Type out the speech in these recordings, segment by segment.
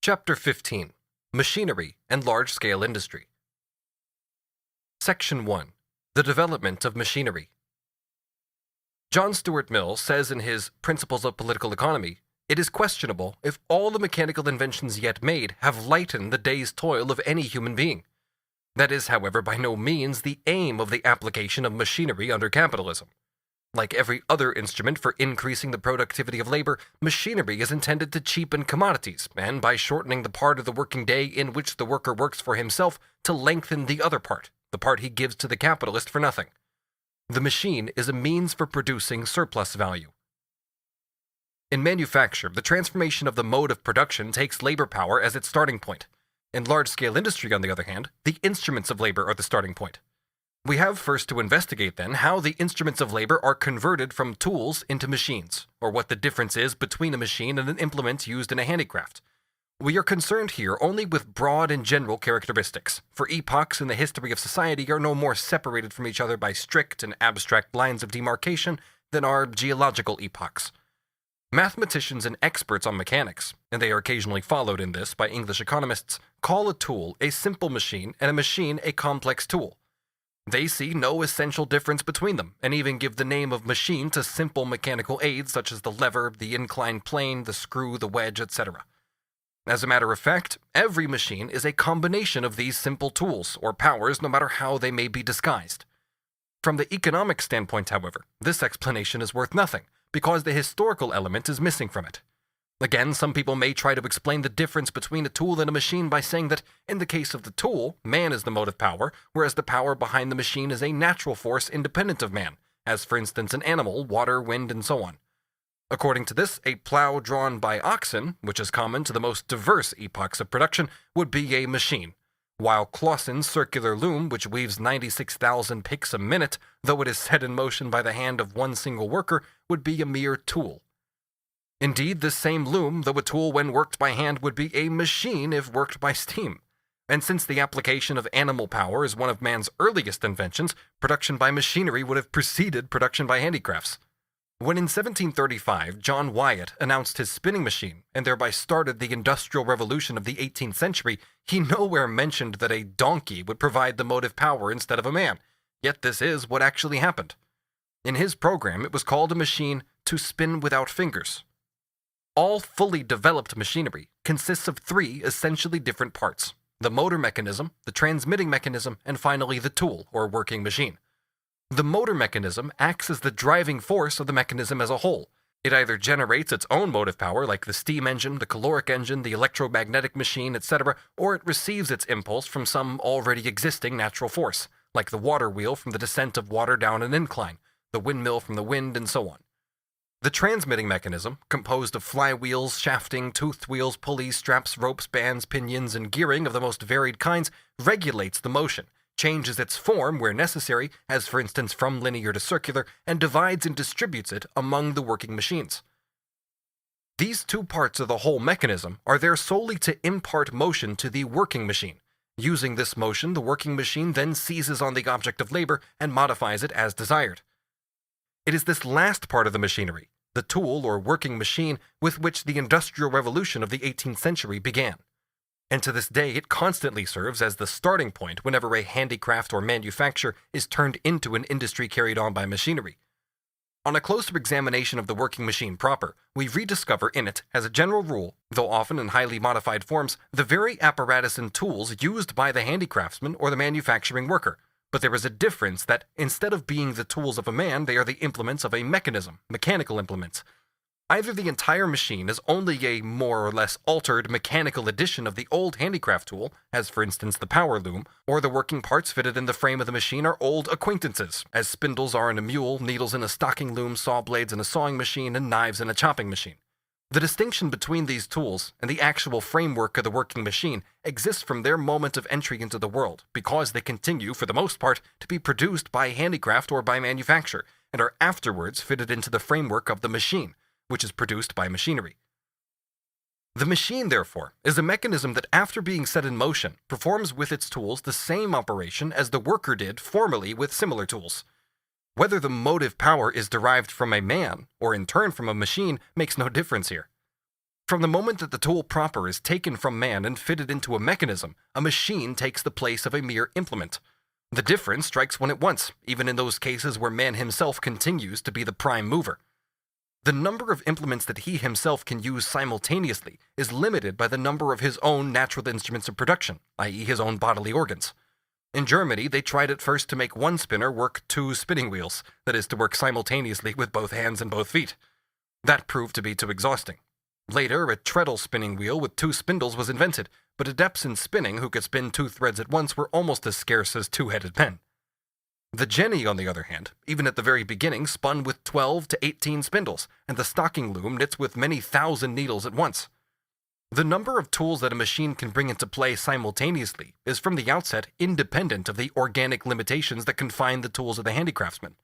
Chapter 15. Machinery and Large-Scale Industry. Section 1. The Development of Machinery. John Stuart Mill says in his Principles of Political Economy, "It is questionable if all the mechanical inventions yet made have lightened the day's toil of any human being. That is, however, by no means the aim of the application of machinery under capitalism. Like every other instrument for increasing the productivity of labor, machinery is intended to cheapen commodities, and by shortening the part of the working day in which the worker works for himself, to lengthen the other part, the part he gives to the capitalist for nothing. The machine is a means for producing surplus value." In manufacture, the transformation of the mode of production takes labor power as its starting point. In large-scale industry, on the other hand, the instruments of labor are the starting point. We have first to investigate, then, how the instruments of labor are converted from tools into machines, or what the difference is between a machine and an implement used in a handicraft. We are concerned here only with broad and general characteristics, for epochs in the history of society are no more separated from each other by strict and abstract lines of demarcation than are geological epochs. Mathematicians and experts on mechanics, and they are occasionally followed in this by English economists, call a tool a simple machine and a machine a complex tool. They see no essential difference between them, and even give the name of machine to simple mechanical aids such as the lever, the inclined plane, the screw, the wedge, etc. As a matter of fact, every machine is a combination of these simple tools, or powers, no matter how they may be disguised. From the economic standpoint, however, this explanation is worth nothing, because the historical element is missing from it. Again, some people may try to explain the difference between a tool and a machine by saying that, in the case of the tool, man is the motive power, whereas the power behind the machine is a natural force independent of man, as for instance an animal, water, wind, and so on. According to this, a plow drawn by oxen, which is common to the most diverse epochs of production, would be a machine, while Clausen's circular loom, which weaves 96,000 picks a minute, though it is set in motion by the hand of one single worker, would be a mere tool. Indeed, this same loom, though a tool when worked by hand, would be a machine if worked by steam. And since the application of animal power is one of man's earliest inventions, production by machinery would have preceded production by handicrafts. When in 1735 John Wyatt announced his spinning machine, and thereby started the Industrial Revolution of the 18th century, he nowhere mentioned that a donkey would provide the motive power instead of a man, yet this is what actually happened. In his program, it was called a machine to spin without fingers. All fully developed machinery consists of three essentially different parts: the motor mechanism, the transmitting mechanism, and finally the tool, or working machine. The motor mechanism acts as the driving force of the mechanism as a whole. It either generates its own motive power, like the steam engine, the caloric engine, the electromagnetic machine, etc., or it receives its impulse from some already existing natural force, like the water wheel from the descent of water down an incline, the windmill from the wind, and so on. The transmitting mechanism, composed of flywheels, shafting, toothed wheels, pulleys, straps, ropes, bands, pinions, and gearing of the most varied kinds, regulates the motion, changes its form where necessary, as for instance from linear to circular, and divides and distributes it among the working machines. These two parts of the whole mechanism are there solely to impart motion to the working machine. Using this motion, the working machine then seizes on the object of labor and modifies it as desired. It is this last part of the machinery, the tool or working machine, with which the Industrial Revolution of the 18th century began. And to this day it constantly serves as the starting point whenever a handicraft or manufacture is turned into an industry carried on by machinery. On a closer examination of the working machine proper, we rediscover in it, as a general rule, though often in highly modified forms, the very apparatus and tools used by the handicraftsman or the manufacturing worker. But there is a difference that, instead of being the tools of a man, they are the implements of a mechanism, mechanical implements. Either the entire machine is only a more or less altered mechanical edition of the old handicraft tool, as for instance the power loom, or the working parts fitted in the frame of the machine are old acquaintances, as spindles are in a mule, needles in a stocking loom, saw blades in a sawing machine, and knives in a chopping machine. The distinction between these tools and the actual framework of the working machine exists from their moment of entry into the world, because they continue, for the most part, to be produced by handicraft or by manufacture, and are afterwards fitted into the framework of the machine, which is produced by machinery. The machine, therefore, is a mechanism that, after being set in motion, performs with its tools the same operation as the worker did formerly with similar tools. Whether the motive power is derived from a man, or in turn from a machine, makes no difference here. From the moment that the tool proper is taken from man and fitted into a mechanism, a machine takes the place of a mere implement. The difference strikes one at once, even in those cases where man himself continues to be the prime mover. The number of implements that he himself can use simultaneously is limited by the number of his own natural instruments of production, i.e. his own bodily organs. In Germany, they tried at first to make one spinner work 2 spinning wheels, that is, to work simultaneously with both hands and both feet. That proved to be too exhausting. Later, a treadle spinning wheel with 2 spindles was invented, but adepts in spinning who could spin 2 threads at once were almost as scarce as 2-headed men. The jenny, on the other hand, even at the very beginning, spun with 12 to 18 spindles, and the stocking loom knits with many thousand needles at once. The number of tools that a machine can bring into play simultaneously is from the outset independent of the organic limitations that confine the tools of the handicraftsman.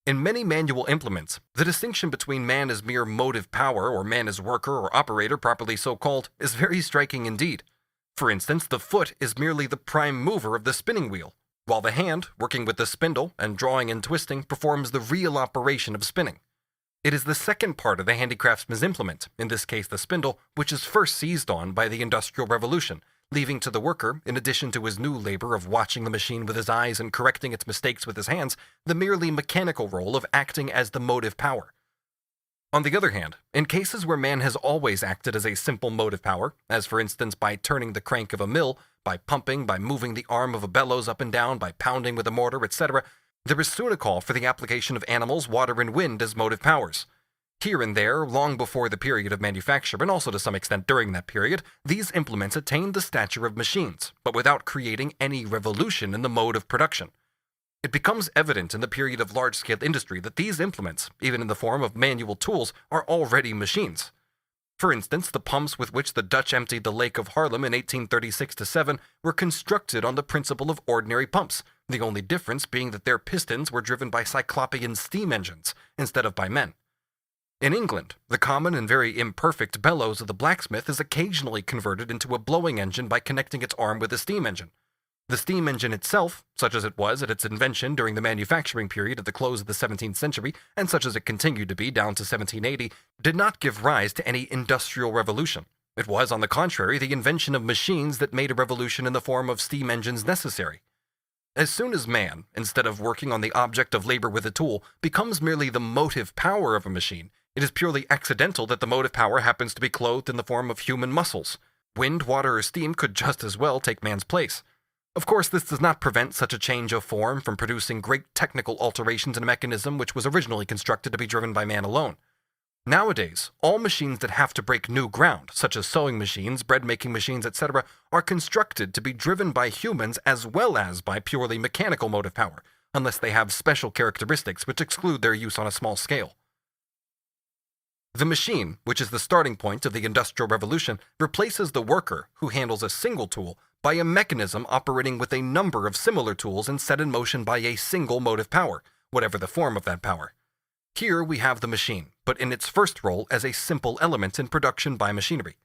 In many manual implements, the distinction between man as mere motive power or man as worker or operator, properly so called, is very striking indeed. For instance, the foot is merely the prime mover of the spinning wheel, while the hand, working with the spindle and drawing and twisting, performs the real operation of spinning. It is the second part of the handicraftsman's implement, in this case the spindle, which is first seized on by the Industrial Revolution, leaving to the worker, in addition to his new labor of watching the machine with his eyes and correcting its mistakes with his hands, the merely mechanical role of acting as the motive power. On the other hand, in cases where man has always acted as a simple motive power, as for instance by turning the crank of a mill, by pumping, by moving the arm of a bellows up and down, by pounding with a mortar, etc., there is soon a call for the application of animals, water, and wind as motive powers. Here and there, long before the period of manufacture, and also to some extent during that period, these implements attained the stature of machines, but without creating any revolution in the mode of production. It becomes evident in the period of large-scale industry that these implements, even in the form of manual tools, are already machines. For instance, the pumps with which the Dutch emptied the Lake of Haarlem in 1836-7 were constructed on the principle of ordinary pumps, the only difference being that their pistons were driven by cyclopean steam engines instead of by men. In England, the common and very imperfect bellows of the blacksmith is occasionally converted into a blowing engine by connecting its arm with a steam engine. The steam engine itself, such as it was at its invention during the manufacturing period at the close of the 17th century, and such as it continued to be down to 1780, did not give rise to any industrial revolution. It was, on the contrary, the invention of machines that made a revolution in the form of steam engines necessary. As soon as man, instead of working on the object of labor with a tool, becomes merely the motive power of a machine, it is purely accidental that the motive power happens to be clothed in the form of human muscles. Wind, water, or steam could just as well take man's place. Of course, this does not prevent such a change of form from producing great technical alterations in a mechanism which was originally constructed to be driven by man alone. Nowadays, all machines that have to break new ground, such as sewing machines, bread-making machines, etc., are constructed to be driven by humans as well as by purely mechanical motive power, unless they have special characteristics which exclude their use on a small scale. The machine, which is the starting point of the Industrial Revolution, replaces the worker, who handles a single tool, by a mechanism operating with a number of similar tools and set in motion by a single motive power, whatever the form of that power. Here we have the machine, but in its first role as a simple element in production by machinery.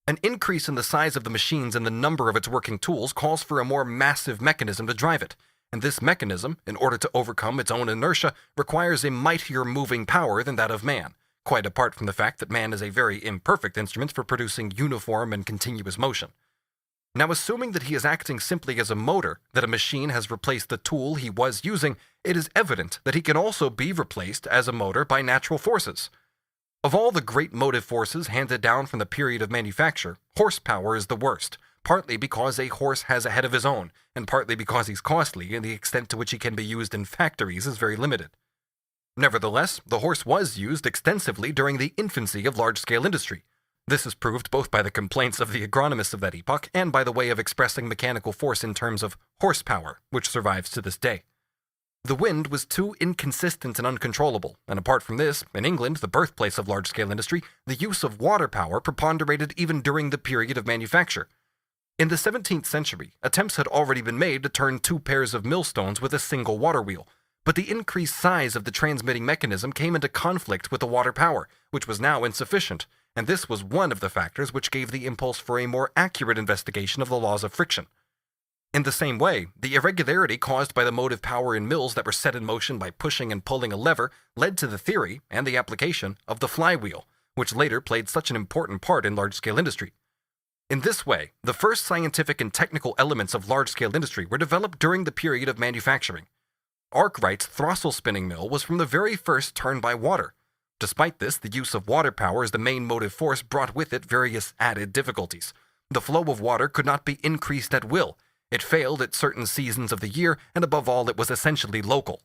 An increase in the size of the machines and the number of its working tools calls for a more massive mechanism to drive it, and this mechanism, in order to overcome its own inertia, requires a mightier moving power than that of man, quite apart from the fact that man is a very imperfect instrument for producing uniform and continuous motion. Now, assuming that he is acting simply as a motor, that a machine has replaced the tool he was using, it is evident that he can also be replaced as a motor by natural forces. Of all the great motive forces handed down from the period of manufacture, horsepower is the worst, partly because a horse has a head of his own, and partly because he's costly, and the extent to which he can be used in factories is very limited. Nevertheless, the horse was used extensively during the infancy of large-scale industry. This is proved both by the complaints of the agronomists of that epoch and by the way of expressing mechanical force in terms of horsepower, which survives to this day. The wind was too inconsistent and uncontrollable, and apart from this, in England, the birthplace of large-scale industry, the use of water power preponderated even during the period of manufacture. In the 17th century, attempts had already been made to turn 2 pairs of millstones with a single water wheel, but the increased size of the transmitting mechanism came into conflict with the water power, which was now insufficient, and this was one of the factors which gave the impulse for a more accurate investigation of the laws of friction. In the same way, the irregularity caused by the motive power in mills that were set in motion by pushing and pulling a lever led to the theory and the application of the flywheel, which later played such an important part in large-scale industry. In this way, the first scientific and technical elements of large-scale industry were developed during the period of manufacturing. Arkwright's throstle spinning mill was from the very first turned by water. Despite this, the use of water power as the main motive force brought with it various added difficulties. The flow of water could not be increased at will. It failed at certain seasons of the year, and above all, it was essentially local.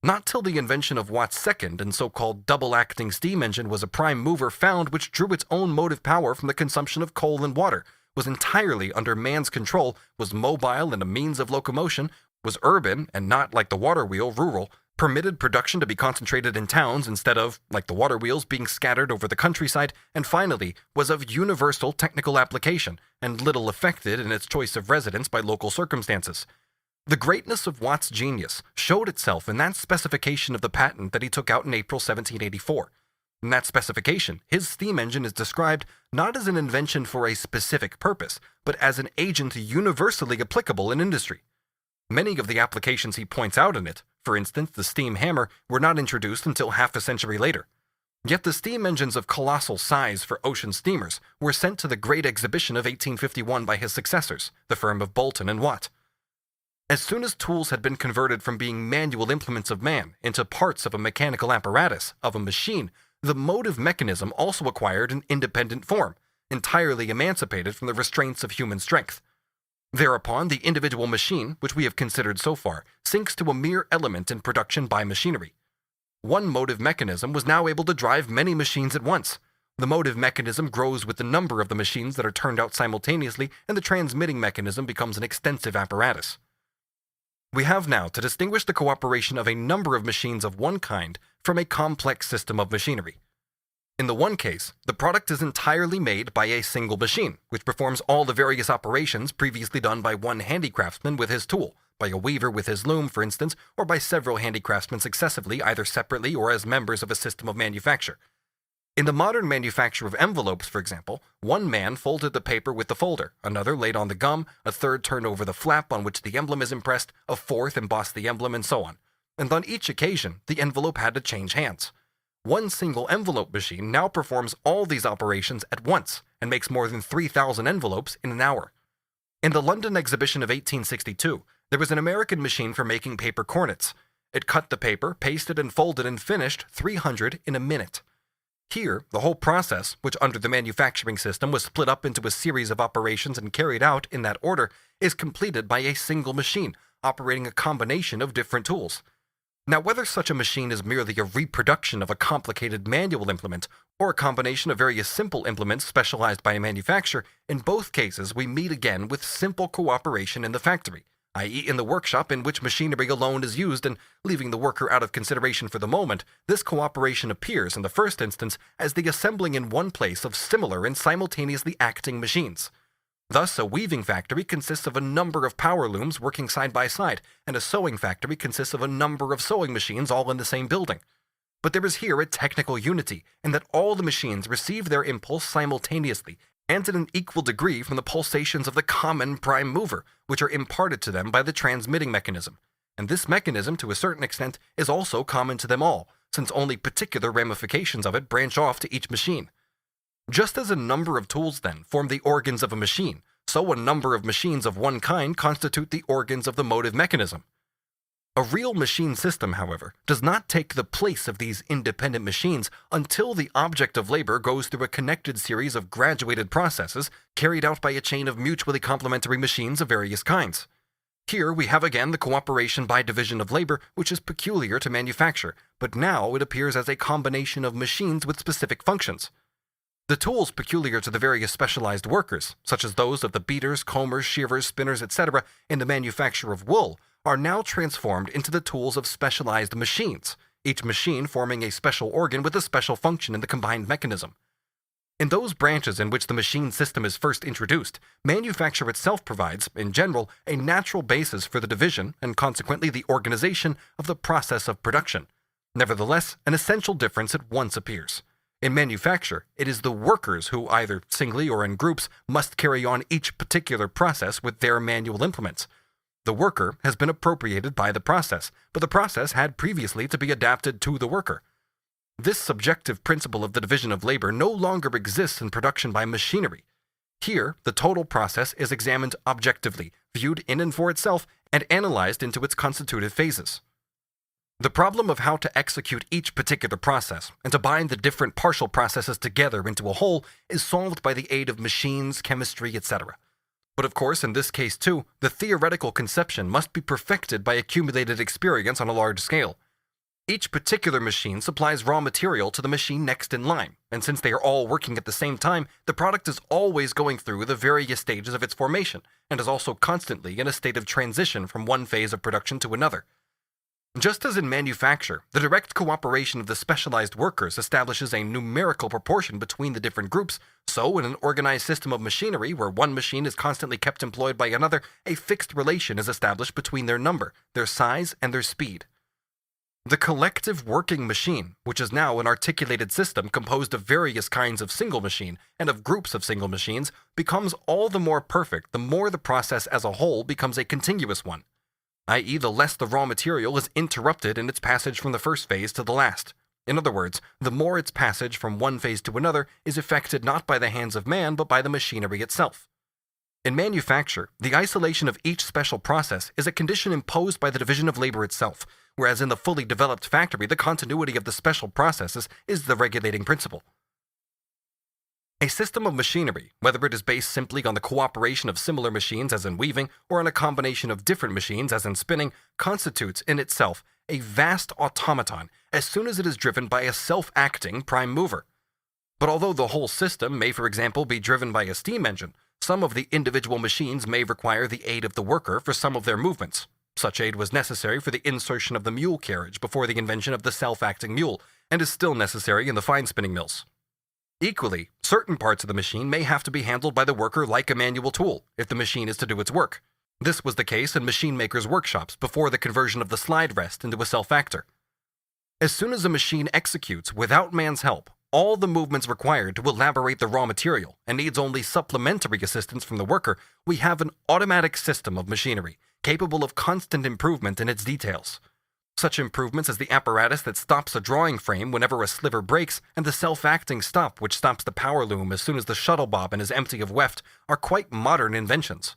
Not till the invention of Watt's second and so-called double-acting steam engine was a prime mover found which drew its own motive power from the consumption of coal and water, was entirely under man's control, was mobile and a means of locomotion, was urban and not, like the water wheel, rural, permitted production to be concentrated in towns instead of, like the water wheels, being scattered over the countryside, and finally, was of universal technical application and little affected in its choice of residence by local circumstances. The greatness of Watt's genius showed itself in that specification of the patent that he took out in April 1784. In that specification, his steam engine is described not as an invention for a specific purpose, but as an agent universally applicable in industry. Many of the applications he points out in it, for instance the steam hammer, were not introduced until half a century later. Yet the steam engines of colossal size for ocean steamers were sent to the Great Exhibition of 1851 by his successors, the firm of Boulton and Watt. As soon as tools had been converted from being manual implements of man into parts of a mechanical apparatus, of a machine, the motive mechanism also acquired an independent form, entirely emancipated from the restraints of human strength. Thereupon, the individual machine, which we have considered so far, sinks to a mere element in production by machinery. One motive mechanism was now able to drive many machines at once. The motive mechanism grows with the number of the machines that are turned out simultaneously, and the transmitting mechanism becomes an extensive apparatus. We have now to distinguish the cooperation of a number of machines of one kind from a complex system of machinery. In the one case, the product is entirely made by a single machine, which performs all the various operations previously done by one handicraftsman with his tool, by a weaver with his loom, for instance, or by several handicraftsmen successively, either separately or as members of a system of manufacture. In the modern manufacture of envelopes, for example, one man folded the paper with the folder, another laid on the gum, a third turned over the flap on which the emblem is impressed, a fourth embossed the emblem, and so on. And on each occasion, the envelope had to change hands. One single envelope machine now performs all these operations at once and makes more than 3,000 envelopes in an hour. In the London Exhibition of 1862, there was an American machine for making paper cornets. It cut the paper, pasted and folded and finished 300 in a minute. Here, the whole process, which under the manufacturing system was split up into a series of operations and carried out in that order, is completed by a single machine, operating a combination of different tools. Now, whether such a machine is merely a reproduction of a complicated manual implement, or a combination of various simple implements specialized by a manufacturer, in both cases we meet again with simple cooperation in the factory, i.e. in the workshop in which machinery alone is used, and leaving the worker out of consideration for the moment, this cooperation appears in the first instance as the assembling in one place of similar and simultaneously acting machines. Thus, a weaving factory consists of a number of power looms working side by side, and a sewing factory consists of a number of sewing machines all in the same building. But there is here a technical unity, in that all the machines receive their impulse simultaneously, and in an equal degree from the pulsations of the common prime mover, which are imparted to them by the transmitting mechanism. And this mechanism, to a certain extent, is also common to them all, since only particular ramifications of it branch off to each machine. Just as a number of tools, then, form the organs of a machine, so a number of machines of one kind constitute the organs of the motive mechanism. A real machine system, however, does not take the place of these independent machines until the object of labor goes through a connected series of graduated processes carried out by a chain of mutually complementary machines of various kinds. Here we have again the cooperation by division of labor, which is peculiar to manufacture, but now it appears as a combination of machines with specific functions. The tools peculiar to the various specialized workers, such as those of the beaters, combers, shearers, spinners, etc., in the manufacture of wool, are now transformed into the tools of specialized machines, each machine forming a special organ with a special function in the combined mechanism. In those branches in which the machine system is first introduced, manufacture itself provides, in general, a natural basis for the division and consequently the organization of the process of production. Nevertheless, an essential difference at once appears. In manufacture, it is the workers who, either singly or in groups, must carry on each particular process with their manual implements. The worker has been appropriated by the process, but the process had previously to be adapted to the worker. This subjective principle of the division of labor no longer exists in production by machinery. Here, the total process is examined objectively, viewed in and for itself, and analyzed into its constitutive phases. The problem of how to execute each particular process and to bind the different partial processes together into a whole is solved by the aid of machines, chemistry, etc. But of course, in this case too, the theoretical conception must be perfected by accumulated experience on a large scale. Each particular machine supplies raw material to the machine next in line, and since they are all working at the same time, the product is always going through the various stages of its formation, and is also constantly in a state of transition from one phase of production to another. Just as in manufacture, the direct cooperation of the specialized workers establishes a numerical proportion between the different groups, so in an organized system of machinery where one machine is constantly kept employed by another, a fixed relation is established between their number, their size, and their speed. The collective working machine, which is now an articulated system composed of various kinds of single machine and of groups of single machines, becomes all the more perfect the more the process as a whole becomes a continuous one, i.e. the less the raw material is interrupted in its passage from the first phase to the last. In other words, the more its passage from one phase to another is effected not by the hands of man but by the machinery itself. In manufacture, the isolation of each special process is a condition imposed by the division of labor itself, whereas in the fully developed factory the continuity of the special processes is the regulating principle. A system of machinery, whether it is based simply on the cooperation of similar machines as in weaving, or on a combination of different machines as in spinning, constitutes in itself a vast automaton as soon as it is driven by a self-acting prime mover. But although the whole system may, for example, be driven by a steam engine, some of the individual machines may require the aid of the worker for some of their movements. Such aid was necessary for the insertion of the mule carriage before the invention of the self-acting mule, and is still necessary in the fine spinning mills. Equally, certain parts of the machine may have to be handled by the worker like a manual tool, if the machine is to do its work. This was the case in machine makers' workshops before the conversion of the slide rest into a self-actor. As soon as a machine executes without man's help, all the movements required to elaborate the raw material and needs only supplementary assistance from the worker, we have an automatic system of machinery, capable of constant improvement in its details. Such improvements as the apparatus that stops a drawing frame whenever a sliver breaks, and the self-acting stop which stops the power loom as soon as the shuttle bobbin is empty of weft, are quite modern inventions.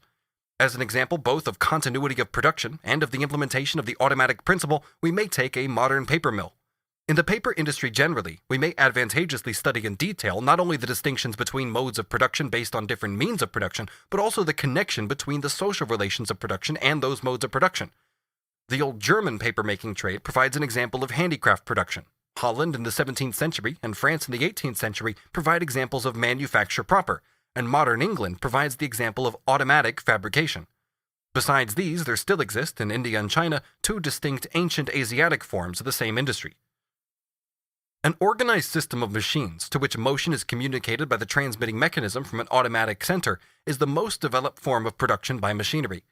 As an example both of continuity of production and of the implementation of the automatic principle, we may take a modern paper mill. In the paper industry generally, we may advantageously study in detail not only the distinctions between modes of production based on different means of production, but also the connection between the social relations of production and those modes of production. The old German paper-making trade provides an example of handicraft production. Holland in the 17th century and France in the 18th century provide examples of manufacture proper, and modern England provides the example of automatic fabrication. Besides these, there still exist, in India and China, two distinct ancient Asiatic forms of the same industry. An organized system of machines, to which motion is communicated by the transmitting mechanism from an automatic center, is the most developed form of production by machinery.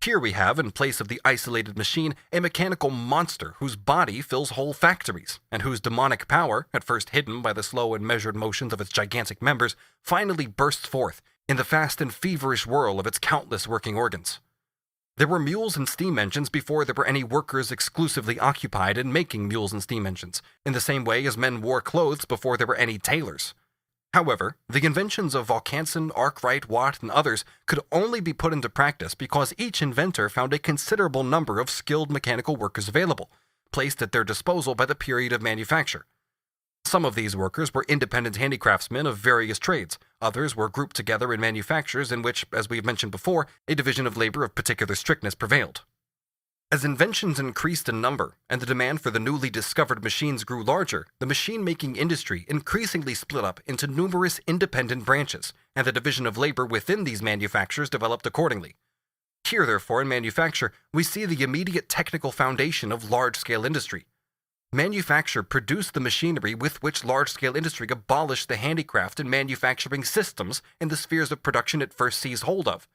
Here we have, in place of the isolated machine, a mechanical monster whose body fills whole factories, and whose demonic power, at first hidden by the slow and measured motions of its gigantic members, finally bursts forth in the fast and feverish whirl of its countless working organs. There were mules and steam engines before there were any workers exclusively occupied in making mules and steam engines, in the same way as men wore clothes before there were any tailors. However, the inventions of Vaucanson, Arkwright, Watt, and others could only be put into practice because each inventor found a considerable number of skilled mechanical workers available, placed at their disposal by the period of manufacture. Some of these workers were independent handicraftsmen of various trades, others were grouped together in manufactures in which, as we have mentioned before, a division of labor of particular strictness prevailed. As inventions increased in number, and the demand for the newly discovered machines grew larger, the machine-making industry increasingly split up into numerous independent branches, and the division of labor within these manufactures developed accordingly. Here, therefore, in manufacture, we see the immediate technical foundation of large-scale industry. Manufacture produced the machinery with which large-scale industry abolished the handicraft and manufacturing systems in the spheres of production it first seized hold of.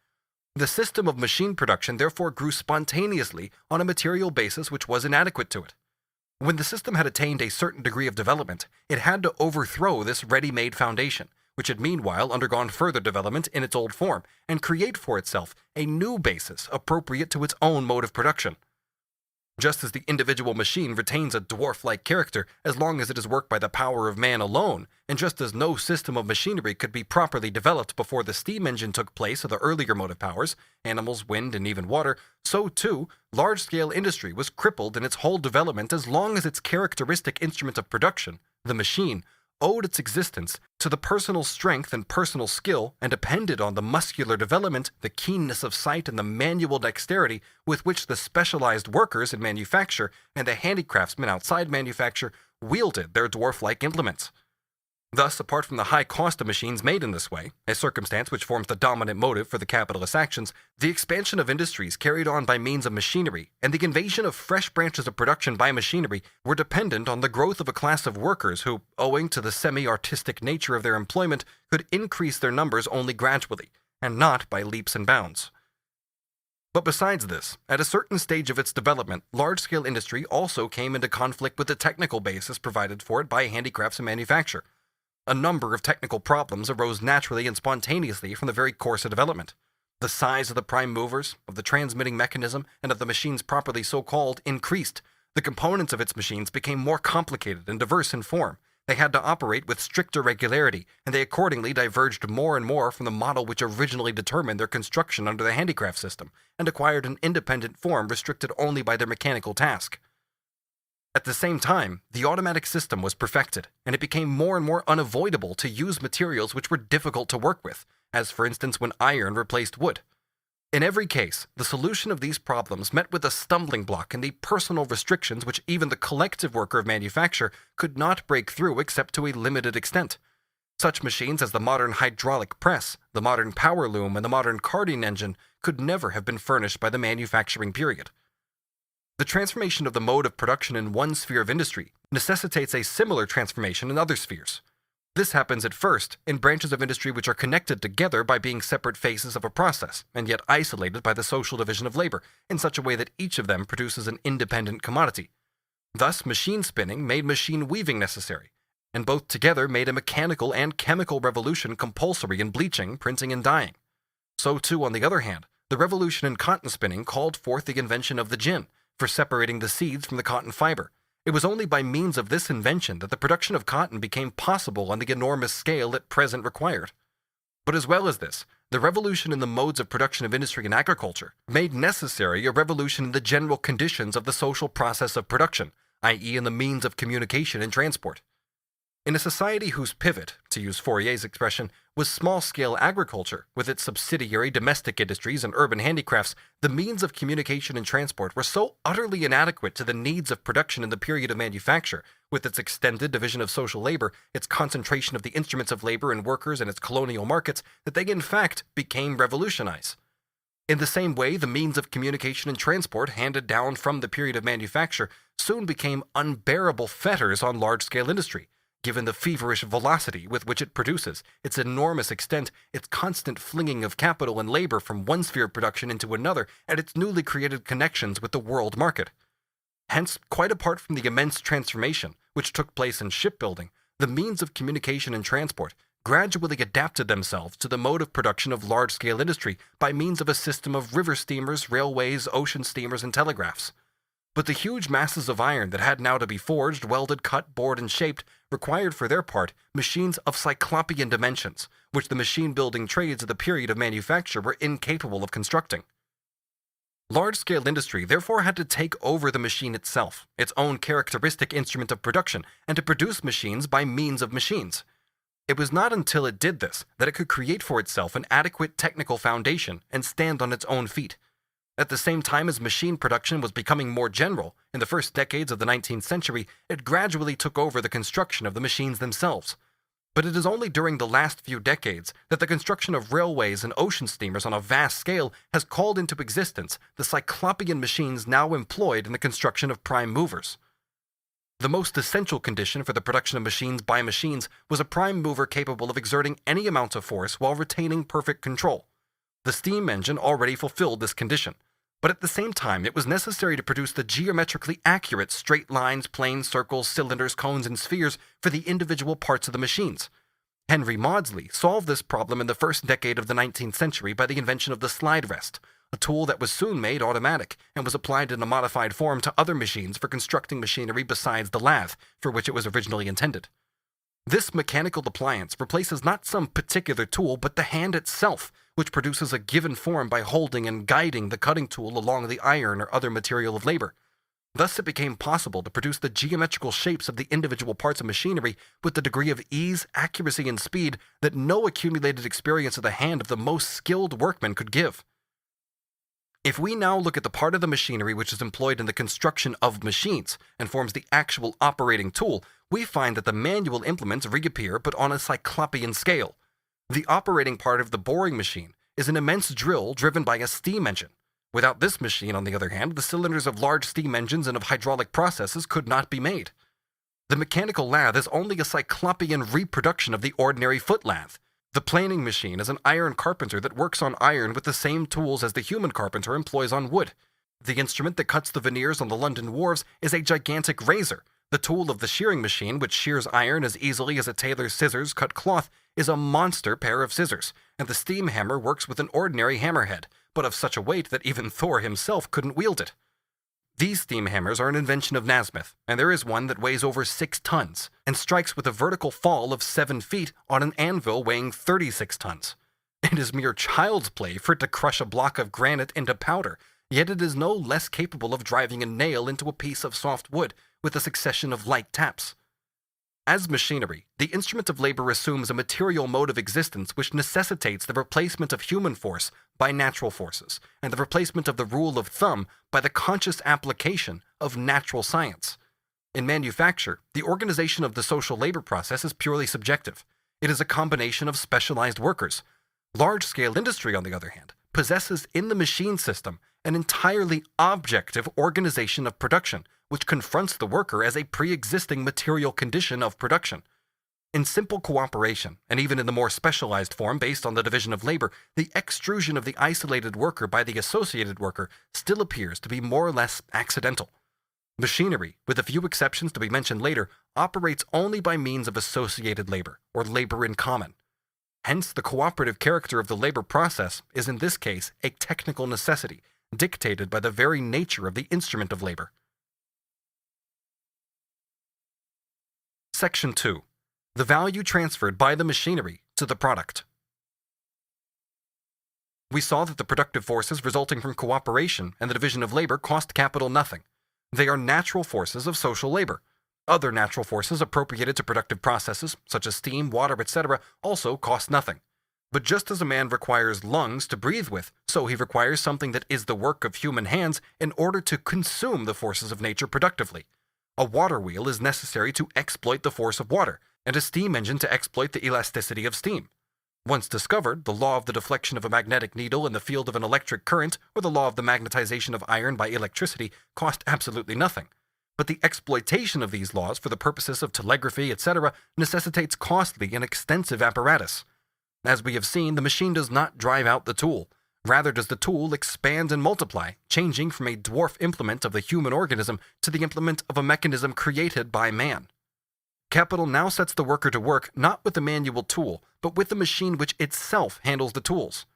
The system of machine production therefore grew spontaneously on a material basis which was inadequate to it. When the system had attained a certain degree of development, it had to overthrow this ready-made foundation, which had meanwhile undergone further development in its old form, and create for itself a new basis appropriate to its own mode of production. Just as the individual machine retains a dwarf-like character as long as it is worked by the power of man alone, and just as no system of machinery could be properly developed before the steam engine took place of the earlier motive powers, animals, wind, and even water, so too, large-scale industry was crippled in its whole development as long as its characteristic instrument of production, the machine, owed its existence to the personal strength and personal skill and depended on the muscular development, the keenness of sight, and the manual dexterity with which the specialized workers in manufacture and the handicraftsmen outside manufacture wielded their dwarf-like implements. Thus, apart from the high cost of machines made in this way, a circumstance which forms the dominant motive for the capitalist actions, the expansion of industries carried on by means of machinery and the invasion of fresh branches of production by machinery were dependent on the growth of a class of workers who, owing to the semi-artistic nature of their employment, could increase their numbers only gradually, and not by leaps and bounds. But besides this, at a certain stage of its development, large-scale industry also came into conflict with the technical basis provided for it by handicrafts and manufacture. A number of technical problems arose naturally and spontaneously from the very course of development. The size of the prime movers, of the transmitting mechanism, and of the machines properly so-called increased. The components of its machines became more complicated and diverse in form. They had to operate with stricter regularity, and they accordingly diverged more and more from the model which originally determined their construction under the handicraft system, and acquired an independent form restricted only by their mechanical task. At the same time, the automatic system was perfected, and it became more and more unavoidable to use materials which were difficult to work with, as for instance when iron replaced wood. In every case, the solution of these problems met with a stumbling block in the personal restrictions which even the collective worker of manufacture could not break through except to a limited extent. Such machines as the modern hydraulic press, the modern power loom, and the modern carding engine could never have been furnished by the manufacturing period. The transformation of the mode of production in one sphere of industry necessitates a similar transformation in other spheres. This happens at first in branches of industry which are connected together by being separate phases of a process, and yet isolated by the social division of labor, in such a way that each of them produces an independent commodity. Thus, machine spinning made machine weaving necessary, and both together made a mechanical and chemical revolution compulsory in bleaching, printing, and dyeing. So too, on the other hand, the revolution in cotton spinning called forth the invention of the gin, for separating the seeds from the cotton fiber. It was only by means of this invention that the production of cotton became possible on the enormous scale at present required. But as well as this, the revolution in the modes of production of industry and agriculture made necessary a revolution in the general conditions of the social process of production, i.e. in the means of communication and transport. In a society whose pivot, to use Fourier's expression, was small-scale agriculture, with its subsidiary domestic industries and urban handicrafts, the means of communication and transport were so utterly inadequate to the needs of production in the period of manufacture, with its extended division of social labor, its concentration of the instruments of labor and workers and its colonial markets, that they in fact became revolutionized. In the same way, the means of communication and transport handed down from the period of manufacture soon became unbearable fetters on large-scale industry, given the feverish velocity with which it produces, its enormous extent, its constant flinging of capital and labor from one sphere of production into another, and its newly created connections with the world market. Hence, quite apart from the immense transformation which took place in shipbuilding, the means of communication and transport gradually adapted themselves to the mode of production of large-scale industry by means of a system of river steamers, railways, ocean steamers, and telegraphs. But the huge masses of iron that had now to be forged, welded, cut, bored, and shaped required for their part machines of cyclopean dimensions, which the machine-building trades of the period of manufacture were incapable of constructing. Large-scale industry therefore had to take over the machine itself, its own characteristic instrument of production, and to produce machines by means of machines. It was not until it did this that it could create for itself an adequate technical foundation and stand on its own feet. At the same time as machine production was becoming more general, in the first decades of the 19th century, it gradually took over the construction of the machines themselves. But it is only during the last few decades that the construction of railways and ocean steamers on a vast scale has called into existence the cyclopean machines now employed in the construction of prime movers. The most essential condition for the production of machines by machines was a prime mover capable of exerting any amount of force while retaining perfect control. The steam engine already fulfilled this condition. But at the same time, it was necessary to produce the geometrically accurate straight lines, planes, circles, cylinders, cones, and spheres for the individual parts of the machines. Henry Maudsley solved this problem in the first decade of the 19th century by the invention of the slide rest, a tool that was soon made automatic and was applied in a modified form to other machines for constructing machinery besides the lathe, for which it was originally intended. This mechanical appliance replaces not some particular tool, but the hand itself, which produces a given form by holding and guiding the cutting tool along the iron or other material of labor. Thus it became possible to produce the geometrical shapes of the individual parts of machinery with the degree of ease, accuracy, and speed that no accumulated experience of the hand of the most skilled workman could give. If we now look at the part of the machinery which is employed in the construction of machines and forms the actual operating tool, we find that the manual implements reappear but on a cyclopean scale. The operating part of the boring machine is an immense drill driven by a steam engine. Without this machine, on the other hand, the cylinders of large steam engines and of hydraulic processes could not be made. The mechanical lathe is only a cyclopean reproduction of the ordinary foot lathe. The planing machine is an iron carpenter that works on iron with the same tools as the human carpenter employs on wood. The instrument that cuts the veneers on the London wharves is a gigantic razor. The tool of the shearing machine, which shears iron as easily as a tailor's scissors cut cloth, is a monster pair of scissors, and the steam hammer works with an ordinary hammerhead, but of such a weight that even Thor himself couldn't wield it. These steam hammers are an invention of Nasmyth, and there is one that weighs over 6 tons, and strikes with a vertical fall of 7 feet on an anvil weighing 36 tons. It is mere child's play for it to crush a block of granite into powder, yet it is no less capable of driving a nail into a piece of soft wood with a succession of light taps. As machinery, the instrument of labor assumes a material mode of existence which necessitates the replacement of human force by natural forces, and the replacement of the rule of thumb by the conscious application of natural science. In manufacture, the organization of the social labor process is purely subjective. It is a combination of specialized workers. Large-scale industry, on the other hand, possesses in the machine system an entirely objective organization of production, which confronts the worker as a pre-existing material condition of production. In simple cooperation, and even in the more specialized form based on the division of labor, the extrusion of the isolated worker by the associated worker still appears to be more or less accidental. Machinery, with a few exceptions to be mentioned later, operates only by means of associated labor, or labor in common. Hence, the cooperative character of the labor process is in this case a technical necessity, dictated by the very nature of the instrument of labor. Section 2. The value transferred by the machinery to the product. We saw that the productive forces resulting from cooperation and the division of labor cost capital nothing. They are natural forces of social labor. Other natural forces appropriated to productive processes, such as steam, water, etc., also cost nothing. But just as a man requires lungs to breathe with, so he requires something that is the work of human hands in order to consume the forces of nature productively. A water wheel is necessary to exploit the force of water, and a steam engine to exploit the elasticity of steam. Once discovered, the law of the deflection of a magnetic needle in the field of an electric current, or the law of the magnetization of iron by electricity, cost absolutely nothing. But the exploitation of these laws for the purposes of telegraphy, etc., necessitates costly and extensive apparatus. As we have seen, the machine does not drive out the tool. Rather does the tool expand and multiply, changing from a dwarf implement of the human organism to the implement of a mechanism created by man. Capital now sets the worker to work not with the manual tool, but with the machine which itself handles the tools.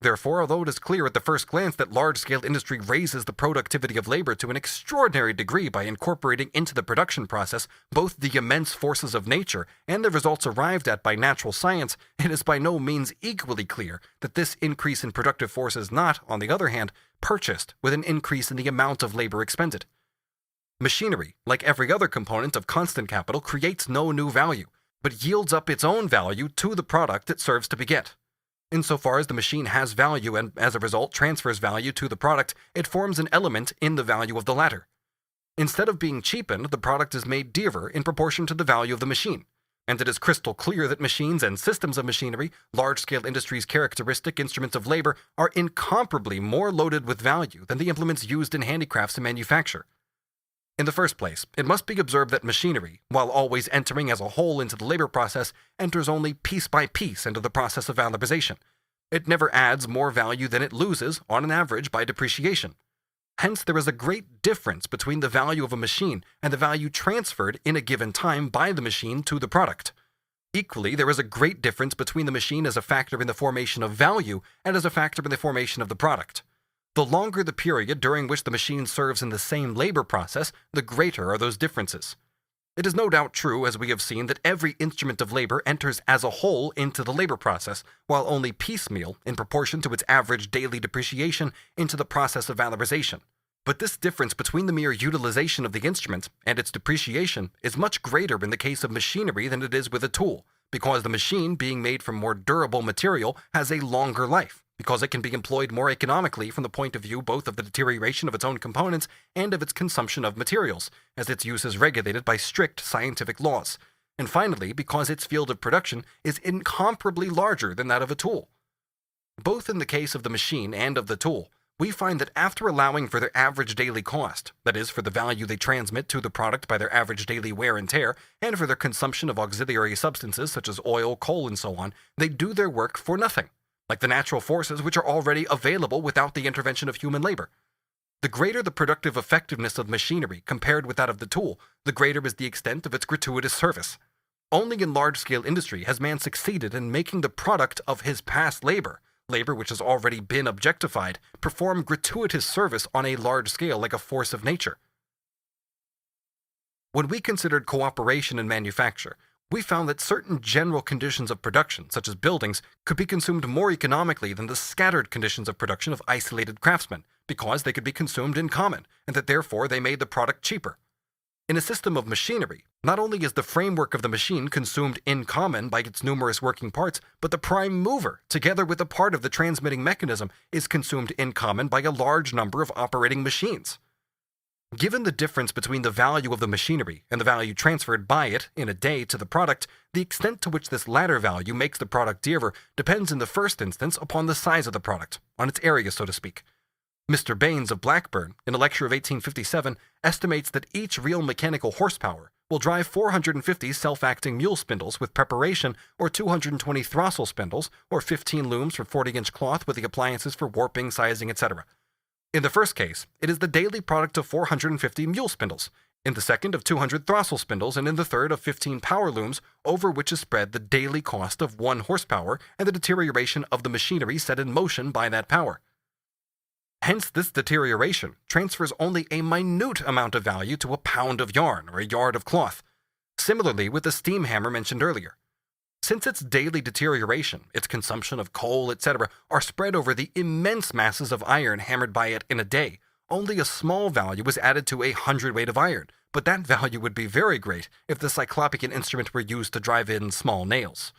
Therefore, although it is clear at the first glance that large-scale industry raises the productivity of labor to an extraordinary degree by incorporating into the production process both the immense forces of nature and the results arrived at by natural science, it is by no means equally clear that this increase in productive force is not, on the other hand, purchased with an increase in the amount of labor expended. Machinery, like every other component of constant capital, creates no new value, but yields up its own value to the product it serves to beget. Insofar as the machine has value and, as a result, transfers value to the product, it forms an element in the value of the latter. Instead of being cheapened, the product is made dearer in proportion to the value of the machine. And it is crystal clear that machines and systems of machinery, large-scale industry's characteristic instruments of labor, are incomparably more loaded with value than the implements used in handicrafts and manufacture. In the first place, it must be observed that machinery, while always entering as a whole into the labor process, enters only piece by piece into the process of valorization. It never adds more value than it loses, on an average, by depreciation. Hence, there is a great difference between the value of a machine and the value transferred in a given time by the machine to the product. Equally, there is a great difference between the machine as a factor in the formation of value and as a factor in the formation of the product. The longer the period during which the machine serves in the same labor process, the greater are those differences. It is no doubt true, as we have seen, that every instrument of labor enters as a whole into the labor process, while only piecemeal, in proportion to its average daily depreciation, into the process of valorization. But this difference between the mere utilization of the instrument and its depreciation is much greater in the case of machinery than it is with a tool, because the machine, being made from more durable material, has a longer life, because it can be employed more economically from the point of view both of the deterioration of its own components and of its consumption of materials, as its use is regulated by strict scientific laws, and finally because its field of production is incomparably larger than that of a tool. Both in the case of the machine and of the tool, we find that after allowing for their average daily cost, that is, for the value they transmit to the product by their average daily wear and tear, and for their consumption of auxiliary substances such as oil, coal, and so on, they do their work for nothing, like the natural forces which are already available without the intervention of human labor. The greater the productive effectiveness of machinery compared with that of the tool, the greater is the extent of its gratuitous service. Only in large-scale industry has man succeeded in making the product of his past labor which has already been objectified, perform gratuitous service on a large scale like a force of nature. When we considered cooperation in manufacture, we found that certain general conditions of production, such as buildings, could be consumed more economically than the scattered conditions of production of isolated craftsmen, because they could be consumed in common, and that therefore they made the product cheaper. In a system of machinery, not only is the framework of the machine consumed in common by its numerous working parts, but the prime mover, together with a part of the transmitting mechanism, is consumed in common by a large number of operating machines. Given the difference between the value of the machinery and the value transferred by it in a day to the product, the extent to which this latter value makes the product dearer depends in the first instance upon the size of the product, on its area, so to speak. Mr. Baines of Blackburn, in a lecture of 1857, estimates that each real mechanical horsepower will drive 450 self-acting mule spindles with preparation, or 220 throstle spindles, or 15 looms for 40-inch cloth with the appliances for warping, sizing, etc. In the first case, it is the daily product of 450 mule spindles, in the second of 200 throstle spindles, and in the third of 15 power looms, over which is spread the daily cost of 1 horsepower and the deterioration of the machinery set in motion by that power. Hence, this deterioration transfers only a minute amount of value to a pound of yarn or a yard of cloth. Similarly with the steam hammer mentioned earlier. Since its daily deterioration, its consumption of coal, etc., are spread over the immense masses of iron hammered by it in a day, only a small value is added to a hundredweight of iron, but that value would be very great if the cyclopean instrument were used to drive in small nails.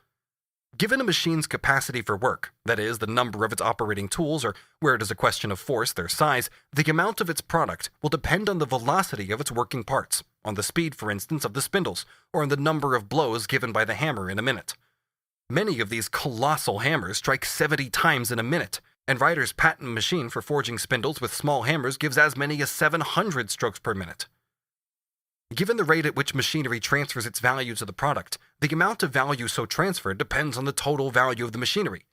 Given a machine's capacity for work, that is, the number of its operating tools, or where it is a question of force, their size, the amount of its product will depend on the velocity of its working parts, on the speed, for instance, of the spindles, or on the number of blows given by the hammer in a minute. Many of these colossal hammers strike 70 times in a minute, and Ryder's patent machine for forging spindles with small hammers gives as many as 700 strokes per minute. Given the rate at which machinery transfers its value to the product, the amount of value so transferred depends on the total value of the machinery.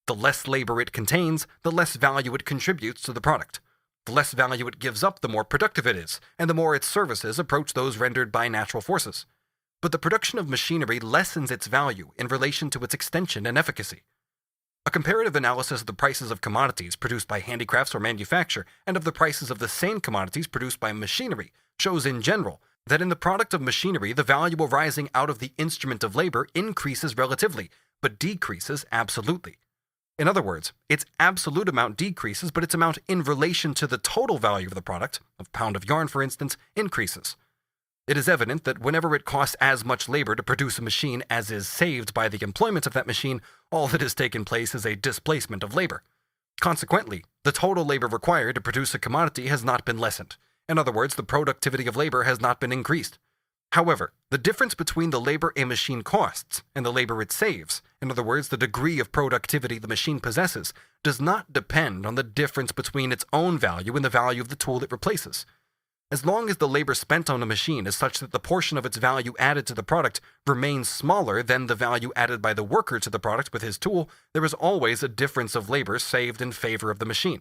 The less labor it contains, the less value it contributes to the product. The less value it gives up, the more productive it is, and the more its services approach those rendered by natural forces. But the production of machinery lessens its value in relation to its extension and efficacy. A comparative analysis of the prices of commodities produced by handicrafts or manufacture and of the prices of the same commodities produced by machinery shows in general that in the product of machinery the value arising out of the instrument of labor increases relatively, but decreases absolutely. In other words, its absolute amount decreases, but its amount in relation to the total value of the product, of a pound of yarn for instance, increases. It is evident that whenever it costs as much labor to produce a machine as is saved by the employment of that machine, all that has taken place is a displacement of labor. Consequently, the total labor required to produce a commodity has not been lessened. In other words, the productivity of labor has not been increased. However, the difference between the labor a machine costs and the labor it saves, in other words, the degree of productivity the machine possesses, does not depend on the difference between its own value and the value of the tool it replaces. As long as the labor spent on a machine is such that the portion of its value added to the product remains smaller than the value added by the worker to the product with his tool, there is always a difference of labor saved in favor of the machine.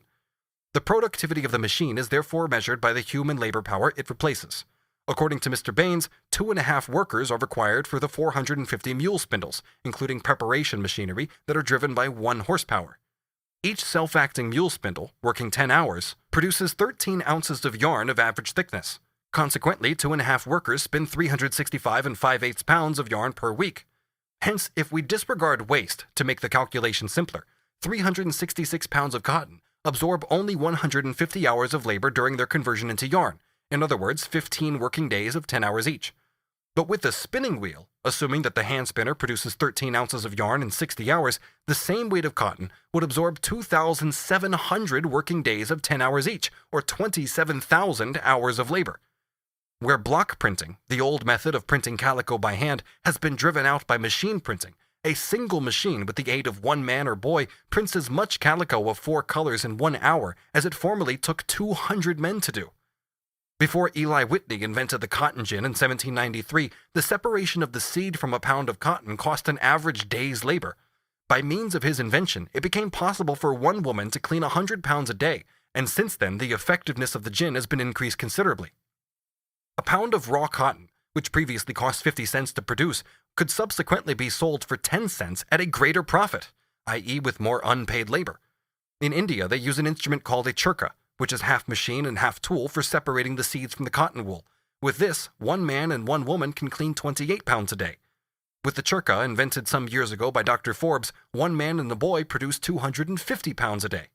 The productivity of the machine is therefore measured by the human labor power it replaces. According to Mr. Baines, 2.5 workers are required for the 450 mule spindles, including preparation machinery, that are driven by 1 horsepower. Each self-acting mule spindle, working 10 hours, produces 13 ounces of yarn of average thickness. Consequently, 2.5 workers spin 365 and 5/8 pounds of yarn per week. Hence, if we disregard waste to make the calculation simpler, 366 pounds of cotton absorb only 150 hours of labor during their conversion into yarn, in other words, 15 working days of 10 hours each. But with the spinning wheel, assuming that the hand spinner produces 13 ounces of yarn in 60 hours, the same weight of cotton would absorb 2,700 working days of 10 hours each, or 27,000 hours of labor. Where block printing, the old method of printing calico by hand, has been driven out by machine printing, a single machine with the aid of one man or boy prints as much calico of 4 colors in 1 hour as it formerly took 200 men to do. Before Eli Whitney invented the cotton gin in 1793, the separation of the seed from a pound of cotton cost an average day's labor. By means of his invention, it became possible for one woman to clean 100 pounds a day, and since then the effectiveness of the gin has been increased considerably. A pound of raw cotton, which previously cost 50 cents to produce, could subsequently be sold for 10 cents at a greater profit, i.e. with more unpaid labor. In India, they use an instrument called a churka, which is half machine and half tool for separating the seeds from the cotton wool. With this, one man and one woman can clean 28 pounds a day. With the churka, invented some years ago by Dr. Forbes, one man and a boy produce 250 pounds a day.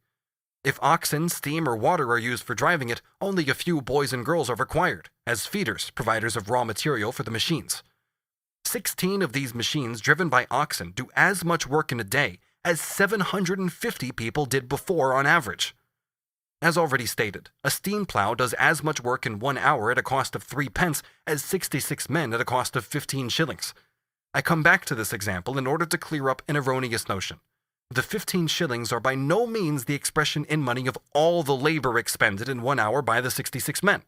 If oxen, steam, or water are used for driving it, only a few boys and girls are required, as feeders, providers of raw material for the machines. 16 of these machines driven by oxen do as much work in a day as 750 people did before on average. As already stated, a steam plow does as much work in 1 hour at a cost of 3 pence as 66 men at a cost of 15 shillings. I come back to this example in order to clear up an erroneous notion. The 15 shillings are by no means the expression in money of all the labor expended in 1 hour by the 66 men.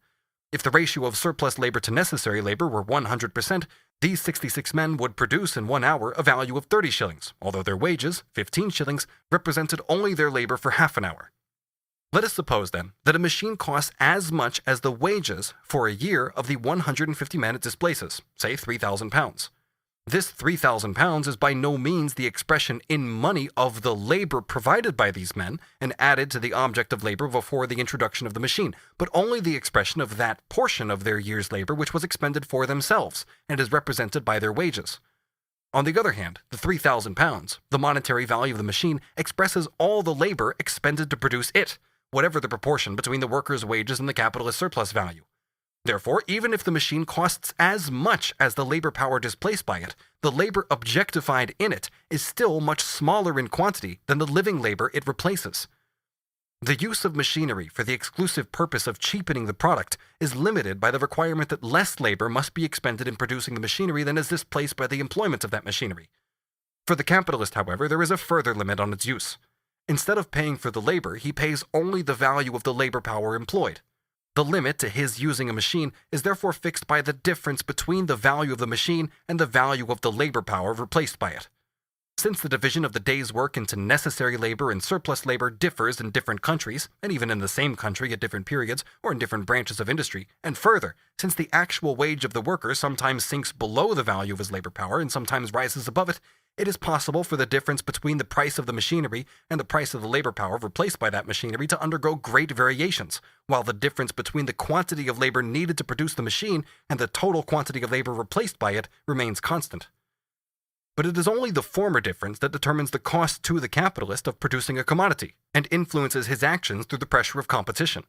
If the ratio of surplus labor to necessary labor were 100%, these 66 men would produce in 1 hour a value of 30 shillings, although their wages, 15 shillings, represented only their labor for half an hour. Let us suppose, then, that a machine costs as much as the wages for a year of the 150 men it displaces, say 3,000 pounds. This 3,000 pounds is by no means the expression in money of the labor provided by these men and added to the object of labor before the introduction of the machine, but only the expression of that portion of their year's labor which was expended for themselves and is represented by their wages. On the other hand, the 3,000 pounds, the monetary value of the machine, expresses all the labor expended to produce it, whatever the proportion between the worker's wages and the capitalist surplus value. Therefore, even if the machine costs as much as the labor power displaced by it, the labor objectified in it is still much smaller in quantity than the living labor it replaces. The use of machinery for the exclusive purpose of cheapening the product is limited by the requirement that less labor must be expended in producing the machinery than is displaced by the employment of that machinery. For the capitalist, however, there is a further limit on its use. Instead of paying for the labor, he pays only the value of the labor power employed. The limit to his using a machine is therefore fixed by the difference between the value of the machine and the value of the labor power replaced by it. Since the division of the day's work into necessary labor and surplus labor differs in different countries, and even in the same country at different periods or in different branches of industry, and further, since the actual wage of the worker sometimes sinks below the value of his labor power and sometimes rises above it, it is possible for the difference between the price of the machinery and the price of the labor power replaced by that machinery to undergo great variations, while the difference between the quantity of labor needed to produce the machine and the total quantity of labor replaced by it remains constant. But it is only the former difference that determines the cost to the capitalist of producing a commodity, and influences his actions through the pressure of competition.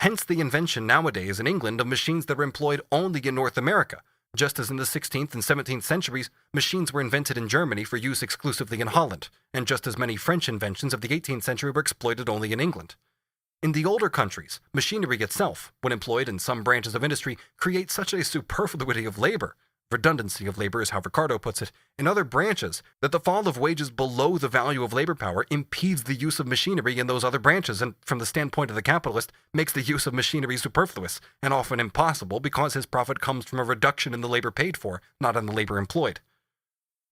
Hence the invention nowadays in England of machines that are employed only in North America, just as in the 16th and 17th centuries, machines were invented in Germany for use exclusively in Holland, and just as many French inventions of the 18th century were exploited only in England. In the older countries, machinery itself, when employed in some branches of industry, creates such a superfluity of labor, redundancy of labor is how Ricardo puts it, in other branches, that the fall of wages below the value of labor power impedes the use of machinery in those other branches and, from the standpoint of the capitalist, makes the use of machinery superfluous and often impossible because his profit comes from a reduction in the labor paid for, not in the labor employed.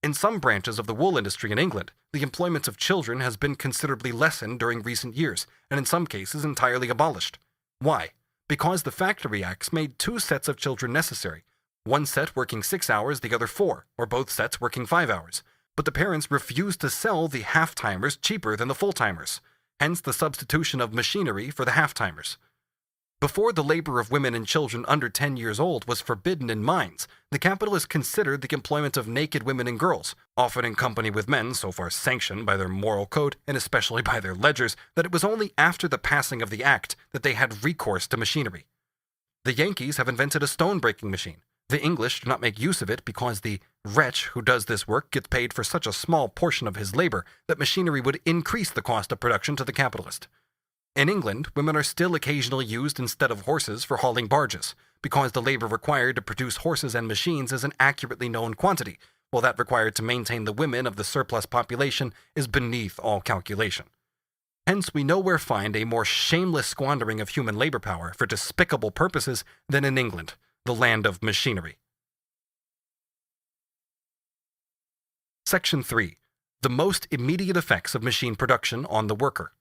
In some branches of the wool industry in England, the employment of children has been considerably lessened during recent years, and in some cases entirely abolished. Why? Because the Factory Acts made 2 sets of children necessary, one set working 6 hours, the other 4, or both sets working 5 hours. but the parents refused to sell the half-timers cheaper than the full-timers, hence the substitution of machinery for the half-timers. Before the labor of women and children under 10 years old was forbidden in mines, the capitalists considered the employment of naked women and girls, often in company with men so far sanctioned by their moral code and especially by their ledgers, that it was only after the passing of the act that they had recourse to machinery. The Yankees have invented a stone-breaking machine. The English do not make use of it because the wretch who does this work gets paid for such a small portion of his labor that machinery would increase the cost of production to the capitalist. In England, women are still occasionally used instead of horses for hauling barges, because the labor required to produce horses and machines is an accurately known quantity, while that required to maintain the women of the surplus population is beneath all calculation. Hence, we nowhere find a more shameless squandering of human labor power for despicable purposes than in England, the land of machinery. Section 3. The most immediate effects of machine production on the worker.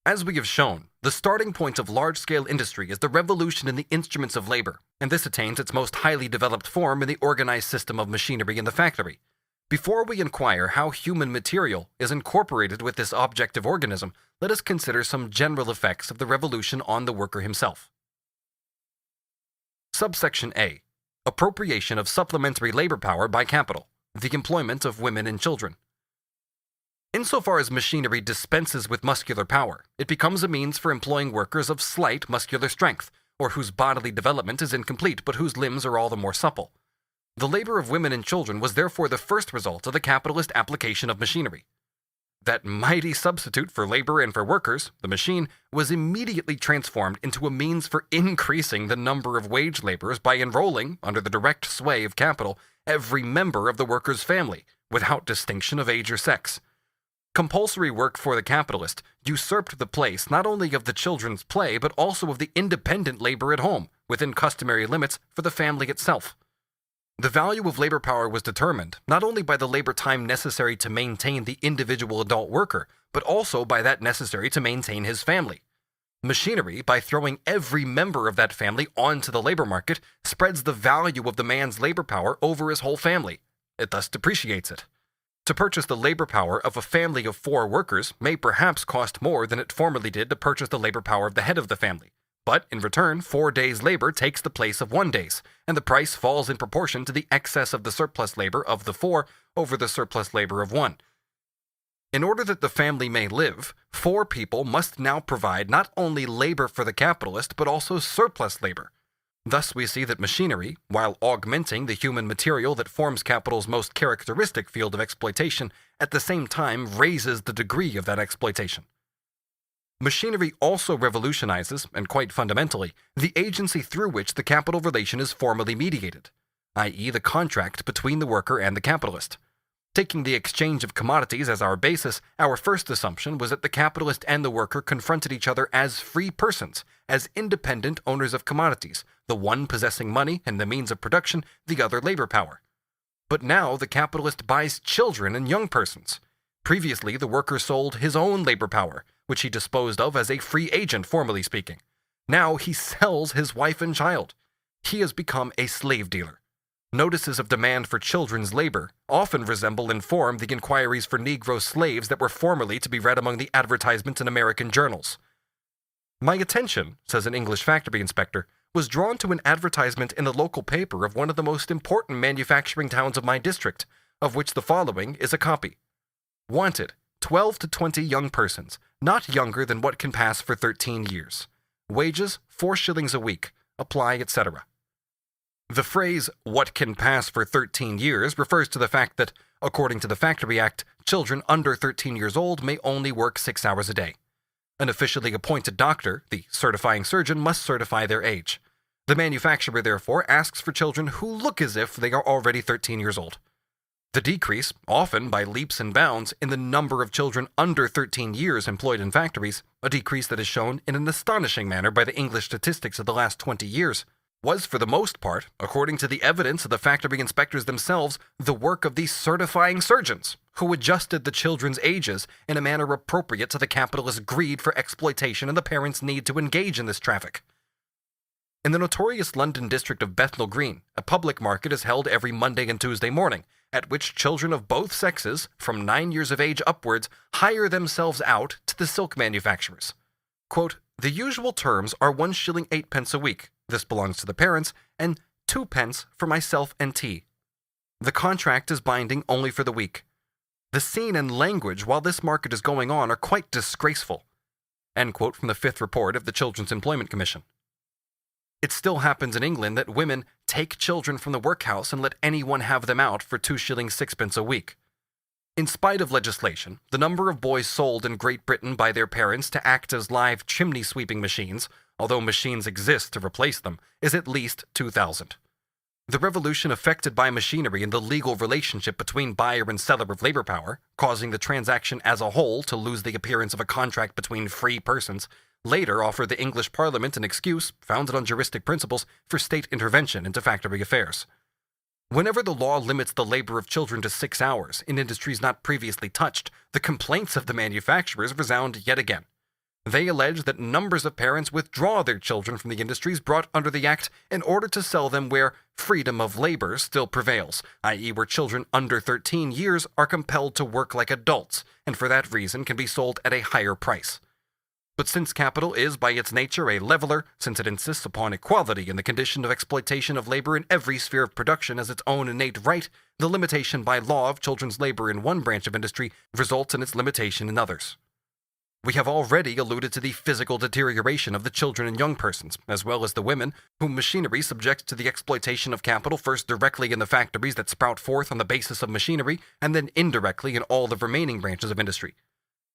As we have shown, the starting point of large-scale industry is the revolution in the instruments of labor, and this attains its most highly developed form in the organized system of machinery in the factory. Before we inquire how human material is incorporated with this objective organism, let us consider some general effects of the revolution on the worker himself. Subsection A. Appropriation of supplementary labor power by capital, the employment of women and children. Insofar as machinery dispenses with muscular power, it becomes a means for employing workers of slight muscular strength, or whose bodily development is incomplete but whose limbs are all the more supple. The labor of women and children was therefore the first result of the capitalist application of machinery. That mighty substitute for labor and for workers, the machine, was immediately transformed into a means for increasing the number of wage laborers by enrolling, under the direct sway of capital, every member of the worker's family, without distinction of age or sex. Compulsory work for the capitalist usurped the place not only of the children's play but also of the independent labor at home, within customary limits for the family itself. The value of labor power was determined not only by the labor time necessary to maintain the individual adult worker, but also by that necessary to maintain his family. Machinery, by throwing every member of that family onto the labor market, spreads the value of the man's labor power over his whole family. It thus depreciates it. To purchase the labor power of a family of 4 workers may perhaps cost more than it formerly did to purchase the labor power of the head of the family. But in return, 4 days' labor takes the place of 1 day's, and the price falls in proportion to the excess of the surplus labor of the 4 over the surplus labor of 1. In order that the family may live, 4 people must now provide not only labor for the capitalist, but also surplus labor. Thus we see that machinery, while augmenting the human material that forms capital's most characteristic field of exploitation, at the same time raises the degree of that exploitation. Machinery also revolutionizes, and quite fundamentally, the agency through which the capital relation is formally mediated, i.e. the contract between the worker and the capitalist. Taking the exchange of commodities as our basis, our first assumption was that the capitalist and the worker confronted each other as free persons, as independent owners of commodities, the one possessing money and the means of production, the other labor power. But now the capitalist buys children and young persons. Previously, the worker sold his own labor power, which he disposed of as a free agent, formally speaking. Now he sells his wife and child. He has become a slave dealer. Notices of demand for children's labor often resemble in form the inquiries for Negro slaves that were formerly to be read among the advertisements in American journals. My attention, says an English factory inspector, was drawn to an advertisement in the local paper of one of the most important manufacturing towns of my district, of which the following is a copy. Wanted, 12 to 20 young persons, not younger than what can pass for 13 years. Wages, 4 shillings a week. Apply, etc. The phrase, what can pass for 13 years, refers to the fact that, according to the Factory Act, children under 13 years old may only work 6 hours a day. An officially appointed doctor, the certifying surgeon, must certify their age. The manufacturer, therefore, asks for children who look as if they are already 13 years old. The decrease, often by leaps and bounds, in the number of children under 13 years employed in factories, a decrease that is shown in an astonishing manner by the English statistics of the last 20 years, was for the most part, according to the evidence of the factory inspectors themselves, the work of these certifying surgeons, who adjusted the children's ages in a manner appropriate to the capitalist greed for exploitation and the parents' need to engage in this traffic. In the notorious London district of Bethnal Green, a public market is held every Monday and Tuesday morning, at which children of both sexes, from 9 years of age upwards, hire themselves out to the silk manufacturers. Quote, the usual terms are 1 shilling 8 pence a week, this belongs to the parents, and 2 pence for myself and tea. The contract is binding only for the week. The scene and language while this market is going on are quite disgraceful. End quote from the 5th report of the Children's Employment Commission. It still happens in England that women take children from the workhouse and let anyone have them out for 2 shillings 6 pence a week. In spite of legislation, the number of boys sold in Great Britain by their parents to act as live chimney-sweeping machines, although machines exist to replace them, is at least 2,000. The revolution effected by machinery in the legal relationship between buyer and seller of labor power, causing the transaction as a whole to lose the appearance of a contract between free persons, later offered the English Parliament an excuse, founded on juristic principles, for state intervention into factory affairs. Whenever the law limits the labor of children to 6 hours in industries not previously touched, the complaints of the manufacturers resound yet again. They allege that numbers of parents withdraw their children from the industries brought under the Act in order to sell them where freedom of labor still prevails, i.e. where children under 13 years are compelled to work like adults, and for that reason can be sold at a higher price. But since capital is by its nature a leveler, since it insists upon equality in the condition of exploitation of labor in every sphere of production as its own innate right, the limitation by law of children's labor in one branch of industry results in its limitation in others. We have already alluded to the physical deterioration of the children and young persons, as well as the women, whom machinery subjects to the exploitation of capital first directly in the factories that sprout forth on the basis of machinery, and then indirectly in all the remaining branches of industry.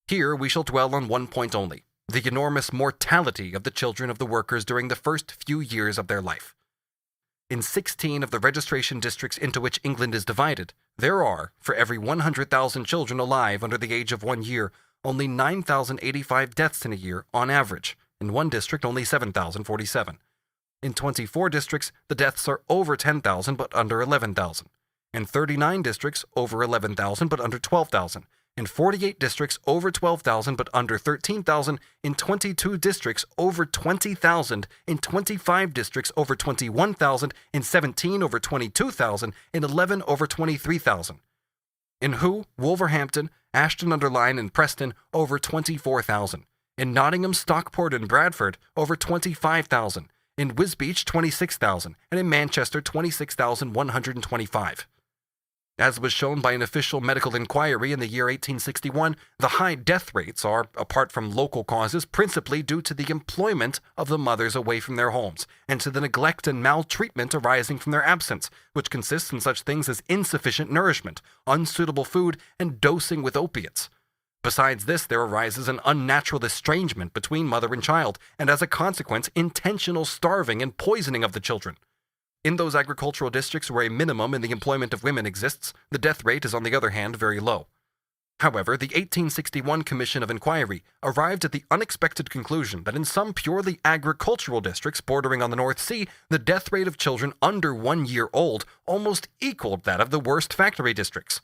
Here we shall dwell on one point only: the enormous mortality of the children of the workers during the first few years of their life. In 16 of the registration districts into which England is divided, there are, for every 100,000 children alive under the age of 1 year, only 9,085 deaths in a year on average. In one district, only 7,047. In 24 districts, the deaths are over 10,000 but under 11,000. In 39 districts, over 11,000 but under 12,000. In 48 districts, over 12,000 but under 13,000. In 22 districts, over 20,000. In 25 districts, over 21,000. In 17, over 22,000. In 11, over 23,000. In Hoe, Wolverhampton, Ashton-under-Lyne, and Preston, over 24,000. In Nottingham, Stockport, and Bradford, over 25,000. In Wisbech, 26,000. And in Manchester, 26,125. As was shown by an official medical inquiry in the year 1861, the high death rates are, apart from local causes, principally due to the employment of the mothers away from their homes, and to the neglect and maltreatment arising from their absence, which consists in such things as insufficient nourishment, unsuitable food, and dosing with opiates. Besides this, there arises an unnatural estrangement between mother and child, and as a consequence, intentional starving and poisoning of the children. In those agricultural districts where a minimum in the employment of women exists, the death rate is on the other hand very low. However, the 1861 Commission of Inquiry arrived at the unexpected conclusion that in some purely agricultural districts bordering on the North Sea, the death rate of children under 1 year old almost equaled that of the worst factory districts.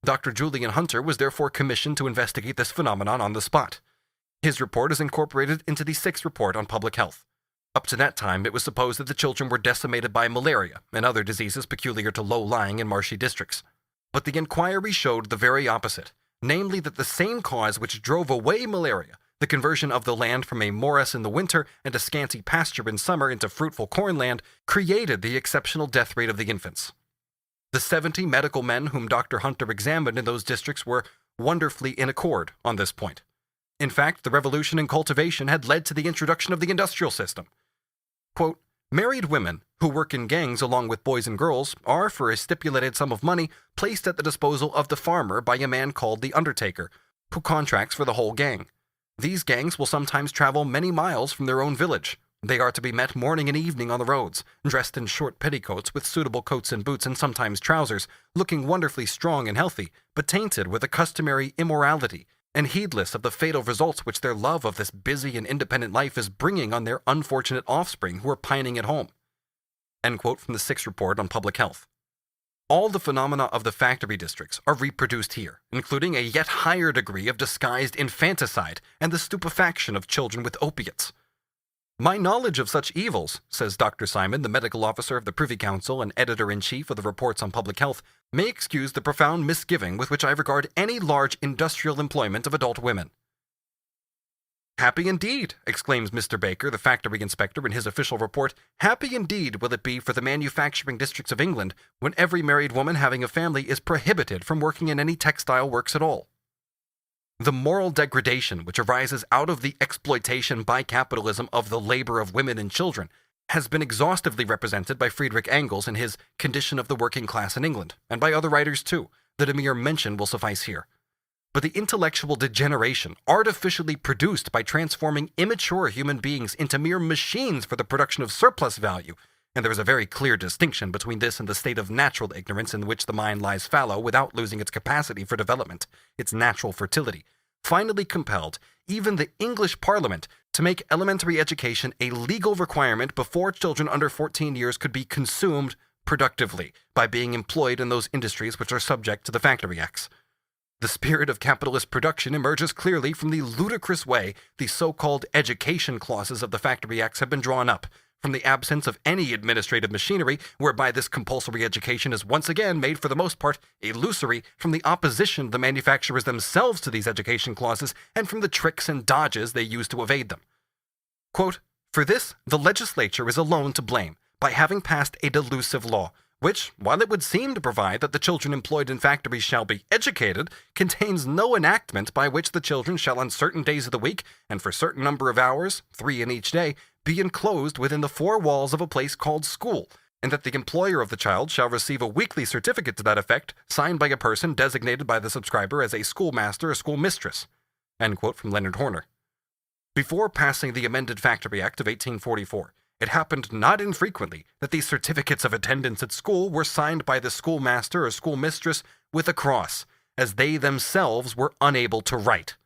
Dr. Julian Hunter was therefore commissioned to investigate this phenomenon on the spot. His report is incorporated into the 6th Report on Public Health. Up to that time, it was supposed that the children were decimated by malaria and other diseases peculiar to low-lying and marshy districts. But the inquiry showed the very opposite, namely that the same cause which drove away malaria, the conversion of the land from a morass in the winter and a scanty pasture in summer into fruitful cornland, created the exceptional death rate of the infants. The 70 medical men whom Dr. Hunter examined in those districts were wonderfully in accord on this point. In fact, the revolution in cultivation had led to the introduction of the industrial system. Quote, married women who work in gangs along with boys and girls are, for a stipulated sum of money, placed at the disposal of the farmer by a man called the undertaker, who contracts for the whole gang. These gangs will sometimes travel many miles from their own village. They are to be met morning and evening on the roads, dressed in short petticoats with suitable coats and boots and sometimes trousers, looking wonderfully strong and healthy, but tainted with the customary immorality, and heedless of the fatal results which their love of this busy and independent life is bringing on their unfortunate offspring who are pining at home. End quote from the 6th Report on Public Health. All the phenomena of the factory districts are reproduced here, including a yet higher degree of disguised infanticide and the stupefaction of children with opiates. My knowledge of such evils, says Dr. Simon, the medical officer of the Privy Council and editor-in-chief of the Reports on Public Health, may excuse the profound misgiving with which I regard any large industrial employment of adult women. Happy indeed, exclaims Mr. Baker, the factory inspector, in his official report, happy indeed will it be for the manufacturing districts of England when every married woman having a family is prohibited from working in any textile works at all. The moral degradation which arises out of the exploitation by capitalism of the labor of women and children has been exhaustively represented by Friedrich Engels in his Condition of the Working Class in England, and by other writers too, that a mere mention will suffice here. But the intellectual degeneration artificially produced by transforming immature human beings into mere machines for the production of surplus value, and there is a very clear distinction between this and the state of natural ignorance in which the mind lies fallow without losing its capacity for development, its natural fertility, finally compelled even the English Parliament to make elementary education a legal requirement before children under 14 years could be consumed productively by being employed in those industries which are subject to the Factory Acts. The spirit of capitalist production emerges clearly from the ludicrous way the so-called education clauses of the Factory Acts have been drawn up, from the absence of any administrative machinery whereby this compulsory education is once again made for the most part illusory, from the opposition of the manufacturers themselves to these education clauses, and from the tricks and dodges they use to evade them. Quote, for this, the legislature is alone to blame, by having passed a delusive law, which, while it would seem to provide that the children employed in factories shall be educated, contains no enactment by which the children shall on certain days of the week, and for certain number of hours, 3 in each day, be enclosed within the 4 walls of a place called school, and that the employer of the child shall receive a weekly certificate to that effect, signed by a person designated by the subscriber as a schoolmaster or schoolmistress. End quote from Leonard Horner. Before passing the amended Factory Act of 1844, it happened not infrequently that these certificates of attendance at school were signed by the schoolmaster or schoolmistress with a cross, as they themselves were unable to write.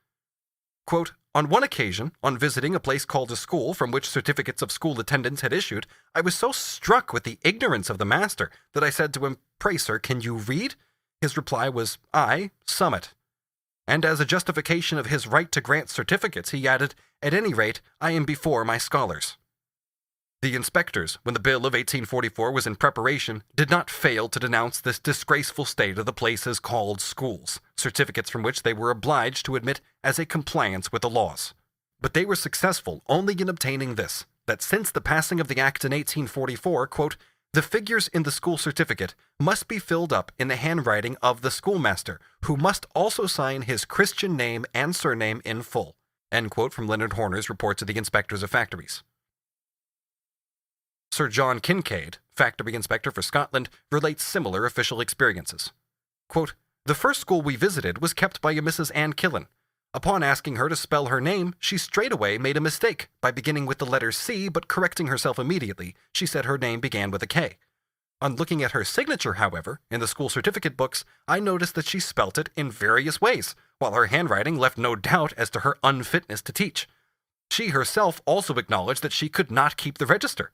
Quote, on one occasion, on visiting a place called a school from which certificates of school attendance had issued, I was so struck with the ignorance of the master that I said to him, pray, sir, can you read? His reply was, I, summit. And as a justification of his right to grant certificates, he added, at any rate, I am before my scholars. The inspectors, when the Bill of 1844 was in preparation, did not fail to denounce this disgraceful state of the places called schools, certificates from which they were obliged to admit as a compliance with the laws. But they were successful only in obtaining this, that since the passing of the Act in 1844, quote, the figures in the school certificate must be filled up in the handwriting of the schoolmaster, who must also sign his Christian name and surname in full. End quote from Leonard Horner's Report to the Inspectors of Factories. Sir John Kincaid, factory inspector for Scotland, relates similar official experiences. Quote, the first school we visited was kept by a Mrs. Ann Killen. Upon asking her to spell her name, she straightway made a mistake by beginning with the letter C, but correcting herself immediately, she said her name began with a K. On looking at her signature, however, in the school certificate books, I noticed that she spelt it in various ways, while her handwriting left no doubt as to her unfitness to teach. She herself also acknowledged that she could not keep the register.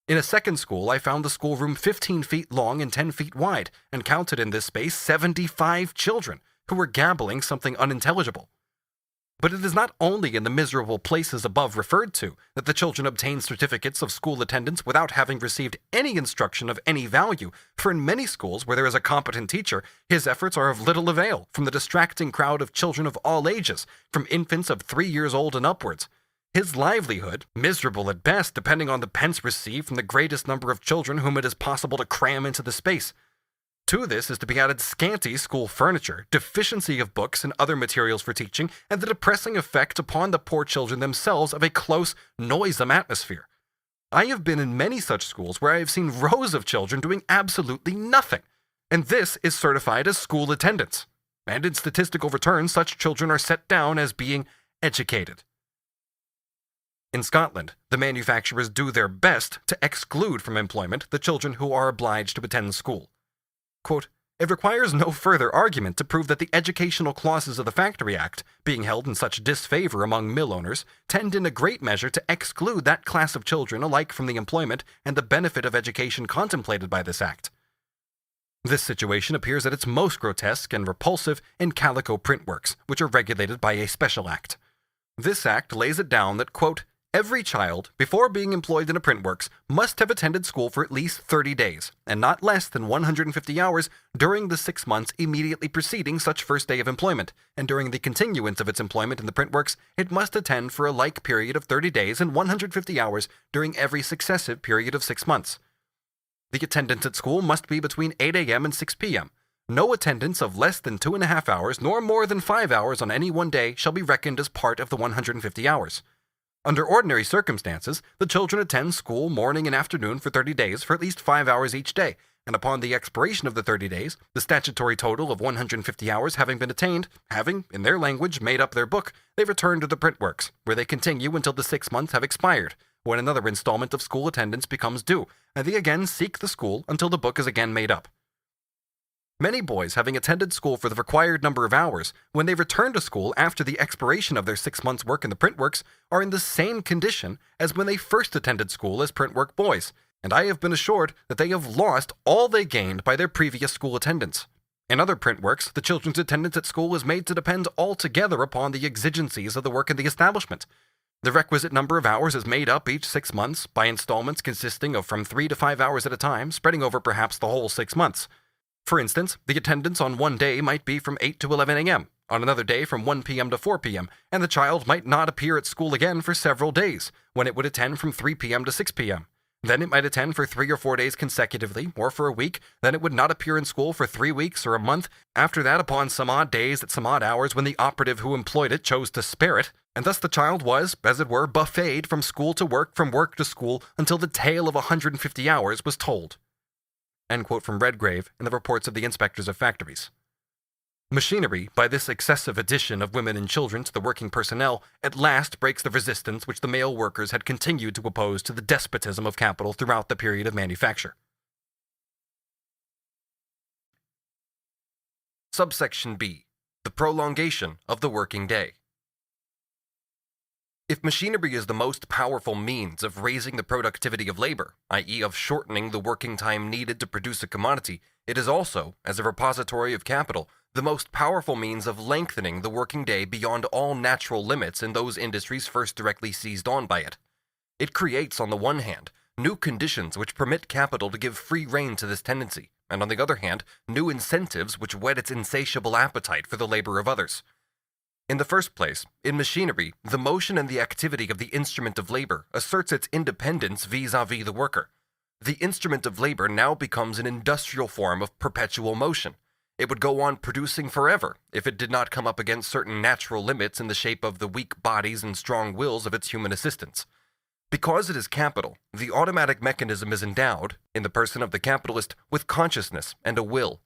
In a second school, I found the schoolroom 15 feet long and 10 feet wide, and counted in this space 75 children, who were gabbling something unintelligible. But it is not only in the miserable places above referred to that the children obtain certificates of school attendance without having received any instruction of any value, for in many schools where there is a competent teacher, his efforts are of little avail from the distracting crowd of children of all ages, from infants of 3 years old and upwards. His livelihood, miserable at best, depending on the pence received from the greatest number of children whom it is possible to cram into the space. To this is to be added scanty school furniture, deficiency of books and other materials for teaching, and the depressing effect upon the poor children themselves of a close, noisome atmosphere. I have been in many such schools where I have seen rows of children doing absolutely nothing, and this is certified as school attendance. And in statistical returns, such children are set down as being educated. In Scotland, the manufacturers do their best to exclude from employment the children who are obliged to attend school. Quote, it requires no further argument to prove that the educational clauses of the Factory Act, being held in such disfavor among mill owners, tend in a great measure to exclude that class of children alike from the employment and the benefit of education contemplated by this Act. This situation appears at its most grotesque and repulsive in calico print works, which are regulated by a special Act. This Act lays it down that, quote, Every child, before being employed in a printworks, must have attended school for at least 30 days, and not less than 150 hours during the 6 months immediately preceding such first day of employment, and during the continuance of its employment in the printworks, it must attend for a like period of 30 days and 150 hours during every successive period of 6 months. The attendance at school must be between 8 a.m. and 6 p.m. No attendance of less than 2.5 hours, nor more than 5 hours on any one day shall be reckoned as part of the 150 hours. Under ordinary circumstances, the children attend school morning and afternoon for 30 days for at least 5 hours each day, and upon the expiration of the 30 days, the statutory total of 150 hours having been attained, having, in their language, made up their book, they return to the printworks, where they continue until the 6 months have expired, when another installment of school attendance becomes due, and they again seek the school until the book is again made up. Many boys, having attended school for the required number of hours, when they return to school after the expiration of their 6 months' work in the printworks, are in the same condition as when they first attended school as printwork boys, and I have been assured that they have lost all they gained by their previous school attendance. In other printworks, the children's attendance at school is made to depend altogether upon the exigencies of the work in the establishment. The requisite number of hours is made up each 6 months by installments consisting of from 3 to 5 hours at a time, spreading over perhaps the whole 6 months. For instance, the attendance on one day might be from 8 to 11 a.m., on another day from 1 p.m. to 4 p.m., and the child might not appear at school again for several days, when it would attend from 3 p.m. to 6 p.m. Then it might attend for 3 or 4 days consecutively, or for a week, then it would not appear in school for 3 weeks or a month, after that upon some odd days at some odd hours when the operative who employed it chose to spare it, and thus the child was, as it were, buffeted from school to work, from work to school, until the tale of 150 hours was told. End quote from Redgrave in the Reports of the Inspectors of Factories. Machinery, by this excessive addition of women and children to the working personnel, at last breaks the resistance which the male workers had continued to oppose to the despotism of capital throughout the period of manufacture. Subsection B. The prolongation of the working day. If machinery is the most powerful means of raising the productivity of labor, i.e. of shortening the working time needed to produce a commodity, it is also, as a repository of capital, the most powerful means of lengthening the working day beyond all natural limits in those industries first directly seized on by it. It creates, on the one hand, new conditions which permit capital to give free rein to this tendency, and on the other hand, new incentives which whet its insatiable appetite for the labor of others. In the first place, in machinery, the motion and the activity of the instrument of labor asserts its independence vis-à-vis the worker. The instrument of labor now becomes an industrial form of perpetual motion. It would go on producing forever if it did not come up against certain natural limits in the shape of the weak bodies and strong wills of its human assistants. Because it is capital, the automatic mechanism is endowed, in the person of the capitalist, with consciousness and a will.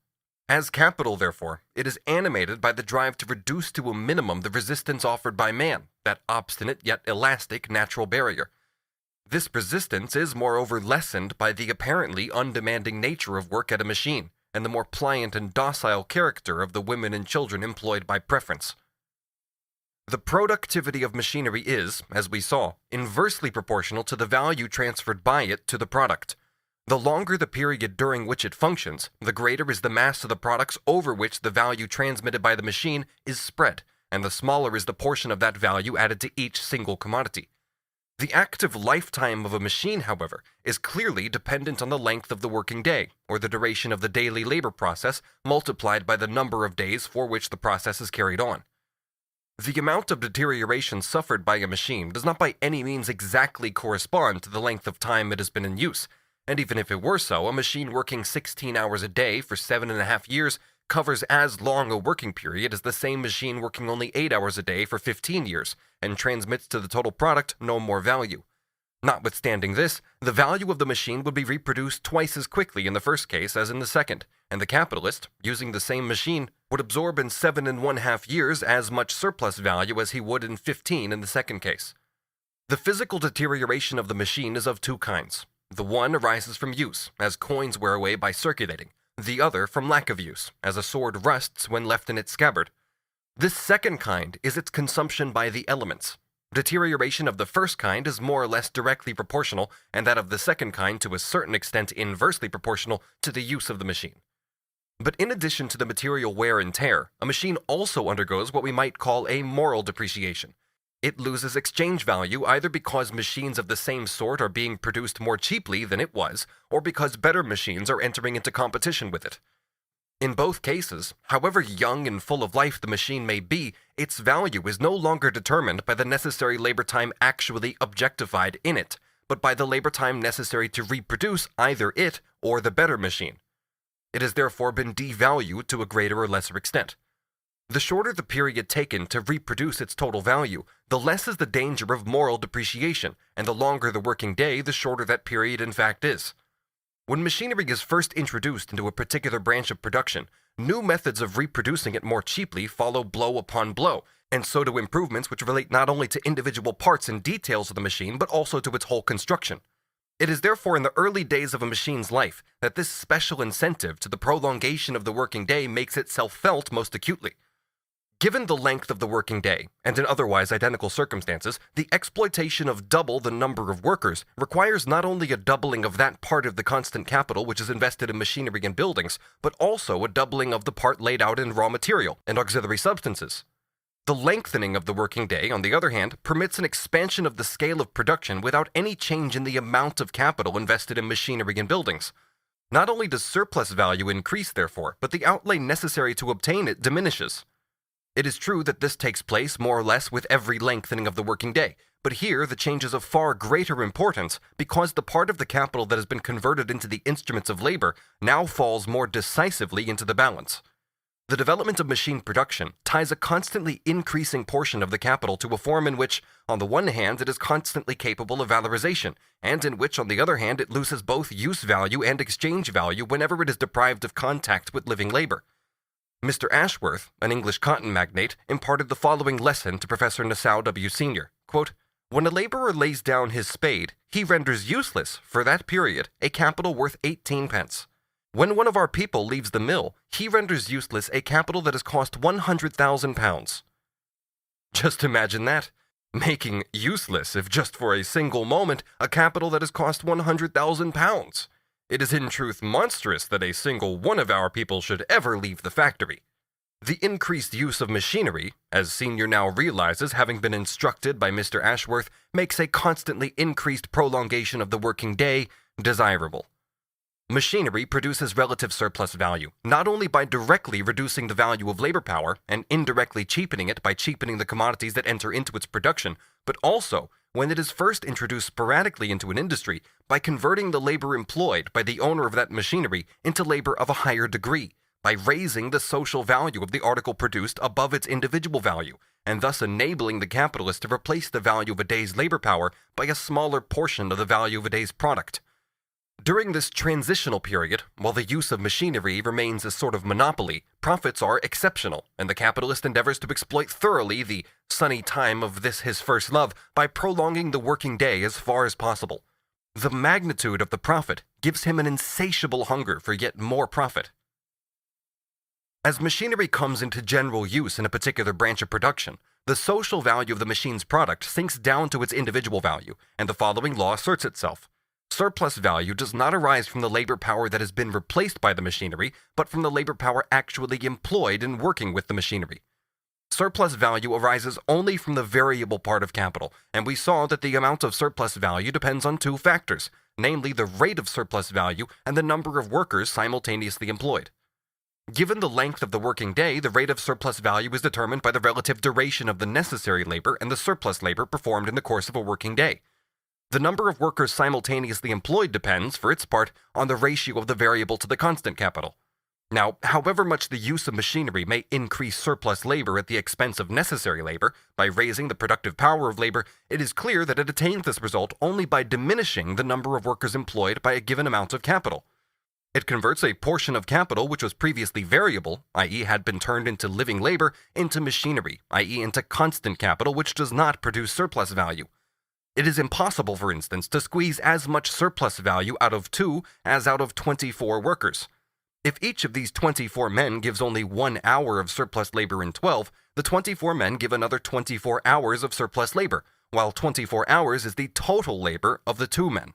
As capital, therefore, it is animated by the drive to reduce to a minimum the resistance offered by man, that obstinate yet elastic natural barrier. This resistance is, moreover, lessened by the apparently undemanding nature of work at a machine, and the more pliant and docile character of the women and children employed by preference. The productivity of machinery is, as we saw, inversely proportional to the value transferred by it to the product. The longer the period during which it functions, the greater is the mass of the products over which the value transmitted by the machine is spread, and the smaller is the portion of that value added to each single commodity. The active lifetime of a machine, however, is clearly dependent on the length of the working day, or the duration of the daily labor process multiplied by the number of days for which the process is carried on. The amount of deterioration suffered by a machine does not by any means exactly correspond to the length of time it has been in use, and even if it were so, a machine working 16 hours a day for 7.5 years covers as long a working period as the same machine working only 8 hours a day for 15 years, and transmits to the total product no more value. Notwithstanding this, the value of the machine would be reproduced twice as quickly in the first case as in the second, and the capitalist, using the same machine, would absorb in 7.5 years as much surplus value as he would in 15 in the second case. The physical deterioration of the machine is of two kinds. The one arises from use, as coins wear away by circulating, the other from lack of use, as a sword rusts when left in its scabbard. This second kind is its consumption by the elements. Deterioration of the first kind is more or less directly proportional, and that of the second kind to a certain extent inversely proportional to the use of the machine. But in addition to the material wear and tear, a machine also undergoes what we might call a moral depreciation. it loses exchange value either because machines of the same sort are being produced more cheaply than it was, or because better machines are entering into competition with it. In both cases, however young and full of life the machine may be, its value is no longer determined by the necessary labor time actually objectified in it, but by the labor time necessary to reproduce either it or the better machine. It has therefore been devalued to a greater or lesser extent. The shorter the period taken to reproduce its total value, the less is the danger of moral depreciation, and the longer the working day, the shorter that period in fact is. When machinery is first introduced into a particular branch of production, new methods of reproducing it more cheaply follow blow upon blow, and so do improvements which relate not only to individual parts and details of the machine, but also to its whole construction. It is therefore in the early days of a machine's life that this special incentive to the prolongation of the working day makes itself felt most acutely. Given the length of the working day, and in otherwise identical circumstances, the exploitation of double the number of workers requires not only a doubling of that part of the constant capital which is invested in machinery and buildings, but also a doubling of the part laid out in raw material and auxiliary substances. The lengthening of the working day, on the other hand, permits an expansion of the scale of production without any change in the amount of capital invested in machinery and buildings. Not only does surplus value increase, therefore, but the outlay necessary to obtain it diminishes. It is true that this takes place more or less with every lengthening of the working day, but here the change is of far greater importance because the part of the capital that has been converted into the instruments of labor now falls more decisively into the balance. The development of machine production ties a constantly increasing portion of the capital to a form in which, on the one hand, it is constantly capable of valorization, and in which, on the other hand, it loses both use value and exchange value whenever it is deprived of contact with living labor. Mr. Ashworth, an English cotton magnate, imparted the following lesson to Professor Nassau W. Sr. Quote, "When a laborer lays down his spade, he renders useless, for that period, a capital worth 18 pence. When one of our people leaves the mill, he renders useless a capital that has cost 100,000 pounds. Just imagine that. Making useless, if just for a single moment, a capital that has cost 100,000 pounds. It is in truth monstrous that a single one of our people should ever leave the factory. The increased use of machinery, as Senior now realizes having been instructed by Mr. Ashworth, makes a constantly increased prolongation of the working day desirable. Machinery produces relative surplus value, not only by directly reducing the value of labor power and indirectly cheapening it by cheapening the commodities that enter into its production, but also, when it is first introduced sporadically into an industry, by converting the labor employed by the owner of that machinery into labor of a higher degree, by raising the social value of the article produced above its individual value, and thus enabling the capitalist to replace the value of a day's labor power by a smaller portion of the value of a day's product. During this transitional period, while the use of machinery remains a sort of monopoly, profits are exceptional, and the capitalist endeavors to exploit thoroughly the sunny time of this his first love by prolonging the working day as far as possible. The magnitude of the profit gives him an insatiable hunger for yet more profit. As machinery comes into general use in a particular branch of production, the social value of the machine's product sinks down to its individual value, and the following law asserts itself. Surplus value does not arise from the labor power that has been replaced by the machinery, but from the labor power actually employed in working with the machinery. Surplus value arises only from the variable part of capital, and we saw that the amount of surplus value depends on two factors, namely the rate of surplus value and the number of workers simultaneously employed. Given the length of the working day, the rate of surplus value is determined by the relative duration of the necessary labor and the surplus labor performed in the course of a working day. The number of workers simultaneously employed depends, for its part, on the ratio of the variable to the constant capital. Now, however much the use of machinery may increase surplus labor at the expense of necessary labor, by raising the productive power of labor, it is clear that it attains this result only by diminishing the number of workers employed by a given amount of capital. It converts a portion of capital which was previously variable, i.e. had been turned into living labor, into machinery, i.e. into constant capital which does not produce surplus value. It is impossible, for instance, to squeeze as much surplus value out of 2 as out of 24 workers. If each of these 24 men gives only 1 hour of surplus labor in 12, the 24 men give another 24 hours of surplus labor, while 24 hours is the total labor of the 2 men.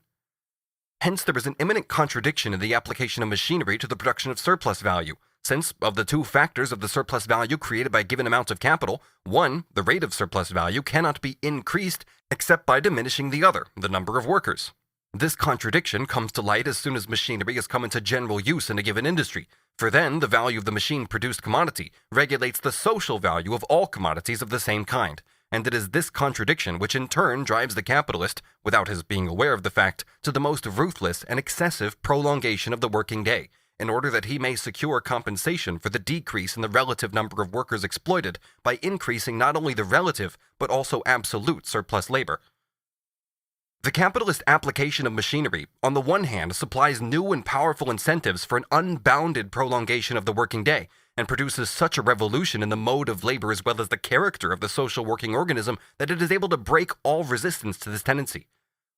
Hence, there is an imminent contradiction in the application of machinery to the production of surplus value, since of the two factors of the surplus value created by given amounts of capital, one, the rate of surplus value, cannot be increased except by diminishing the other, the number of workers. This contradiction comes to light as soon as machinery has come into general use in a given industry, for then the value of the machine-produced commodity regulates the social value of all commodities of the same kind, and it is this contradiction which in turn drives the capitalist, without his being aware of the fact, to the most ruthless and excessive prolongation of the working day, in order that he may secure compensation for the decrease in the relative number of workers exploited by increasing not only the relative, but also absolute surplus labor. The capitalist application of machinery, on the one hand, supplies new and powerful incentives for an unbounded prolongation of the working day, and produces such a revolution in the mode of labor as well as the character of the social working organism that it is able to break all resistance to this tendency.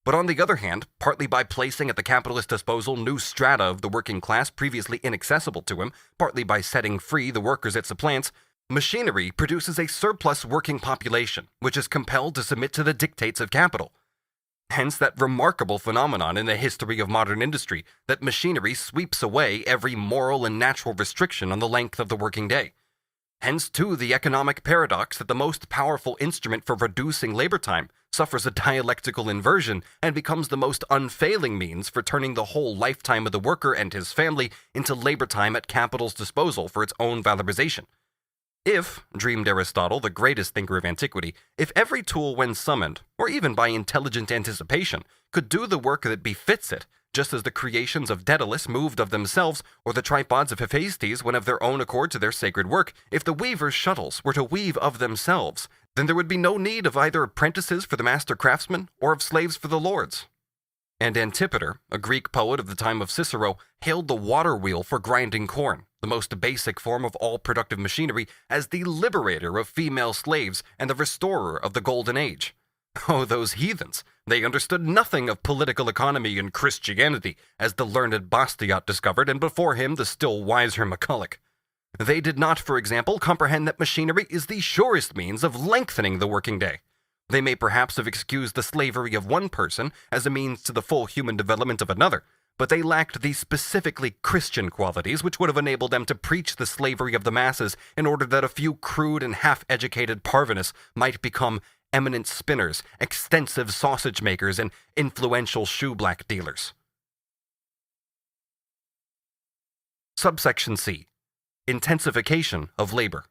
But on the other hand, partly by placing at the capitalist's disposal new strata of the working class previously inaccessible to him, partly by setting free the workers it supplants, machinery produces a surplus working population, which is compelled to submit to the dictates of capital. Hence that remarkable phenomenon in the history of modern industry, that machinery sweeps away every moral and natural restriction on the length of the working day. Hence, too, the economic paradox that the most powerful instrument for reducing labor time suffers a dialectical inversion and becomes the most unfailing means for turning the whole lifetime of the worker and his family into labor time at capital's disposal for its own valorization. If, dreamed Aristotle, the greatest thinker of antiquity, if every tool when summoned, or even by intelligent anticipation, could do the work that befits it, just as the creations of Daedalus moved of themselves, or the tripods of Hephaestus went of their own accord to their sacred work, if the weavers' shuttles were to weave of themselves, then there would be no need of either apprentices for the master craftsman, or of slaves for the lords. And Antipater, a Greek poet of the time of Cicero, hailed the water wheel for grinding corn, the most basic form of all productive machinery, as the liberator of female slaves and the restorer of the golden age. Oh, those heathens! They understood nothing of political economy and Christianity, as the learned Bastiat discovered, and before him the still wiser McCulloch. They did not, for example, comprehend that machinery is the surest means of lengthening the working day. They may perhaps have excused the slavery of one person as a means to the full human development of another, but they lacked the specifically Christian qualities which would have enabled them to preach the slavery of the masses in order that a few crude and half-educated parvenus might become eminent spinners, extensive sausage makers, and influential shoe-black dealers. Subsection C. Intensification of labor.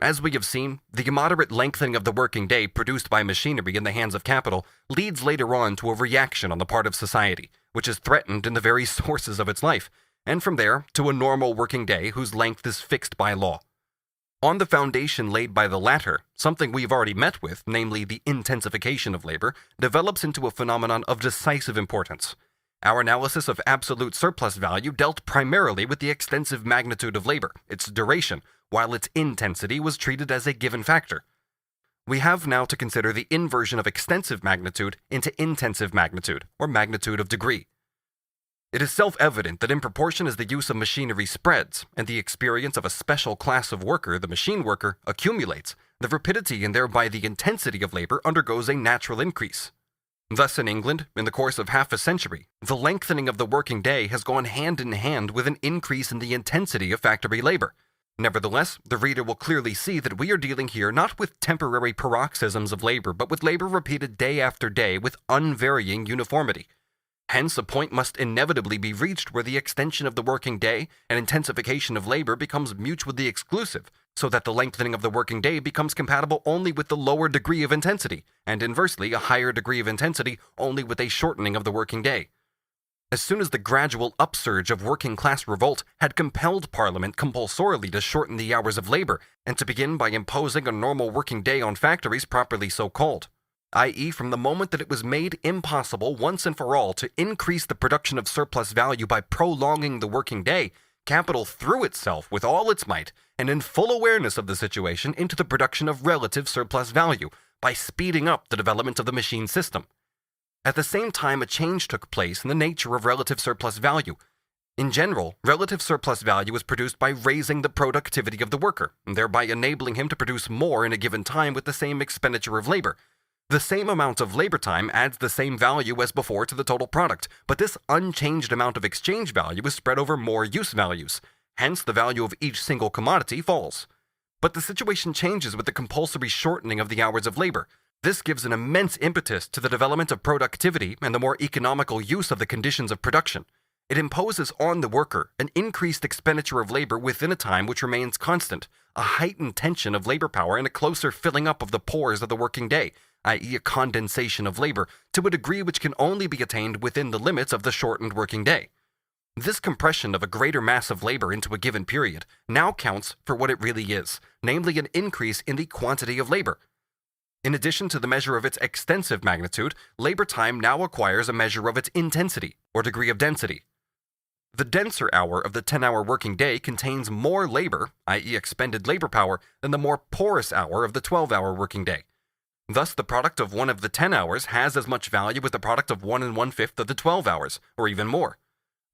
As we have seen, the immoderate lengthening of the working day produced by machinery in the hands of capital leads later on to a reaction on the part of society, which is threatened in the very sources of its life, and from there to a normal working day whose length is fixed by law. On the foundation laid by the latter, something we have already met with, namely the intensification of labor, develops into a phenomenon of decisive importance. Our analysis of absolute surplus value dealt primarily with the extensive magnitude of labor, its duration, while its intensity was treated as a given factor. We have now to consider the inversion of extensive magnitude into intensive magnitude, or magnitude of degree. It is self-evident that in proportion as the use of machinery spreads, and the experience of a special class of worker, the machine worker, accumulates, the rapidity and thereby the intensity of labor undergoes a natural increase. Thus in England, in the course of half a century, the lengthening of the working day has gone hand in hand with an increase in the intensity of factory labor. Nevertheless, the reader will clearly see that we are dealing here not with temporary paroxysms of labor, but with labor repeated day after day with unvarying uniformity. Hence, a point must inevitably be reached where the extension of the working day and intensification of labor becomes mutually exclusive, so that the lengthening of the working day becomes compatible only with the lower degree of intensity, and inversely, a higher degree of intensity only with a shortening of the working day. As soon as the gradual upsurge of working-class revolt had compelled Parliament compulsorily to shorten the hours of labor, and to begin by imposing a normal working day on factories properly so called, i.e. from the moment that it was made impossible once and for all to increase the production of surplus value by prolonging the working day, capital threw itself with all its might, and in full awareness of the situation, into the production of relative surplus value, by speeding up the development of the machine system. At the same time, a change took place in the nature of relative surplus value. In general, relative surplus value is produced by raising the productivity of the worker, and thereby enabling him to produce more in a given time with the same expenditure of labor. The same amount of labor time adds the same value as before to the total product, but this unchanged amount of exchange value is spread over more use values. Hence, the value of each single commodity falls. But the situation changes with the compulsory shortening of the hours of labor. This gives an immense impetus to the development of productivity and the more economical use of the conditions of production. It imposes on the worker an increased expenditure of labor within a time which remains constant, a heightened tension of labor power and a closer filling up of the pores of the working day, i.e. a condensation of labor, to a degree which can only be attained within the limits of the shortened working day. This compression of a greater mass of labor into a given period now counts for what it really is, namely an increase in the quantity of labor. In addition to the measure of its extensive magnitude, labor time now acquires a measure of its intensity, or degree of density. The denser hour of the 10-hour working day contains more labor, i.e. expended labor power, than the more porous hour of the 12-hour working day. Thus, the product of one of the 10 hours has as much value as the product of 1 1/5 of the 12 hours, or even more.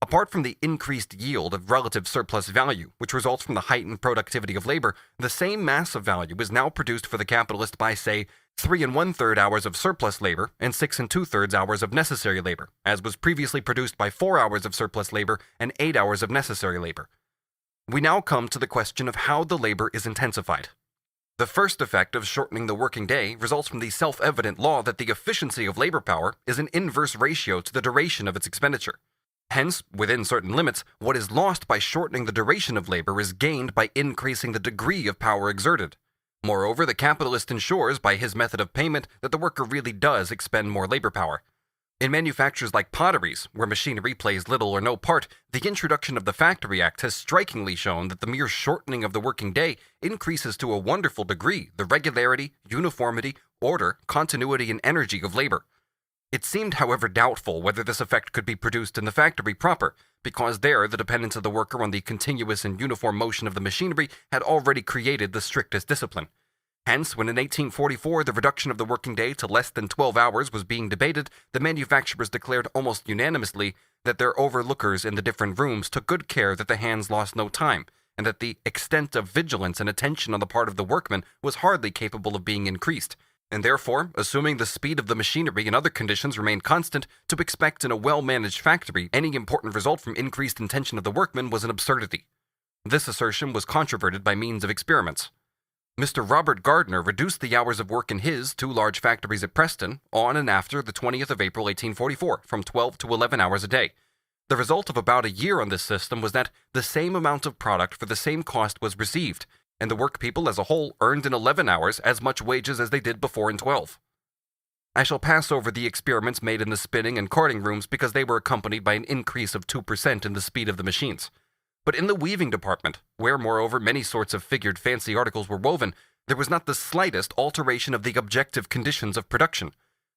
Apart from the increased yield of relative surplus value, which results from the heightened productivity of labor, the same mass of value is now produced for the capitalist by, say, 3 1/3 hours of surplus labor and 6 2/3 hours of necessary labor, as was previously produced by 4 hours of surplus labor and 8 hours of necessary labor. We now come to the question of how the labor is intensified. The first effect of shortening the working day results from the self-evident law that the efficiency of labor power is an inverse ratio to the duration of its expenditure. Hence, within certain limits, what is lost by shortening the duration of labor is gained by increasing the degree of power exerted. Moreover, the capitalist ensures by his method of payment that the worker really does expend more labor power. In manufactures like potteries, where machinery plays little or no part, the introduction of the Factory Act has strikingly shown that the mere shortening of the working day increases to a wonderful degree the regularity, uniformity, order, continuity, and energy of labor. It seemed, however, doubtful whether this effect could be produced in the factory proper, because there the dependence of the worker on the continuous and uniform motion of the machinery had already created the strictest discipline. Hence, when in 1844 the reduction of the working day to less than 12 hours was being debated, the manufacturers declared almost unanimously that their overlookers in the different rooms took good care that the hands lost no time, and that the extent of vigilance and attention on the part of the workmen was hardly capable of being increased. And therefore, assuming the speed of the machinery and other conditions remained constant, to expect in a well-managed factory any important result from increased intention of the workmen was an absurdity. This assertion was controverted by means of experiments. Mr. Robert Gardner reduced the hours of work in his 2 large factories at Preston on and after the 20th of April 1844 from 12 to 11 hours a day. The result of about a year on this system was that the same amount of product for the same cost was received, and the workpeople as a whole earned in 11 hours as much wages as they did before in 12. I shall pass over the experiments made in the spinning and carding rooms because they were accompanied by an increase of 2% in the speed of the machines. But in the weaving department, where moreover many sorts of figured fancy articles were woven, there was not the slightest alteration of the objective conditions of production.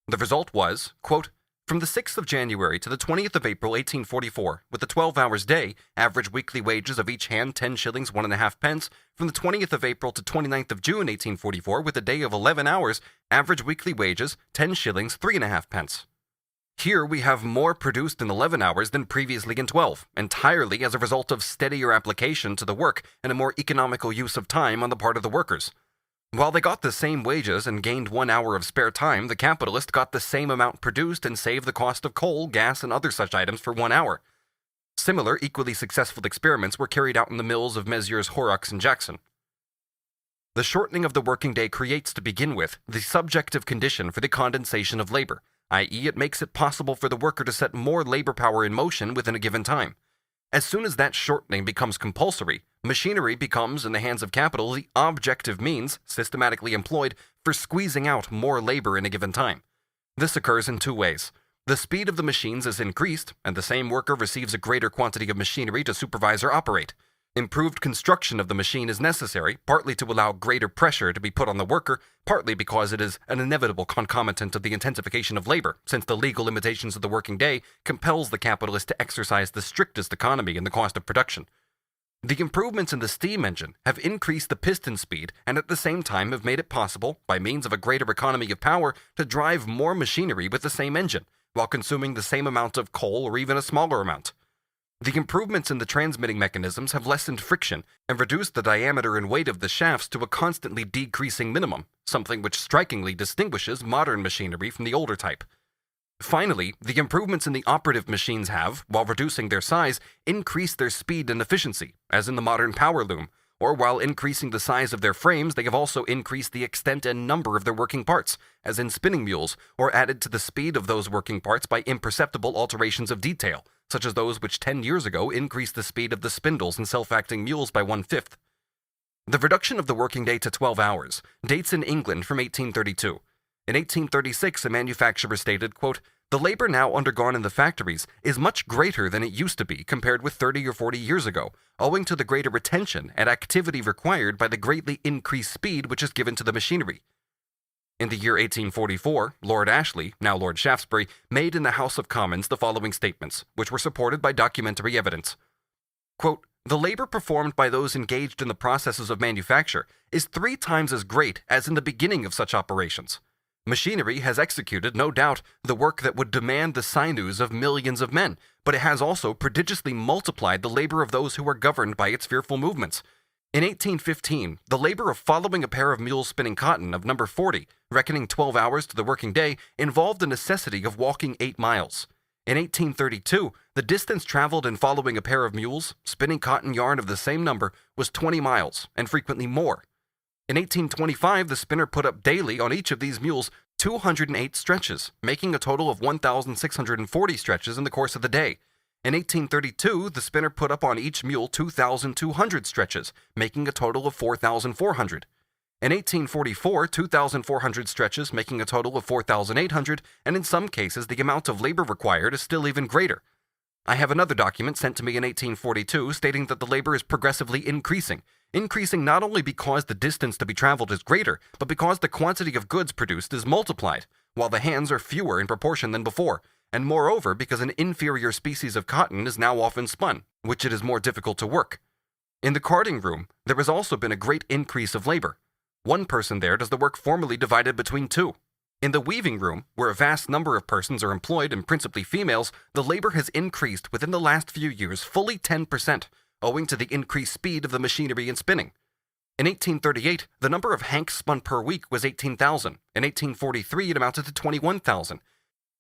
The result was, quote, from the 6th of January to the 20th of April 1844, with the 12 hours day, average weekly wages of each hand 10 shillings 1 1/2 pence. From the 20th of April to 29th of June 1844, with a day of 11 hours, average weekly wages 10 shillings 3 1/2 pence. Here we have more produced in 11 hours than previously in 12, entirely as a result of steadier application to the work and a more economical use of time on the part of the workers. While they got the same wages and gained 1 hour of spare time, the capitalist got the same amount produced and saved the cost of coal, gas, and other such items for 1 hour. Similar, equally successful experiments were carried out in the mills of Messrs. Horrocks and Jackson. The shortening of the working day creates, to begin with, the subjective condition for the condensation of labor, i.e., it makes it possible for the worker to set more labor power in motion within a given time. As soon as that shortening becomes compulsory, machinery becomes, in the hands of capital, the objective means, systematically employed, for squeezing out more labor in a given time. This occurs in 2 ways. The speed of the machines is increased, and the same worker receives a greater quantity of machinery to supervise or operate. Improved construction of the machine is necessary, partly to allow greater pressure to be put on the worker, partly because it is an inevitable concomitant of the intensification of labor, since the legal limitations of the working day compels the capitalist to exercise the strictest economy in the cost of production. The improvements in the steam engine have increased the piston speed and at the same time have made it possible, by means of a greater economy of power, to drive more machinery with the same engine, while consuming the same amount of coal or even a smaller amount. The improvements in the transmitting mechanisms have lessened friction and reduced the diameter and weight of the shafts to a constantly decreasing minimum, something which strikingly distinguishes modern machinery from the older type. Finally, the improvements in the operative machines have, while reducing their size, increased their speed and efficiency, as in the modern power loom, or while increasing the size of their frames, they have also increased the extent and number of their working parts, as in spinning mules, or added to the speed of those working parts by imperceptible alterations of detail, such as those which 10 years ago increased the speed of the spindles in self-acting mules by 1/5. The reduction of the working day to 12 hours dates in England from 1832. In 1836, a manufacturer stated, quote, "The labor now undergone in the factories is much greater than it used to be compared with 30 or 40 years ago, owing to the greater attention and activity required by the greatly increased speed which is given to the machinery." In the year 1844, Lord Ashley, now Lord Shaftesbury, made in the House of Commons the following statements, which were supported by documentary evidence. Quote, "The labor performed by those engaged in the processes of manufacture is 3 times as great as in the beginning of such operations. Machinery has executed, no doubt, the work that would demand the sinews of millions of men, but it has also prodigiously multiplied the labor of those who are governed by its fearful movements. In 1815, the labor of following a pair of mules spinning cotton of number 40, reckoning 12 hours to the working day, involved the necessity of walking 8 miles. In 1832, the distance traveled in following a pair of mules, spinning cotton yarn of the same number, was 20 miles, and frequently more. In 1825, the spinner put up daily on each of these mules 208 stretches, making a total of 1,640 stretches in the course of the day. In 1832, the spinner put up on each mule 2,200 stretches, making a total of 4,400. In 1844, 2,400 stretches, making a total of 4,800, and in some cases the amount of labor required is still even greater. I have another document sent to me in 1842 stating that the labor is progressively increasing not only because the distance to be traveled is greater, but because the quantity of goods produced is multiplied, while the hands are fewer in proportion than before, and moreover because an inferior species of cotton is now often spun, which it is more difficult to work. In the carding room, there has also been a great increase of labor. 1 person there does the work formerly divided between 2. In the weaving room, where a vast number of persons are employed and principally females, the labor has increased within the last few years fully 10%, owing to the increased speed of the machinery in spinning. In 1838, the number of hanks spun per week was 18,000. In 1843, it amounted to 21,000.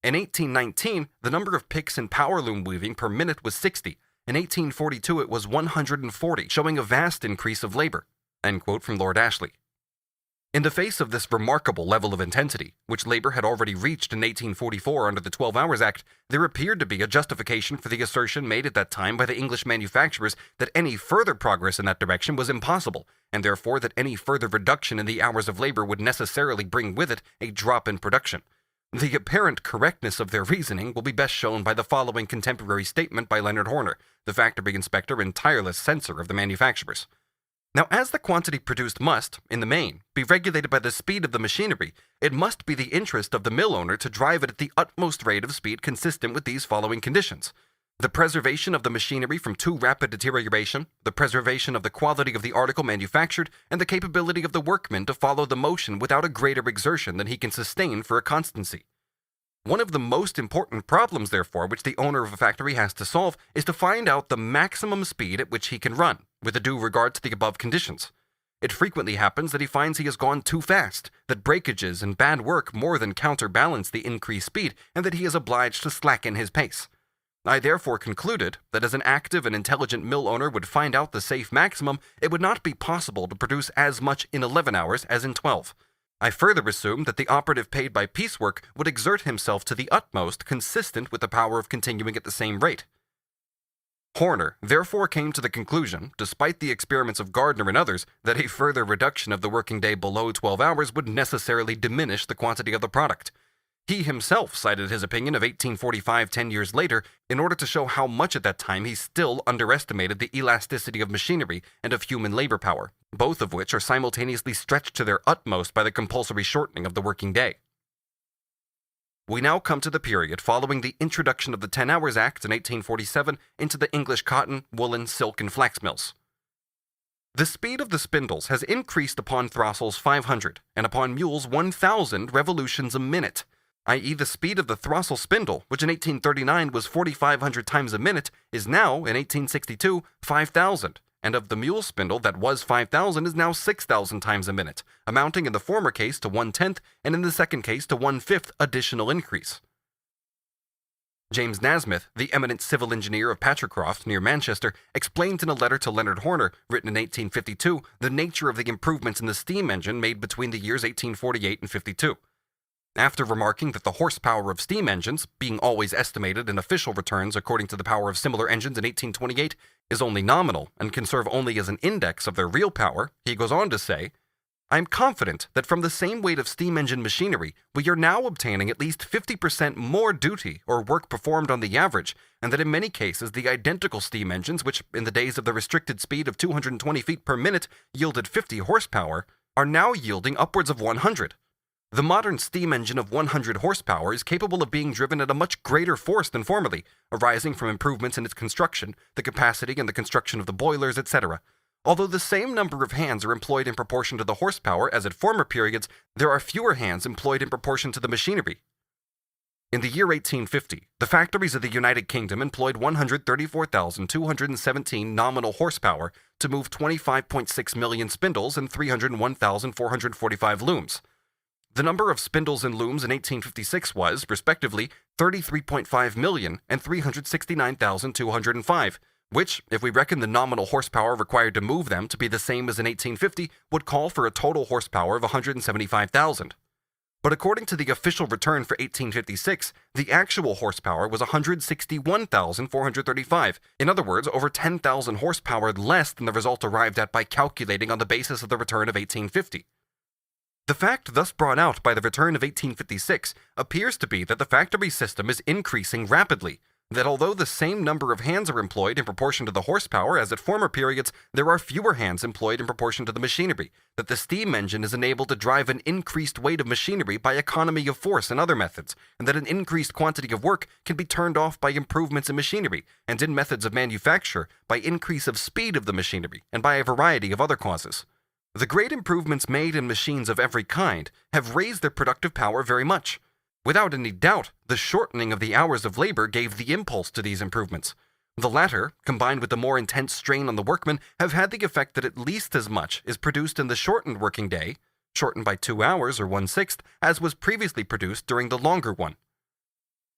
In 1819, the number of picks in power loom weaving per minute was 60. In 1842, it was 140, showing a vast increase of labor. End quote from Lord Ashley. In the face of this remarkable level of intensity, which labor had already reached in 1844 under the 12 Hours Act, there appeared to be a justification for the assertion made at that time by the English manufacturers that any further progress in that direction was impossible, and therefore that any further reduction in the hours of labor would necessarily bring with it a drop in production. The apparent correctness of their reasoning will be best shown by the following contemporary statement by Leonard Horner, the factory inspector and tireless censor of the manufacturers. Now, as the quantity produced must, in the main, be regulated by the speed of the machinery, it must be the interest of the mill owner to drive it at the utmost rate of speed consistent with these following conditions: the preservation of the machinery from too rapid deterioration, the preservation of the quality of the article manufactured, and the capability of the workman to follow the motion without a greater exertion than he can sustain for a constancy. One of the most important problems, therefore, which the owner of a factory has to solve is to find out the maximum speed at which he can run, with a due regard to the above conditions. It frequently happens that he finds he has gone too fast, that breakages and bad work more than counterbalance the increased speed, and that he is obliged to slacken his pace. I therefore concluded that as an active and intelligent mill owner would find out the safe maximum, it would not be possible to produce as much in 11 hours as in 12. I further assumed that the operative paid by piecework would exert himself to the utmost consistent with the power of continuing at the same rate. Horner therefore came to the conclusion, despite the experiments of Gardner and others, that a further reduction of the working day below 12 hours would necessarily diminish the quantity of the product. He himself cited his opinion of 1845 10 years later in order to show how much at that time he still underestimated the elasticity of machinery and of human labor power, both of which are simultaneously stretched to their utmost by the compulsory shortening of the working day. We now come to the period following the introduction of the 10 Hours Act in 1847 into the English cotton, woolen, silk, and flax mills. The speed of the spindles has increased upon throstles 500 and upon mules 1,000 revolutions a minute, i.e. the speed of the throstle spindle, which in 1839 was 4,500 times a minute, is now, in 1862, 5,000, and of the mule spindle that was 5,000 is now 6,000 times a minute, amounting in the former case to 1/10 and in the second case to 1/5 additional increase. James Nasmyth, the eminent civil engineer of Patricroft near Manchester, explained in a letter to Leonard Horner, written in 1852, the nature of the improvements in the steam engine made between the years 1848 and 52. After remarking that the horsepower of steam engines, being always estimated in official returns according to the power of similar engines in 1828, is only nominal and can serve only as an index of their real power, he goes on to say, I am confident that from the same weight of steam engine machinery, we are now obtaining at least 50% more duty or work performed on the average, and that in many cases the identical steam engines, which in the days of the restricted speed of 220 feet per minute yielded 50 horsepower, are now yielding upwards of 100. The modern steam engine of 100 horsepower is capable of being driven at a much greater force than formerly, arising from improvements in its construction, the capacity and the construction of the boilers, etc. Although the same number of hands are employed in proportion to the horsepower as at former periods, there are fewer hands employed in proportion to the machinery. In the year 1850, the factories of the United Kingdom employed 134,217 nominal horsepower to move 25.6 million spindles and 301,445 looms. The number of spindles and looms in 1856 was, respectively, 33.5 million and 369,205, which, if we reckon the nominal horsepower required to move them to be the same as in 1850, would call for a total horsepower of 175,000. But according to the official return for 1856, the actual horsepower was 161,435, in other words, over 10,000 horsepower less than the result arrived at by calculating on the basis of the return of 1850. The fact thus brought out by the return of 1856 appears to be that the factory system is increasing rapidly, that although the same number of hands are employed in proportion to the horsepower as at former periods, there are fewer hands employed in proportion to the machinery, that the steam engine is enabled to drive an increased weight of machinery by economy of force and other methods, and that an increased quantity of work can be turned off by improvements in machinery, and in methods of manufacture by increase of speed of the machinery, and by a variety of other causes. The great improvements made in machines of every kind have raised their productive power very much. Without any doubt, the shortening of the hours of labor gave the impulse to these improvements. The latter, combined with the more intense strain on the workman, have had the effect that at least as much is produced in the shortened working day, shortened by 2 hours or 1/6, as was previously produced during the longer one.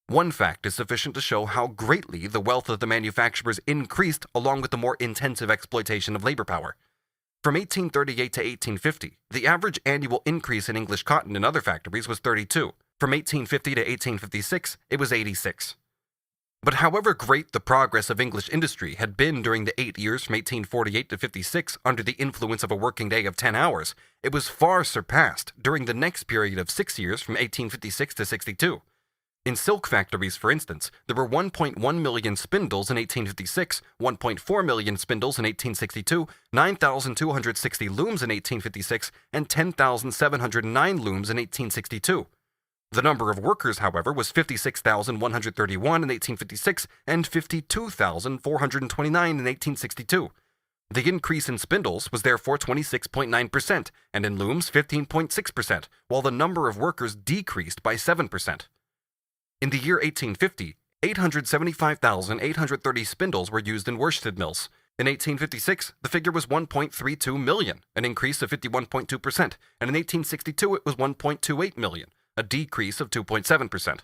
One fact is sufficient to show how greatly the wealth of the manufacturers increased along with the more intensive exploitation of labor power. From 1838 to 1850, the average annual increase in English cotton in other factories was 32. From 1850 to 1856, it was 86. But however great the progress of English industry had been during the 8 years from 1848 to 56 under the influence of a working day of 10 hours, it was far surpassed during the next period of 6 years from 1856 to 62. In silk factories, for instance, there were 1.1 million spindles in 1856, 1.4 million spindles in 1862, 9,260 looms in 1856, and 10,709 looms in 1862. The number of workers, however, was 56,131 in 1856 and 52,429 in 1862. The increase in spindles was therefore 26.9%, and in looms 15.6%, while the number of workers decreased by 7%. In the year 1850, 875,830 spindles were used in worsted mills. In 1856, the figure was 1.32 million, an increase of 51.2%, and in 1862 it was 1.28 million, a decrease of 2.7%.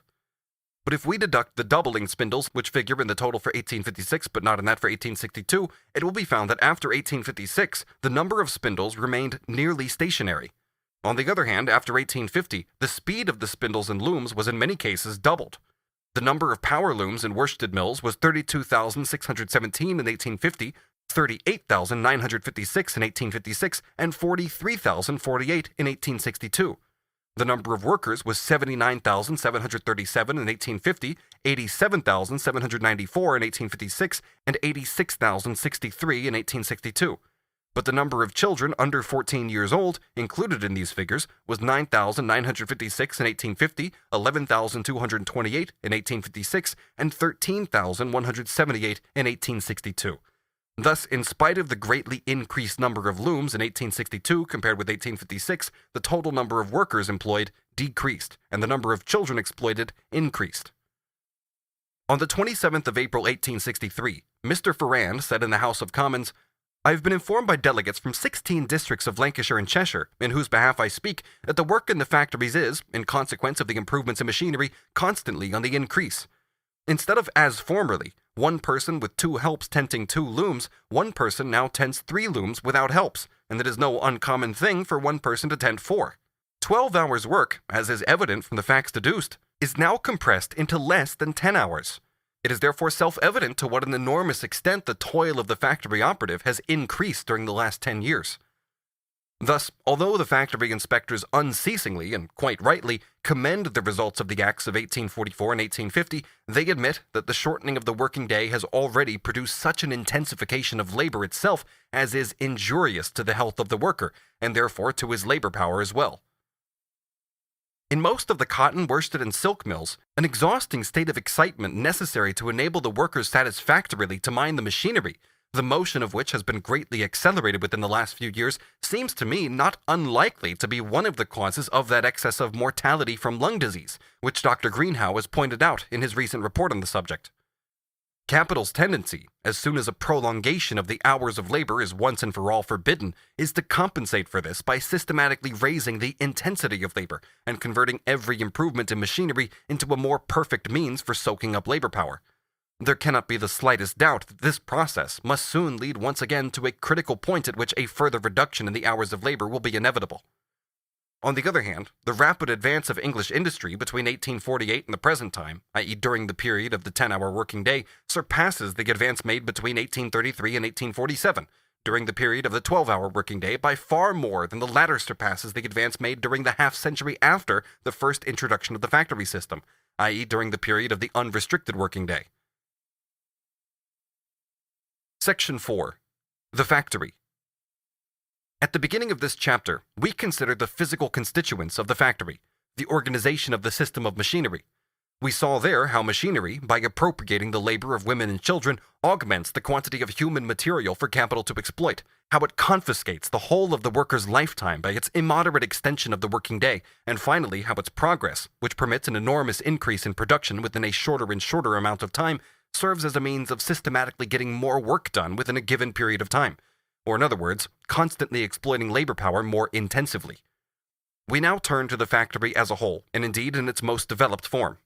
But if we deduct the doubling spindles, which figure in the total for 1856 but not in that for 1862, it will be found that after 1856, the number of spindles remained nearly stationary. On the other hand, after 1850, the speed of the spindles and looms was in many cases doubled. The number of power looms in worsted mills was 32,617 in 1850, 38,956 in 1856, and 43,048 in 1862. The number of workers was 79,737 in 1850, 87,794 in 1856, and 86,063 in 1862. But the number of children under 14 years old, included in these figures, was 9,956 in 1850, 11,228 in 1856, and 13,178 in 1862. Thus, in spite of the greatly increased number of looms in 1862 compared with 1856, the total number of workers employed decreased, and the number of children exploited increased. On the 27th of April 1863, Mr. Ferrand said in the House of Commons, I have been informed by delegates from 16 districts of Lancashire and Cheshire, in whose behalf I speak, that the work in the factories is, in consequence of the improvements in machinery, constantly on the increase. Instead of, as formerly, one person with 2 helps tending 2 looms, one person now tends 3 looms without helps, and it is no uncommon thing for one person to tend 4. 12 hours' work, as is evident from the facts deduced, is now compressed into less than 10 hours. It is therefore self-evident to what an enormous extent the toil of the factory operative has increased during the last 10 years. Thus, although the factory inspectors unceasingly, and quite rightly, commend the results of the Acts of 1844 and 1850, they admit that the shortening of the working day has already produced such an intensification of labor itself as is injurious to the health of the worker, and therefore to his labor power as well. In most of the cotton, worsted, and silk mills, an exhausting state of excitement necessary to enable the workers satisfactorily to mind the machinery, the motion of which has been greatly accelerated within the last few years, seems to me not unlikely to be one of the causes of that excess of mortality from lung disease, which Dr. Greenhow has pointed out in his recent report on the subject. Capital's tendency, as soon as a prolongation of the hours of labor is once and for all forbidden, is to compensate for this by systematically raising the intensity of labor and converting every improvement in machinery into a more perfect means for soaking up labor power. There cannot be the slightest doubt that this process must soon lead once again to a critical point at which a further reduction in the hours of labor will be inevitable. On the other hand, the rapid advance of English industry between 1848 and the present time, i.e. during the period of the 10-hour working day, surpasses the advance made between 1833 and 1847, during the period of the 12-hour working day, by far more than the latter surpasses the advance made during the half-century after the first introduction of the factory system, i.e. during the period of the unrestricted working day. Section 4. The Factory. At the beginning of this chapter, we considered the physical constituents of the factory, the organization of the system of machinery. We saw there how machinery, by appropriating the labor of women and children, augments the quantity of human material for capital to exploit, how it confiscates the whole of the worker's lifetime by its immoderate extension of the working day, and finally how its progress, which permits an enormous increase in production within a shorter and shorter amount of time, serves as a means of systematically getting more work done within a given period of time, or in other words, constantly exploiting labor power more intensively. We now turn to the factory as a whole, and indeed in its most developed form.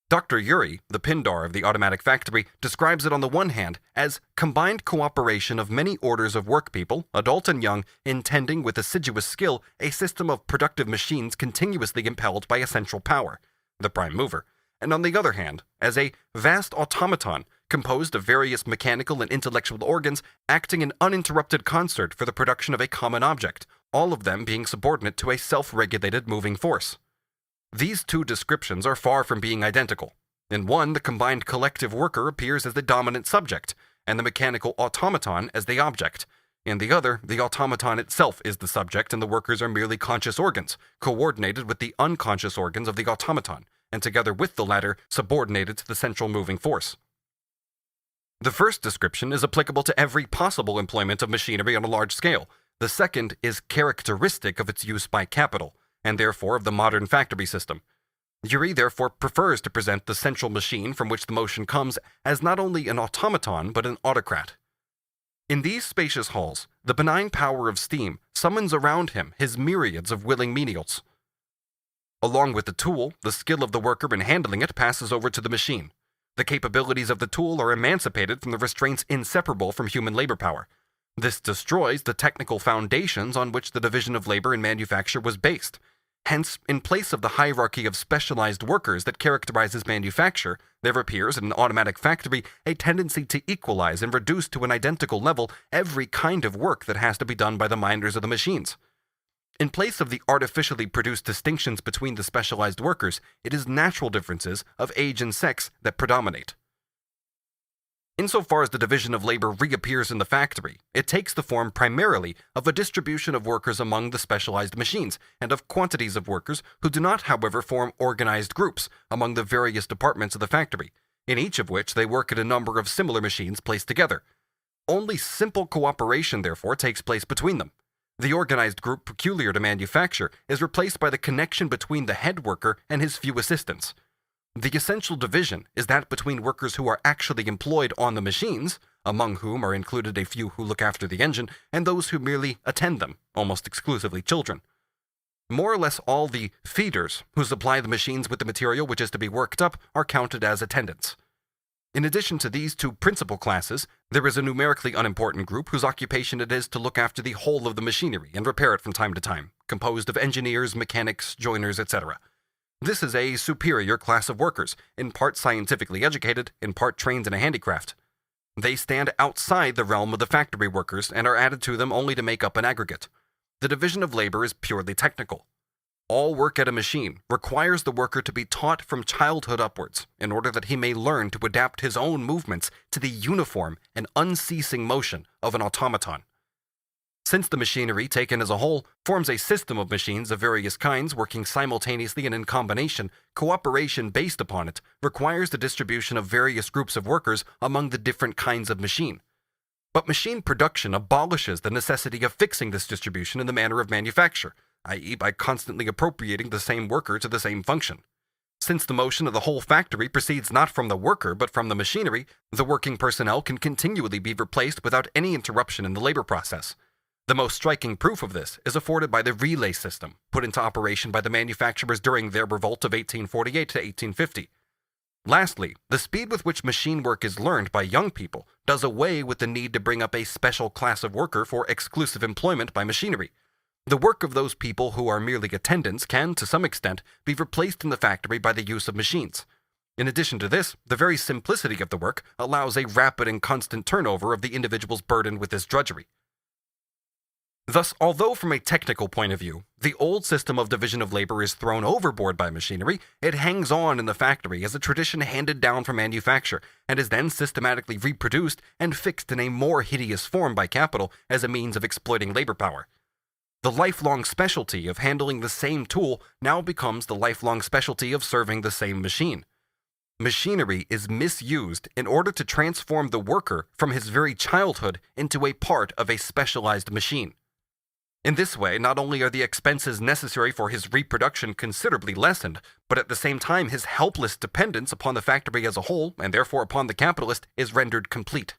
Dr. Urey, the Pindar of the automatic factory, describes it on the one hand as combined cooperation of many orders of workpeople, adult and young, intending with assiduous skill a system of productive machines continuously impelled by a central power, the prime mover, and on the other hand, as a vast automaton composed of various mechanical and intellectual organs acting in uninterrupted concert for the production of a common object, all of them being subordinate to a self-regulated moving force. These two descriptions are far from being identical. In one, the combined collective worker appears as the dominant subject, and the mechanical automaton as the object. In the other, the automaton itself is the subject, and the workers are merely conscious organs, coordinated with the unconscious organs of the automaton, and together with the latter, subordinated to the central moving force. The first description is applicable to every possible employment of machinery on a large scale. The second is characteristic of its use by capital, and therefore of the modern factory system. Urey therefore prefers to present the central machine from which the motion comes as not only an automaton but an autocrat. In these spacious halls, the benign power of steam summons around him his myriads of willing menials. Along with the tool, the skill of the worker in handling it passes over to the machine. The capabilities of the tool are emancipated from the restraints inseparable from human labor power. This destroys the technical foundations on which the division of labor in manufacture was based. Hence, in place of the hierarchy of specialized workers that characterizes manufacture, there appears in an automatic factory a tendency to equalize and reduce to an identical level every kind of work that has to be done by the minders of the machines. In place of the artificially produced distinctions between the specialized workers, it is natural differences of age and sex that predominate. Insofar as the division of labor reappears in the factory, it takes the form primarily of a distribution of workers among the specialized machines, and of quantities of workers who do not, however, form organized groups among the various departments of the factory, in each of which they work at a number of similar machines placed together. Only simple cooperation, therefore, takes place between them. The organized group peculiar to manufacture is replaced by the connection between the head worker and his few assistants. The essential division is that between workers who are actually employed on the machines, among whom are included a few who look after the engine, and those who merely attend them, almost exclusively children. more or less all the feeders who supply the machines with the material which is to be worked up are counted as attendants. In addition to these two principal classes, there is a numerically unimportant group whose occupation it is to look after the whole of the machinery and repair it from time to time, composed of engineers, mechanics, joiners, etc. This is a superior class of workers, in part scientifically educated, in part trained in a handicraft. They stand outside the realm of the factory workers and are added to them only to make up an aggregate. The division of labor is purely technical. All work at a machine requires the worker to be taught from childhood upwards in order that he may learn to adapt his own movements to the uniform and unceasing motion of an automaton. Since the machinery, taken as a whole, forms a system of machines of various kinds working simultaneously and in combination, cooperation based upon it requires the distribution of various groups of workers among the different kinds of machine. But machine production abolishes the necessity of fixing this distribution in the manner of manufacture, i.e. by constantly appropriating the same worker to the same function. Since the motion of the whole factory proceeds not from the worker but from the machinery, the working personnel can continually be replaced without any interruption in the labor process. The most striking proof of this is afforded by the relay system, put into operation by the manufacturers during their revolt of 1848 to 1850. Lastly, the speed with which machine work is learned by young people does away with the need to bring up a special class of worker for exclusive employment by machinery. The work of those people who are merely attendants can, to some extent, be replaced in the factory by the use of machines. In addition to this, the very simplicity of the work allows a rapid and constant turnover of the individuals burdened with this drudgery. Thus, although from a technical point of view, the old system of division of labor is thrown overboard by machinery, it hangs on in the factory as a tradition handed down from manufacture, and is then systematically reproduced and fixed in a more hideous form by capital as a means of exploiting labor power. The lifelong specialty of handling the same tool now becomes the lifelong specialty of serving the same machine. Machinery is misused in order to transform the worker from his very childhood into a part of a specialized machine. In this way, not only are the expenses necessary for his reproduction considerably lessened, but at the same time his helpless dependence upon the factory as a whole, and therefore upon the capitalist, is rendered complete.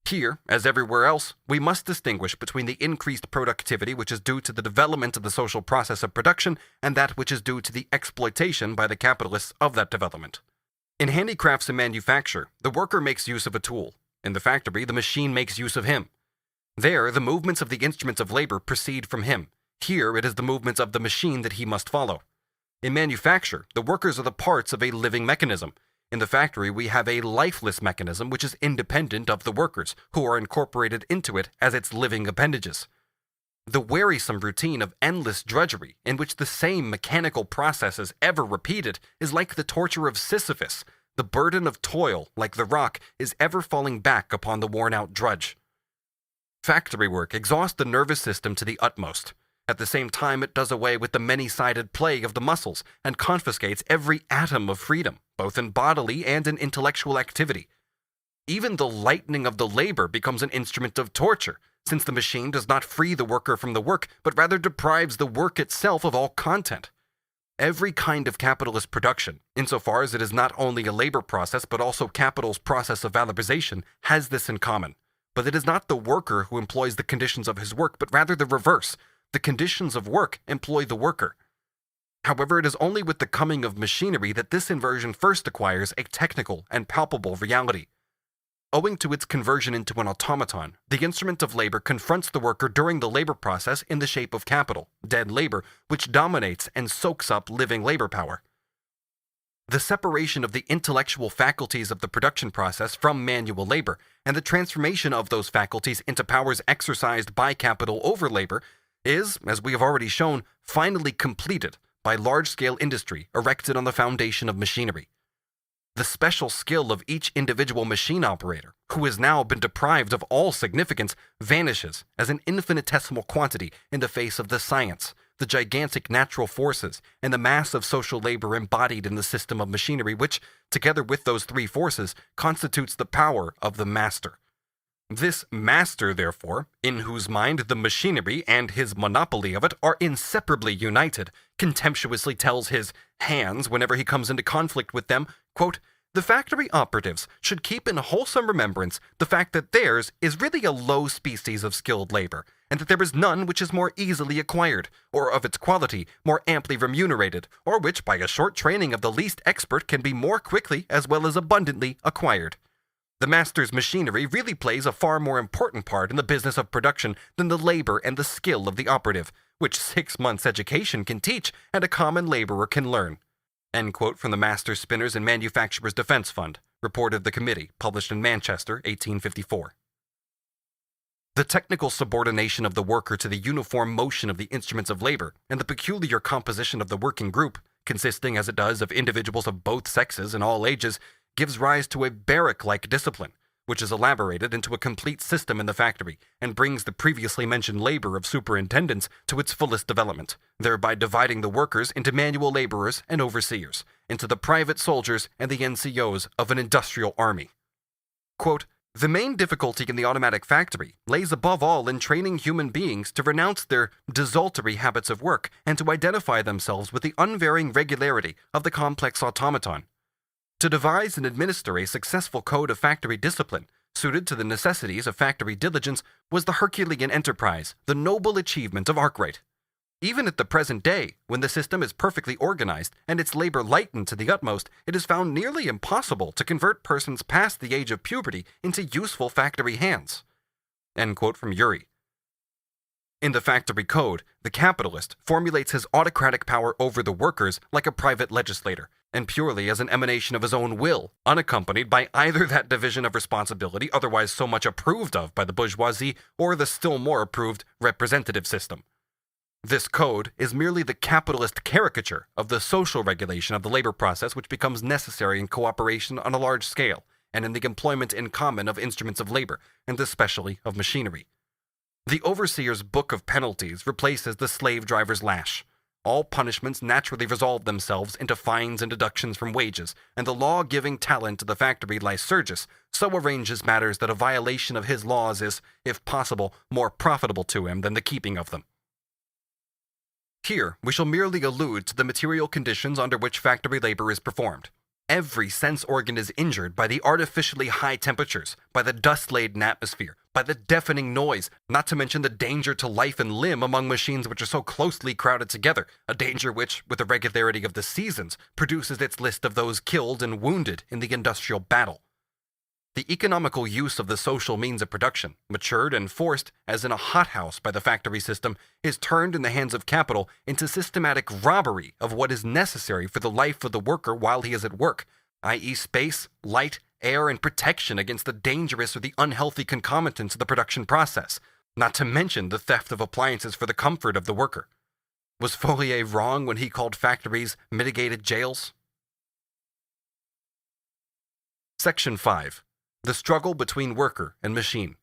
Here, as everywhere else, we must distinguish between the increased productivity which is due to the development of the social process of production and that which is due to the exploitation by the capitalists of that development. In handicrafts and manufacture, the worker makes use of a tool. In the factory, the machine makes use of him. There, the movements of the instruments of labor proceed from him. Here, it is the movements of the machine that he must follow. In manufacture, the workers are the parts of a living mechanism. In the factory, we have a lifeless mechanism which is independent of the workers, who are incorporated into it as its living appendages. The wearisome routine of endless drudgery, in which the same mechanical process is ever repeated, is like the torture of Sisyphus. The burden of toil, like the rock, is ever falling back upon the worn-out drudge. Factory work exhausts the nervous system to the utmost. At the same time, it does away with the many-sided play of the muscles and confiscates every atom of freedom, both in bodily and in intellectual activity. Even the lightening of the labor becomes an instrument of torture, since the machine does not free the worker from the work, but rather deprives the work itself of all content. Every kind of capitalist production, insofar as it is not only a labor process but also capital's process of valorization, has this in common. But it is not the worker who employs the conditions of his work, but rather the reverse. The conditions of work employ the worker. However, it is only with the coming of machinery that this inversion first acquires a technical and palpable reality. Owing to its conversion into an automaton, the instrument of labor confronts the worker during the labor process in the shape of capital, dead labor, which dominates and soaks up living labor power. The separation of the intellectual faculties of the production process from manual labor, and the transformation of those faculties into powers exercised by capital over labor, is, as we have already shown, finally completed by large-scale industry erected on the foundation of machinery. The special skill of each individual machine operator, who has now been deprived of all significance, vanishes as an infinitesimal quantity in the face of the science, the gigantic natural forces, and the mass of social labor embodied in the system of machinery which, together with those three forces, constitutes the power of the master. This master, therefore, in whose mind the machinery and his monopoly of it are inseparably united, contemptuously tells his hands whenever he comes into conflict with them, quote, "The factory operatives should keep in wholesome remembrance the fact that theirs is really a low species of skilled labor, and that there is none which is more easily acquired, or of its quality more amply remunerated, or which by a short training of the least expert can be more quickly as well as abundantly acquired. The master's machinery really plays a far more important part in the business of production than the labor and the skill of the operative, which 6 months' education can teach and a common laborer can learn." End quote from the Masters, Spinners, and Manufacturers Defense Fund, report of the committee, published in Manchester, 1854. The technical subordination of the worker to the uniform motion of the instruments of labor, and the peculiar composition of the working group, consisting as it does of individuals of both sexes and all ages, gives rise to a barrack-like discipline, which is elaborated into a complete system in the factory, and brings the previously mentioned labor of superintendents to its fullest development, thereby dividing the workers into manual laborers and overseers, into the private soldiers and the NCOs of an industrial army. Quote, "The main difficulty in the automatic factory lays above all in training human beings to renounce their desultory habits of work and to identify themselves with the unvarying regularity of the complex automaton. To devise and administer a successful code of factory discipline, suited to the necessities of factory diligence, was the Herculean enterprise, the noble achievement of Arkwright. Even at the present day, when the system is perfectly organized and its labor lightened to the utmost, it is found nearly impossible to convert persons past the age of puberty into useful factory hands." End quote from Urey. In the factory code, the capitalist formulates his autocratic power over the workers like a private legislator, and purely as an emanation of his own will, unaccompanied by either that division of responsibility otherwise so much approved of by the bourgeoisie or the still more approved representative system. This code is merely the capitalist caricature of the social regulation of the labor process which becomes necessary in cooperation on a large scale, and in the employment in common of instruments of labor, and especially of machinery. The overseer's book of penalties replaces the slave driver's lash. All punishments naturally resolve themselves into fines and deductions from wages, and the law-giving talent of the factory lycurgus so arranges matters that a violation of his laws is, if possible, more profitable to him than the keeping of them. Here, we shall merely allude to the material conditions under which factory labor is performed. Every sense organ is injured by the artificially high temperatures, by the dust-laden atmosphere, by the deafening noise, not to mention the danger to life and limb among machines which are so closely crowded together, a danger which, with the regularity of the seasons, produces its list of those killed and wounded in the industrial battle. The economical use of the social means of production, matured and forced, as in a hothouse by the factory system, is turned in the hands of capital into systematic robbery of what is necessary for the life of the worker while he is at work, i.e. space, light, air, and protection against the dangerous or the unhealthy concomitants of the production process, not to mention the theft of appliances for the comfort of the worker. Was Fourier wrong when he called factories mitigated jails? Section 5. The struggle between worker and machine.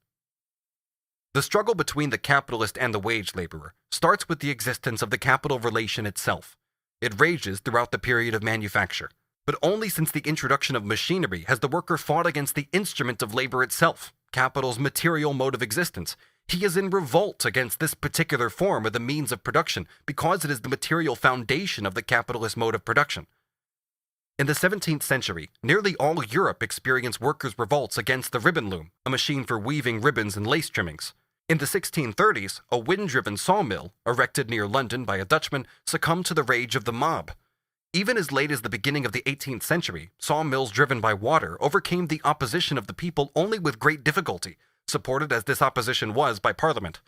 The struggle between the capitalist and the wage laborer starts with the existence of the capital relation itself. It rages throughout the period of manufacture, but only since the introduction of machinery has the worker fought against the instrument of labor itself, capital's material mode of existence. He is in revolt against this particular form of the means of production because it is the material foundation of the capitalist mode of production. In the 17th century, nearly all Europe experienced workers' revolts against the ribbon loom, a machine for weaving ribbons and lace trimmings. In the 1630s, a wind-driven sawmill, erected near London by a Dutchman, succumbed to the rage of the mob. Even as late as the beginning of the 18th century, sawmills driven by water overcame the opposition of the people only with great difficulty, supported as this opposition was by Parliament.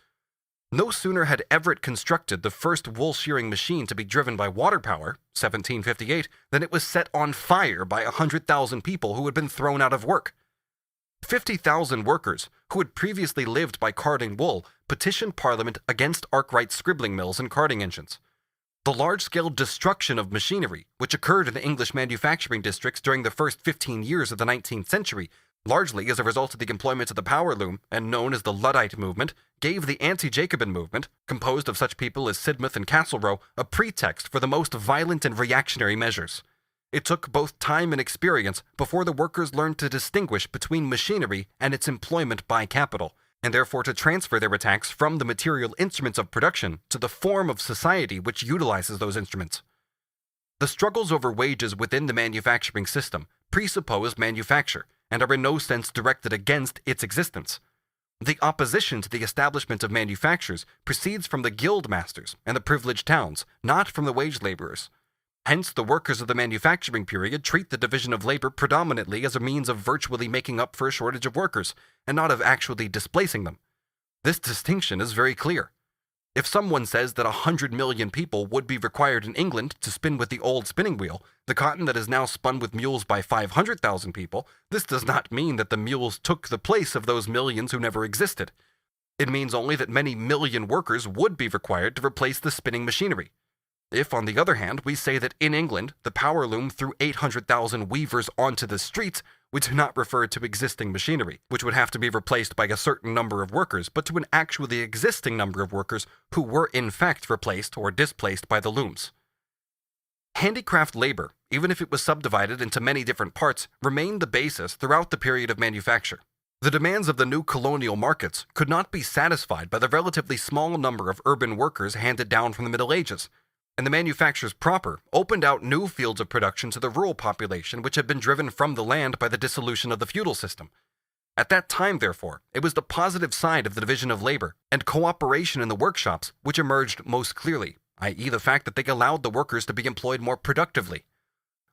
No sooner had Everett constructed the first wool-shearing machine to be driven by water power, 1758, than it was set on fire by 100,000 people who had been thrown out of work. 50,000 workers, who had previously lived by carding wool, petitioned Parliament against Arkwright's scribbling mills and carding engines. The large-scale destruction of machinery, which occurred in the English manufacturing districts during the first 15 years of the 19th century, largely as a result of the employment of the power loom, and known as the Luddite movement, gave the anti-Jacobin movement, composed of such people as Sidmouth and Castlereagh, a pretext for the most violent and reactionary measures. It took both time and experience before the workers learned to distinguish between machinery and its employment by capital, and therefore to transfer their attacks from the material instruments of production to the form of society which utilizes those instruments. The struggles over wages within the manufacturing system presuppose manufacture, and are in no sense directed against its existence. The opposition to the establishment of manufactures proceeds from the guild masters and the privileged towns, not from the wage laborers. Hence, the workers of the manufacturing period treat the division of labor predominantly as a means of virtually making up for a shortage of workers, and not of actually displacing them. This distinction is very clear. If someone says that 100 million people would be required in England to spin with the old spinning wheel, the cotton that is now spun with mules by 500,000 people, this does not mean that the mules took the place of those millions who never existed. It means only that many million workers would be required to replace the spinning machinery. If, on the other hand, we say that in England, the power loom threw 800,000 weavers onto the streets, we do not refer to existing machinery, which would have to be replaced by a certain number of workers, but to an actually existing number of workers who were in fact replaced or displaced by the looms. Handicraft labor, even if it was subdivided into many different parts, remained the basis throughout the period of manufacture. The demands of the new colonial markets could not be satisfied by the relatively small number of urban workers handed down from the Middle Ages, and the manufactures proper opened out new fields of production to the rural population which had been driven from the land by the dissolution of the feudal system. At that time, therefore, it was the positive side of the division of labor and cooperation in the workshops which emerged most clearly, i.e. the fact that they allowed the workers to be employed more productively.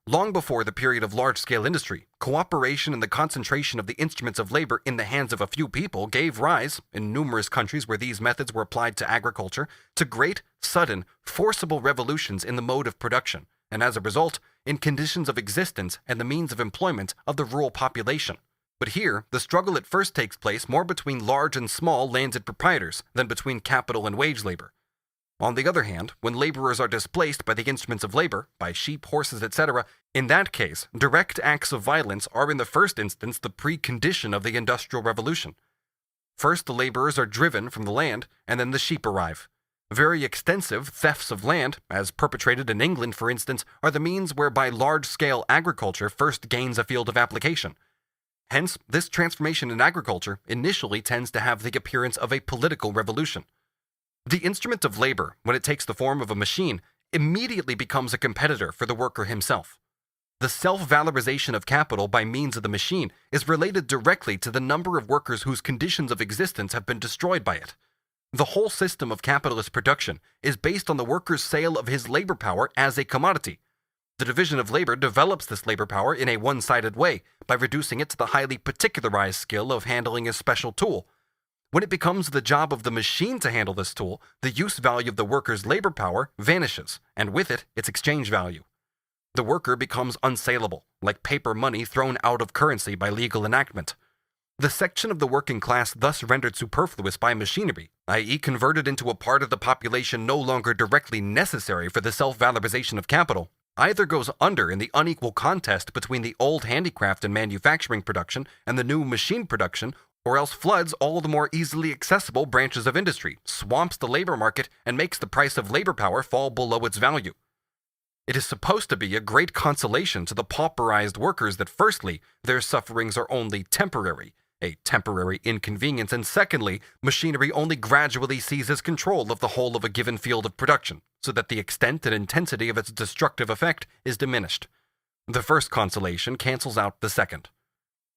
Long before the period of large-scale industry, cooperation and the concentration of the instruments of labor in the hands of a few people gave rise, in numerous countries where these methods were applied to agriculture, to great, sudden, forcible revolutions in the mode of production, and as a result, in conditions of existence and the means of employment of the rural population. But here, the struggle at first takes place more between large and small landed proprietors than between capital and wage labor. On the other hand, when laborers are displaced by the instruments of labor, by sheep, horses, etc., in that case, direct acts of violence are in the first instance the precondition of the Industrial Revolution. First, the laborers are driven from the land, and then the sheep arrive. Very extensive thefts of land, as perpetrated in England for instance, are the means whereby large-scale agriculture first gains a field of application. Hence, this transformation in agriculture initially tends to have the appearance of a political revolution. The instrument of labor, when it takes the form of a machine, immediately becomes a competitor for the worker himself. The self-valorization of capital by means of the machine is related directly to the number of workers whose conditions of existence have been destroyed by it. The whole system of capitalist production is based on the worker's sale of his labor power as a commodity. The division of labor develops this labor power in a one-sided way by reducing it to the highly particularized skill of handling a special tool. When it becomes the job of the machine to handle this tool, the use value of the worker's labor power vanishes, and with it, its exchange value. The worker becomes unsaleable, like paper money thrown out of currency by legal enactment. The section of the working class thus rendered superfluous by machinery, i.e. converted into a part of the population no longer directly necessary for the self-valorization of capital, either goes under in the unequal contest between the old handicraft and manufacturing production and the new machine production, or else floods all the more easily accessible branches of industry, swamps the labor market, and makes the price of labor power fall below its value. It is supposed to be a great consolation to the pauperized workers that firstly, their sufferings are only temporary, a temporary inconvenience, and secondly, machinery only gradually seizes control of the whole of a given field of production, so that the extent and intensity of its destructive effect is diminished. The first consolation cancels out the second.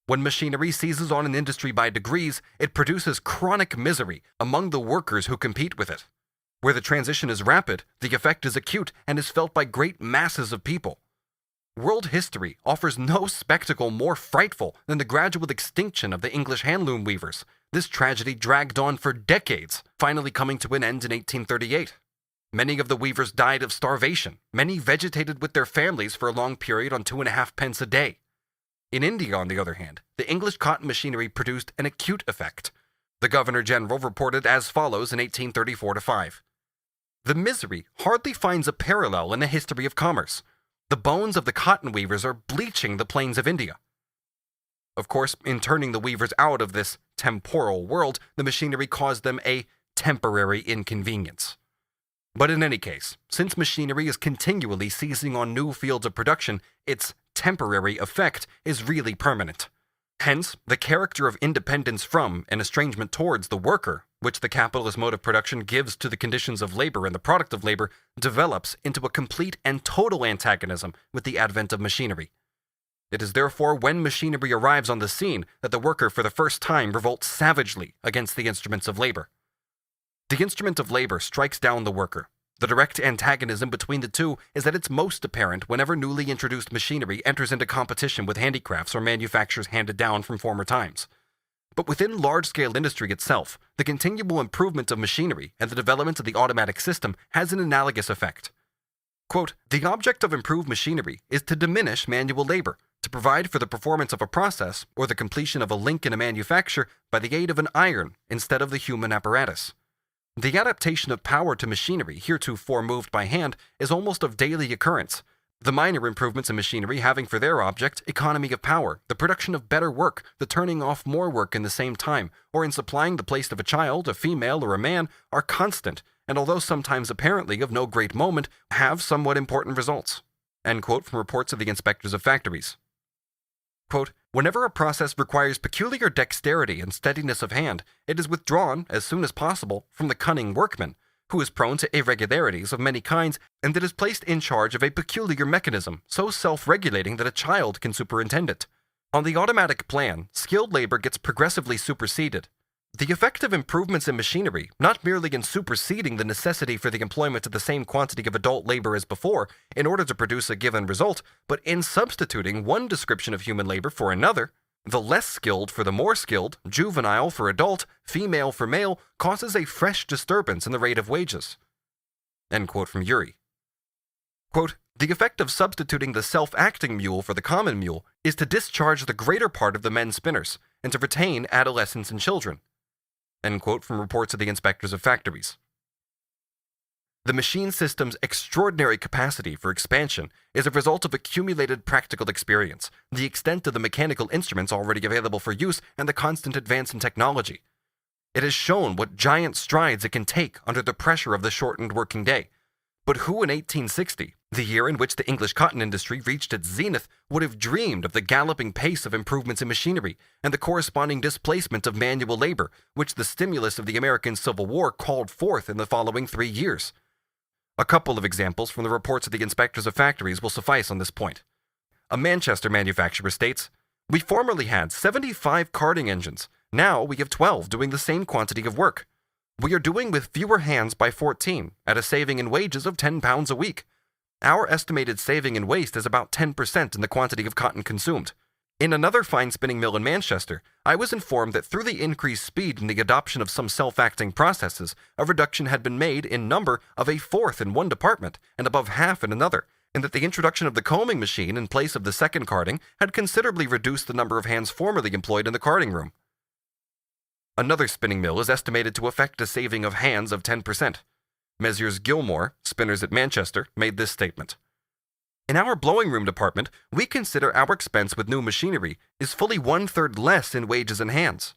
When machinery seizes on an industry by degrees, it produces chronic misery among the workers who compete with it. Where the transition is rapid, the effect is acute and is felt by great masses of people. World history offers no spectacle more frightful than the gradual extinction of the English handloom weavers. This tragedy dragged on for decades, finally coming to an end in 1838. Many of the weavers died of starvation. Many vegetated with their families for a long period on 2.5 pence a day. In India, on the other hand, the English cotton machinery produced an acute effect. The Governor-General reported as follows in 1834-5. The misery hardly finds a parallel in the history of commerce. The bones of the cotton weavers are bleaching the plains of India. Of course, in turning the weavers out of this temporal world, the machinery caused them a temporary inconvenience. But in any case, since machinery is continually seizing on new fields of production, its temporary effect is really permanent. Hence, the character of independence from and estrangement towards the worker, which the capitalist mode of production gives to the conditions of labor and the product of labor, develops into a complete and total antagonism with the advent of machinery. It is therefore when machinery arrives on the scene that the worker for the first time revolts savagely against the instruments of labor. The instrument of labor strikes down the worker. The direct antagonism between the two is at its most apparent whenever newly introduced machinery enters into competition with handicrafts or manufactures handed down from former times. But within large-scale industry itself, the continual improvement of machinery and the development of the automatic system has an analogous effect. Quote, "The object of improved machinery is to diminish manual labor, to provide for the performance of a process or the completion of a link in a manufacture by the aid of an iron instead of the human apparatus. The adaptation of power to machinery heretofore moved by hand is almost of daily occurrence, the minor improvements in machinery having for their object economy of power, the production of better work, the turning off more work in the same time, or in supplying the place of a child, a female, or a man, are constant, and although sometimes apparently of no great moment, have somewhat important results." End quote from reports of the inspectors of factories. Quote, "Whenever a process requires peculiar dexterity and steadiness of hand, it is withdrawn, as soon as possible, from the cunning workman, who is prone to irregularities of many kinds, and it is placed in charge of a peculiar mechanism, so self-regulating that a child can superintend it. On the automatic plan, skilled labor gets progressively superseded. The effect of improvements in machinery, not merely in superseding the necessity for the employment of the same quantity of adult labor as before, in order to produce a given result, but in substituting one description of human labor for another, the less skilled for the more skilled, juvenile for adult, female for male, causes a fresh disturbance in the rate of wages." End quote from Urey. Quote, "The effect of substituting the self-acting mule for the common mule is to discharge the greater part of the men spinners, and to retain adolescents and children." End quote from reports of the inspectors of factories. The machine system's extraordinary capacity for expansion is a result of accumulated practical experience, the extent of the mechanical instruments already available for use, and the constant advance in technology. It has shown what giant strides it can take under the pressure of the shortened working day. But who in 1860, the year in which the English cotton industry reached its zenith, would have dreamed of the galloping pace of improvements in machinery and the corresponding displacement of manual labor, which the stimulus of the American Civil War called forth in the following 3 years? A couple of examples from the reports of the inspectors of factories will suffice on this point. A Manchester manufacturer states, "We formerly had 75 carding engines. Now we have 12 doing the same quantity of work. We are doing with fewer hands by 14, at a saving in wages of £10 a week. Our estimated saving in waste is about 10% in the quantity of cotton consumed. In another fine spinning mill in Manchester, I was informed that through the increased speed in the adoption of some self-acting processes, a reduction had been made in number of a fourth in one department and above half in another, and that the introduction of the combing machine in place of the second carding had considerably reduced the number of hands formerly employed in the carding room." Another spinning mill is estimated to effect a saving of hands of 10%. Messrs. Gilmore, spinners at Manchester, made this statement. "In our blowing room department, we consider our expense with new machinery is fully 1/3 less in wages and hands.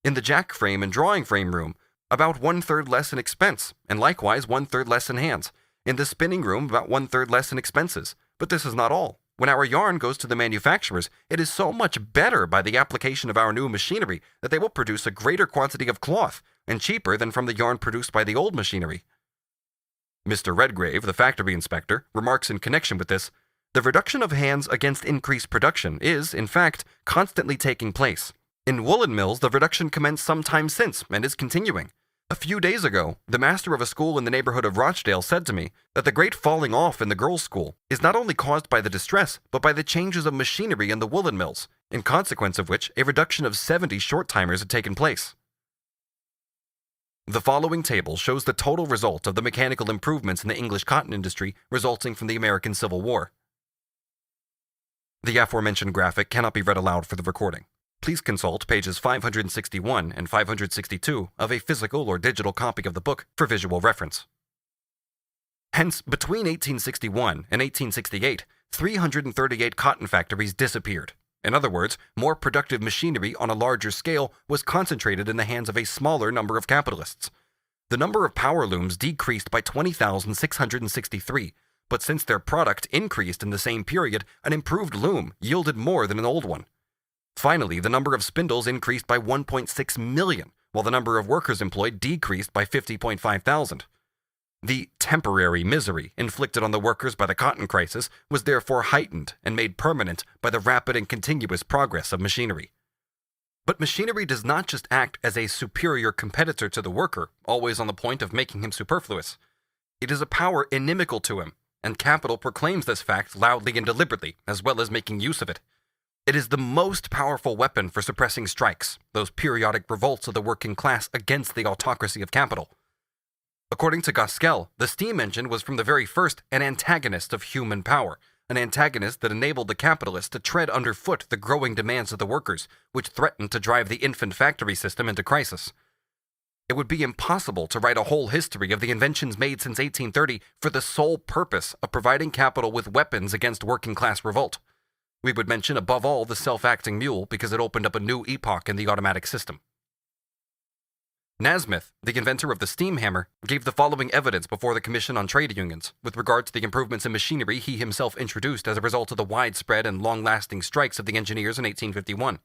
In the jack frame and drawing frame room, about 1/3 less in expense, and likewise 1/3 less in hands. In the spinning room, about 1/3 less in expenses. But this is not all. When our yarn goes to the manufacturers, it is so much better by the application of our new machinery that they will produce a greater quantity of cloth, and cheaper than from the yarn produced by the old machinery." Mr. Redgrave, the factory inspector, remarks in connection with this, "The reduction of hands against increased production is, in fact, constantly taking place. In woolen mills, the reduction commenced some time since, and is continuing. A few days ago, the master of a school in the neighborhood of Rochdale said to me that the great falling off in the girls' school is not only caused by the distress, but by the changes of machinery in the woolen mills, in consequence of which a reduction of 70 short-timers had taken place." The following table shows the total result of the mechanical improvements in the English cotton industry resulting from the American Civil War. The aforementioned graphic cannot be read aloud for the recording. Please consult pages 561 and 562 of a physical or digital copy of the book for visual reference. Hence, between 1861 and 1868, 338 cotton factories disappeared. In other words, more productive machinery on a larger scale was concentrated in the hands of a smaller number of capitalists. The number of power looms decreased by 20,663, but since their product increased in the same period, an improved loom yielded more than an old one. Finally, the number of spindles increased by 1.6 million, while the number of workers employed decreased by 50.5 thousand. The temporary misery inflicted on the workers by the cotton crisis was therefore heightened and made permanent by the rapid and continuous progress of machinery. But machinery does not just act as a superior competitor to the worker, always on the point of making him superfluous. It is a power inimical to him, and capital proclaims this fact loudly and deliberately, as well as making use of it. It is the most powerful weapon for suppressing strikes, those periodic revolts of the working class against the autocracy of capital. According to Gaskell, the steam engine was from the very first an antagonist of human power, an antagonist that enabled the capitalists to tread underfoot the growing demands of the workers, which threatened to drive the infant factory system into crisis. It would be impossible to write a whole history of the inventions made since 1830 for the sole purpose of providing capital with weapons against working-class revolt. We would mention above all the self-acting mule because it opened up a new epoch in the automatic system. Nasmyth, the inventor of the steam hammer, gave the following evidence before the Commission on Trade Unions with regard to the improvements in machinery he himself introduced as a result of the widespread and long-lasting strikes of the engineers in 1851.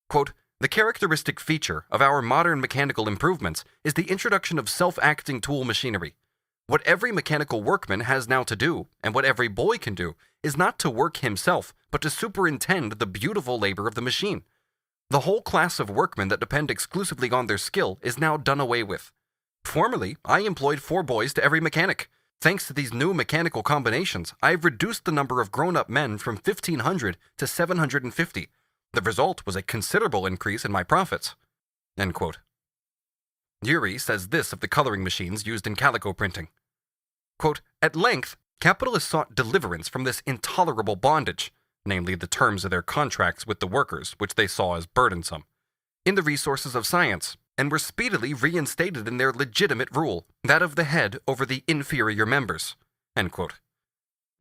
Quote, "The characteristic feature of our modern mechanical improvements is the introduction of self-acting tool machinery. What every mechanical workman has now to do, and what every boy can do, is not to work himself, but to superintend the beautiful labor of the machine. The whole class of workmen that depend exclusively on their skill is now done away with. Formerly, I employed 4 boys to every mechanic. Thanks to these new mechanical combinations, I have reduced the number of grown-up men from 1,500 to 750. The result was a considerable increase in my profits." End quote. Urey says this of the coloring machines used in calico printing. Quote, "At length, capitalists sought deliverance from this intolerable bondage, namely the terms of their contracts with the workers, which they saw as burdensome, in the resources of science, and were speedily reinstated in their legitimate rule, that of the head over the inferior members." End quote.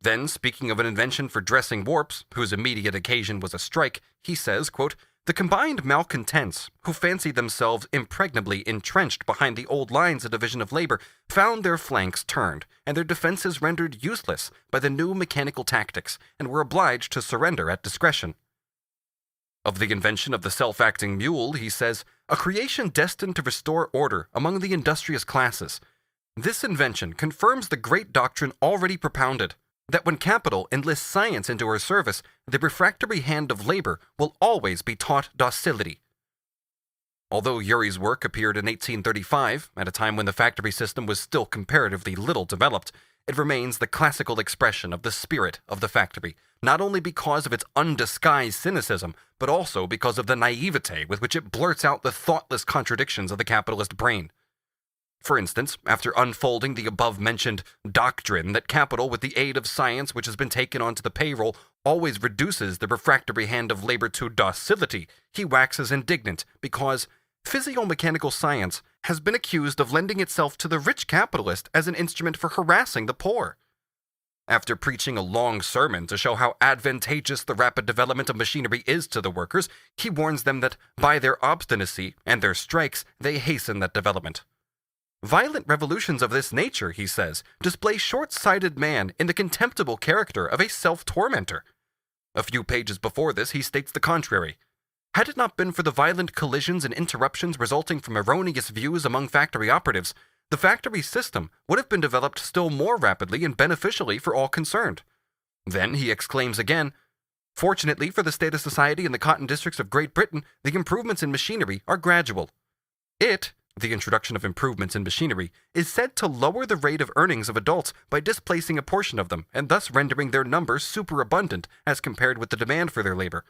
Then, speaking of an invention for dressing warps, whose immediate occasion was a strike, he says, quote, "The combined malcontents, who fancied themselves impregnably entrenched behind the old lines of division of labor, found their flanks turned, and their defenses rendered useless by the new mechanical tactics, and were obliged to surrender at discretion." Of the invention of the self-acting mule, he says, "A creation destined to restore order among the industrious classes. This invention confirms the great doctrine already propounded, that when capital enlists science into her service, the refractory hand of labor will always be taught docility." Although Urey's work appeared in 1835, at a time when the factory system was still comparatively little developed, it remains the classical expression of the spirit of the factory, not only because of its undisguised cynicism, but also because of the naivete with which it blurts out the thoughtless contradictions of the capitalist brain. For instance, after unfolding the above-mentioned doctrine that capital, with the aid of science which has been taken onto the payroll, always reduces the refractory hand of labor to docility, he waxes indignant because physiomechanical science has been accused of lending itself to the rich capitalist as an instrument for harassing the poor. After preaching a long sermon to show how advantageous the rapid development of machinery is to the workers, he warns them that by their obstinacy and their strikes they hasten that development. "Violent revolutions of this nature," he says, "display short-sighted man in the contemptible character of a self-tormentor." A few pages before this he states the contrary. "Had it not been for the violent collisions and interruptions resulting from erroneous views among factory operatives, the factory system would have been developed still more rapidly and beneficially for all concerned." Then he exclaims again, "Fortunately for the state of society in the cotton districts of Great Britain, the improvements in machinery are gradual. The introduction of improvements in machinery, is said to lower the rate of earnings of adults by displacing a portion of them, and thus rendering their number superabundant as compared with the demand for their labor.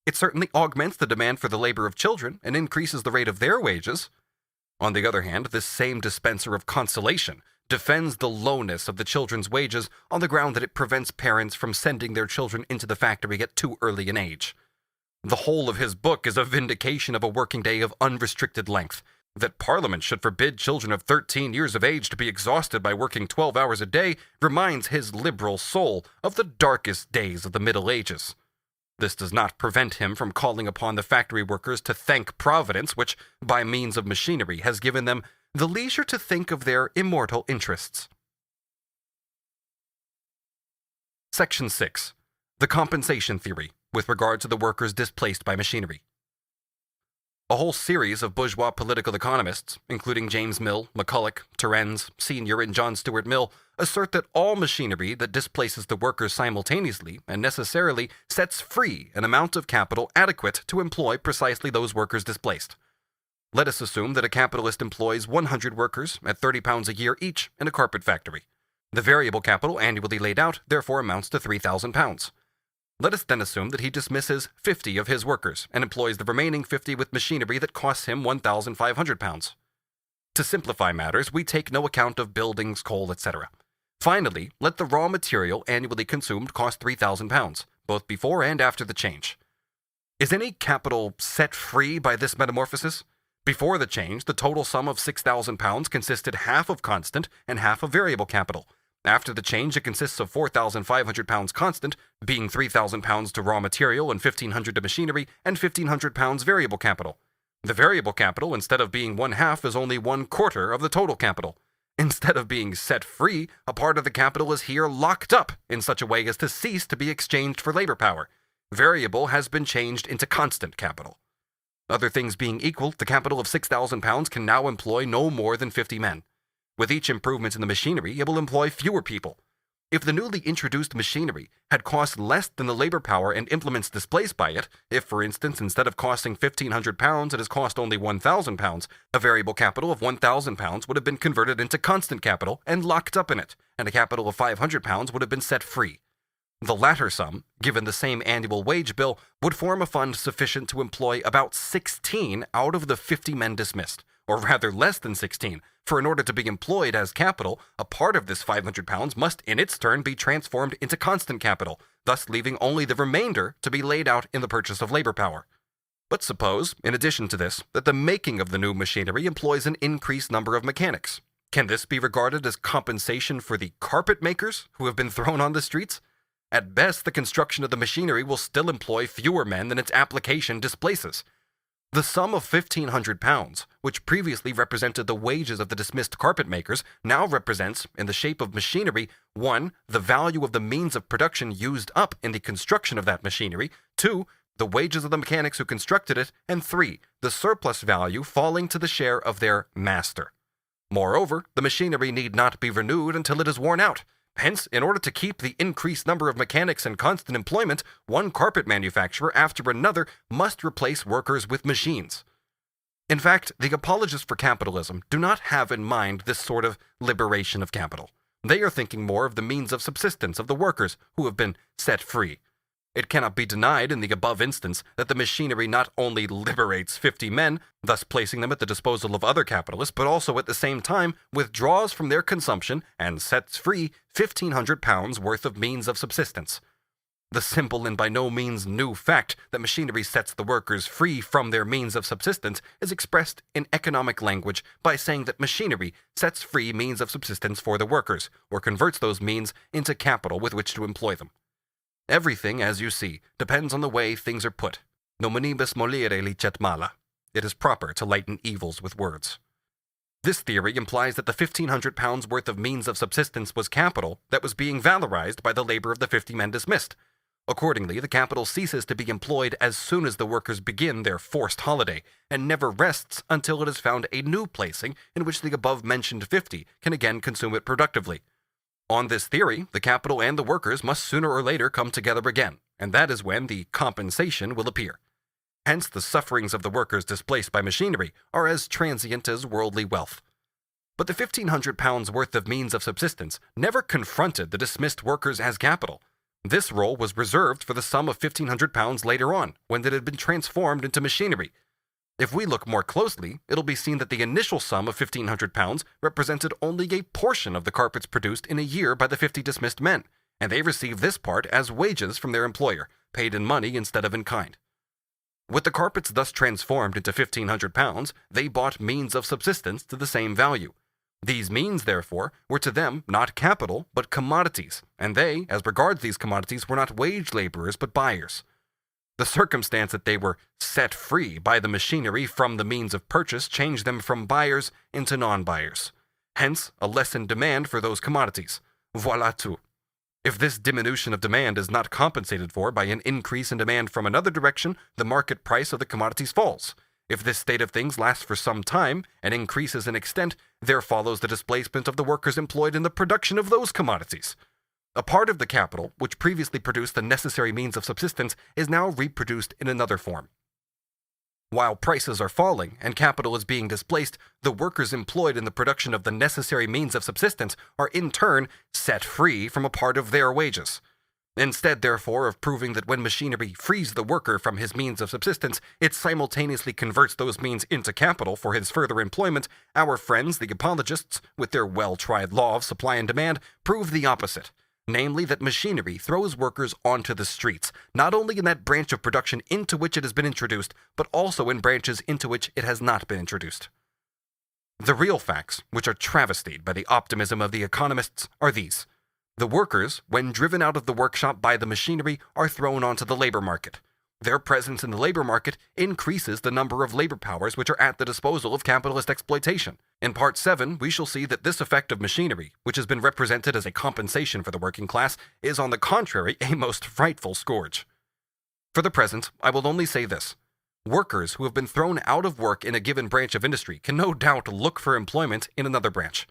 It certainly augments the demand for the labor of children, and increases the rate of their wages. On the other hand, this same dispenser of consolation defends the lowness of the children's wages on the ground that it prevents parents from sending their children into the factory at too early an age. The whole of his book is a vindication of a working day of unrestricted length. That Parliament should forbid children of 13 years of age to be exhausted by working 12 hours a day reminds his liberal soul of the darkest days of the Middle Ages. This does not prevent him from calling upon the factory workers to thank Providence, which, by means of machinery, has given them the leisure to think of their immortal interests. Section 6. The compensation theory, with regard to the workers displaced by machinery. A whole series of bourgeois political economists, including James Mill, McCulloch, Terence, Sr., and John Stuart Mill, assert that all machinery that displaces the workers simultaneously and necessarily sets free an amount of capital adequate to employ precisely those workers displaced. Let us assume that a capitalist employs 100 workers at £30 a year each in a carpet factory. The variable capital annually laid out therefore amounts to £3,000. Let us then assume that he dismisses 50 of his workers and employs the remaining 50 with machinery that costs him £1,500. To simplify matters, we take no account of buildings, coal, etc. Finally, let the raw material annually consumed cost £3,000, both before and after the change. Is any capital set free by this metamorphosis? Before the change, the total sum of £6,000 consisted half of constant and half of variable capital. After the change, it consists of £4,500 constant, being £3,000 to raw material and £1,500 to machinery, and £1,500 variable capital. The variable capital, instead of being 1/2, is only 1/4 of the total capital. Instead of being set free, a part of the capital is here locked up in such a way as to cease to be exchanged for labor power. Variable has been changed into constant capital. Other things being equal, the capital of £6,000 can now employ no more than 50 men. With each improvement in the machinery, it will employ fewer people. If the newly introduced machinery had cost less than the labor power and implements displaced by it, if, for instance, instead of costing £1,500, it has cost only £1,000, a variable capital of £1,000 would have been converted into constant capital and locked up in it, and a capital of £500 would have been set free. The latter sum, given the same annual wage bill, would form a fund sufficient to employ about 16 out of the 50 men dismissed, or rather less than 16, for in order to be employed as capital, a part of this £500 must in its turn be transformed into constant capital, thus leaving only the remainder to be laid out in the purchase of labor power. But suppose, in addition to this, that the making of the new machinery employs an increased number of mechanics. Can this be regarded as compensation for the carpet makers who have been thrown on the streets? At best, the construction of the machinery will still employ fewer men than its application displaces. The sum of £1,500, which previously represented the wages of the dismissed carpet makers, now represents, in the shape of machinery, 1. The value of the means of production used up in the construction of that machinery, 2. The wages of the mechanics who constructed it, and 3. The surplus value falling to the share of their master. Moreover, the machinery need not be renewed until it is worn out. Hence, in order to keep the increased number of mechanics in constant employment, one carpet manufacturer after another must replace workers with machines. In fact, the apologists for capitalism do not have in mind this sort of liberation of capital. They are thinking more of the means of subsistence of the workers who have been set free. It cannot be denied in the above instance that the machinery not only liberates 50 men, thus placing them at the disposal of other capitalists, but also at the same time withdraws from their consumption and sets free £1,500 worth of means of subsistence. The simple and by no means new fact that machinery sets the workers free from their means of subsistence is expressed in economic language by saying that machinery sets free means of subsistence for the workers, or converts those means into capital with which to employ them. Everything, as you see, depends on the way things are put. Nominibus molire licet mala. It is proper to lighten evils with words. This theory implies that the £1,500 worth of means of subsistence was capital that was being valorized by the labor of the 50 men dismissed. Accordingly, the capital ceases to be employed as soon as the workers begin their forced holiday, and never rests until it has found a new placing in which the above-mentioned 50 can again consume it productively. On this theory, the capital and the workers must sooner or later come together again, and that is when the compensation will appear. Hence, the sufferings of the workers displaced by machinery are as transient as worldly wealth. But the £1,500 worth of means of subsistence never confronted the dismissed workers as capital. This role was reserved for the sum of £1,500 later on, when it had been transformed into machinery. If we look more closely, it'll be seen that the initial sum of £1,500 represented only a portion of the carpets produced in a year by the 50 dismissed men, and they received this part as wages from their employer, paid in money instead of in kind. With the carpets thus transformed into £1,500, they bought means of subsistence to the same value. These means, therefore, were to them not capital, but commodities, and they, as regards these commodities, were not wage laborers, but buyers. The circumstance that they were set free by the machinery from the means of purchase changed them from buyers into non-buyers. Hence, a lessened demand for those commodities. Voilà tout. If this diminution of demand is not compensated for by an increase in demand from another direction, the market price of the commodities falls. If this state of things lasts for some time and increases in extent, there follows the displacement of the workers employed in the production of those commodities. A part of the capital, which previously produced the necessary means of subsistence, is now reproduced in another form. While prices are falling and capital is being displaced, the workers employed in the production of the necessary means of subsistence are in turn set free from a part of their wages. Instead, therefore, of proving that when machinery frees the worker from his means of subsistence, it simultaneously converts those means into capital for his further employment, our friends, the apologists, with their well-tried law of supply and demand, prove the opposite. Namely, that machinery throws workers onto the streets, not only in that branch of production into which it has been introduced, but also in branches into which it has not been introduced. The real facts, which are travestied by the optimism of the economists, are these. The workers, when driven out of the workshop by the machinery, are thrown onto the labor market. Their presence in the labor market increases the number of labor powers which are at the disposal of capitalist exploitation. In Part 7, we shall see that this effect of machinery, which has been represented as a compensation for the working class, is on the contrary a most frightful scourge. For the present, I will only say this. Workers who have been thrown out of work in a given branch of industry can no doubt look for employment in another branch.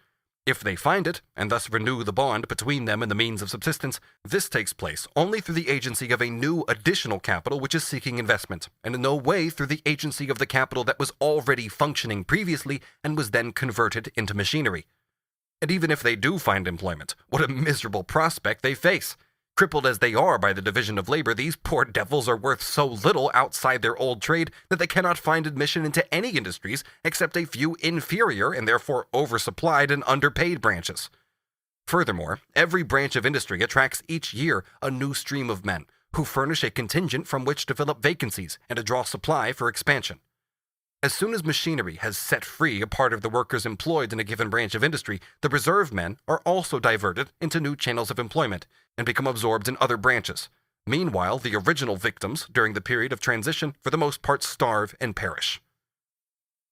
If they find it, and thus renew the bond between them and the means of subsistence, this takes place only through the agency of a new additional capital which is seeking investment, and in no way through the agency of the capital that was already functioning previously and was then converted into machinery. And even if they do find employment, what a miserable prospect they face! Crippled as they are by the division of labor, these poor devils are worth so little outside their old trade that they cannot find admission into any industries except a few inferior and therefore oversupplied and underpaid branches. Furthermore, every branch of industry attracts each year a new stream of men who furnish a contingent from which to fill up vacancies and to draw supply for expansion. As soon as machinery has set free a part of the workers employed in a given branch of industry, the reserve men are also diverted into new channels of employment and become absorbed in other branches. Meanwhile, the original victims, during the period of transition, for the most part starve and perish.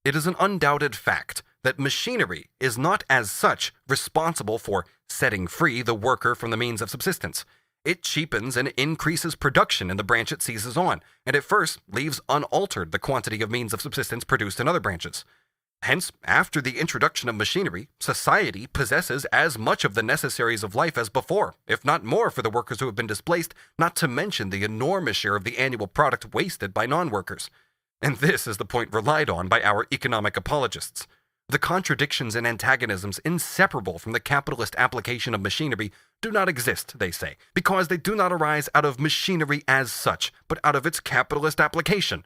It is an undoubted fact that machinery is not as such responsible for setting free the worker from the means of subsistence. It cheapens and increases production in the branch it seizes on, and at first leaves unaltered the quantity of means of subsistence produced in other branches. Hence, after the introduction of machinery, society possesses as much of the necessaries of life as before, if not more for the workers who have been displaced, not to mention the enormous share of the annual product wasted by non-workers. And this is the point relied on by our economic apologists. The contradictions and antagonisms inseparable from the capitalist application of machinery do not exist, they say, because they do not arise out of machinery as such, but out of its capitalist application.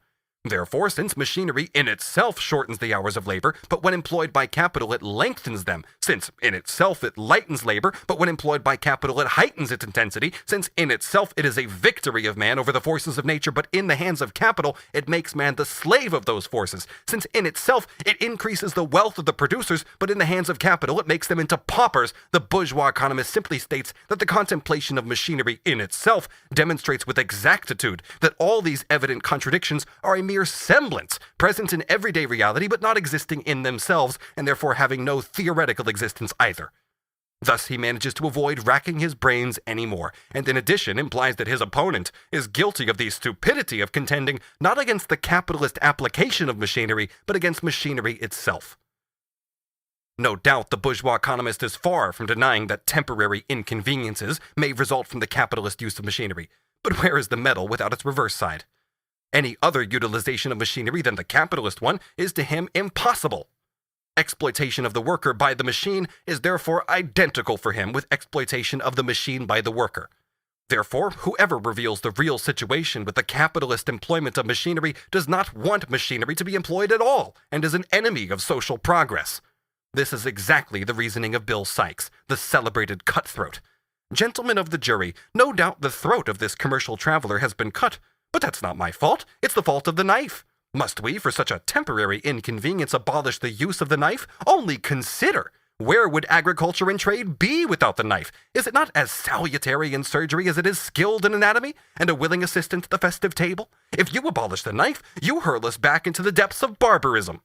Therefore, since machinery in itself shortens the hours of labor, but when employed by capital it lengthens them, since in itself it lightens labor, but when employed by capital it heightens its intensity, since in itself it is a victory of man over the forces of nature, but in the hands of capital it makes man the slave of those forces, since in itself it increases the wealth of the producers, but in the hands of capital it makes them into paupers, the bourgeois economist simply states that the contemplation of machinery in itself demonstrates with exactitude that all these evident contradictions are a mere semblance, present in everyday reality but not existing in themselves, and therefore having no theoretical existence either. Thus he manages to avoid racking his brains anymore, and in addition implies that his opponent is guilty of the stupidity of contending not against the capitalist application of machinery, but against machinery itself. No doubt the bourgeois economist is far from denying that temporary inconveniences may result from the capitalist use of machinery, but where is the medal without its reverse side? Any other utilization of machinery than the capitalist one is to him impossible. Exploitation of the worker by the machine is therefore identical for him with exploitation of the machine by the worker. Therefore, whoever reveals the real situation with the capitalist employment of machinery does not want machinery to be employed at all, and is an enemy of social progress. This is exactly the reasoning of Bill Sykes, the celebrated cutthroat. Gentlemen of the jury, no doubt the throat of this commercial traveler has been cut, but that's not my fault. It's the fault of the knife. Must we, for such a temporary inconvenience, abolish the use of the knife? Only consider! Where would agriculture and trade be without the knife? Is it not as salutary in surgery as it is skilled in anatomy, and a willing assistant at the festive table? If you abolish the knife, you hurl us back into the depths of barbarism.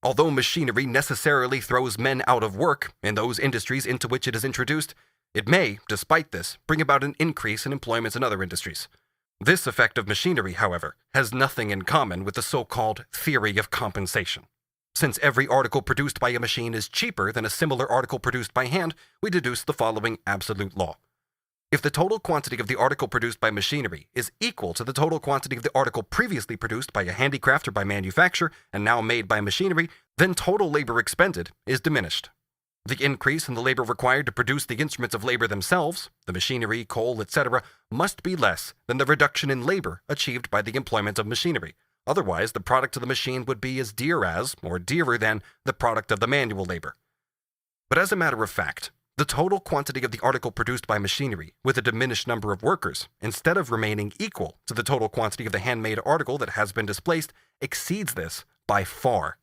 Although machinery necessarily throws men out of work in those industries into which it is introduced, it may, despite this, bring about an increase in employment in other industries. This effect of machinery, however, has nothing in common with the so-called theory of compensation. Since every article produced by a machine is cheaper than a similar article produced by hand, we deduce the following absolute law. If the total quantity of the article produced by machinery is equal to the total quantity of the article previously produced by a handicraft or by manufacture and now made by machinery, then total labor expended is diminished. The increase in the labor required to produce the instruments of labor themselves, the machinery, coal, etc., must be less than the reduction in labor achieved by the employment of machinery. Otherwise, the product of the machine would be as dear as, or dearer than, the product of the manual labor. But as a matter of fact, the total quantity of the article produced by machinery with a diminished number of workers, instead of remaining equal to the total quantity of the handmade article that has been displaced, exceeds this by far.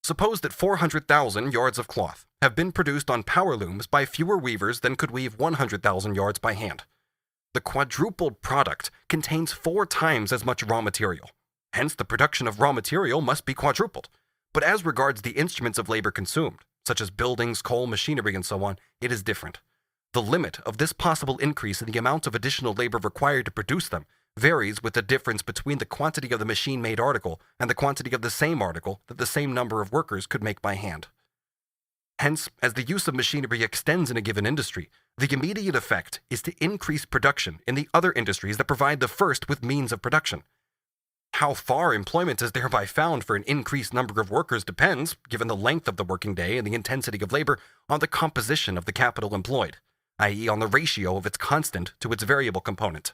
Suppose that 400,000 yards of cloth have been produced on power looms by fewer weavers than could weave 100,000 yards by hand. The quadrupled product contains 4 times as much raw material. Hence, the production of raw material must be quadrupled. But as regards the instruments of labor consumed, such as buildings, coal, machinery, and so on, it is different. The limit of this possible increase in the amount of additional labor required to produce them varies with the difference between the quantity of the machine-made article and the quantity of the same article that the same number of workers could make by hand. Hence, as the use of machinery extends in a given industry, the immediate effect is to increase production in the other industries that provide the first with means of production. How far employment is thereby found for an increased number of workers depends, given the length of the working day and the intensity of labor, on the composition of the capital employed, i.e. on the ratio of its constant to its variable component.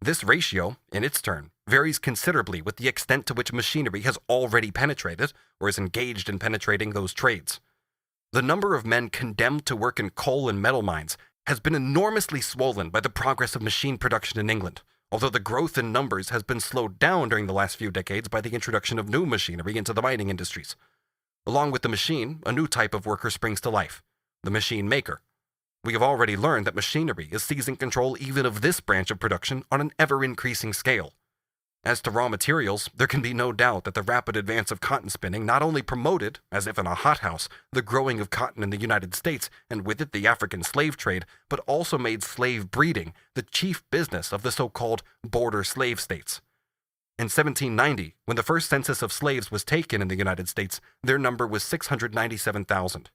This ratio, in its turn, varies considerably with the extent to which machinery has already penetrated or is engaged in penetrating those trades. The number of men condemned to work in coal and metal mines has been enormously swollen by the progress of machine production in England, although the growth in numbers has been slowed down during the last few decades by the introduction of new machinery into the mining industries. Along with the machine, a new type of worker springs to life, the machine maker. We have already learned that machinery is seizing control even of this branch of production on an ever-increasing scale. As to raw materials, there can be no doubt that the rapid advance of cotton spinning not only promoted, as if in a hothouse, the growing of cotton in the United States, and with it the African slave trade, but also made slave breeding the chief business of the so-called border slave states. In 1790, when the first census of slaves was taken in the United States, their number was 697,000.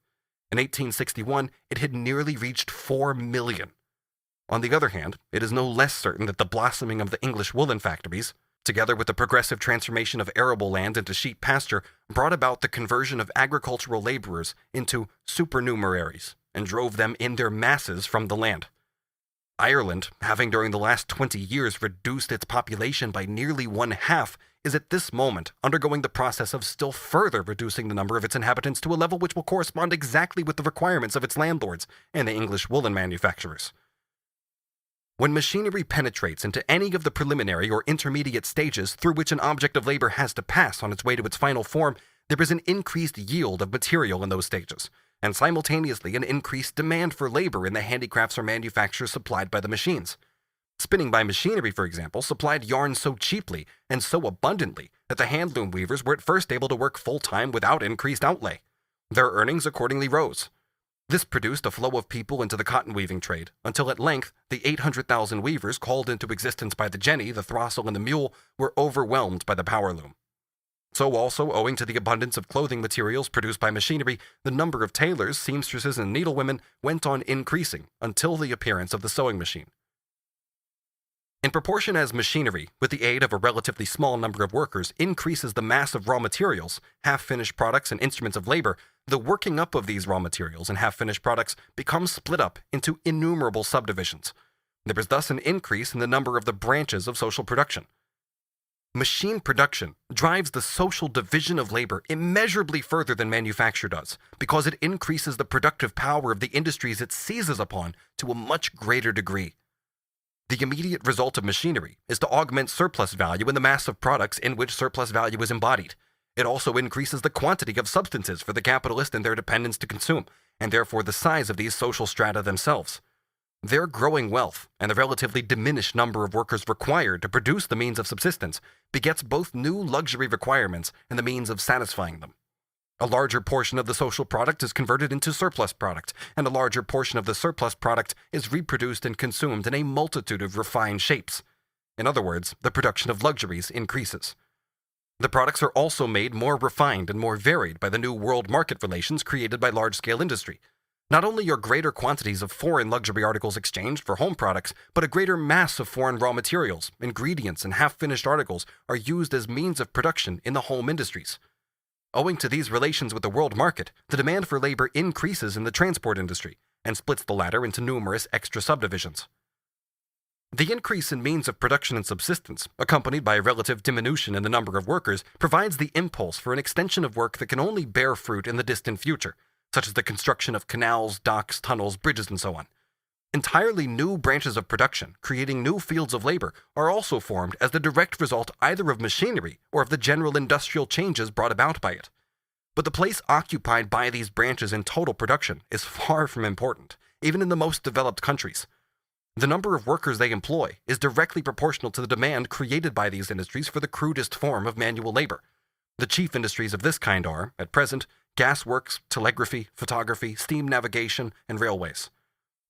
In 1861, it had nearly reached 4 million. On the other hand, it is no less certain that the blossoming of the English woolen factories, together with the progressive transformation of arable land into sheep pasture, brought about the conversion of agricultural laborers into supernumeraries and drove them in their masses from the land. Ireland, having during the last 20 years reduced its population by nearly 1/2, is at this moment undergoing the process of still further reducing the number of its inhabitants to a level which will correspond exactly with the requirements of its landlords and the English woolen manufacturers. When machinery penetrates into any of the preliminary or intermediate stages through which an object of labor has to pass on its way to its final form, there is an increased yield of material in those stages, and simultaneously an increased demand for labor in the handicrafts or manufactures supplied by the machines. Spinning by machinery, for example, supplied yarn so cheaply and so abundantly that the handloom weavers were at first able to work full-time without increased outlay. Their earnings accordingly rose. This produced a flow of people into the cotton weaving trade, until at length the 800,000 weavers called into existence by the jenny, the throstle, and the mule were overwhelmed by the power loom. So also, owing to the abundance of clothing materials produced by machinery, the number of tailors, seamstresses, and needlewomen went on increasing until the appearance of the sewing machine. In proportion as machinery, with the aid of a relatively small number of workers, increases the mass of raw materials, half-finished products, and instruments of labor, the working up of these raw materials and half-finished products becomes split up into innumerable subdivisions. There is thus an increase in the number of the branches of social production. Machine production drives the social division of labor immeasurably further than manufacture does, because it increases the productive power of the industries it seizes upon to a much greater degree. The immediate result of machinery is to augment surplus value in the mass of products in which surplus value is embodied. It also increases the quantity of substances for the capitalist and their dependents to consume, and therefore the size of these social strata themselves. Their growing wealth and the relatively diminished number of workers required to produce the means of subsistence begets both new luxury requirements and the means of satisfying them. A larger portion of the social product is converted into surplus product, and a larger portion of the surplus product is reproduced and consumed in a multitude of refined shapes. In other words, the production of luxuries increases. The products are also made more refined and more varied by the new world market relations created by large-scale industry. Not only are greater quantities of foreign luxury articles exchanged for home products, but a greater mass of foreign raw materials, ingredients, and half-finished articles are used as means of production in the home industries. Owing to these relations with the world market, the demand for labor increases in the transport industry and splits the latter into numerous extra subdivisions. The increase in means of production and subsistence, accompanied by a relative diminution in the number of workers, provides the impulse for an extension of work that can only bear fruit in the distant future, such as the construction of canals, docks, tunnels, bridges, and so on. Entirely new branches of production, creating new fields of labor, are also formed as the direct result either of machinery or of the general industrial changes brought about by it. But the place occupied by these branches in total production is far from important, even in the most developed countries. The number of workers they employ is directly proportional to the demand created by these industries for the crudest form of manual labor. The chief industries of this kind are, at present, gasworks, telegraphy, photography, steam navigation, and railways.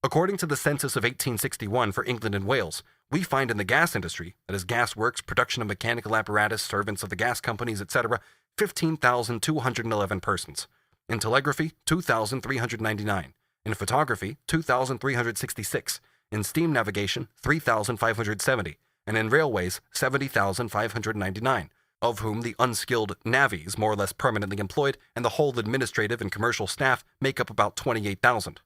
According to the census of 1861 for England and Wales, we find in the gas industry, that is gasworks, production of mechanical apparatus, servants of the gas companies, etc., 15,211 persons. In telegraphy, 2,399. In photography, 2,366. In steam navigation, 3,570, and in railways, 70,599, of whom the unskilled navvies, more or less permanently employed, and the whole administrative and commercial staff make up about 28,000.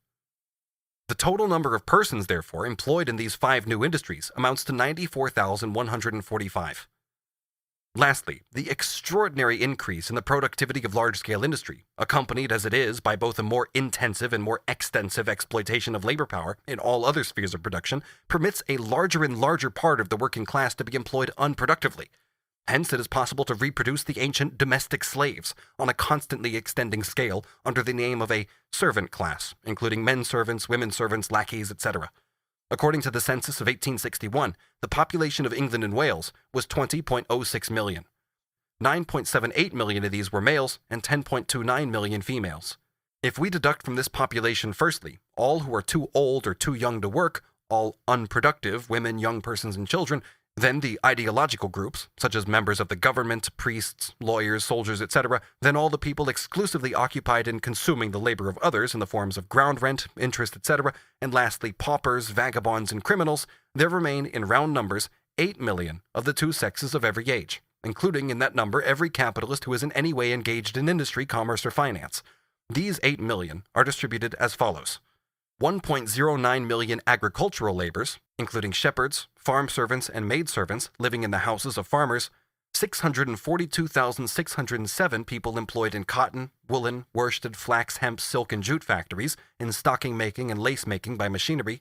The total number of persons, therefore, employed in these 5 new industries amounts to 94,145. Lastly, the extraordinary increase in the productivity of large-scale industry, accompanied as it is by both a more intensive and more extensive exploitation of labor power in all other spheres of production, permits a larger and larger part of the working class to be employed unproductively. Hence, it is possible to reproduce the ancient domestic slaves on a constantly extending scale under the name of a servant class, including men servants, women servants, lackeys, etc. According to the census of 1861, the population of England and Wales was 20.06 million. 9.78 million of these were males and 10.29 million females. If we deduct from this population, firstly, all who are too old or too young to work, all unproductive women, young persons, and children, then the ideological groups, such as members of the government, priests, lawyers, soldiers, etc., then all the people exclusively occupied in consuming the labor of others in the forms of ground rent, interest, etc., and lastly paupers, vagabonds, and criminals, there remain in round numbers 8 million of the two sexes of every age, including in that number every capitalist who is in any way engaged in industry, commerce, or finance. These 8 million are distributed as follows. 1.09 million agricultural laborers, including shepherds, farm servants, and maidservants living in the houses of farmers, 642,607 people employed in cotton, woolen, worsted, flax, hemp, silk, and jute factories, in stocking making and lace making by machinery,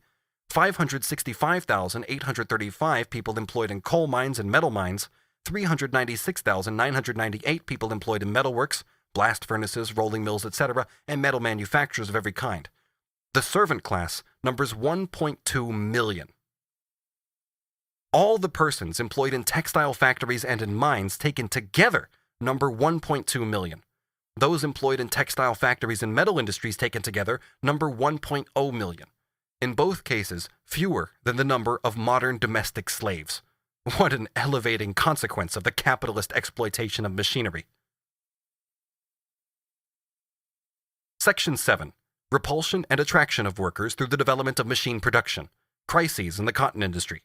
565,835 people employed in coal mines and metal mines, 396,998 people employed in metalworks, blast furnaces, rolling mills, etc., and metal manufacturers of every kind. The servant class numbers 1.2 million. All the persons employed in textile factories and in mines taken together number 1.2 million. Those employed in textile factories and metal industries taken together number 1.0 million. In both cases, fewer than the number of modern domestic slaves. What an elevating consequence of the capitalist exploitation of machinery. Section 7. Repulsion and attraction of workers through the development of machine production. Crises in the cotton industry.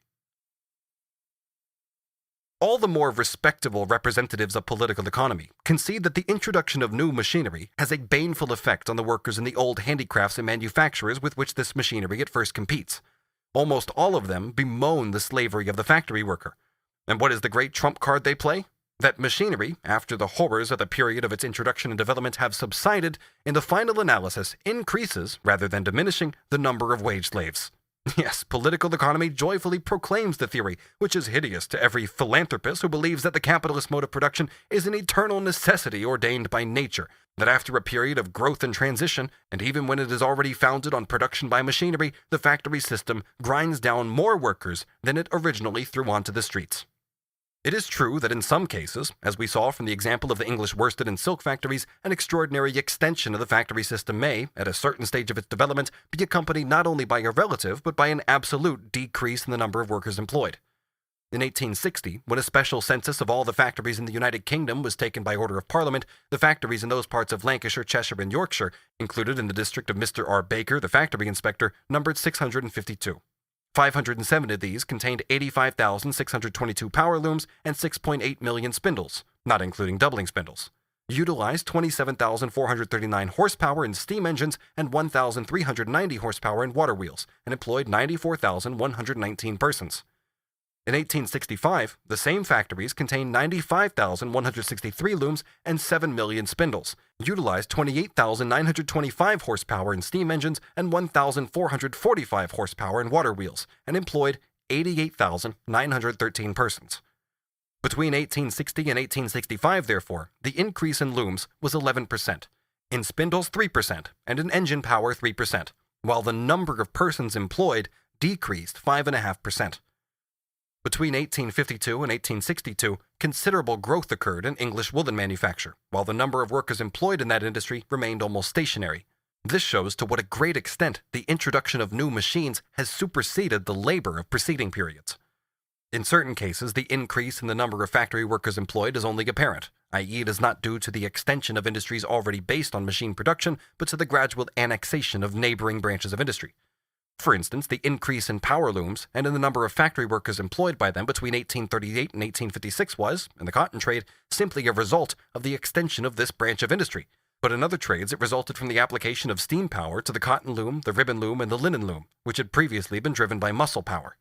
All the more respectable representatives of political economy concede that the introduction of new machinery has a baneful effect on the workers in the old handicrafts and manufacturers with which this machinery at first competes. Almost all of them bemoan the slavery of the factory worker. And what is the great trump card they play? That machinery, after the horrors of the period of its introduction and development have subsided, in the final analysis increases, rather than diminishing, the number of wage slaves. Yes, political economy joyfully proclaims the theory, which is hideous to every philanthropist who believes that the capitalist mode of production is an eternal necessity ordained by nature, that after a period of growth and transition, and even when it is already founded on production by machinery, the factory system grinds down more workers than it originally threw onto the streets. It is true that in some cases, as we saw from the example of the English worsted and silk factories, an extraordinary extension of the factory system may, at a certain stage of its development, be accompanied not only by a relative, but by an absolute decrease in the number of workers employed. In 1860, when a special census of all the factories in the United Kingdom was taken by order of Parliament, the factories in those parts of Lancashire, Cheshire, and Yorkshire, included in the district of Mr. R. Baker, the factory inspector, numbered 652. 507 of these contained 85,622 power looms and 6.8 million spindles, not including doubling spindles. Utilized 27,439 horsepower in steam engines and 1,390 horsepower in water wheels, and employed 94,119 persons. In 1865, the same factories contained 95,163 looms and 7 million spindles, utilized 28,925 horsepower in steam engines and 1,445 horsepower in water wheels, and employed 88,913 persons. Between 1860 and 1865, therefore, the increase in looms was 11%, in spindles 3%, and in engine power 3%, while the number of persons employed decreased 5.5%. Between 1852 and 1862, considerable growth occurred in English woolen manufacture, while the number of workers employed in that industry remained almost stationary. This shows to what a great extent the introduction of new machines has superseded the labor of preceding periods. In certain cases, the increase in the number of factory workers employed is only apparent, i.e., it is not due to the extension of industries already based on machine production, but to the gradual annexation of neighboring branches of industry. For instance, the increase in power looms and in the number of factory workers employed by them between 1838 and 1856 was, in the cotton trade, simply a result of the extension of this branch of industry. But in other trades, it resulted from the application of steam power to the cotton loom, the ribbon loom, and the linen loom, which had previously been driven by muscle power.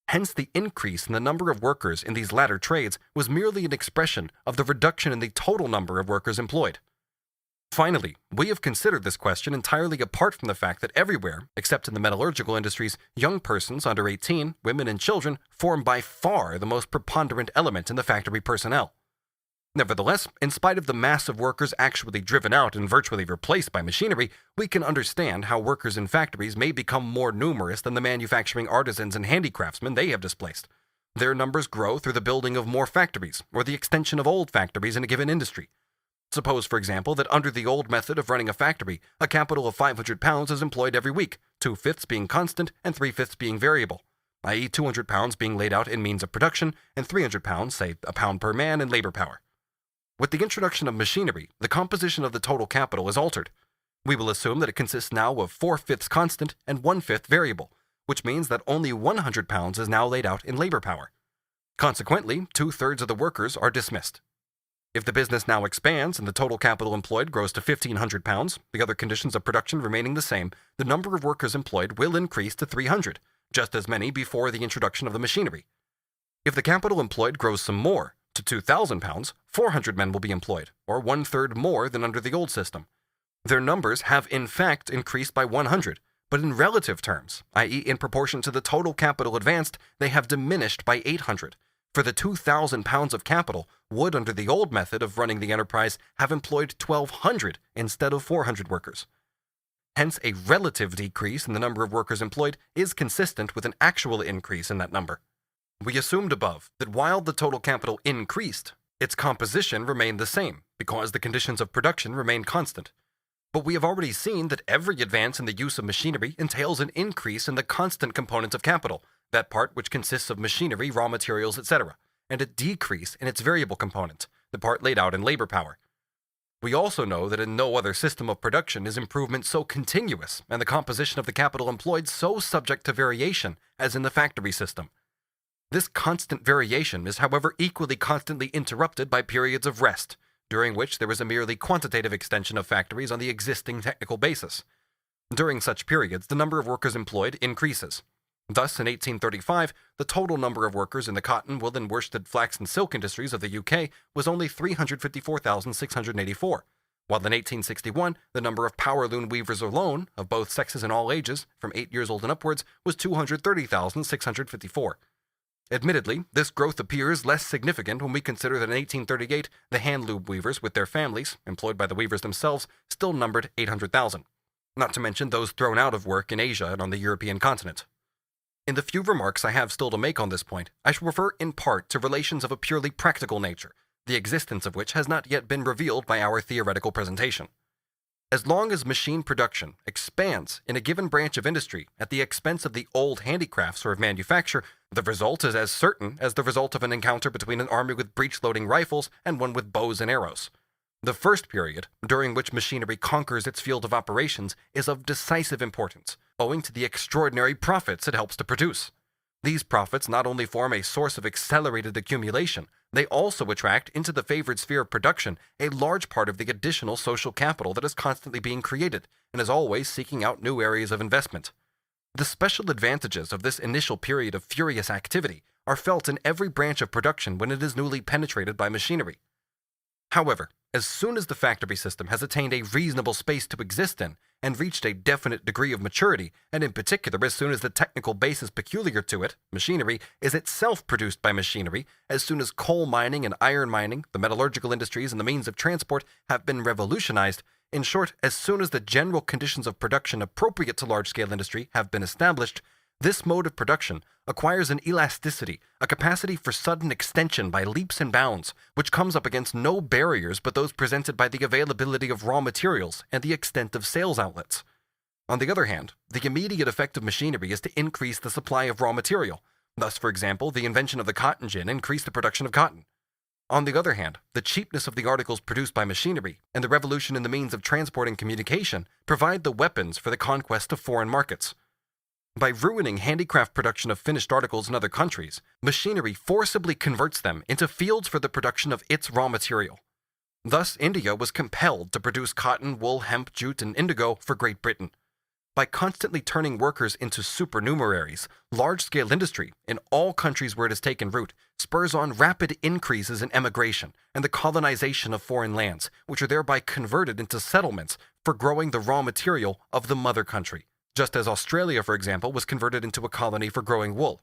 Hence, the increase in the number of workers in these latter trades was merely an expression of the reduction in the total number of workers employed. Finally, we have considered this question entirely apart from the fact that everywhere, except in the metallurgical industries, young persons under 18, women and children, form by far the most preponderant element in the factory personnel. Nevertheless, in spite of the mass of workers actually driven out and virtually replaced by machinery, we can understand how workers in factories may become more numerous than the manufacturing artisans and handicraftsmen they have displaced. Their numbers grow through the building of more factories, or the extension of old factories in a given industry. Suppose, for example, that under the old method of running a factory, a capital of £500 is employed every week, 2/5 being constant and 3/5 being variable, i.e. £200 being laid out in means of production and £300, say a pound per man, in labor power. With the introduction of machinery, the composition of the total capital is altered. We will assume that it consists now of 4/5 constant and 1/5 variable, which means that only £100 is now laid out in labor power. Consequently, 2/3 of the workers are dismissed. If the business now expands and the total capital employed grows to £1,500, the other conditions of production remaining the same, the number of workers employed will increase to 300, just as many before the introduction of the machinery. If the capital employed grows some more, to £2,000, 400 men will be employed, or 1/3 more than under the old system. Their numbers have in fact increased by 100, but in relative terms, i.e. in proportion to the total capital advanced, they have diminished by 800. For the £2,000 of capital would, under the old method of running the enterprise, have employed 1,200 instead of 400 workers. Hence, a relative decrease in the number of workers employed is consistent with an actual increase in that number. We assumed above that while the total capital increased, its composition remained the same, because the conditions of production remained constant. But we have already seen that every advance in the use of machinery entails an increase in the constant components of capital, that part which consists of machinery, raw materials, etc., and a decrease in its variable component, the part laid out in labor power. We also know that in no other system of production is improvement so continuous and the composition of the capital employed so subject to variation as in the factory system. This constant variation is, however, equally constantly interrupted by periods of rest, during which there is a merely quantitative extension of factories on the existing technical basis. During such periods, the number of workers employed increases. Thus, in 1835, the total number of workers in the cotton, woolen, worsted, flax, and silk industries of the UK was only 354,684, while in 1861, the number of power loom weavers alone, of both sexes and all ages, from 8 years old and upwards, was 230,654. Admittedly, this growth appears less significant when we consider that in 1838, the hand loom weavers with their families, employed by the weavers themselves, still numbered 800,000, not to mention those thrown out of work in Asia and on the European continent. In the few remarks I have still to make on this point, I shall refer in part to relations of a purely practical nature, the existence of which has not yet been revealed by our theoretical presentation. As long as machine production expands in a given branch of industry at the expense of the old handicrafts or of manufacture, The result is as certain as the result of an encounter between an army with breech-loading rifles and one with bows and arrows. The first period, during which machinery conquers its field of operations, is of decisive importance, owing to the extraordinary profits it helps to produce. These profits not only form a source of accelerated accumulation, they also attract into the favored sphere of production a large part of the additional social capital that is constantly being created and is always seeking out new areas of investment. The special advantages of this initial period of furious activity are felt in every branch of production when it is newly penetrated by machinery. However, as soon as the factory system has attained a reasonable space to exist in and reached a definite degree of maturity, and in particular as soon as the technical basis peculiar to it, machinery, is itself produced by machinery, as soon as coal mining and iron mining, the metallurgical industries, and the means of transport have been revolutionized, in short, as soon as the general conditions of production appropriate to large-scale industry have been established, this mode of production acquires an elasticity, a capacity for sudden extension by leaps and bounds, which comes up against no barriers but those presented by the availability of raw materials and the extent of sales outlets. On the other hand, the immediate effect of machinery is to increase the supply of raw material. Thus, for example, the invention of the cotton gin increased the production of cotton. On the other hand, the cheapness of the articles produced by machinery and the revolution in the means of transport and communication provide the weapons for the conquest of foreign markets. By ruining handicraft production of finished articles in other countries, machinery forcibly converts them into fields for the production of its raw material. Thus, India was compelled to produce cotton, wool, hemp, jute, and indigo for Great Britain. By constantly turning workers into supernumeraries, large-scale industry, in all countries where it has taken root, spurs on rapid increases in emigration and the colonization of foreign lands, which are thereby converted into settlements for growing the raw material of the mother country. Just as Australia, for example, was converted into a colony for growing wool.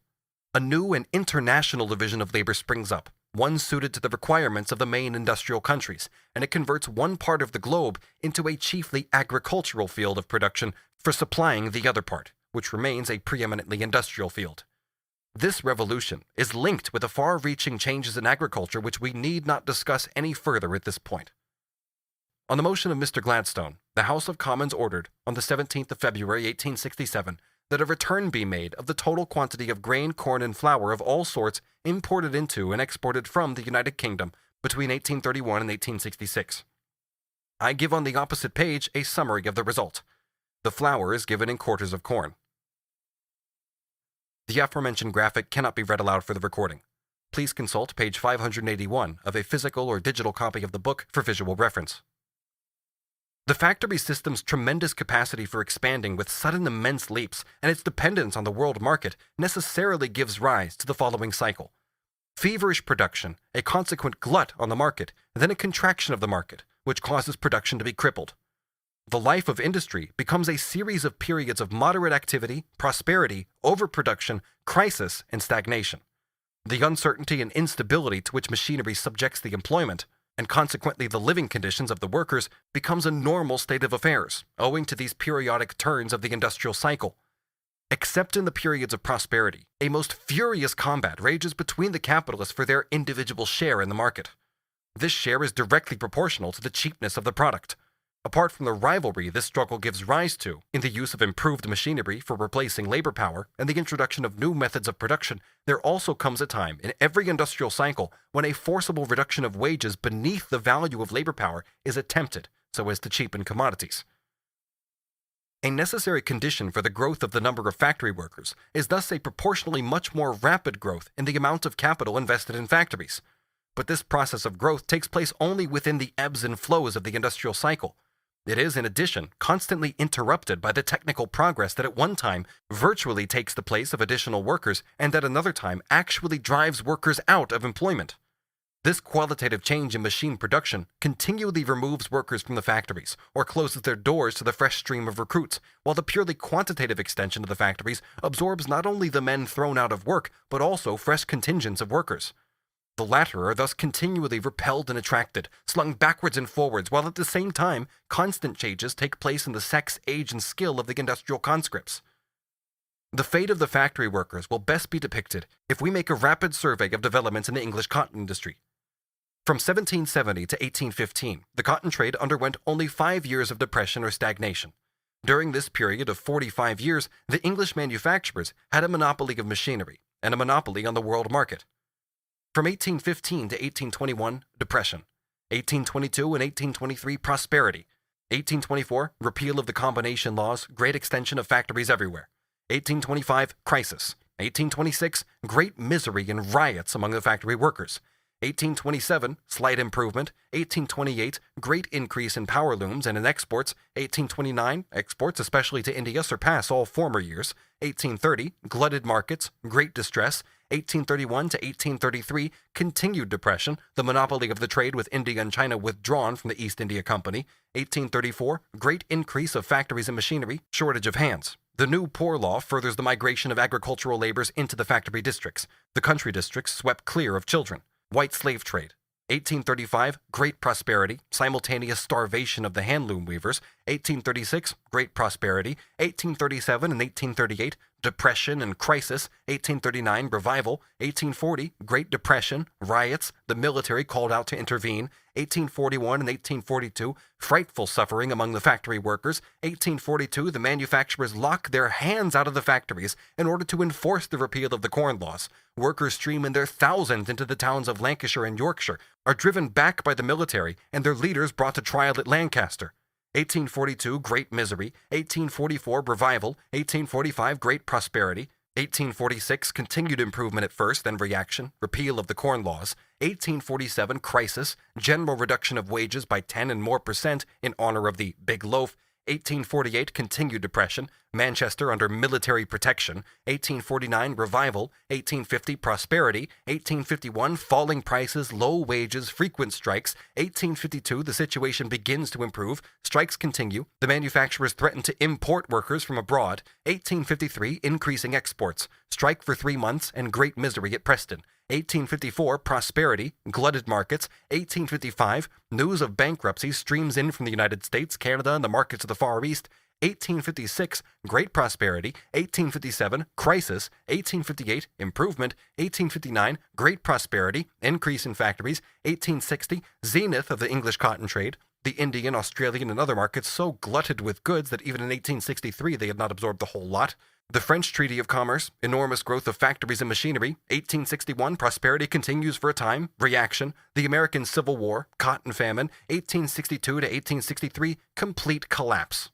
A new and international division of labor springs up, one suited to the requirements of the main industrial countries, and it converts one part of the globe into a chiefly agricultural field of production for supplying the other part, which remains a preeminently industrial field. This revolution is linked with the far-reaching changes in agriculture which we need not discuss any further at this point. On the motion of Mr. Gladstone, the House of Commons ordered, on the 17th of February 1867, that a return be made of the total quantity of grain, corn, and flour of all sorts imported into and exported from the United Kingdom between 1831 and 1866. I give on the opposite page a summary of the result. The flour is given in quarters of corn. The aforementioned graphic cannot be read aloud for the recording. Please consult page 581 of a physical or digital copy of the book for visual reference. The factory system's tremendous capacity for expanding with sudden immense leaps and its dependence on the world market necessarily gives rise to the following cycle. Feverish production, a consequent glut on the market, then a contraction of the market, which causes production to be crippled. The life of industry becomes a series of periods of moderate activity, prosperity, overproduction, crisis, and stagnation. The uncertainty and instability to which machinery subjects the employment, and consequently the living conditions of the workers, becomes a normal state of affairs, owing to these periodic turns of the industrial cycle. Except in the periods of prosperity, a most furious combat rages between the capitalists for their individual share in the market. This share is directly proportional to the cheapness of the product. Apart from the rivalry this struggle gives rise to in the use of improved machinery for replacing labor power and the introduction of new methods of production, there also comes a time in every industrial cycle when a forcible reduction of wages beneath the value of labor power is attempted so as to cheapen commodities. A necessary condition for the growth of the number of factory workers is thus a proportionally much more rapid growth in the amount of capital invested in factories. But this process of growth takes place only within the ebbs and flows of the industrial cycle. It is, in addition, constantly interrupted by the technical progress that at one time virtually takes the place of additional workers and at another time actually drives workers out of employment. This qualitative change in machine production continually removes workers from the factories or closes their doors to the fresh stream of recruits, while the purely quantitative extension of the factories absorbs not only the men thrown out of work but also fresh contingents of workers. The latter are thus continually repelled and attracted, slung backwards and forwards, while at the same time constant changes take place in the sex, age, and skill of the industrial conscripts. The fate of the factory workers will best be depicted if we make a rapid survey of developments in the English cotton industry. From 1770 to 1815, the cotton trade underwent only 5 years of depression or stagnation. During this period of 45 years, the English manufacturers had a monopoly of machinery, and a monopoly on the world market. From 1815 to 1821, Depression. 1822 and 1823, Prosperity. 1824, repeal of the combination laws, great extension of factories everywhere. 1825, Crisis. 1826, great misery and riots among the factory workers. 1827, slight improvement. 1828, great increase in power looms and in exports. 1829, exports, especially to India, surpass all former years. 1830, glutted markets, great distress. 1831 to 1833, continued depression, the monopoly of the trade with India and China withdrawn from the East India Company. 1834, great increase of factories and machinery, shortage of hands. The new Poor Law furthers the migration of agricultural laborers into the factory districts. The country districts swept clear of children. White slave trade. 1835, great prosperity, simultaneous starvation of the handloom weavers. 1836, great prosperity. 1837 and 1838, depression and crisis. 1839, revival. 1840, Great Depression, riots, the military called out to intervene. 1841 and 1842, frightful suffering among the factory workers. 1842, the manufacturers lock their hands out of the factories in order to enforce the repeal of the Corn Laws. Workers stream in their thousands into the towns of Lancashire and Yorkshire, are driven back by the military, and their leaders brought to trial at Lancaster. 1842, Great Misery. 1844, Revival. 1845, Great Prosperity. 1846, continued improvement at first, then reaction, repeal of the Corn Laws. 1847, crisis, general reduction of wages by 10 and more % in honor of the Big Loaf. 1848, continued depression, Manchester under military protection. 1849, revival. 1850, prosperity. 1851, falling prices, low wages, frequent strikes. 1852, the situation begins to improve. Strikes continue. The manufacturers threaten to import workers from abroad. 1853, increasing exports. Strike for 3 months and great misery at Preston. 1854, prosperity, glutted markets. 1855, news of bankruptcy streams in from the United States, Canada, and the markets of the Far East. 1856, great prosperity. 1857, crisis. 1858, improvement. 1859, great prosperity, increase in factories. 1860, zenith of the English cotton trade. The Indian, Australian, and other markets so glutted with goods that even in 1863 they had not absorbed the whole lot. The French Treaty of Commerce, enormous growth of factories and machinery. 1861, prosperity continues for a time, reaction. The American Civil War, cotton famine. 1862 to 1863, complete collapse.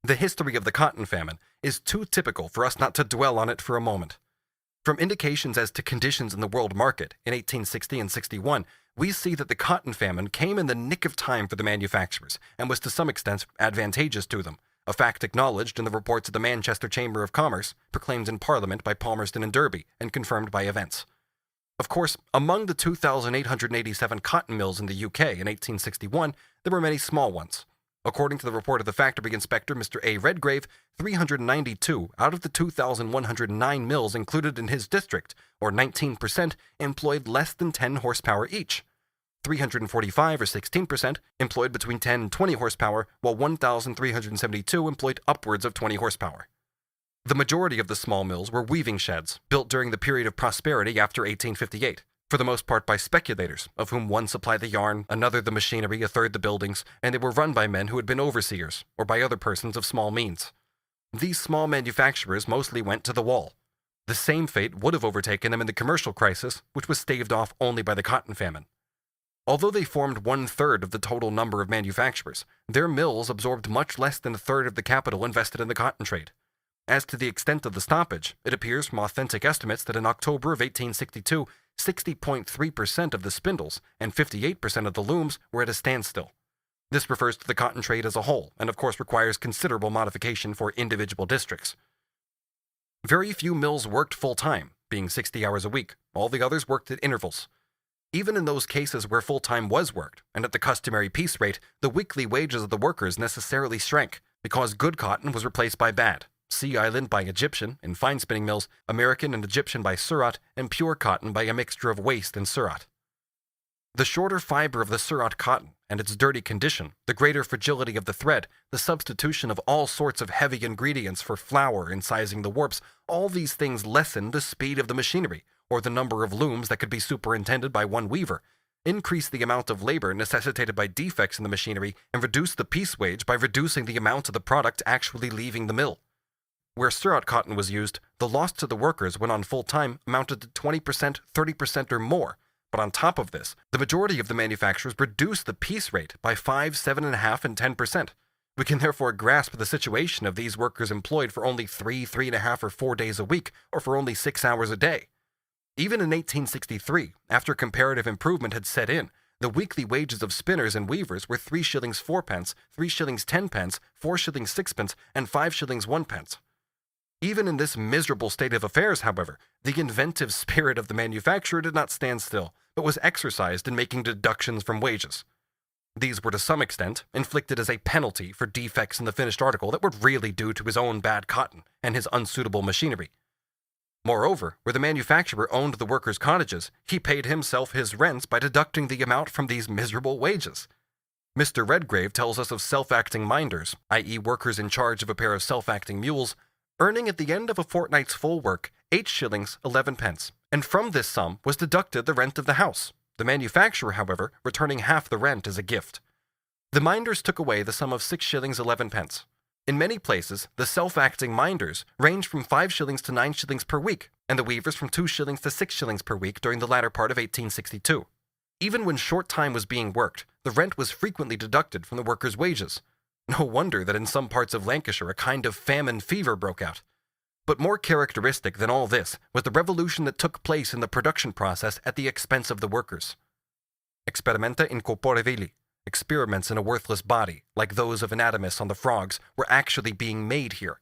The history of the cotton famine is too typical for us not to dwell on it for a moment. From indications as to conditions in the world market in 1860 and 61, we see that the cotton famine came in the nick of time for the manufacturers and was to some extent advantageous to them, a fact acknowledged in the reports of the Manchester Chamber of Commerce, proclaimed in Parliament by Palmerston and Derby, and confirmed by events. Of course, among the 2,887 cotton mills in the UK in 1861, there were many small ones. According to the report of the factory inspector, Mr. A. Redgrave, 392 out of the 2,109 mills included in his district, or 19%, employed less than 10 horsepower each. 345, or 16%, employed between 10 and 20 horsepower, while 1,372 employed upwards of 20 horsepower. The majority of the small mills were weaving sheds, built during the period of prosperity after 1858. For the most part by speculators, of whom one supplied the yarn, another the machinery, a third the buildings, and they were run by men who had been overseers, or by other persons of small means. These small manufacturers mostly went to the wall. The same fate would have overtaken them in the commercial crisis, which was staved off only by the cotton famine. Although they formed 1/3 of the total number of manufacturers, their mills absorbed much less than a third of the capital invested in the cotton trade. As to the extent of the stoppage, it appears from authentic estimates that in October of 1862, 60.3% of the spindles and 58% of the looms were at a standstill. This refers to the cotton trade as a whole, and of course requires considerable modification for individual districts. Very few mills worked full-time, being 60 hours a week. All the others worked at intervals. Even in those cases where full-time was worked, and at the customary piece rate, the weekly wages of the workers necessarily shrank, because good cotton was replaced by bad. Sea Island by Egyptian in fine spinning mills, American and Egyptian by Surat, and pure cotton by a mixture of waste and Surat. The shorter fiber of the Surat cotton and its dirty condition, the greater fragility of the thread, the substitution of all sorts of heavy ingredients for flour in sizing the warps, all these things lessened the speed of the machinery, or the number of looms that could be superintended by one weaver, increased the amount of labor necessitated by defects in the machinery, and reduced the piece wage by reducing the amount of the product actually leaving the mill. Where Surat cotton was used, the loss to the workers when on full time amounted to 20%, 30% or more. But on top of this, the majority of the manufacturers reduced the piece rate by 5, 7.5, and 10%. We can therefore grasp the situation of these workers employed for only 3, 3.5, or 4 days a week, or for only 6 hours a day. Even in 1863, after comparative improvement had set in, the weekly wages of spinners and weavers were 3 shillings 4 pence, 3 shillings 10 pence, 4 shillings 6 pence, and 5 shillings 1 pence. Even in this miserable state of affairs, however, the inventive spirit of the manufacturer did not stand still, but was exercised in making deductions from wages. These were to some extent inflicted as a penalty for defects in the finished article that were really due to his own bad cotton and his unsuitable machinery. Moreover, where the manufacturer owned the workers' cottages, he paid himself his rents by deducting the amount from these miserable wages. Mr. Redgrave tells us of self-acting minders, i.e. workers in charge of a pair of self-acting mules, earning at the end of a fortnight's full work 8 shillings 11 pence, and from this sum was deducted the rent of the house, the manufacturer, however, returning half the rent as a gift. The minders took away the sum of 6 shillings 11 pence. In many places, the self-acting minders range from 5 shillings to 9 shillings per week, and the weavers from 2 shillings to 6 shillings per week during the latter part of 1862. Even when short time was being worked, the rent was frequently deducted from the workers' wages. No wonder that in some parts of Lancashire a kind of famine fever broke out. But more characteristic than all this was the revolution that took place in the production process at the expense of the workers. Experimenta incorporabili, experiments in a worthless body, like those of anatomists on the frogs, were actually being made here.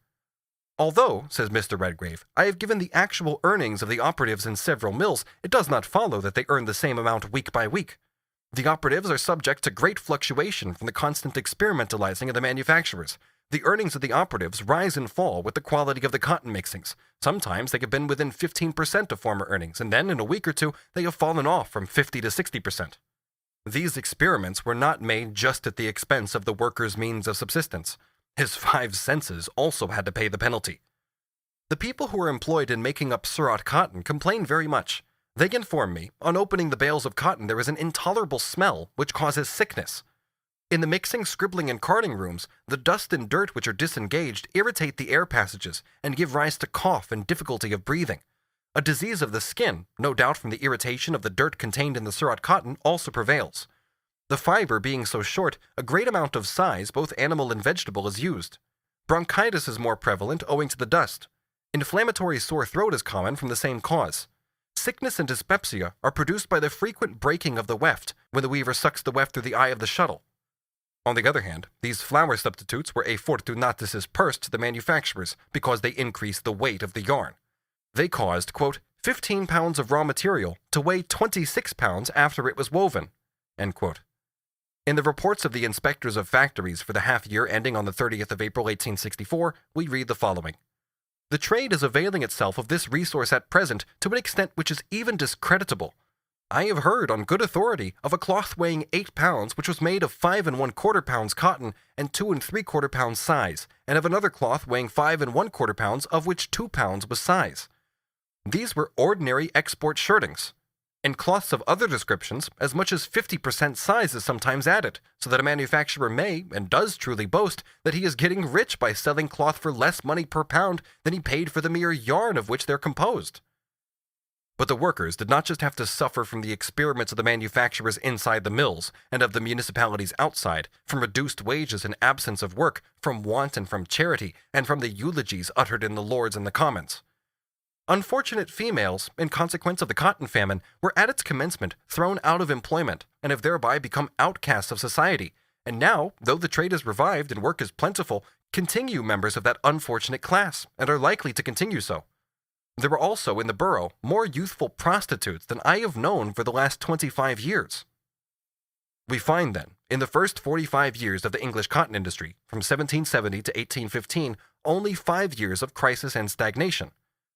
Although, says Mr. Redgrave, I have given the actual earnings of the operatives in several mills, it does not follow that they earn the same amount week by week. The operatives are subject to great fluctuation from the constant experimentalizing of the manufacturers. The earnings of the operatives rise and fall with the quality of the cotton mixings. Sometimes they have been within 15% of former earnings, and then in a week or two they have fallen off from 50 to 60%. These experiments were not made just at the expense of the worker's means of subsistence. His 5 senses also had to pay the penalty. The people who are employed in making up Surat cotton complain very much. They inform me, on opening the bales of cotton there is an intolerable smell which causes sickness. In the mixing, scribbling, and carding rooms, the dust and dirt which are disengaged irritate the air passages and give rise to cough and difficulty of breathing. A disease of the skin, no doubt from the irritation of the dirt contained in the Surat cotton, also prevails. The fiber being so short, a great amount of size, both animal and vegetable, is used. Bronchitis is more prevalent owing to the dust. Inflammatory sore throat is common from the same cause. Sickness and dyspepsia are produced by the frequent breaking of the weft when the weaver sucks the weft through the eye of the shuttle. On the other hand, these flour substitutes were a fortunatus purse to the manufacturers because they increased the weight of the yarn. They caused, quote, 15 pounds of raw material to weigh 26 pounds after it was woven, end quote. In the reports of the inspectors of factories for the half year ending on the 30th of April 1864, we read the following. The trade is availing itself of this resource at present to an extent which is even discreditable. I have heard on good authority of a cloth weighing 8 pounds which was made of 5 1/4 pounds cotton and 2 3/4 pounds size, and of another cloth weighing 5 1/4 pounds of which 2 pounds was size. These were ordinary export shirtings. In cloths of other descriptions, as much as 50% size is sometimes added, so that a manufacturer may, and does truly boast, that he is getting rich by selling cloth for less money per pound than he paid for the mere yarn of which they're composed. But the workers did not just have to suffer from the experiments of the manufacturers inside the mills, and of the municipalities outside, from reduced wages and absence of work, from want and from charity, and from the eulogies uttered in the Lords and the Commons. Unfortunate females, in consequence of the cotton famine, were at its commencement thrown out of employment, and have thereby become outcasts of society, and now, though the trade is revived and work is plentiful, continue members of that unfortunate class, and are likely to continue so. There were also in the borough more youthful prostitutes than I have known for the last 25 years. We find then, in the first 45 years of the English cotton industry, from 1770 to 1815, only 5 years of crisis and stagnation.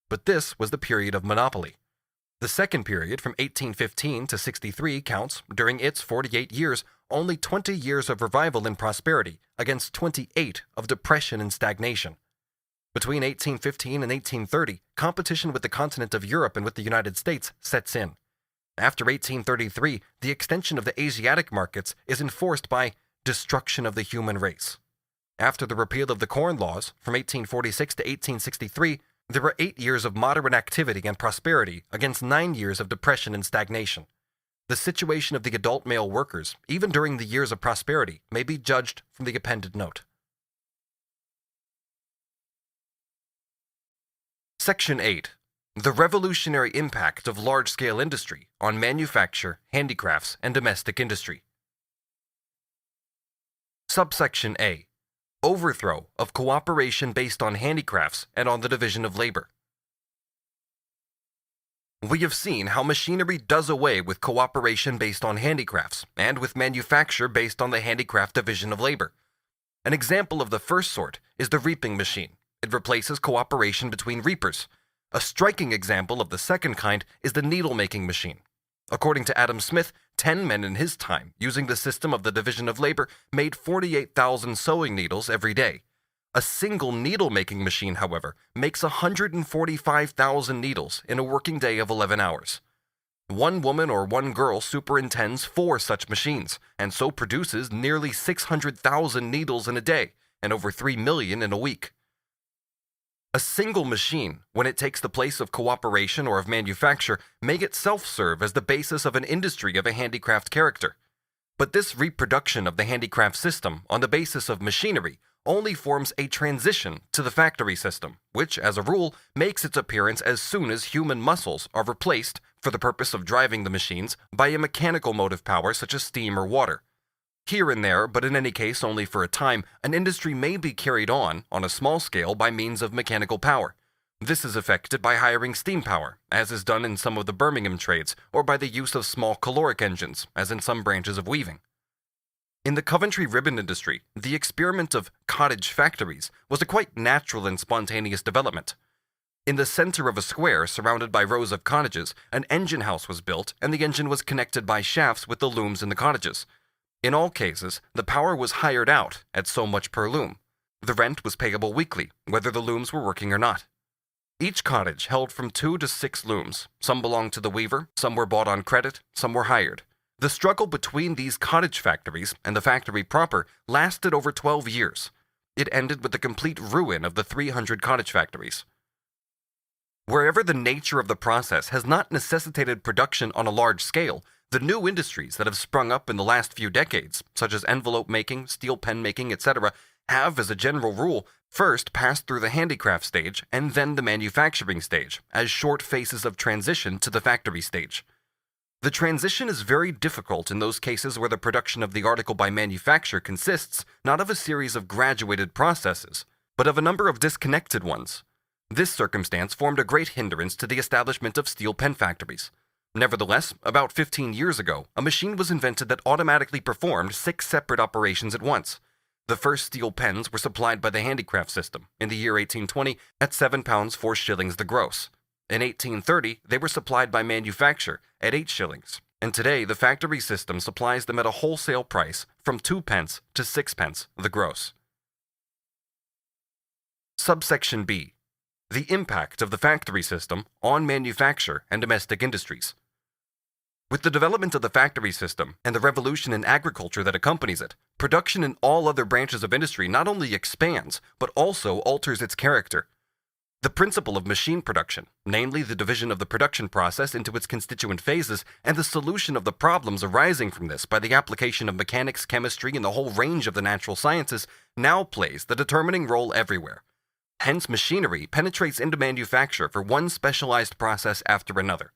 But this was the period of monopoly. The second period, from 1815 to 63, counts, during its 48 years, only 20 years of revival and prosperity, against 28 of depression and stagnation. Between 1815 and 1830, competition with the continent of Europe and with the United States sets in. After 1833, the extension of the Asiatic markets is enforced by destruction of the human race. After the repeal of the Corn Laws from 1846 to 1863, there were 8 years of moderate activity and prosperity against 9 years of depression and stagnation. The situation of the adult male workers, even during the years of prosperity, may be judged from the appended note. Section 8. The revolutionary impact of large-scale industry on manufacture, handicrafts, and domestic industry. Subsection A. Overthrow of cooperation based on handicrafts and on the division of labor. We have seen how machinery does away with cooperation based on handicrafts and with manufacture based on the handicraft division of labor. An example of the first sort is the reaping machine. It replaces cooperation between reapers. A striking example of the second kind is the needle-making machine. According to Adam Smith, 10 men in his time, using the system of the division of labor, made 48,000 sewing needles every day. A single needle-making machine, however, makes 145,000 needles in a working day of 11 hours. One woman or one girl superintends 4 such machines, and so produces nearly 600,000 needles in a day, and over 3 million in a week. A single machine, when it takes the place of cooperation or of manufacture, may itself serve as the basis of an industry of a handicraft character. But this reproduction of the handicraft system on the basis of machinery only forms a transition to the factory system, which, as a rule, makes its appearance as soon as human muscles are replaced, for the purpose of driving the machines, by a mechanical motive power such as steam or water. Here and there, but in any case only for a time, an industry may be carried on a small scale by means of mechanical power. This is effected by hiring steam power, as is done in some of the Birmingham trades, or by the use of small caloric engines, as in some branches of weaving. In the Coventry ribbon industry, the experiment of cottage factories was a quite natural and spontaneous development. In the center of a square surrounded by rows of cottages, an engine house was built, and the engine was connected by shafts with the looms in the cottages. In all cases, the power was hired out at so much per loom. The rent was payable weekly, whether the looms were working or not. Each cottage held from 2 to 6 looms. Some belonged to the weaver, some were bought on credit, some were hired. The struggle between these cottage factories and the factory proper lasted over 12 years. It ended with the complete ruin of the 300 cottage factories. Wherever the nature of the process has not necessitated production on a large scale, the new industries that have sprung up in the last few decades, such as envelope making, steel pen making, etc., have, as a general rule, first passed through the handicraft stage and then the manufacturing stage, as short phases of transition to the factory stage. The transition is very difficult in those cases where the production of the article by manufacture consists not of a series of graduated processes, but of a number of disconnected ones. This circumstance formed a great hindrance to the establishment of steel pen factories. Nevertheless, about 15 years ago, a machine was invented that automatically performed 6 separate operations at once. The first steel pens were supplied by the handicraft system in the year 1820 at £7 4 shillings the gross. In 1830, they were supplied by manufacture at 8 shillings, and today the factory system supplies them at a wholesale price from 2 pence to 6 pence the gross. Subsection B. The impact of the factory system on manufacture and domestic industries. With the development of the factory system and the revolution in agriculture that accompanies it, production in all other branches of industry not only expands, but also alters its character. The principle of machine production, namely the division of the production process into its constituent phases and the solution of the problems arising from this by the application of mechanics, chemistry, and the whole range of the natural sciences, now plays the determining role everywhere. Hence, machinery penetrates into manufacture for one specialized process after another.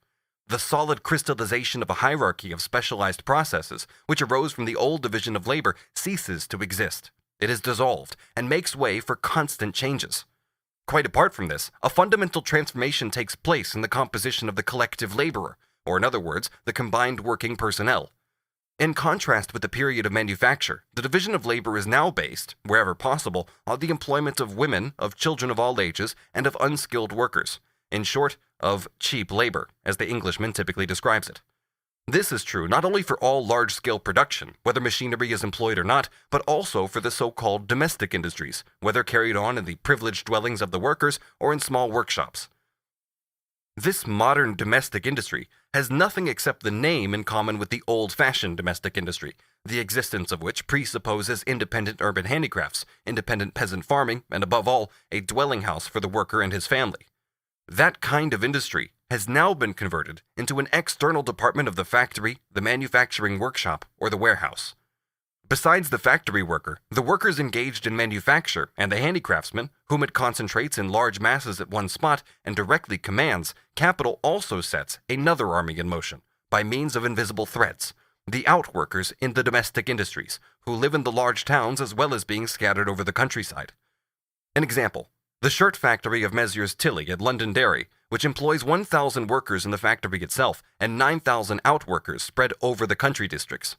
The solid crystallization of a hierarchy of specialized processes, which arose from the old division of labor, ceases to exist. It is dissolved and makes way for constant changes. Quite apart from this, a fundamental transformation takes place in the composition of the collective laborer, or in other words, the combined working personnel. In contrast with the period of manufacture, the division of labor is now based, wherever possible, on the employment of women, of children of all ages, and of unskilled workers. In short, of cheap labor, as the Englishman typically describes it. This is true not only for all large-scale production, whether machinery is employed or not, but also for the so-called domestic industries, whether carried on in the privileged dwellings of the workers or in small workshops. This modern domestic industry has nothing except the name in common with the old-fashioned domestic industry, the existence of which presupposes independent urban handicrafts, independent peasant farming, and above all, a dwelling house for the worker and his family. That kind of industry has now been converted into an external department of the factory, the manufacturing workshop, or the warehouse. Besides the factory worker, the workers engaged in manufacture, and the handicraftsman, whom it concentrates in large masses at one spot and directly commands, capital also sets another army in motion, by means of invisible threads, the outworkers in the domestic industries, who live in the large towns as well as being scattered over the countryside. An example: the shirt factory of Messrs. Tilley at Londonderry, which employs 1,000 workers in the factory itself and 9,000 outworkers spread over the country districts.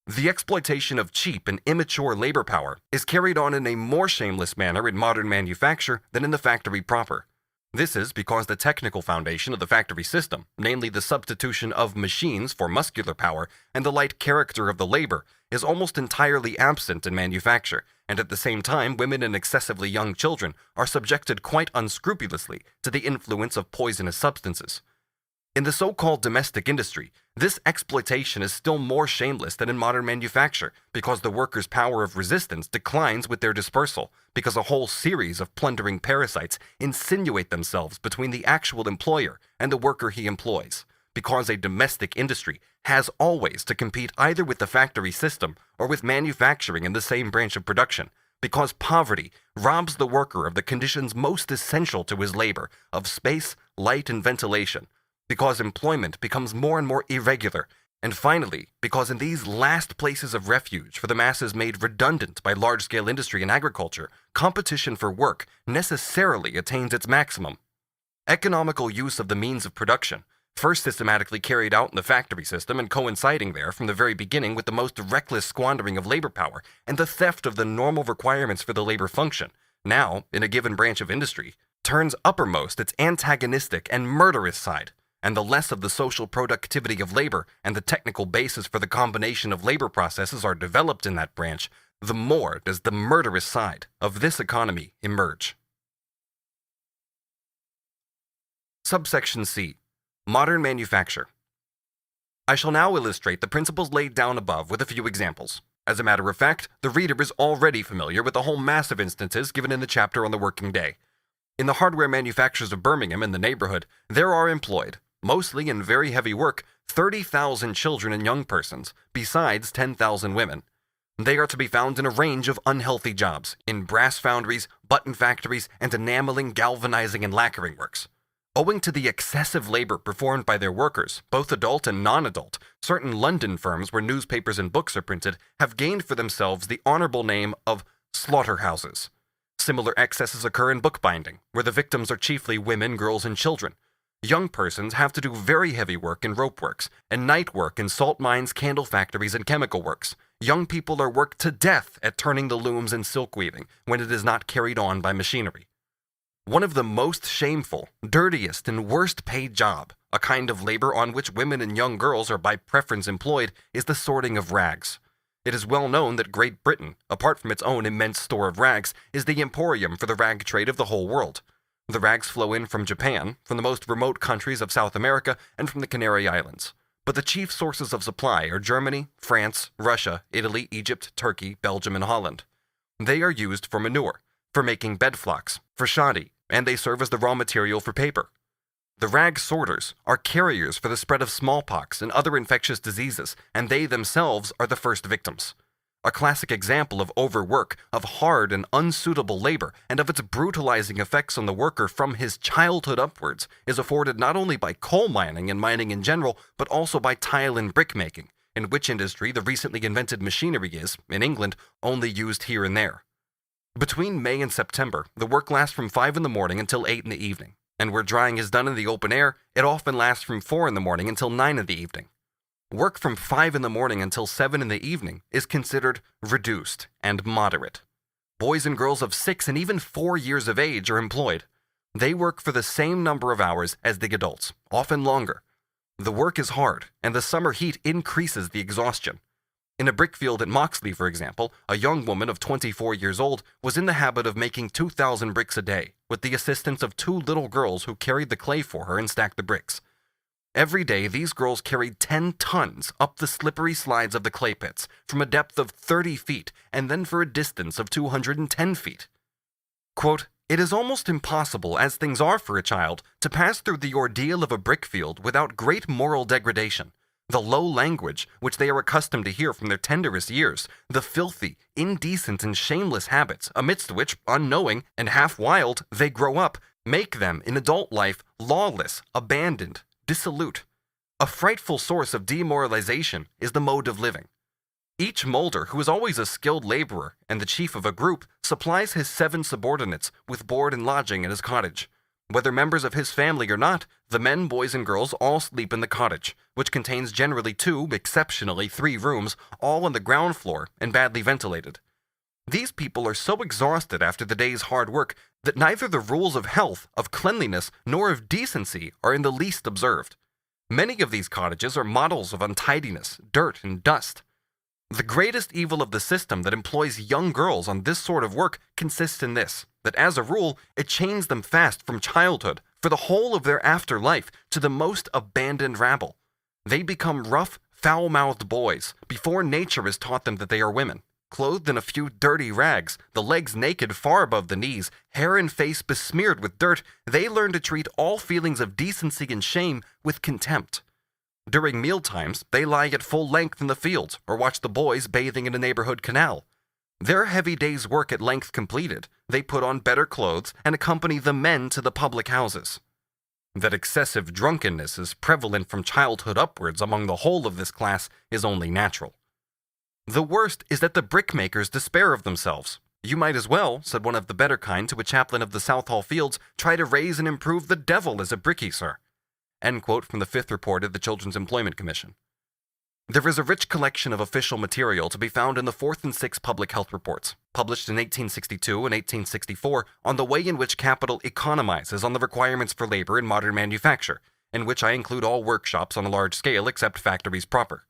The exploitation of cheap and immature labor power is carried on in a more shameless manner in modern manufacture than in the factory proper. This is because the technical foundation of the factory system, namely the substitution of machines for muscular power and the light character of the labor, is almost entirely absent in manufacture, and at the same time women and excessively young children are subjected quite unscrupulously to the influence of poisonous substances. In the so-called domestic industry, this exploitation is still more shameless than in modern manufacture, because the workers' power of resistance declines with their dispersal, because a whole series of plundering parasites insinuate themselves between the actual employer and the worker he employs, because a domestic industry has always to compete either with the factory system or with manufacturing in the same branch of production, because poverty robs the worker of the conditions most essential to his labor, of space, light, and ventilation, because employment becomes more and more irregular, and finally, because in these last places of refuge for the masses made redundant by large-scale industry and agriculture, competition for work necessarily attains its maximum. Economical use of the means of production, first systematically carried out in the factory system and coinciding there from the very beginning with the most reckless squandering of labor power and the theft of the normal requirements for the labor function, now, in a given branch of industry, turns uppermost its antagonistic and murderous side, and the less of the social productivity of labor and the technical basis for the combination of labor processes are developed in that branch, the more does the murderous side of this economy emerge. Subsection C. Modern Manufacture. I shall now illustrate the principles laid down above with a few examples. As a matter of fact, the reader is already familiar with the whole mass of instances given in the chapter on the working day. In the hardware manufacturers of Birmingham and the neighborhood, there are employed, mostly in very heavy work, 30,000 children and young persons, besides 10,000 women. They are to be found in a range of unhealthy jobs, in brass foundries, button factories, and enameling, galvanizing, and lacquering works. Owing to the excessive labor performed by their workers, both adult and non-adult, certain London firms where newspapers and books are printed have gained for themselves the honorable name of slaughterhouses. Similar excesses occur in bookbinding, where the victims are chiefly women, girls, and children. Young persons have to do very heavy work in rope works, and night work in salt mines, candle factories, and chemical works. Young people are worked to death at turning the looms and silk weaving, when it is not carried on by machinery. One of the most shameful, dirtiest, and worst paid job, a kind of labor on which women and young girls are by preference employed, is the sorting of rags. It is well known that Great Britain, apart from its own immense store of rags, is the emporium for the rag trade of the whole world. The rags flow in from Japan, from the most remote countries of South America, and from the Canary Islands. But the chief sources of supply are Germany, France, Russia, Italy, Egypt, Turkey, Belgium, and Holland. They are used for manure, for making bed flocks, for shoddy, and they serve as the raw material for paper. The rag sorters are carriers for the spread of smallpox and other infectious diseases, and they themselves are the first victims. A classic example of overwork, of hard and unsuitable labor, and of its brutalizing effects on the worker from his childhood upwards is afforded not only by coal mining and mining in general, but also by tile and brick making, in which industry the recently invented machinery is, in England, only used here and there. Between May and September, the work lasts from 5 in the morning until 8 in the evening, and where drying is done in the open air, it often lasts from 4 in the morning until 9 in the evening. Work from 5 in the morning until 7 in the evening is considered reduced and moderate. Boys and girls of 6 and even 4 years of age are employed. They work for the same number of hours as the adults, often longer. The work is hard, and the summer heat increases the exhaustion. In a brickfield at Moxley, for example, a young woman of 24 years old was in the habit of making 2,000 bricks a day, with the assistance of 2 little girls who carried the clay for her and stacked the bricks. Every day, these girls carried 10 tons up the slippery slides of the clay pits from a depth of 30 feet and then for a distance of 210 feet. Quote, "It is almost impossible, as things are for a child, to pass through the ordeal of a brickfield without great moral degradation. The low language, which they are accustomed to hear from their tenderest years, the filthy, indecent, and shameless habits amidst which, unknowing and half wild, they grow up, make them, in adult life, lawless, abandoned, dissolute. A frightful source of demoralization is the mode of living. Each molder, who is always a skilled laborer and the chief of a group, supplies his 7 subordinates with board and lodging in his cottage. Whether members of his family or not, the men, boys, and girls all sleep in the cottage, which contains generally 2, exceptionally 3 rooms, all on the ground floor and badly ventilated. These people are so exhausted after the day's hard work that neither the rules of health, of cleanliness, nor of decency are in the least observed. Many of these cottages are models of untidiness, dirt, and dust. The greatest evil of the system that employs young girls on this sort of work consists in this, that as a rule, it chains them fast from childhood for the whole of their after life to the most abandoned rabble. They become rough, foul-mouthed boys before nature has taught them that they are women. Clothed in a few dirty rags, the legs naked far above the knees, hair and face besmeared with dirt, they learn to treat all feelings of decency and shame with contempt. During mealtimes, they lie at full length in the fields or watch the boys bathing in a neighborhood canal. Their heavy day's work at length completed, they put on better clothes and accompany the men to the public houses. That excessive drunkenness is prevalent from childhood upwards among the whole of this class is only natural. The worst is that the brickmakers despair of themselves. "You might as well," said one of the better kind to a chaplain of the Southall Fields, "try to raise and improve the devil as a brickie, sir." End quote from the 5th report of the Children's Employment Commission. There is a rich collection of official material to be found in the 4th and 6th public health reports, published in 1862 and 1864, on the way in which capital economizes on the requirements for labor in modern manufacture, in which I include all workshops on a large scale except factories proper.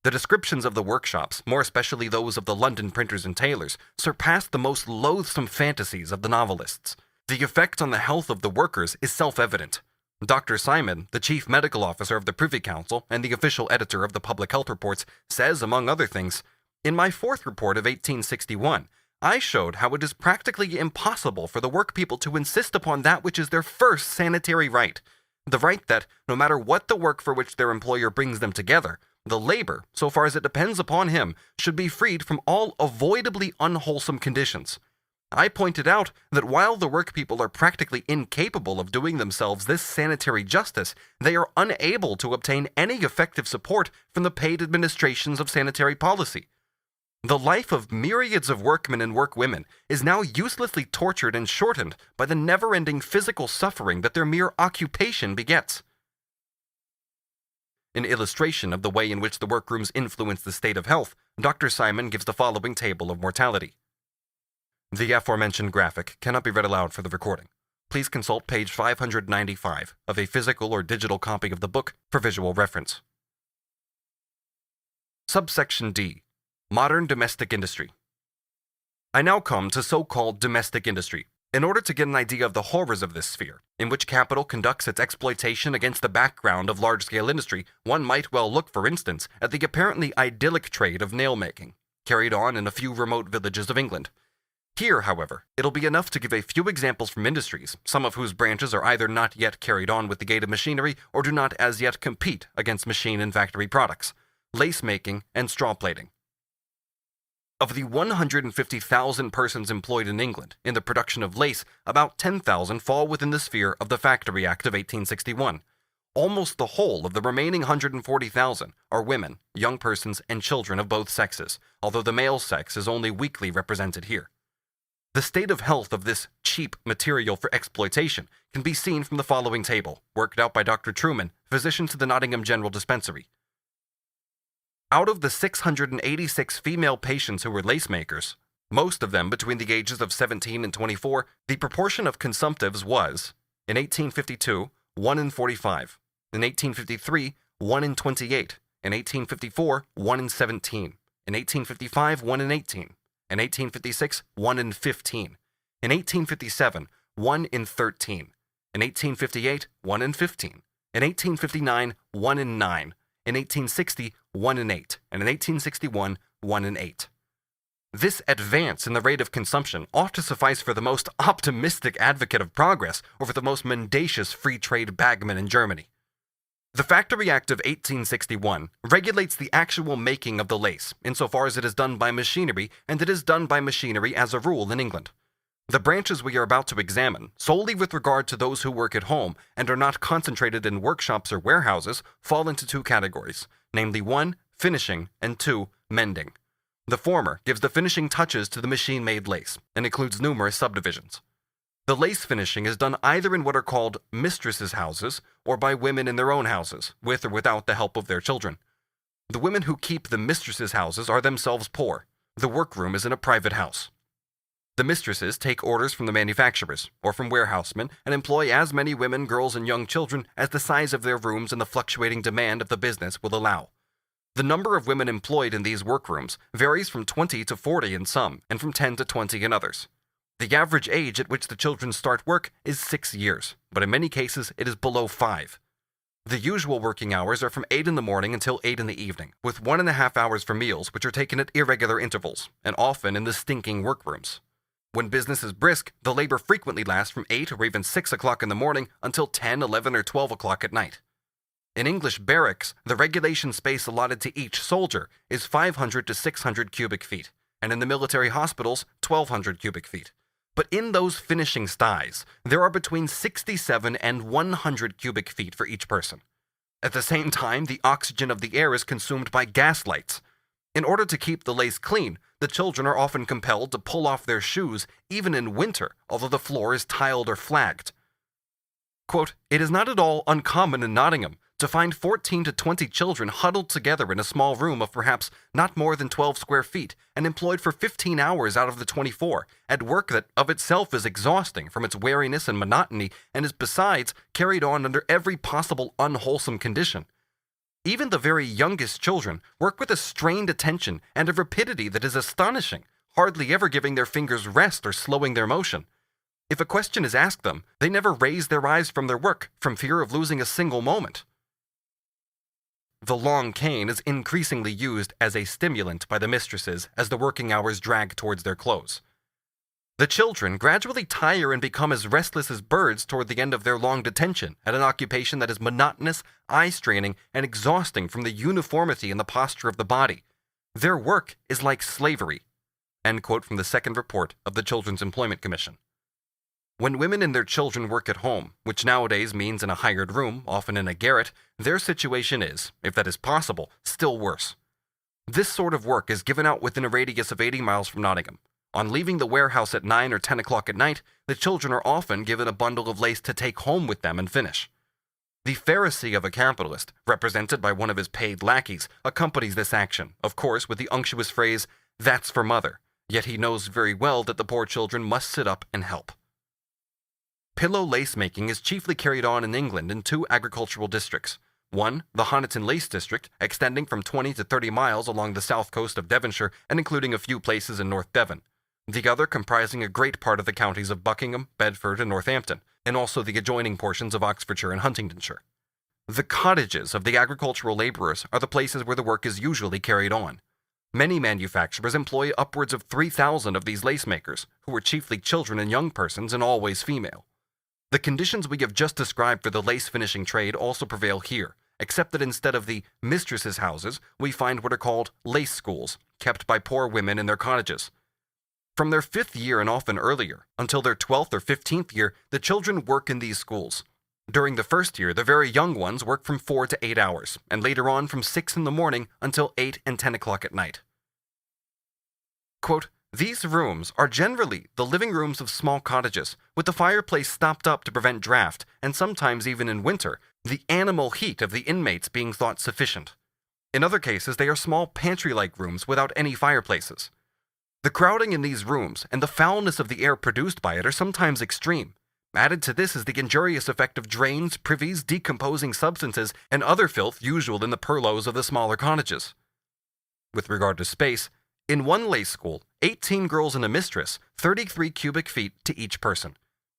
The descriptions of the workshops, more especially those of the London printers and tailors, surpass the most loathsome fantasies of the novelists. The effect on the health of the workers is self-evident. Dr. Simon, the chief medical officer of the Privy Council and the official editor of the public health reports, says, among other things, "In my 4th report of 1861, I showed how it is practically impossible for the workpeople to insist upon that which is their first sanitary right, the right that, no matter what the work for which their employer brings them together, the labor, so far as it depends upon him, should be freed from all avoidably unwholesome conditions. I pointed out that while the workpeople are practically incapable of doing themselves this sanitary justice, they are unable to obtain any effective support from the paid administrations of sanitary policy. The life of myriads of workmen and workwomen is now uselessly tortured and shortened by the never-ending physical suffering that their mere occupation begets." In illustration of the way in which the workrooms influence the state of health, Dr. Simon gives the following table of mortality. The aforementioned graphic cannot be read aloud for the recording. Please consult page 595 of a physical or digital copy of the book for visual reference. Subsection D. Modern Domestic Industry. I now come to so-called domestic industry, in order to get an idea of the horrors of this sphere, in which capital conducts its exploitation against the background of large-scale industry. One might well look, for instance, at the apparently idyllic trade of nail-making, carried on in a few remote villages of England. Here, however, it'll be enough to give a few examples from industries, some of whose branches are either not yet carried on with the gate of machinery or do not as yet compete against machine and factory products: lace-making and straw-plaiting. Of the 150,000 persons employed in England in the production of lace, about 10,000 fall within the sphere of the Factory Act of 1861. Almost the whole of the remaining 140,000 are women, young persons, and children of both sexes, although the male sex is only weakly represented here. The state of health of this cheap material for exploitation can be seen from the following table, worked out by Dr. Truman, physician to the Nottingham General Dispensary. Out of the 686 female patients who were lace makers, most of them between the ages of 17 and 24, the proportion of consumptives was, in 1852, 1 in 45, in 1853, 1 in 28, in 1854, 1 in 17, In 1855, 1 in 18. In 1856, 1 in 15. In 1857, 1 in 13. In 1858, 1 in 15. In 1859, 1 in 9. In 1860, 1 in 8. And in 1861, 1 in 8. This advance in the rate of consumption ought to suffice for the most optimistic advocate of progress over the most mendacious free trade bagman in Germany. The Factory Act of 1861 regulates the actual making of the lace, insofar as it is done by machinery, and it is done by machinery as a rule in England. The branches we are about to examine, solely with regard to those who work at home and are not concentrated in workshops or warehouses, fall into two categories, namely 1, finishing, and 2, mending. The former gives the finishing touches to the machine-made lace, and includes numerous subdivisions. The lace finishing is done either in what are called mistresses' houses, or by women in their own houses, with or without the help of their children. The women who keep the mistresses' houses are themselves poor. The workroom is in a private house. The mistresses take orders from the manufacturers, or from warehousemen, and employ as many women, girls, and young children as the size of their rooms and the fluctuating demand of the business will allow. The number of women employed in these workrooms varies from 20 to 40 in some, and from 10 to 20 in others. The average age at which the children start work is 6 years, but in many cases it is below 5. The usual working hours are from 8 in the morning until 8 in the evening, with 1.5 hours for meals, which are taken at irregular intervals, and often in the stinking workrooms. When business is brisk, the labor frequently lasts from 8 or even 6 o'clock in the morning until 10, 11, or 12 o'clock at night. In English barracks, the regulation space allotted to each soldier is 500 to 600 cubic feet, and in the military hospitals, 1,200 cubic feet. But in those finishing sties, there are between 67 and 100 cubic feet for each person. At the same time, the oxygen of the air is consumed by gas lights. In order to keep the lace clean, the children are often compelled to pull off their shoes, even in winter, although the floor is tiled or flagged. Quote, "It is not at all uncommon in Nottingham to find 14 to 20 children huddled together in a small room of perhaps not more than 12 square feet and employed for 15 hours out of the 24 at work that of itself is exhausting from its weariness and monotony and is besides carried on under every possible unwholesome condition. Even the very youngest children work with a strained attention and a rapidity that is astonishing, hardly ever giving their fingers rest or slowing their motion. If a question is asked them, they never raise their eyes from their work from fear of losing a single moment." The long cane is increasingly used as a stimulant by the mistresses as the working hours drag towards their close. The children gradually tire and become as restless as birds toward the end of their long detention at an occupation that is monotonous, eye-straining, and exhausting from the uniformity in the posture of the body. Their work is like slavery. End quote from the second report of the Children's Employment Commission. When women and their children work at home, which nowadays means in a hired room, often in a garret, their situation is, if that is possible, still worse. This sort of work is given out within a radius of 80 miles from Nottingham. On leaving the warehouse at 9 or 10 o'clock at night, the children are often given a bundle of lace to take home with them and finish. The Pharisee of a capitalist, represented by one of his paid lackeys, accompanies this action, of course with the unctuous phrase, "That's for mother," yet he knows very well that the poor children must sit up and help. Pillow lace making is chiefly carried on in England in two agricultural districts. One, the Honiton Lace District, extending from 20 to 30 miles along the south coast of Devonshire and including a few places in North Devon. The other comprising a great part of the counties of Buckingham, Bedford, and Northampton, and also the adjoining portions of Oxfordshire and Huntingdonshire. The cottages of the agricultural laborers are the places where the work is usually carried on. Many manufacturers employ upwards of 3,000 of these lace makers, who are chiefly children and young persons and always female. The conditions we have just described for the lace finishing trade also prevail here, except that instead of the mistresses' houses, we find what are called lace schools, kept by poor women in their cottages. From their 5th year and often earlier, until their 12th or 15th year, the children work in these schools. During the first year, the very young ones work from 4 to 8 hours, and later on from 6 in the morning until 8 and 10 o'clock at night. Quote, "These rooms are generally the living rooms of small cottages, with the fireplace stopped up to prevent draught, and sometimes even in winter, the animal heat of the inmates being thought sufficient. In other cases, they are small pantry-like rooms without any fireplaces. The crowding in these rooms and the foulness of the air produced by it are sometimes extreme. Added to this is the injurious effect of drains, privies, decomposing substances, and other filth usual in the purlieus of the smaller cottages. with regard to space, in one lay school, 18 girls and a mistress, 33 cubic feet to each person.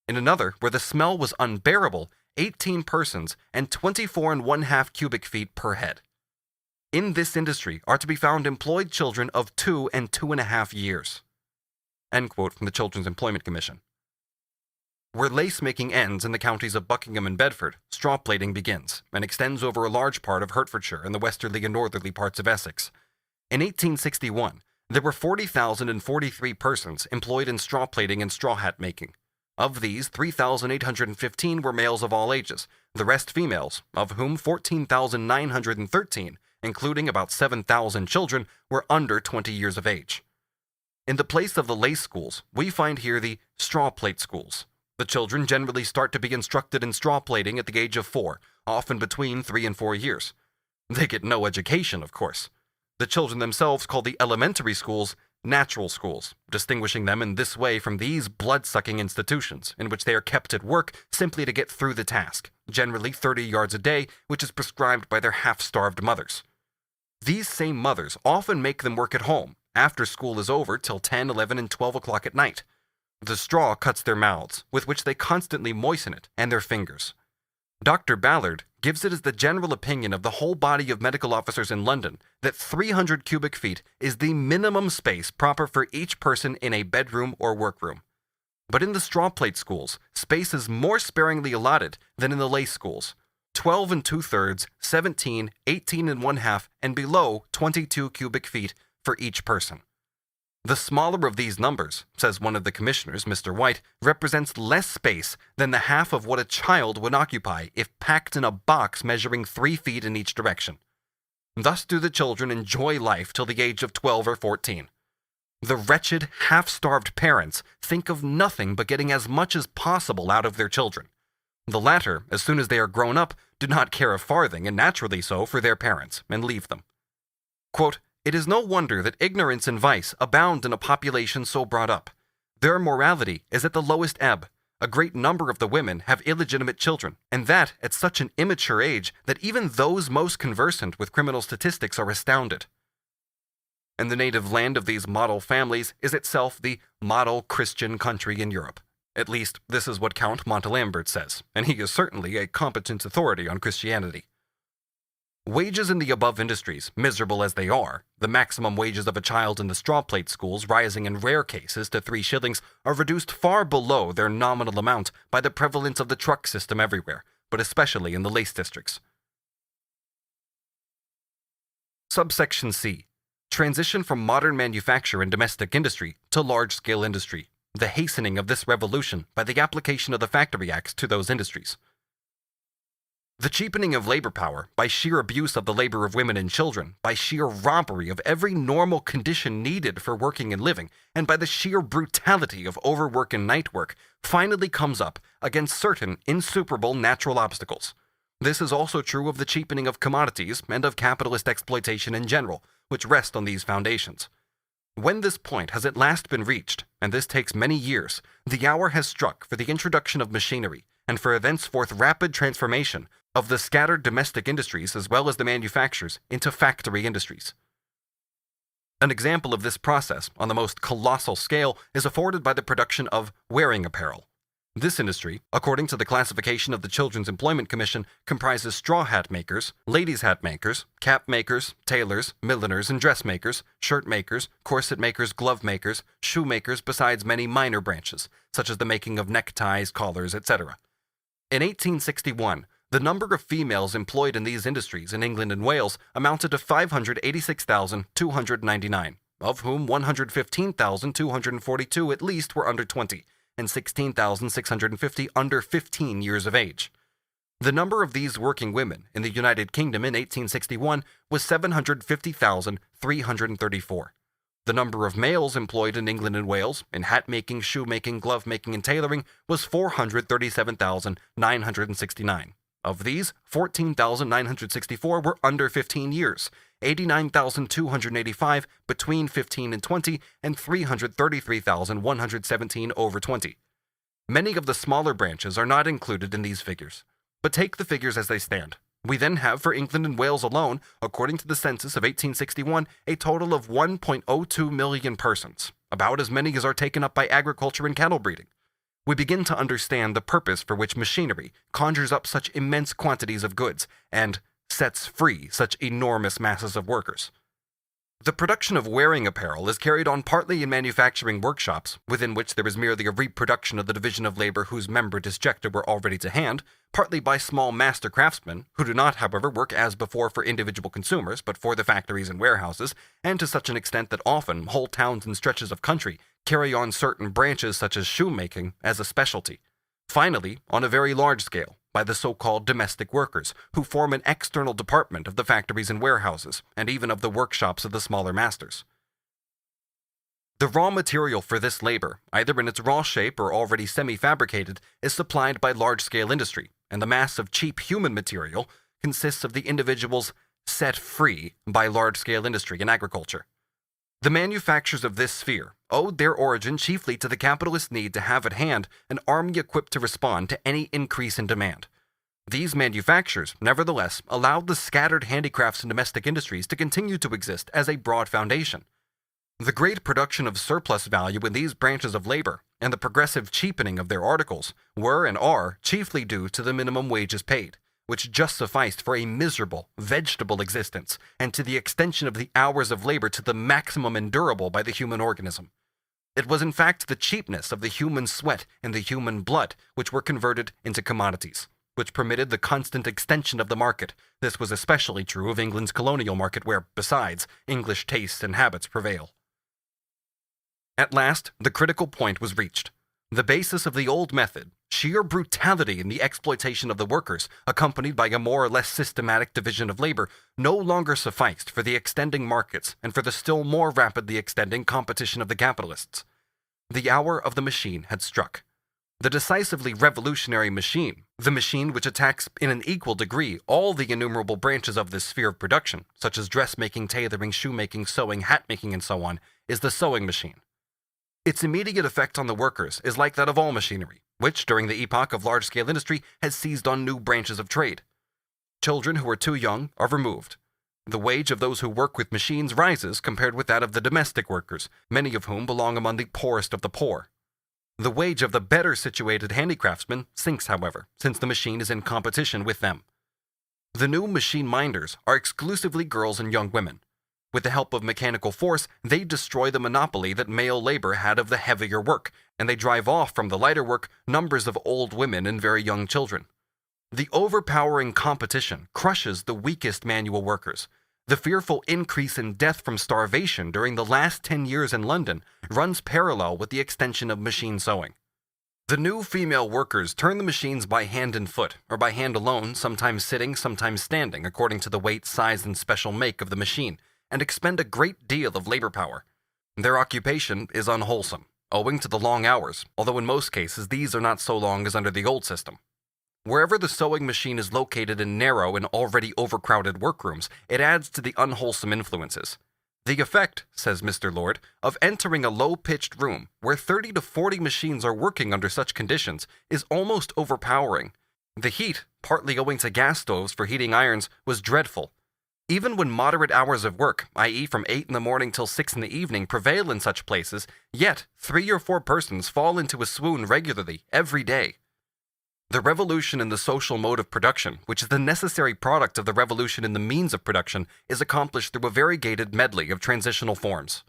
In another, where the smell was unbearable, 18 persons and 24½ cubic feet per head. In this industry are to be found employed children of 2 and 2½ years. End quote from the Children's Employment Commission. Where lace-making ends in the counties of Buckingham and Bedford, straw plaiting begins, and extends over a large part of Hertfordshire and the westerly and northerly parts of Essex. In 1861, there were 40,043 persons employed in straw plaiting and straw hat making. Of these, 3,815 were males of all ages, the rest females, of whom 14,913, including about 7,000 children, were under 20 years of age. In the place of the lace schools, we find here the straw plait schools. The children generally start to be instructed in straw plaiting at the age of 4, often between 3 and 4 years. They get no education, of course. The children themselves call the elementary schools natural schools, distinguishing them in this way from these blood-sucking institutions, in which they are kept at work simply to get through the task, generally 30 yards a day, which is prescribed by their half-starved mothers. These same mothers often make them work at home, after school is over till 10, 11, and 12 o'clock at night. The straw cuts their mouths, with which they constantly moisten it, and their fingers. Dr. Ballard gives it as the general opinion of the whole body of medical officers in London that 300 cubic feet is the minimum space proper for each person in a bedroom or workroom. But in the straw plait schools, space is more sparingly allotted than in the lace schools. 12 2/3, 17, 18 1/2, and below 22 cubic feet for each person. The smaller of these numbers, says one of the commissioners, Mr. White, represents less space than the half of what a child would occupy if packed in a box measuring 3 feet in each direction. Thus do the children enjoy life till the age of 12 or 14. The wretched, half-starved parents think of nothing but getting as much as possible out of their children. The latter, as soon as they are grown up, do not care a farthing, and naturally so, for their parents, and leave them. Quote, "It is no wonder that ignorance and vice abound in a population so brought up. Their morality is at the lowest ebb. A great number of the women have illegitimate children, and that at such an immature age that even those most conversant with criminal statistics are astounded." And the native land of these model families is itself the model Christian country in Europe. At least, this is what Count Montalembert says, and he is certainly a competent authority on Christianity. Wages in the above industries, miserable as they are, the maximum wages of a child in the straw plait schools rising in rare cases to 3 shillings, are reduced far below their nominal amount by the prevalence of the truck system everywhere, but especially in the lace districts. Subsection C. Transition from modern manufacture and domestic industry to large-scale industry. The hastening of this revolution by the application of the Factory Acts to those industries. The cheapening of labor power by sheer abuse of the labor of women and children, by sheer robbery of every normal condition needed for working and living, and by the sheer brutality of overwork and night work, finally comes up against certain insuperable natural obstacles. This is also true of the cheapening of commodities and of capitalist exploitation in general, which rest on these foundations. When this point has at last been reached, and this takes many years, the hour has struck for the introduction of machinery, and for a thenceforth rapid transformation of the scattered domestic industries as well as the manufactures into factory industries. An example of this process on the most colossal scale is afforded by the production of wearing apparel. This industry, according to the classification of the Children's Employment Commission, comprises straw hat makers, ladies' hat makers, cap makers, tailors, milliners and dressmakers, shirt makers, corset makers, glove makers, shoe makers, besides many minor branches, such as the making of neckties, collars, etc. In 1861, the number of females employed in these industries in England and Wales amounted to 586,299, of whom 115,242 at least were under 20, and 16,650 under 15 years of age. The number of these working women in the United Kingdom in 1861 was 750,334. The number of males employed in England and Wales in hat-making, shoemaking, glove-making, and tailoring was 437,969. Of these, 14,964 were under 15 years, 89,285 between 15 and 20, and 333,117 over 20. Many of the smaller branches are not included in these figures, but take the figures as they stand. We then have for England and Wales alone, according to the census of 1861, a total of 1.02 million persons, about as many as are taken up by agriculture and cattle breeding. We begin to understand the purpose for which machinery conjures up such immense quantities of goods and sets free such enormous masses of workers. The production of wearing apparel is carried on partly in manufacturing workshops, within which there is merely a reproduction of the division of labor whose member disjecta were already to hand, partly by small master craftsmen, who do not, however, work as before for individual consumers, but for the factories and warehouses, and to such an extent that often whole towns and stretches of country carry on certain branches such as shoemaking as a specialty. Finally, on a very large scale, by the so-called domestic workers, who form an external department of the factories and warehouses, and even of the workshops of the smaller masters. The raw material for this labor, either in its raw shape or already semi-fabricated, is supplied by large-scale industry, and the mass of cheap human material consists of the individuals set free by large-scale industry and agriculture. The manufactures of this sphere owed their origin chiefly to the capitalist need to have at hand an army equipped to respond to any increase in demand. These manufactures, nevertheless, allowed the scattered handicrafts and domestic industries to continue to exist as a broad foundation. The great production of surplus value in these branches of labor and the progressive cheapening of their articles were and are chiefly due to the minimum wages paid, which just sufficed for a miserable, vegetable existence, and to the extension of the hours of labor to the maximum endurable by the human organism. It was in fact the cheapness of the human sweat and the human blood which were converted into commodities, which permitted the constant extension of the market. This was especially true of England's colonial market where, besides, English tastes and habits prevail. At last, the critical point was reached. The basis of the old method, sheer brutality in the exploitation of the workers, accompanied by a more or less systematic division of labor, no longer sufficed for the extending markets and for the still more rapidly extending competition of the capitalists. The hour of the machine had struck. The decisively revolutionary machine, the machine which attacks in an equal degree all the innumerable branches of this sphere of production, such as dressmaking, tailoring, shoemaking, sewing, hat-making, and so on, is the sewing machine. Its immediate effect on the workers is like that of all machinery, which, during the epoch of large-scale industry, has seized on new branches of trade. Children who are too young are removed. The wage of those who work with machines rises compared with that of the domestic workers, many of whom belong among the poorest of the poor. The wage of the better-situated handicraftsmen sinks, however, since the machine is in competition with them. The new machine minders are exclusively girls and young women. With the help of mechanical force, they destroy the monopoly that male labor had of the heavier work, and they drive off from the lighter work numbers of old women and very young children. The overpowering competition crushes the weakest manual workers. The fearful increase in death from starvation during the last 10 years in London runs parallel with the extension of machine sewing. The new female workers turn the machines by hand and foot, or by hand alone, sometimes sitting, sometimes standing, according to the weight, size, and special make of the machine, and expend a great deal of labor power. Their occupation is unwholesome, owing to the long hours, although in most cases these are not so long as under the old system. Wherever the sewing machine is located in narrow and already overcrowded workrooms, it adds to the unwholesome influences. The effect, says Mr. Lord, of entering a low-pitched room where 30 to 40 machines are working under such conditions is almost overpowering. The heat, partly owing to gas stoves for heating irons, was dreadful. Even when moderate hours of work, i.e. from 8 in the morning till 6 in the evening, prevail in such places, yet 3 or 4 persons fall into a swoon regularly, every day. The revolution in the social mode of production, which is the necessary product of the revolution in the means of production, is accomplished through a variegated medley of transitional forms.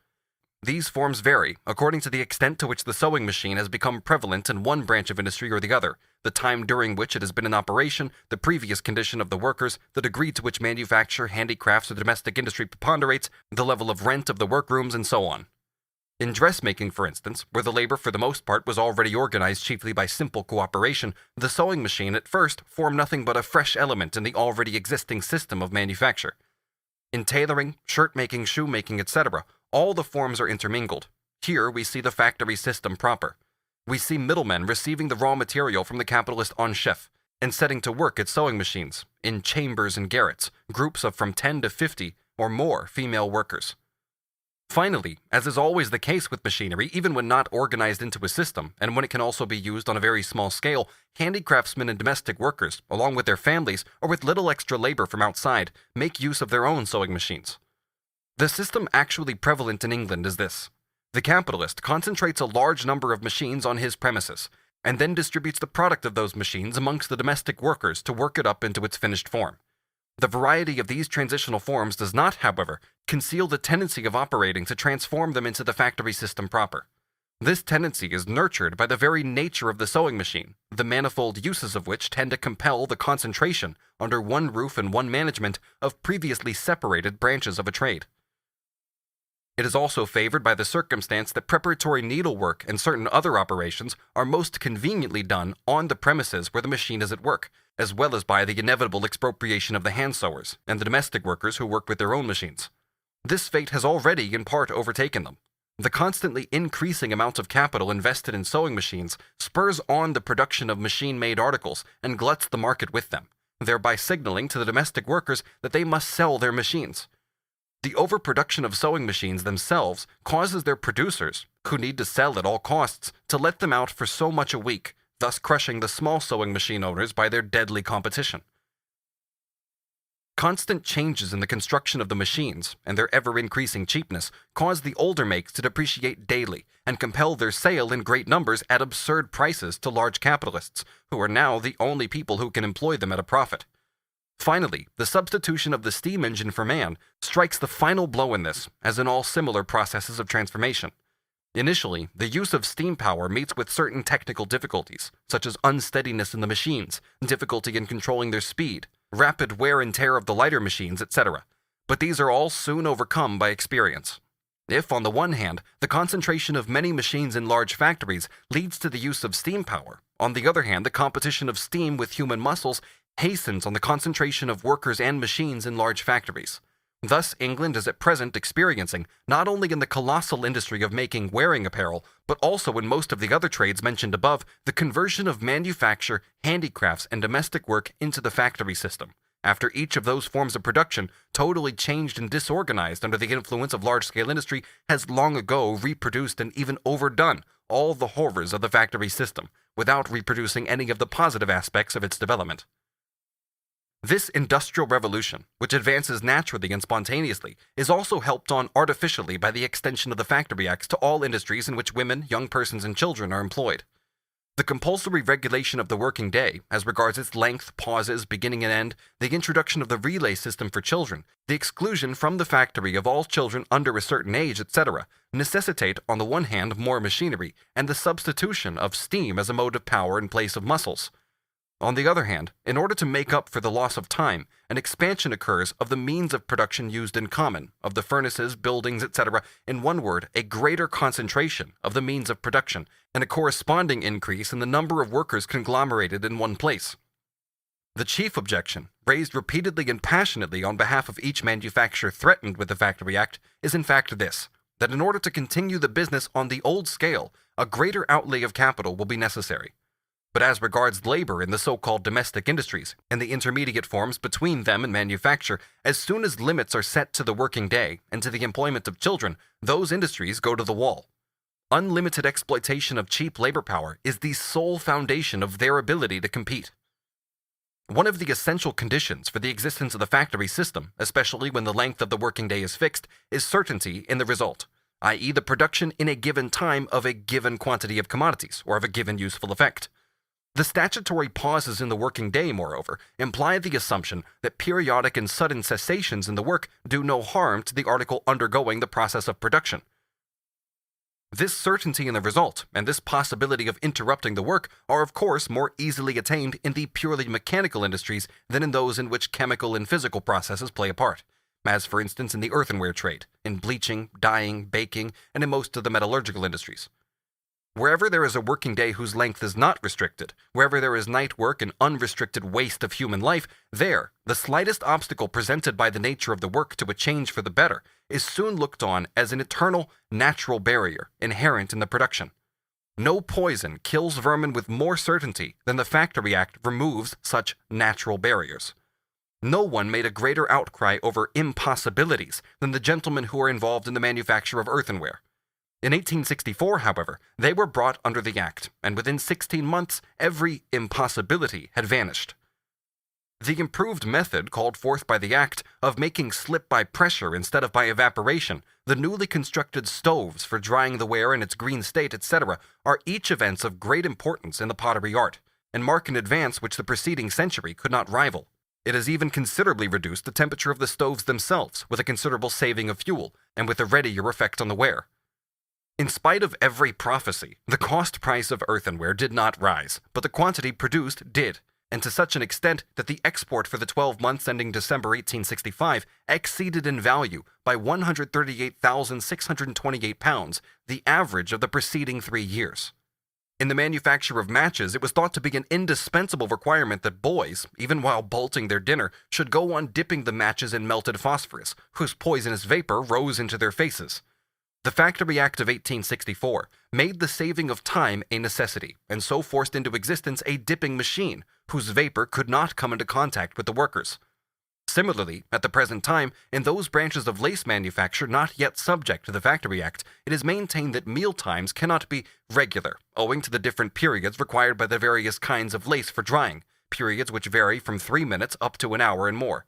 These forms vary according to the extent to which the sewing machine has become prevalent in one branch of industry or the other, the time during which it has been in operation, the previous condition of the workers, the degree to which manufacture, handicrafts, or domestic industry preponderates, the level of rent of the workrooms, and so on. In dressmaking, for instance, where the labor for the most part was already organized chiefly by simple cooperation, the sewing machine at first formed nothing but a fresh element in the already existing system of manufacture. In tailoring, shirt-making, shoemaking, etc., all the forms are intermingled. Here we see the factory system proper. We see middlemen receiving the raw material from the capitalist en chef and setting to work at sewing machines, in chambers and garrets, groups of from 10 to 50 or more female workers. Finally, as is always the case with machinery, even when not organized into a system, and when it can also be used on a very small scale, handicraftsmen and domestic workers, along with their families, or with little extra labor from outside, make use of their own sewing machines. The system actually prevalent in England is this. The capitalist concentrates a large number of machines on his premises, and then distributes the product of those machines amongst the domestic workers to work it up into its finished form. The variety of these transitional forms does not, however, conceal the tendency of operating to transform them into the factory system proper. This tendency is nurtured by the very nature of the sewing machine, the manifold uses of which tend to compel the concentration, under one roof and one management, of previously separated branches of a trade. It is also favored by the circumstance that preparatory needlework and certain other operations are most conveniently done on the premises where the machine is at work, as well as by the inevitable expropriation of the hand sewers and the domestic workers who work with their own machines. This fate has already in part overtaken them. The constantly increasing amount of capital invested in sewing machines spurs on the production of machine-made articles and gluts the market with them, thereby signaling to the domestic workers that they must sell their machines. The overproduction of sewing machines themselves causes their producers, who need to sell at all costs, to let them out for so much a week, thus crushing the small sewing machine owners by their deadly competition. Constant changes in the construction of the machines and their ever-increasing cheapness cause the older makes to depreciate daily and compel their sale in great numbers at absurd prices to large capitalists, who are now the only people who can employ them at a profit. Finally, the substitution of the steam engine for man strikes the final blow in this, as in all similar processes of transformation. Initially, the use of steam power meets with certain technical difficulties, such as unsteadiness in the machines, difficulty in controlling their speed, rapid wear and tear of the lighter machines, etc. But these are all soon overcome by experience. If, on the one hand, the concentration of many machines in large factories leads to the use of steam power, on the other hand, the competition of steam with human muscles hastens on the concentration of workers and machines in large factories. Thus, England is at present experiencing, not only in the colossal industry of making wearing apparel, but also in most of the other trades mentioned above, the conversion of manufacture, handicrafts, and domestic work into the factory system, after each of those forms of production, totally changed and disorganized under the influence of large-scale industry, has long ago reproduced and even overdone all the horrors of the factory system, without reproducing any of the positive aspects of its development. This industrial revolution, which advances naturally and spontaneously, is also helped on artificially by the extension of the Factory Acts to all industries in which women, young persons, and children are employed. The compulsory regulation of the working day, as regards its length, pauses, beginning and end, the introduction of the relay system for children, the exclusion from the factory of all children under a certain age, etc., necessitate, on the one hand, more machinery, and the substitution of steam as a mode of power in place of muscles. On the other hand, in order to make up for the loss of time, an expansion occurs of the means of production used in common, of the furnaces, buildings, etc., in one word, a greater concentration of the means of production, and a corresponding increase in the number of workers conglomerated in one place. The chief objection, raised repeatedly and passionately on behalf of each manufacturer threatened with the Factory Act, is in fact this, that in order to continue the business on the old scale, a greater outlay of capital will be necessary. But as regards labor in the so-called domestic industries and the intermediate forms between them and manufacture, as soon as limits are set to the working day and to the employment of children, those industries go to the wall. Unlimited exploitation of cheap labor power is the sole foundation of their ability to compete. One of the essential conditions for the existence of the factory system, especially when the length of the working day is fixed, is certainty in the result, i.e. the production in a given time of a given quantity of commodities or of a given useful effect. The statutory pauses in the working day, moreover, imply the assumption that periodic and sudden cessations in the work do no harm to the article undergoing the process of production. This certainty in the result, and this possibility of interrupting the work, are of course more easily attained in the purely mechanical industries than in those in which chemical and physical processes play a part, as for instance in the earthenware trade, in bleaching, dyeing, baking, and in most of the metallurgical industries. Wherever there is a working day whose length is not restricted, wherever there is night work and unrestricted waste of human life, there, the slightest obstacle presented by the nature of the work to a change for the better is soon looked on as an eternal, natural barrier inherent in the production. No poison kills vermin with more certainty than the Factory Act removes such natural barriers. No one made a greater outcry over impossibilities than the gentlemen who were involved in the manufacture of earthenware. In 1864, however, they were brought under the Act, and within 16 months, every impossibility had vanished. The improved method called forth by the Act of making slip by pressure instead of by evaporation, the newly constructed stoves for drying the ware in its green state, etc., are each events of great importance in the pottery art, and mark an advance which the preceding century could not rival. It has even considerably reduced the temperature of the stoves themselves, with a considerable saving of fuel, and with a readier effect on the ware. In spite of every prophecy, the cost price of earthenware did not rise, but the quantity produced did, and to such an extent that the export for the 12 months ending December 1865 exceeded in value by £138,628, the average of the preceding 3 years. In the manufacture of matches, it was thought to be an indispensable requirement that boys, even while bolting their dinner, should go on dipping the matches in melted phosphorus, whose poisonous vapor rose into their faces. The Factory Act of 1864 made the saving of time a necessity, and so forced into existence a dipping machine, whose vapor could not come into contact with the workers. Similarly, at the present time, in those branches of lace manufacture not yet subject to the Factory Act, it is maintained that meal times cannot be regular, owing to the different periods required by the various kinds of lace for drying, periods which vary from 3 minutes up to an hour and more.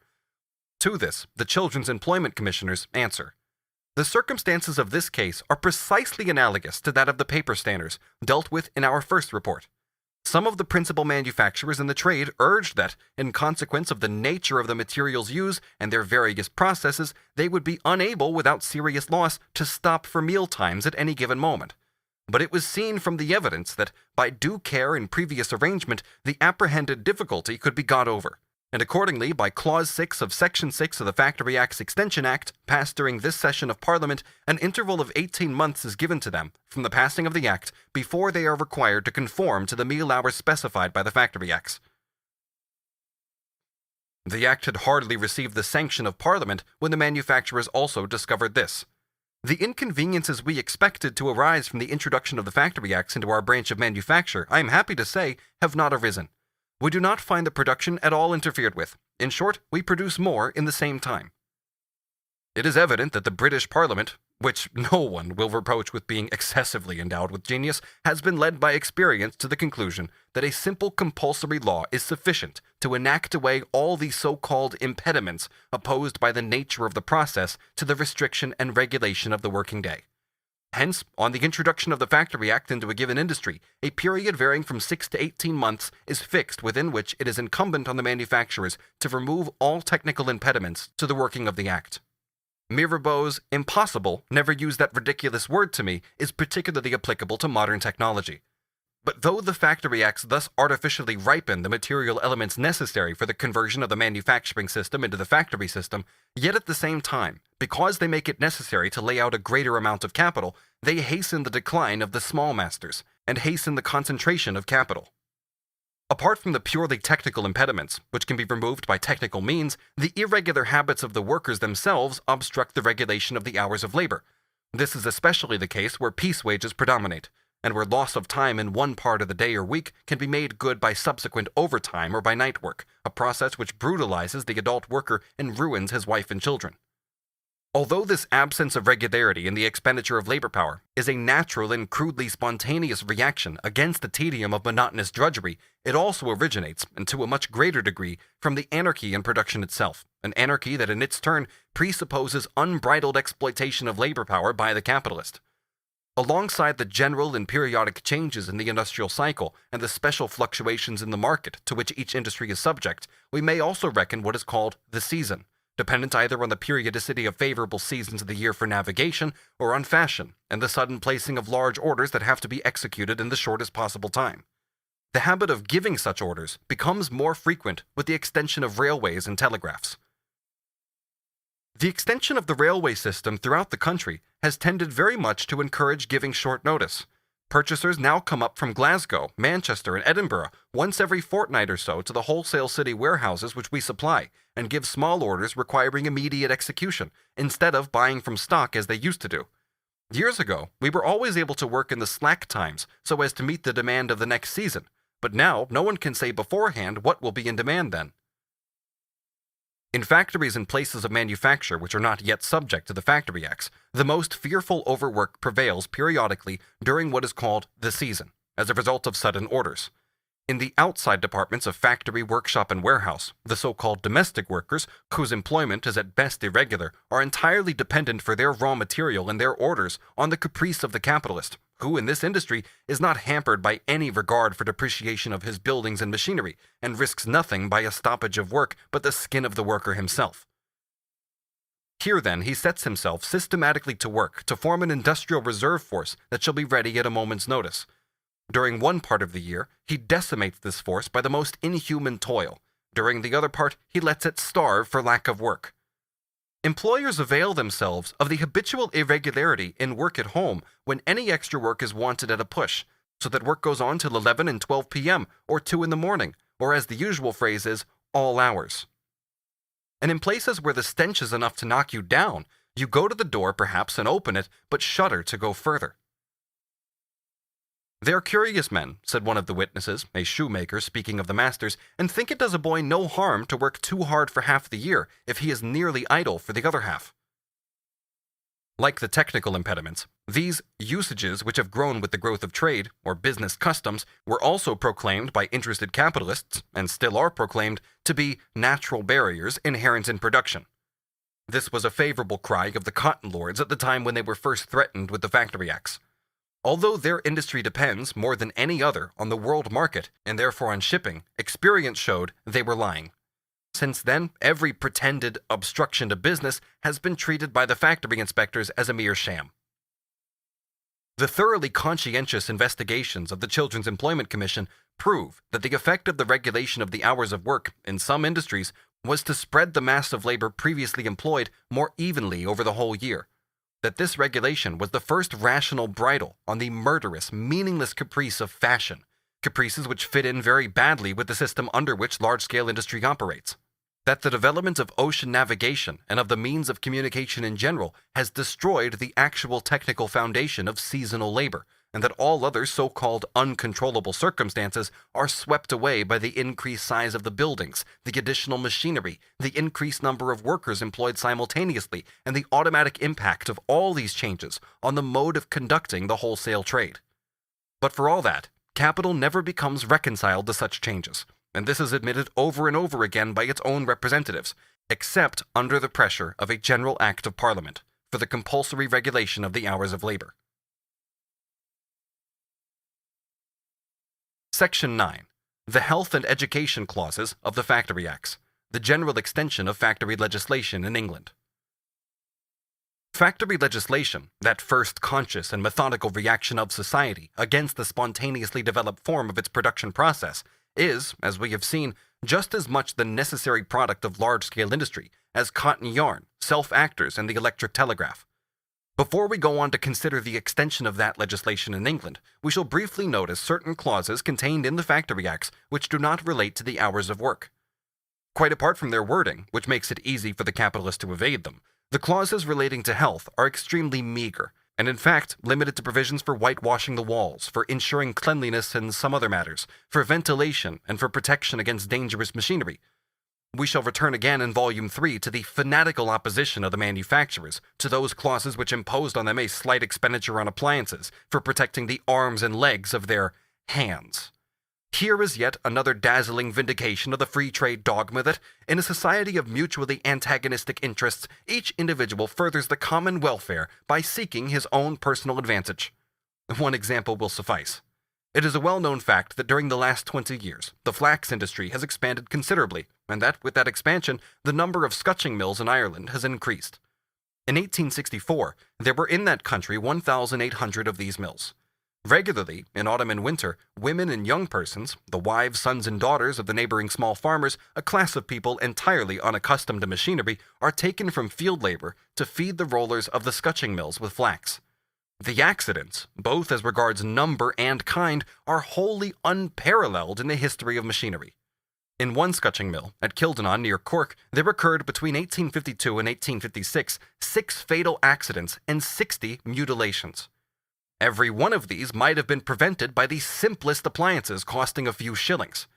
To this, the Children's Employment Commissioners answer: the circumstances of this case are precisely analogous to that of the paper standers dealt with in our first report. Some of the principal manufacturers in the trade urged that, in consequence of the nature of the materials used and their various processes, they would be unable, without serious loss, to stop for meal times at any given moment. But it was seen from the evidence that, by due care and previous arrangement, the apprehended difficulty could be got over. And accordingly, by Clause 6 of Section 6 of the Factory Acts Extension Act, passed during this session of Parliament, an interval of 18 months is given to them from the passing of the Act before they are required to conform to the meal hours specified by the Factory Acts. The Act had hardly received the sanction of Parliament when the manufacturers also discovered this: the inconveniences we expected to arise from the introduction of the Factory Acts into our branch of manufacture, I am happy to say, have not arisen. We do not find the production at all interfered with. In short, we produce more in the same time. It is evident that the British Parliament, which no one will reproach with being excessively endowed with genius, has been led by experience to the conclusion that a simple compulsory law is sufficient to enact away all the so-called impediments opposed by the nature of the process to the restriction and regulation of the working day. Hence, on the introduction of the Factory Act into a given industry, a period varying from 6 to 18 months is fixed within which it is incumbent on the manufacturers to remove all technical impediments to the working of the Act. Mirabeau's "impossible, never use that ridiculous word to me" is particularly applicable to modern technology. But though the Factory Acts thus artificially ripen the material elements necessary for the conversion of the manufacturing system into the factory system, yet at the same time, because they make it necessary to lay out a greater amount of capital, they hasten the decline of the small masters, and hasten the concentration of capital. Apart from the purely technical impediments, which can be removed by technical means, the irregular habits of the workers themselves obstruct the regulation of the hours of labor. This is especially the case where piece wages predominate, and where loss of time in one part of the day or week can be made good by subsequent overtime or by night work, a process which brutalizes the adult worker and ruins his wife and children. Although this absence of regularity in the expenditure of labor power is a natural and crudely spontaneous reaction against the tedium of monotonous drudgery, it also originates, and to a much greater degree, from the anarchy in production itself, an anarchy that in its turn presupposes unbridled exploitation of labor power by the capitalist. Alongside the general and periodic changes in the industrial cycle and the special fluctuations in the market to which each industry is subject, we may also reckon what is called the season, dependent either on the periodicity of favorable seasons of the year for navigation or on fashion and the sudden placing of large orders that have to be executed in the shortest possible time. The habit of giving such orders becomes more frequent with the extension of railways and telegraphs. The extension of the railway system throughout the country has tended very much to encourage giving short notice. Purchasers now come up from Glasgow, Manchester, and Edinburgh once every fortnight or so to the wholesale city warehouses which we supply, and give small orders requiring immediate execution, instead of buying from stock as they used to do. Years ago, we were always able to work in the slack times so as to meet the demand of the next season, but now no one can say beforehand what will be in demand then. In factories and places of manufacture which are not yet subject to the Factory Acts, the most fearful overwork prevails periodically during what is called the season, as a result of sudden orders. In the outside departments of factory, workshop, and warehouse, the so-called domestic workers, whose employment is at best irregular, are entirely dependent for their raw material and their orders on the caprice of the capitalist, who in this industry is not hampered by any regard for depreciation of his buildings and machinery, and risks nothing by a stoppage of work but the skin of the worker himself. Here, then, he sets himself systematically to work to form an industrial reserve force that shall be ready at a moment's notice. During one part of the year, he decimates this force by the most inhuman toil. During the other part, he lets it starve for lack of work. Employers avail themselves of the habitual irregularity in work at home when any extra work is wanted at a push, so that work goes on till 11 and 12 p.m. or 2 in the morning, or as the usual phrase is, all hours. And in places where the stench is enough to knock you down, you go to the door perhaps and open it, but shudder to go further. "They are curious men," said one of the witnesses, a shoemaker, speaking of the masters, "and think it does a boy no harm to work too hard for half the year, if he is nearly idle for the other half." Like the technical impediments, these usages which have grown with the growth of trade, or business customs, were also proclaimed by interested capitalists, and still are proclaimed, to be natural barriers inherent in production. This was a favorable cry of the cotton lords at the time when they were first threatened with the Factory Acts. Although their industry depends more than any other on the world market, and therefore on shipping, experience showed they were lying. Since then, every pretended obstruction to business has been treated by the factory inspectors as a mere sham. The thoroughly conscientious investigations of the Children's Employment Commission prove that the effect of the regulation of the hours of work in some industries was to spread the mass of labor previously employed more evenly over the whole year. That this regulation was the first rational bridle on the murderous, meaningless caprice of fashion, caprices which fit in very badly with the system under which large-scale industry operates. That the development of ocean navigation and of the means of communication in general has destroyed the actual technical foundation of seasonal labor, and that all other so-called uncontrollable circumstances are swept away by the increased size of the buildings, the additional machinery, the increased number of workers employed simultaneously, and the automatic impact of all these changes on the mode of conducting the wholesale trade. But for all that, capital never becomes reconciled to such changes, and this is admitted over and over again by its own representatives, except under the pressure of a general act of Parliament for the compulsory regulation of the hours of labor. Section 9. The Health and Education Clauses of the Factory Acts, the general extension of factory legislation in England. Factory legislation, that first conscious and methodical reaction of society against the spontaneously developed form of its production process, is, as we have seen, just as much the necessary product of large-scale industry as cotton yarn, self-actors, and the electric telegraph. Before we go on to consider the extension of that legislation in England, we shall briefly notice certain clauses contained in the Factory Acts which do not relate to the hours of work. Quite apart from their wording, which makes it easy for the capitalist to evade them, the clauses relating to health are extremely meager, and in fact limited to provisions for whitewashing the walls, for ensuring cleanliness and some other matters, for ventilation, and for protection against dangerous machinery. We shall return again in Volume 3 to the fanatical opposition of the manufacturers to those clauses which imposed on them a slight expenditure on appliances for protecting the arms and legs of their hands. Here is yet another dazzling vindication of the free trade dogma that, in a society of mutually antagonistic interests, each individual furthers the common welfare by seeking his own personal advantage. One example will suffice. It is a well-known fact that during the last 20 years, the flax industry has expanded considerably, and that, with that expansion, the number of scutching mills in Ireland has increased. In 1864, there were in that country 1,800 of these mills. Regularly, in autumn and winter, women and young persons, the wives, sons, and daughters of the neighboring small farmers, a class of people entirely unaccustomed to machinery, are taken from field labor to feed the rollers of the scutching mills with flax. The accidents, both as regards number and kind, are wholly unparalleled in the history of machinery. In one scutching mill, at Kildonan near Cork, there occurred between 1852 and 1856 6 fatal accidents and 60 mutilations. Every one of these might have been prevented by the simplest appliances costing a few shillings.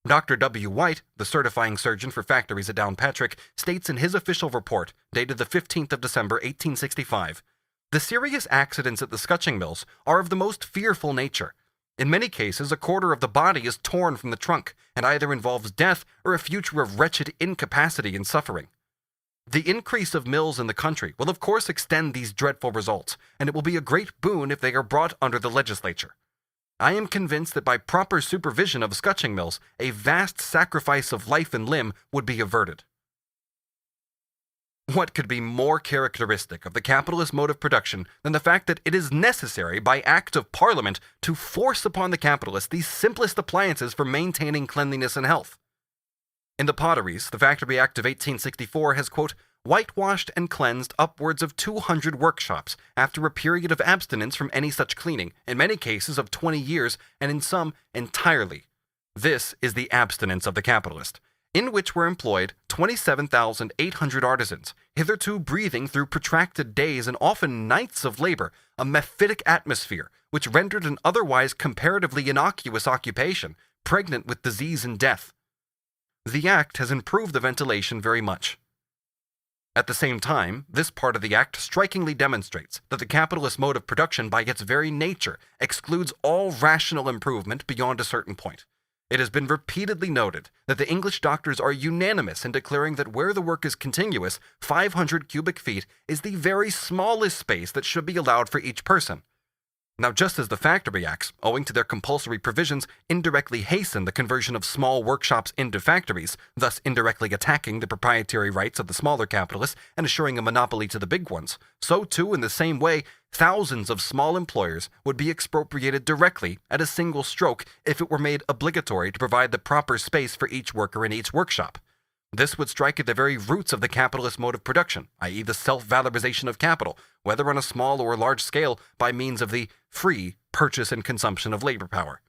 Dr. W. White, the certifying surgeon for factories at Downpatrick, states in his official report, dated the 15th of December 1865, "The serious accidents at the scutching mills are of the most fearful nature. In many cases, a quarter of the body is torn from the trunk, and either involves death or a future of wretched incapacity and suffering. The increase of mills in the country will of course extend these dreadful results, and it will be a great boon if they are brought under the legislature. I am convinced that by proper supervision of scutching mills, a vast sacrifice of life and limb would be averted." What could be more characteristic of the capitalist mode of production than the fact that it is necessary by Act of Parliament to force upon the capitalist these simplest appliances for maintaining cleanliness and health? In the potteries, the Factory Act of 1864 has, quote, "whitewashed and cleansed upwards of 200 workshops, after a period of abstinence from any such cleaning, in many cases of 20 years, and in some entirely. This is the abstinence of the capitalist, in which were employed 27,800 artisans, hitherto breathing through protracted days and often nights of labor, a mephitic atmosphere, which rendered an otherwise comparatively innocuous occupation, pregnant with disease and death. The Act has improved the ventilation very much. At the same time, this part of the Act strikingly demonstrates that the capitalist mode of production by its very nature excludes all rational improvement beyond a certain point. It has been repeatedly noted that the English doctors are unanimous in declaring that where the work is continuous, 500 cubic feet is the very smallest space that should be allowed for each person. Now, just as the Factory Acts, owing to their compulsory provisions, indirectly hasten the conversion of small workshops into factories, thus indirectly attacking the proprietary rights of the smaller capitalists and assuring a monopoly to the big ones, so too, in the same way, thousands of small employers would be expropriated directly at a single stroke if it were made obligatory to provide the proper space for each worker in each workshop. This would strike at the very roots of the capitalist mode of production, i.e. the self-valorization of capital, whether on a small or large scale, by means of the free purchase and consumption of labor power.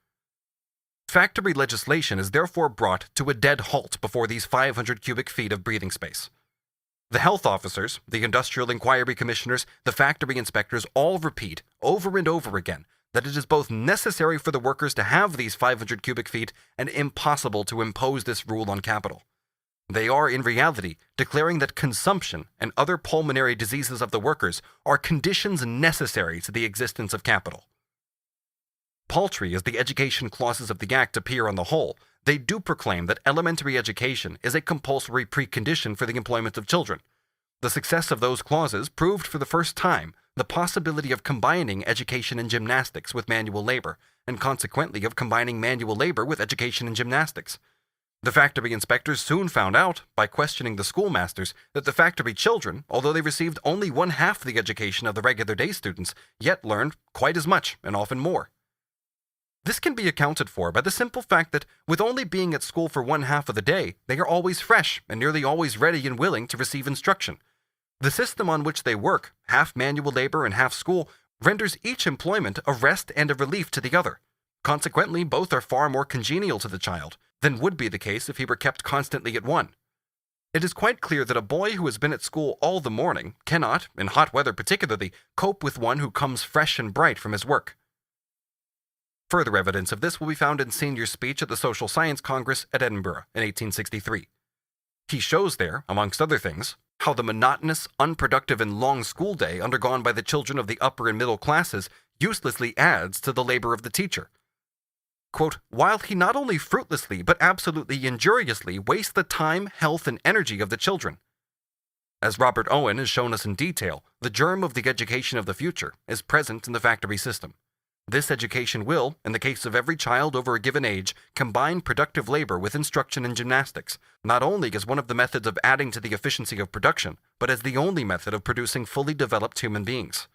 Factory legislation is therefore brought to a dead halt before these 500 cubic feet of breathing space. The health officers, the industrial inquiry commissioners, the factory inspectors all repeat, over and over again, that it is both necessary for the workers to have these 500 cubic feet and impossible to impose this rule on capital. They are, in reality, declaring that consumption and other pulmonary diseases of the workers are conditions necessary to the existence of capital. Paltry as the education clauses of the Act appear on the whole, they do proclaim that elementary education is a compulsory precondition for the employment of children. The success of those clauses proved for the first time the possibility of combining education and gymnastics with manual labor, and consequently of combining manual labor with education and gymnastics. The factory inspectors soon found out, by questioning the schoolmasters, that the factory children, although they received only one half the education of the regular day students, yet learned quite as much, and often more. This can be accounted for by the simple fact that, with only being at school for one half of the day, they are always fresh and nearly always ready and willing to receive instruction. The system on which they work, half manual labor and half school, renders each employment a rest and a relief to the other. Consequently, both are far more congenial to the child than would be the case if he were kept constantly at one. It is quite clear that a boy who has been at school all the morning cannot, in hot weather particularly, cope with one who comes fresh and bright from his work. Further evidence of this will be found in Senior's speech at the Social Science Congress at Edinburgh in 1863. He shows there, amongst other things, how the monotonous, unproductive, and long school day undergone by the children of the upper and middle classes uselessly adds to the labor of the teacher. Quote, "while he not only fruitlessly but absolutely injuriously wastes the time, health, and energy of the children." As Robert Owen has shown us in detail, the germ of the education of the future is present in the factory system. This education will, in the case of every child over a given age, combine productive labor with instruction in gymnastics, not only as one of the methods of adding to the efficiency of production, but as the only method of producing fully developed human beings.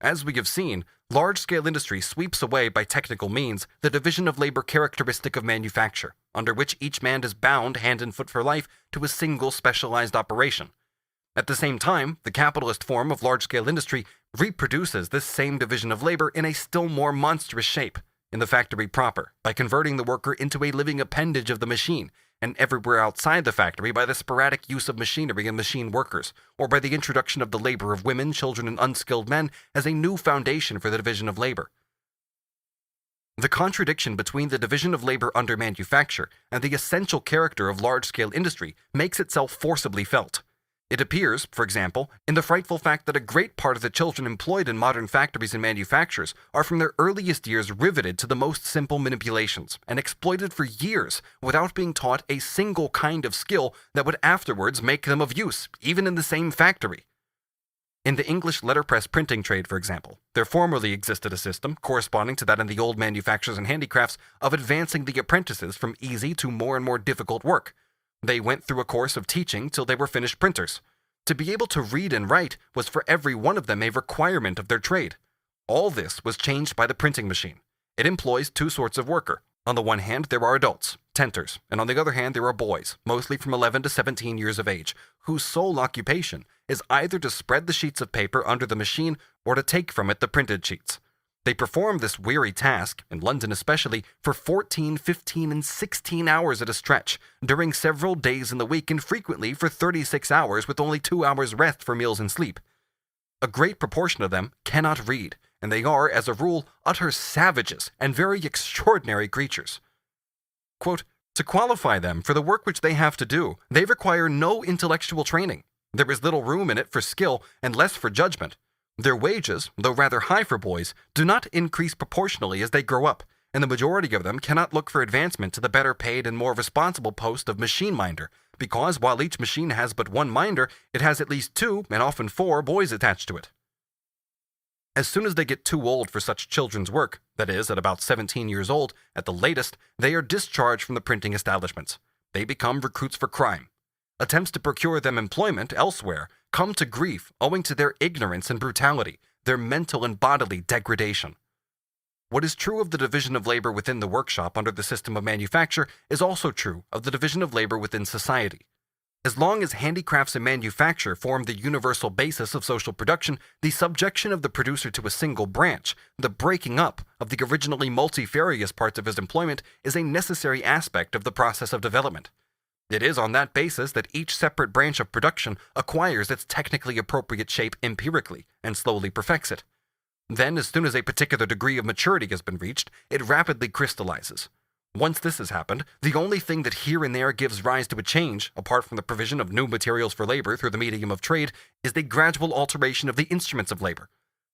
As we have seen, large-scale industry sweeps away by technical means the division of labor characteristic of manufacture, under which each man is bound hand and foot for life to a single specialized operation. At the same time, the capitalist form of large-scale industry reproduces this same division of labor in a still more monstrous shape, in the factory proper, by converting the worker into a living appendage of the machine, and everywhere outside the factory by the sporadic use of machinery and machine workers, or by the introduction of the labor of women, children, and unskilled men as a new foundation for the division of labor. The contradiction between the division of labor under manufacture and the essential character of large-scale industry makes itself forcibly felt. It appears, for example, in the frightful fact that a great part of the children employed in modern factories and manufactures are from their earliest years riveted to the most simple manipulations and exploited for years without being taught a single kind of skill that would afterwards make them of use, even in the same factory. In the English letterpress printing trade, for example, there formerly existed a system, corresponding to that in the old manufactures and handicrafts, of advancing the apprentices from easy to more and more difficult work. They went through a course of teaching till they were finished printers. To be able to read and write was for every one of them a requirement of their trade. All this was changed by the printing machine. It employs two sorts of worker. On the one hand, there are adults, tenters, and on the other hand, there are boys, mostly from 11 to 17 years of age, whose sole occupation is either to spread the sheets of paper under the machine or to take from it the printed sheets. They perform this weary task, in London especially, for 14, 15, and 16 hours at a stretch, during several days in the week and frequently for 36 hours with only 2 hours rest for meals and sleep. A great proportion of them cannot read, and they are, as a rule, utter savages and very extraordinary creatures. Quote, to qualify them for the work which they have to do, they require no intellectual training. There is little room in it for skill and less for judgment. Their wages, though rather high for boys, do not increase proportionally as they grow up, and the majority of them cannot look for advancement to the better paid and more responsible post of machine minder, because while each machine has but one minder, it has at least 2, and often 4, boys attached to it. As soon as they get too old for such children's work, that is, at about 17 years old, at the latest, they are discharged from the printing establishments. They become recruits for crime. Attempts to procure them employment elsewhere come to grief owing to their ignorance and brutality, their mental and bodily degradation. What is true of the division of labor within the workshop under the system of manufacture is also true of the division of labor within society. As long as handicrafts and manufacture form the universal basis of social production, the subjection of the producer to a single branch, the breaking up of the originally multifarious parts of his employment, is a necessary aspect of the process of development. It is on that basis that each separate branch of production acquires its technically appropriate shape empirically and slowly perfects it. Then, as soon as a particular degree of maturity has been reached, it rapidly crystallizes. Once this has happened, the only thing that here and there gives rise to a change, apart from the provision of new materials for labor through the medium of trade, is the gradual alteration of the instruments of labor.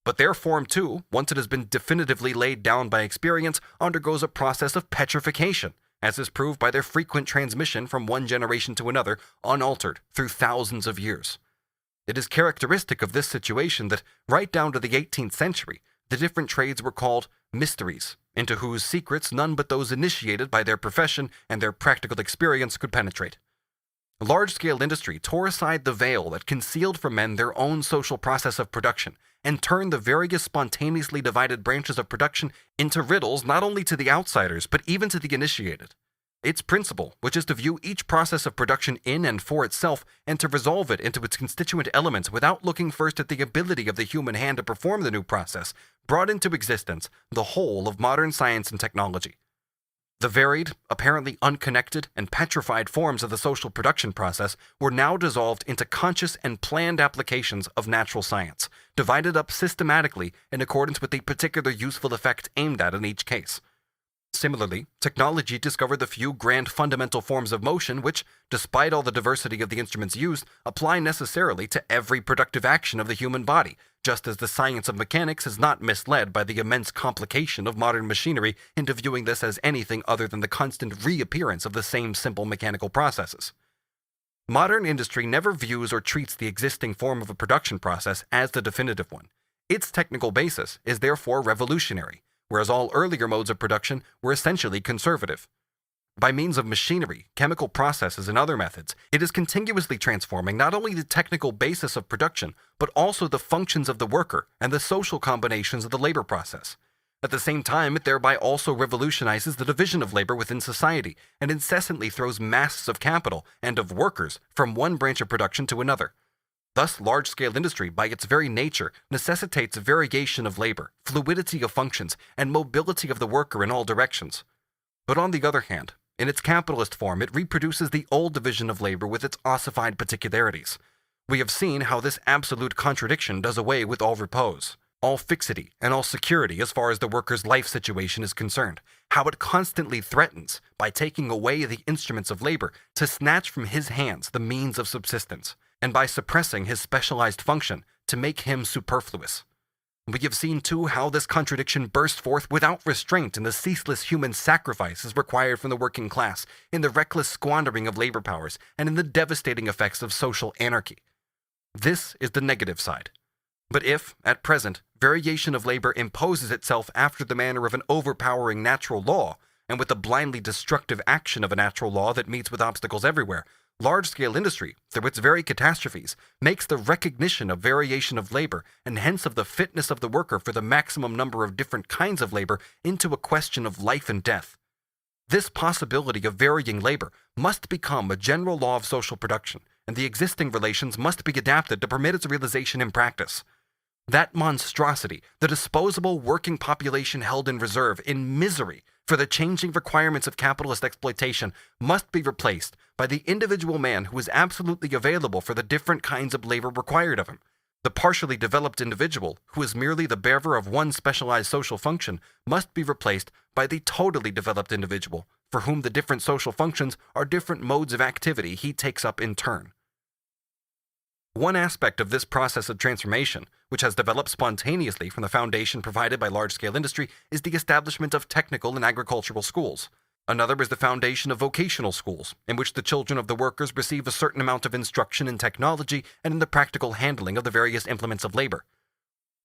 But their form, too, once it has been definitively laid down by experience, undergoes a process of petrification, as is proved by their frequent transmission from one generation to another, unaltered, through thousands of years. It is characteristic of this situation that, right down to the 18th century, the different trades were called mysteries, into whose secrets none but those initiated by their profession and their practical experience could penetrate. Large-scale industry tore aside the veil that concealed from men their own social process of production, and turned the various spontaneously divided branches of production into riddles not only to the outsiders, but even to the initiated. Its principle, which is to view each process of production in and for itself, and to resolve it into its constituent elements without looking first at the ability of the human hand to perform the new process, brought into existence the whole of modern science and technology. The varied, apparently unconnected, and petrified forms of the social production process were now dissolved into conscious and planned applications of natural science, divided up systematically in accordance with the particular useful effect aimed at in each case. Similarly, technology discovered the few grand fundamental forms of motion which, despite all the diversity of the instruments used, apply necessarily to every productive action of the human body, just as the science of mechanics is not misled by the immense complication of modern machinery into viewing this as anything other than the constant reappearance of the same simple mechanical processes. Modern industry never views or treats the existing form of a production process as the definitive one. Its technical basis is therefore revolutionary, whereas all earlier modes of production were essentially conservative. By means of machinery, chemical processes, and other methods, it is continuously transforming not only the technical basis of production, but also the functions of the worker and the social combinations of the labor process. At the same time, it thereby also revolutionizes the division of labor within society, and incessantly throws masses of capital and of workers from one branch of production to another. Thus, large-scale industry, by its very nature, necessitates variation of labor, fluidity of functions, and mobility of the worker in all directions. But on the other hand, in its capitalist form, it reproduces the old division of labor with its ossified particularities. We have seen how this absolute contradiction does away with all repose. all fixity and all security as far as the worker's life situation is concerned, how it constantly threatens, by taking away the instruments of labor, to snatch from his hands the means of subsistence, and by suppressing his specialized function, to make him superfluous. We have seen, too, how this contradiction bursts forth without restraint in the ceaseless human sacrifices required from the working class, in the reckless squandering of labor powers, and in the devastating effects of social anarchy. This is the negative side. But if, at present, variation of labor imposes itself after the manner of an overpowering natural law, and with the blindly destructive action of a natural law that meets with obstacles everywhere, large-scale industry, through its very catastrophes, makes the recognition of variation of labor, and hence of the fitness of the worker for the maximum number of different kinds of labor, into a question of life and death. This possibility of varying labor must become a general law of social production, and the existing relations must be adapted to permit its realization in practice. That monstrosity, the disposable working population held in reserve, in misery, for the changing requirements of capitalist exploitation, must be replaced by the individual man who is absolutely available for the different kinds of labor required of him. The partially developed individual, who is merely the bearer of one specialized social function, must be replaced by the totally developed individual, for whom the different social functions are different modes of activity he takes up in turn. One aspect of this process of transformation, which has developed spontaneously from the foundation provided by large-scale industry, is the establishment of technical and agricultural schools. Another is the foundation of vocational schools, in which the children of the workers receive a certain amount of instruction in technology and in the practical handling of the various implements of labor.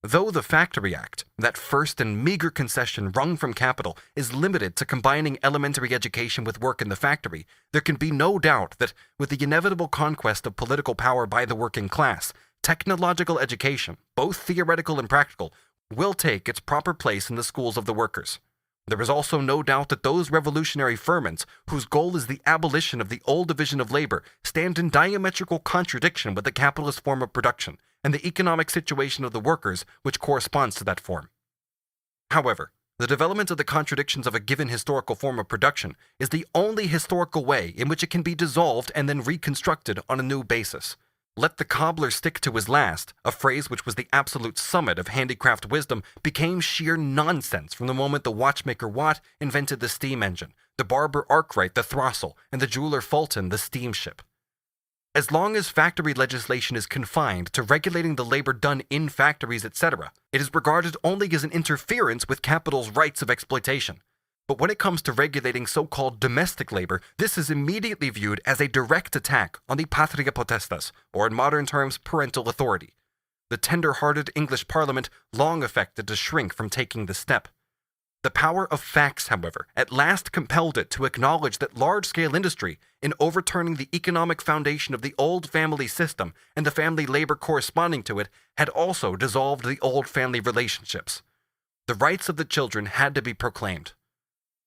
Though the Factory Act, that first and meager concession wrung from capital, is limited to combining elementary education with work in the factory, there can be no doubt that, with the inevitable conquest of political power by the working class, technological education, both theoretical and practical, will take its proper place in the schools of the workers. There is also no doubt that those revolutionary ferments, whose goal is the abolition of the old division of labor, stand in diametrical contradiction with the capitalist form of production, and the economic situation of the workers which corresponds to that form. However, the development of the contradictions of a given historical form of production is the only historical way in which it can be dissolved and then reconstructed on a new basis. Let the cobbler stick to his last, a phrase which was the absolute summit of handicraft wisdom, became sheer nonsense from the moment the watchmaker Watt invented the steam engine, the barber Arkwright the throstle, and the jeweler Fulton the steamship. As long as factory legislation is confined to regulating the labor done in factories, etc., it is regarded only as an interference with capital's rights of exploitation. But when it comes to regulating so-called domestic labor, this is immediately viewed as a direct attack on the patria potestas, or in modern terms, parental authority. The tender-hearted English Parliament long affected to shrink from taking the step. The power of facts, however, at last compelled it to acknowledge that large-scale industry, in overturning the economic foundation of the old family system and the family labor corresponding to it, had also dissolved the old family relationships. The rights of the children had to be proclaimed.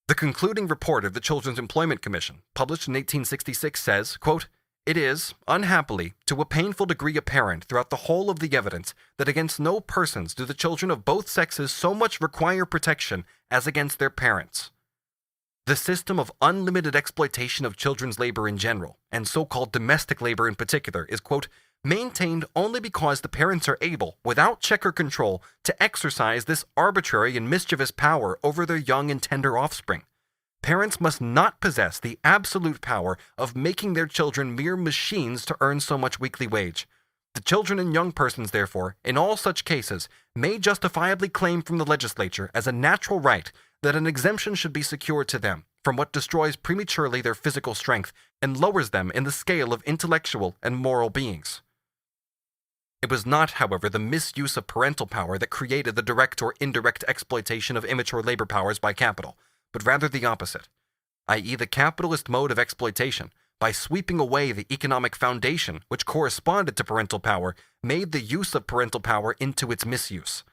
The concluding report of the Children's Employment Commission, published in 1866, says, quote, "It is, unhappily, to a painful degree apparent throughout the whole of the evidence that against no persons do the children of both sexes so much require protection as against their parents. The system of unlimited exploitation of children's labor in general, and so-called domestic labor in particular, is, quote, maintained only because the parents are able, without check or control, to exercise this arbitrary and mischievous power over their young and tender offspring. Parents must not possess the absolute power of making their children mere machines to earn so much weekly wage. The children and young persons, therefore, in all such cases, may justifiably claim from the legislature as a natural right that an exemption should be secured to them from what destroys prematurely their physical strength and lowers them in the scale of intellectual and moral beings." It was not, however, the misuse of parental power that created the direct or indirect exploitation of immature labor powers by capital, but rather the opposite, i.e. the capitalist mode of exploitation, by sweeping away the economic foundation which corresponded to parental power, made the use of parental power into its misuse.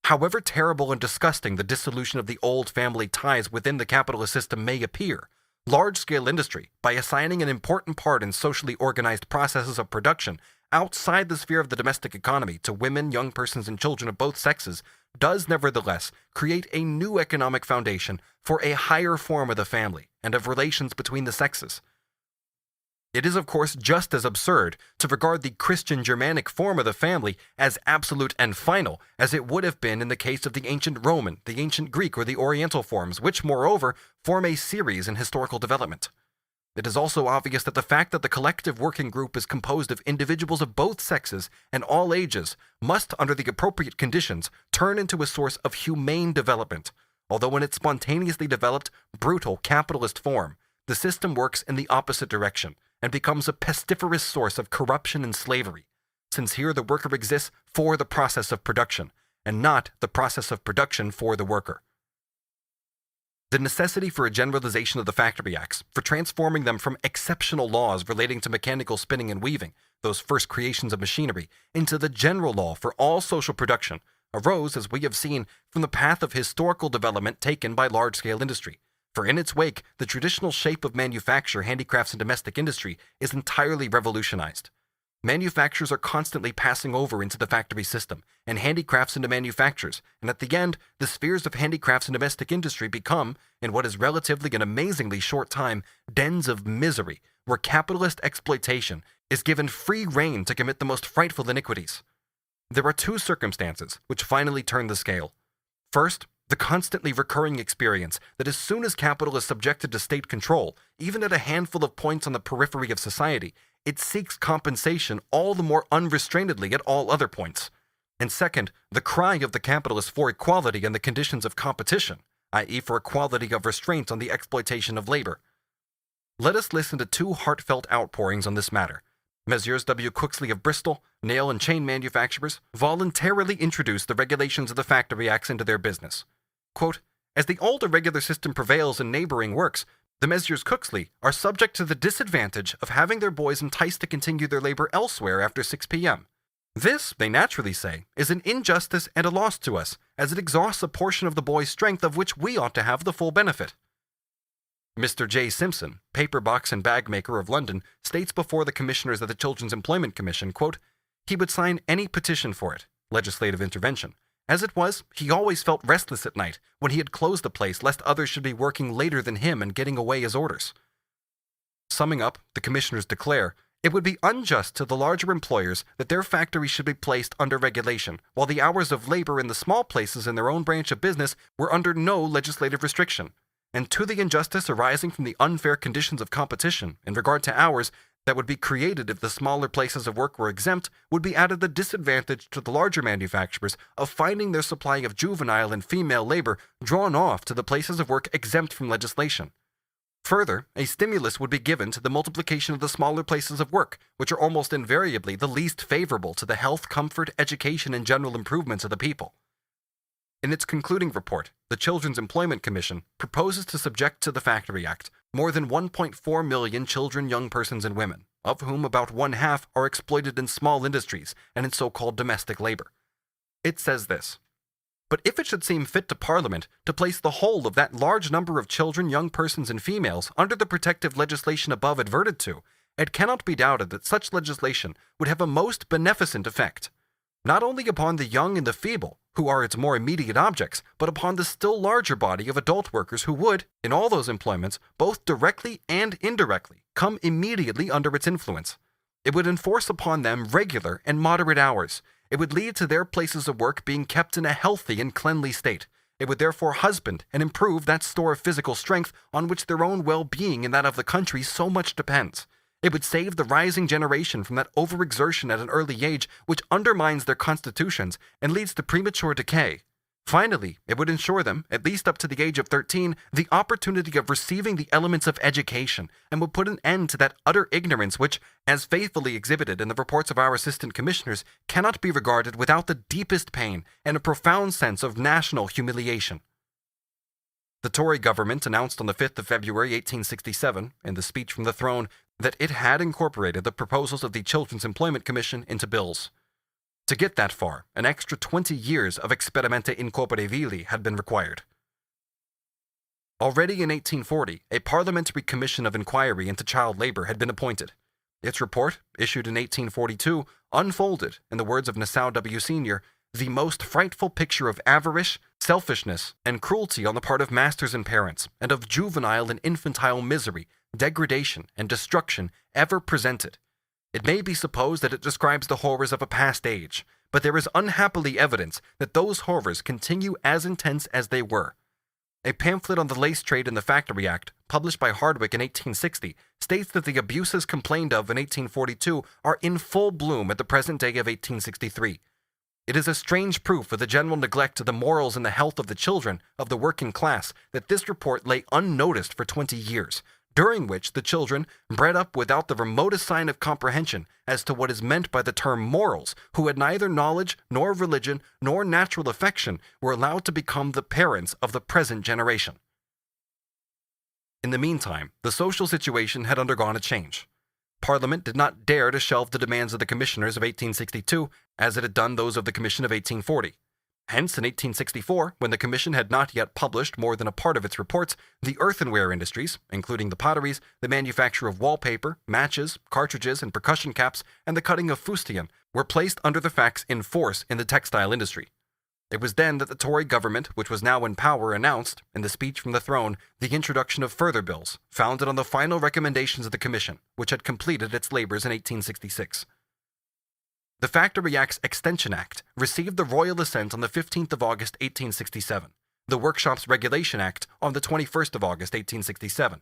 However terrible and disgusting the dissolution of the old family ties within the capitalist system may appear, large-scale industry, by assigning an important part in socially organized processes of production outside the sphere of the domestic economy to women, young persons, and children of both sexes, does nevertheless create a new economic foundation for a higher form of the family and of relations between the sexes. It is, of course, just as absurd to regard the Christian Germanic form of the family as absolute and final as it would have been in the case of the ancient Roman, the ancient Greek, or the Oriental forms, which, moreover, form a series in historical development. It is also obvious that the fact that the collective working group is composed of individuals of both sexes and all ages must, under the appropriate conditions, turn into a source of humane development, although in its spontaneously developed, brutal, capitalist form, the system works in the opposite direction and becomes a pestiferous source of corruption and slavery, since here the worker exists for the process of production, and not the process of production for the worker. The necessity for a generalization of the Factory Acts, for transforming them from exceptional laws relating to mechanical spinning and weaving, those first creations of machinery, into the general law for all social production, arose, as we have seen, from the path of historical development taken by large-scale industry. For in its wake, the traditional shape of manufacture, handicrafts, and domestic industry is entirely revolutionized. Manufacturers are constantly passing over into the factory system, and handicrafts into manufacturers, and at the end, the spheres of handicrafts and domestic industry become, in what is relatively an amazingly short time, dens of misery, where capitalist exploitation is given free rein to commit the most frightful iniquities. There are two circumstances which finally turn the scale. First, the constantly recurring experience that as soon as capital is subjected to state control, even at a handful of points on the periphery of society, it seeks compensation all the more unrestrainedly at all other points. And second, the cry of the capitalist for equality in the conditions of competition, i.e. for equality of restraint on the exploitation of labor. Let us listen to two heartfelt outpourings on this matter. Messrs. W. Cooksley of Bristol, nail and chain manufacturers, voluntarily introduced the regulations of the Factory Acts into their business. Quote, as the old irregular system prevails in neighboring works, the Messrs. Cooksley are subject to the disadvantage of having their boys enticed to continue their labor elsewhere after 6 p.m. This, they naturally say, is an injustice and a loss to us, as it exhausts a portion of the boys' strength of which we ought to have the full benefit. Mr. J. Simpson, paper box and bag maker of London, states before the commissioners of the Children's Employment Commission, quote, he would sign any petition for it, legislative intervention. As it was, he always felt restless at night when he had closed the place lest others should be working later than him and getting away his orders. Summing up, the commissioners declare, it would be unjust to the larger employers that their factories should be placed under regulation, while the hours of labor in the small places in their own branch of business were under no legislative restriction. And to the injustice arising from the unfair conditions of competition in regard to hours that would be created if the smaller places of work were exempt, would be added the disadvantage to the larger manufacturers of finding their supply of juvenile and female labor drawn off to the places of work exempt from legislation. Further, a stimulus would be given to the multiplication of the smaller places of work, which are almost invariably the least favorable to the health, comfort, education, and general improvements of the people. In its concluding report, the Children's Employment Commission proposes to subject to the Factory Act more than 1.4 million children, young persons, and women, of whom about one-half are exploited in small industries and in so-called domestic labor. It says this, but if it should seem fit to Parliament to place the whole of that large number of children, young persons, and females under the protective legislation above adverted to, it cannot be doubted that such legislation would have a most beneficent effect, not only upon the young and the feeble, who are its more immediate objects, but upon the still larger body of adult workers who would, in all those employments, both directly and indirectly, come immediately under its influence. It would enforce upon them regular and moderate hours. It would lead to their places of work being kept in a healthy and cleanly state. It would therefore husband and improve that store of physical strength on which their own well-being and that of the country so much depends. It would save the rising generation from that overexertion at an early age which undermines their constitutions and leads to premature decay. Finally, it would ensure them, at least up to the age of 13, the opportunity of receiving the elements of education, and would put an end to that utter ignorance which, as faithfully exhibited in the reports of our assistant commissioners, cannot be regarded without the deepest pain and a profound sense of national humiliation. The Tory government announced on the 5th of February 1867, in the speech from the throne, that it had incorporated the proposals of the Children's Employment Commission into bills. To get that far, an extra 20 years of experimenta incorporabili had been required. Already in 1840, a parliamentary commission of inquiry into child labor had been appointed. Its report, issued in 1842, unfolded, in the words of Nassau W. Sr., the most frightful picture of avarice, selfishness, and cruelty on the part of masters and parents, and of juvenile and infantile misery, degradation, and destruction ever presented. It may be supposed that it describes the horrors of a past age, but there is unhappily evidence that those horrors continue as intense as they were. A pamphlet on the lace trade in the Factory Act, published by Hardwick in 1860, states that the abuses complained of in 1842 are in full bloom at the present day of 1863. It is a strange proof of the general neglect of the morals and the health of the children of the working class that this report lay unnoticed for 20 years, during which the children, bred up without the remotest sign of comprehension as to what is meant by the term morals, who had neither knowledge, nor religion, nor natural affection, were allowed to become the parents of the present generation. In the meantime, the social situation had undergone a change. Parliament did not dare to shelve the demands of the Commissioners of 1862 as it had done those of the Commission of 1840. Hence, in 1864, when the Commission had not yet published more than a part of its reports, the earthenware industries, including the potteries, the manufacture of wallpaper, matches, cartridges, and percussion caps, and the cutting of fustian, were placed under the facts in force in the textile industry. It was then that the Tory government, which was now in power, announced, in the speech from the throne, the introduction of further bills, founded on the final recommendations of the Commission, which had completed its labors in 1866. The Factory Act's Extension Act received the royal assent on the 15th of August 1867, the Workshops Regulation Act on the 21st of August 1867.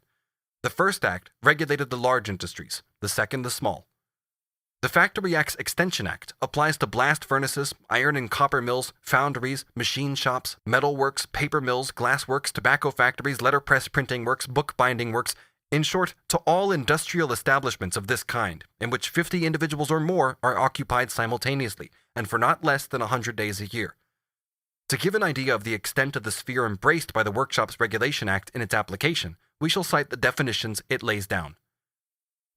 The first act regulated the large industries, the second the small. The Factory Act's Extension Act applies to blast furnaces, iron and copper mills, foundries, machine shops, metal works, paper mills, glass works, tobacco factories, letterpress printing works, bookbinding works, in short, to all industrial establishments of this kind, in which 50 individuals or more are occupied simultaneously, and for not less than 100 days a year. To give an idea of the extent of the sphere embraced by the Workshops Regulation Act in its application, we shall cite the definitions it lays down.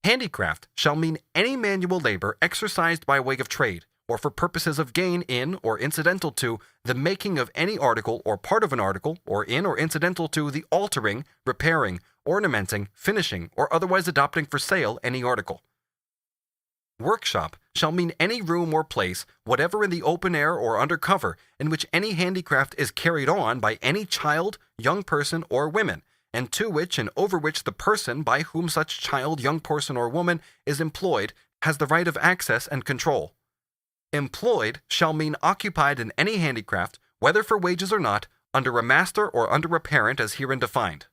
Handicraft shall mean any manual labor exercised by way of trade, or for purposes of gain in or incidental to the making of any article or part of an article, or in or incidental to the altering, repairing, ornamenting, finishing, or otherwise adopting for sale any article. Workshop shall mean any room or place, whatever in the open air or under cover, in which any handicraft is carried on by any child, young person, or women, and to which and over which the person by whom such child, young person, or woman is employed has the right of access and control. Employed shall mean occupied in any handicraft, whether for wages or not, under a master or under a parent as herein defined.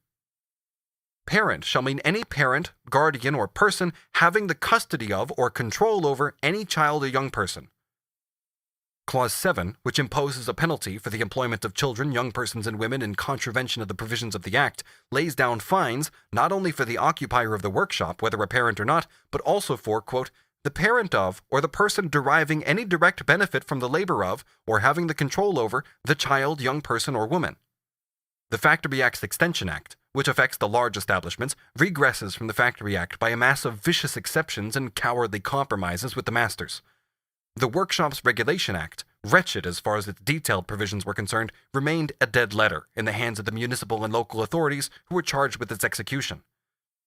Parent shall mean any parent, guardian, or person having the custody of or control over any child or young person. Clause 7, which imposes a penalty for the employment of children, young persons, and women in contravention of the provisions of the Act, lays down fines not only for the occupier of the workshop, whether a parent or not, but also for, quote, the parent of, or the person deriving any direct benefit from the labor of, or having the control over, the child, young person, or woman. The Factory Act's Extension Act, which affects the large establishments, regresses from the Factory Act by a mass of vicious exceptions and cowardly compromises with the masters. The Workshops Regulation Act, wretched as far as its detailed provisions were concerned, remained a dead letter in the hands of the municipal and local authorities who were charged with its execution.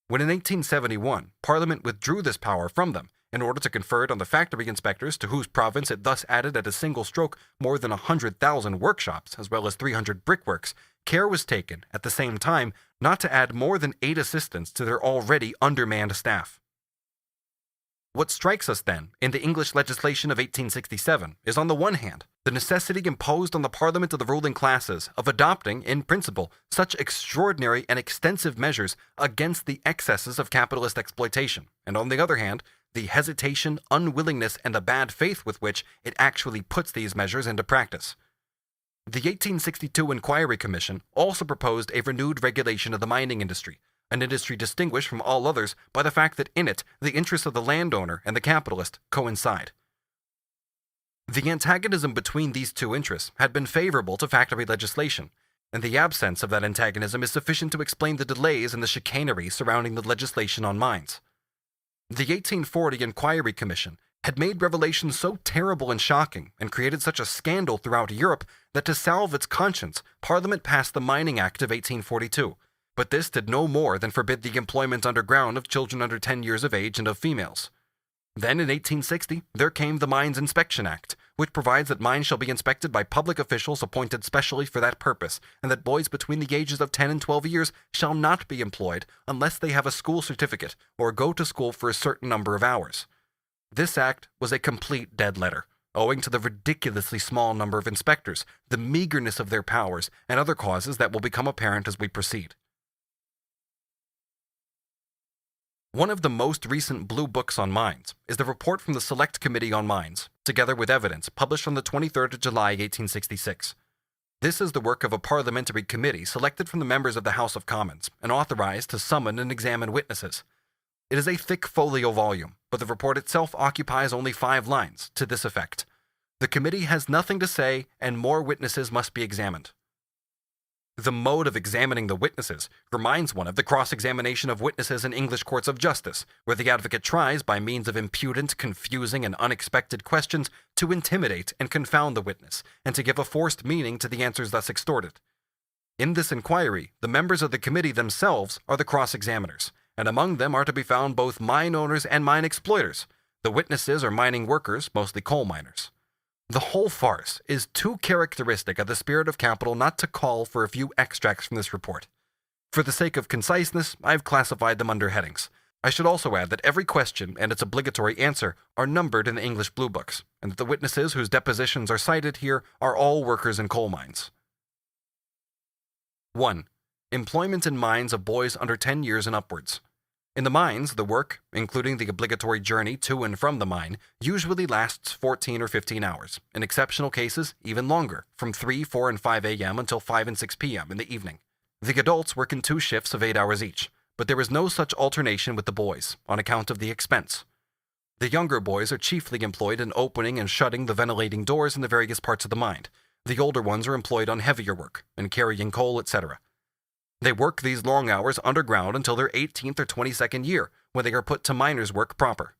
When in 1871 Parliament withdrew this power from them, in order to confer it on the factory inspectors to whose province it thus added at a single stroke more than 100,000 workshops as well as 300 brickworks, care was taken, at the same time, not to add more than 8 assistants to their already undermanned staff. What strikes us, then, in the English legislation of 1867 is, on the one hand, the necessity imposed on the Parliament of the ruling classes of adopting, in principle, such extraordinary and extensive measures against the excesses of capitalist exploitation, and on the other hand, the hesitation, unwillingness, and the bad faith with which it actually puts these measures into practice. The 1862 Inquiry Commission also proposed a renewed regulation of the mining industry, an industry distinguished from all others by the fact that in it the interests of the landowner and the capitalist coincide. The antagonism between these two interests had been favorable to factory legislation, and the absence of that antagonism is sufficient to explain the delays and the chicanery surrounding the legislation on mines. The 1840 Inquiry Commission had made revelations so terrible and shocking and created such a scandal throughout Europe that to salve its conscience, Parliament passed the Mining Act of 1842, but this did no more than forbid the employment underground of children under 10 years of age and of females. Then in 1860, there came the Mines Inspection Act, which provides that mines shall be inspected by public officials appointed specially for that purpose, and that boys between the ages of 10 and 12 years shall not be employed unless they have a school certificate or go to school for a certain number of hours. This act was a complete dead letter, owing to the ridiculously small number of inspectors, the meagerness of their powers, and other causes that will become apparent as we proceed. One of the most recent blue books on mines is the report from the Select Committee on Mines, together with evidence, published on the 23rd of July, 1866. This is the work of a parliamentary committee selected from the members of the House of Commons and authorized to summon and examine witnesses. It is a thick folio volume, but the report itself occupies only 5 lines, to this effect. The committee has nothing to say, and more witnesses must be examined. The mode of examining the witnesses reminds one of the cross-examination of witnesses in English courts of justice, where the advocate tries, by means of impudent, confusing, and unexpected questions, to intimidate and confound the witness, and to give a forced meaning to the answers thus extorted. In this inquiry, the members of the committee themselves are the cross-examiners, and among them are to be found both mine owners and mine exploiters. The witnesses are mining workers, mostly coal miners. The whole farce is too characteristic of the spirit of capital not to call for a few extracts from this report. For the sake of conciseness, I have classified them under headings. I should also add that every question and its obligatory answer are numbered in the English Blue Books, and that the witnesses whose depositions are cited here are all workers in coal mines. 1. Employment in mines of boys under 10 years and upwards. In the mines, the work, including the obligatory journey to and from the mine, usually lasts 14 or 15 hours, in exceptional cases even longer, from 3, 4, and 5 a.m. until 5 and 6 p.m. in the evening. The adults work in 2 shifts of 8 hours each, but there is no such alternation with the boys, on account of the expense. The younger boys are chiefly employed in opening and shutting the ventilating doors in the various parts of the mine. The older ones are employed on heavier work, in carrying coal, etc. They work these long hours underground until their 18th or 22nd year, when they are put to miners' work proper.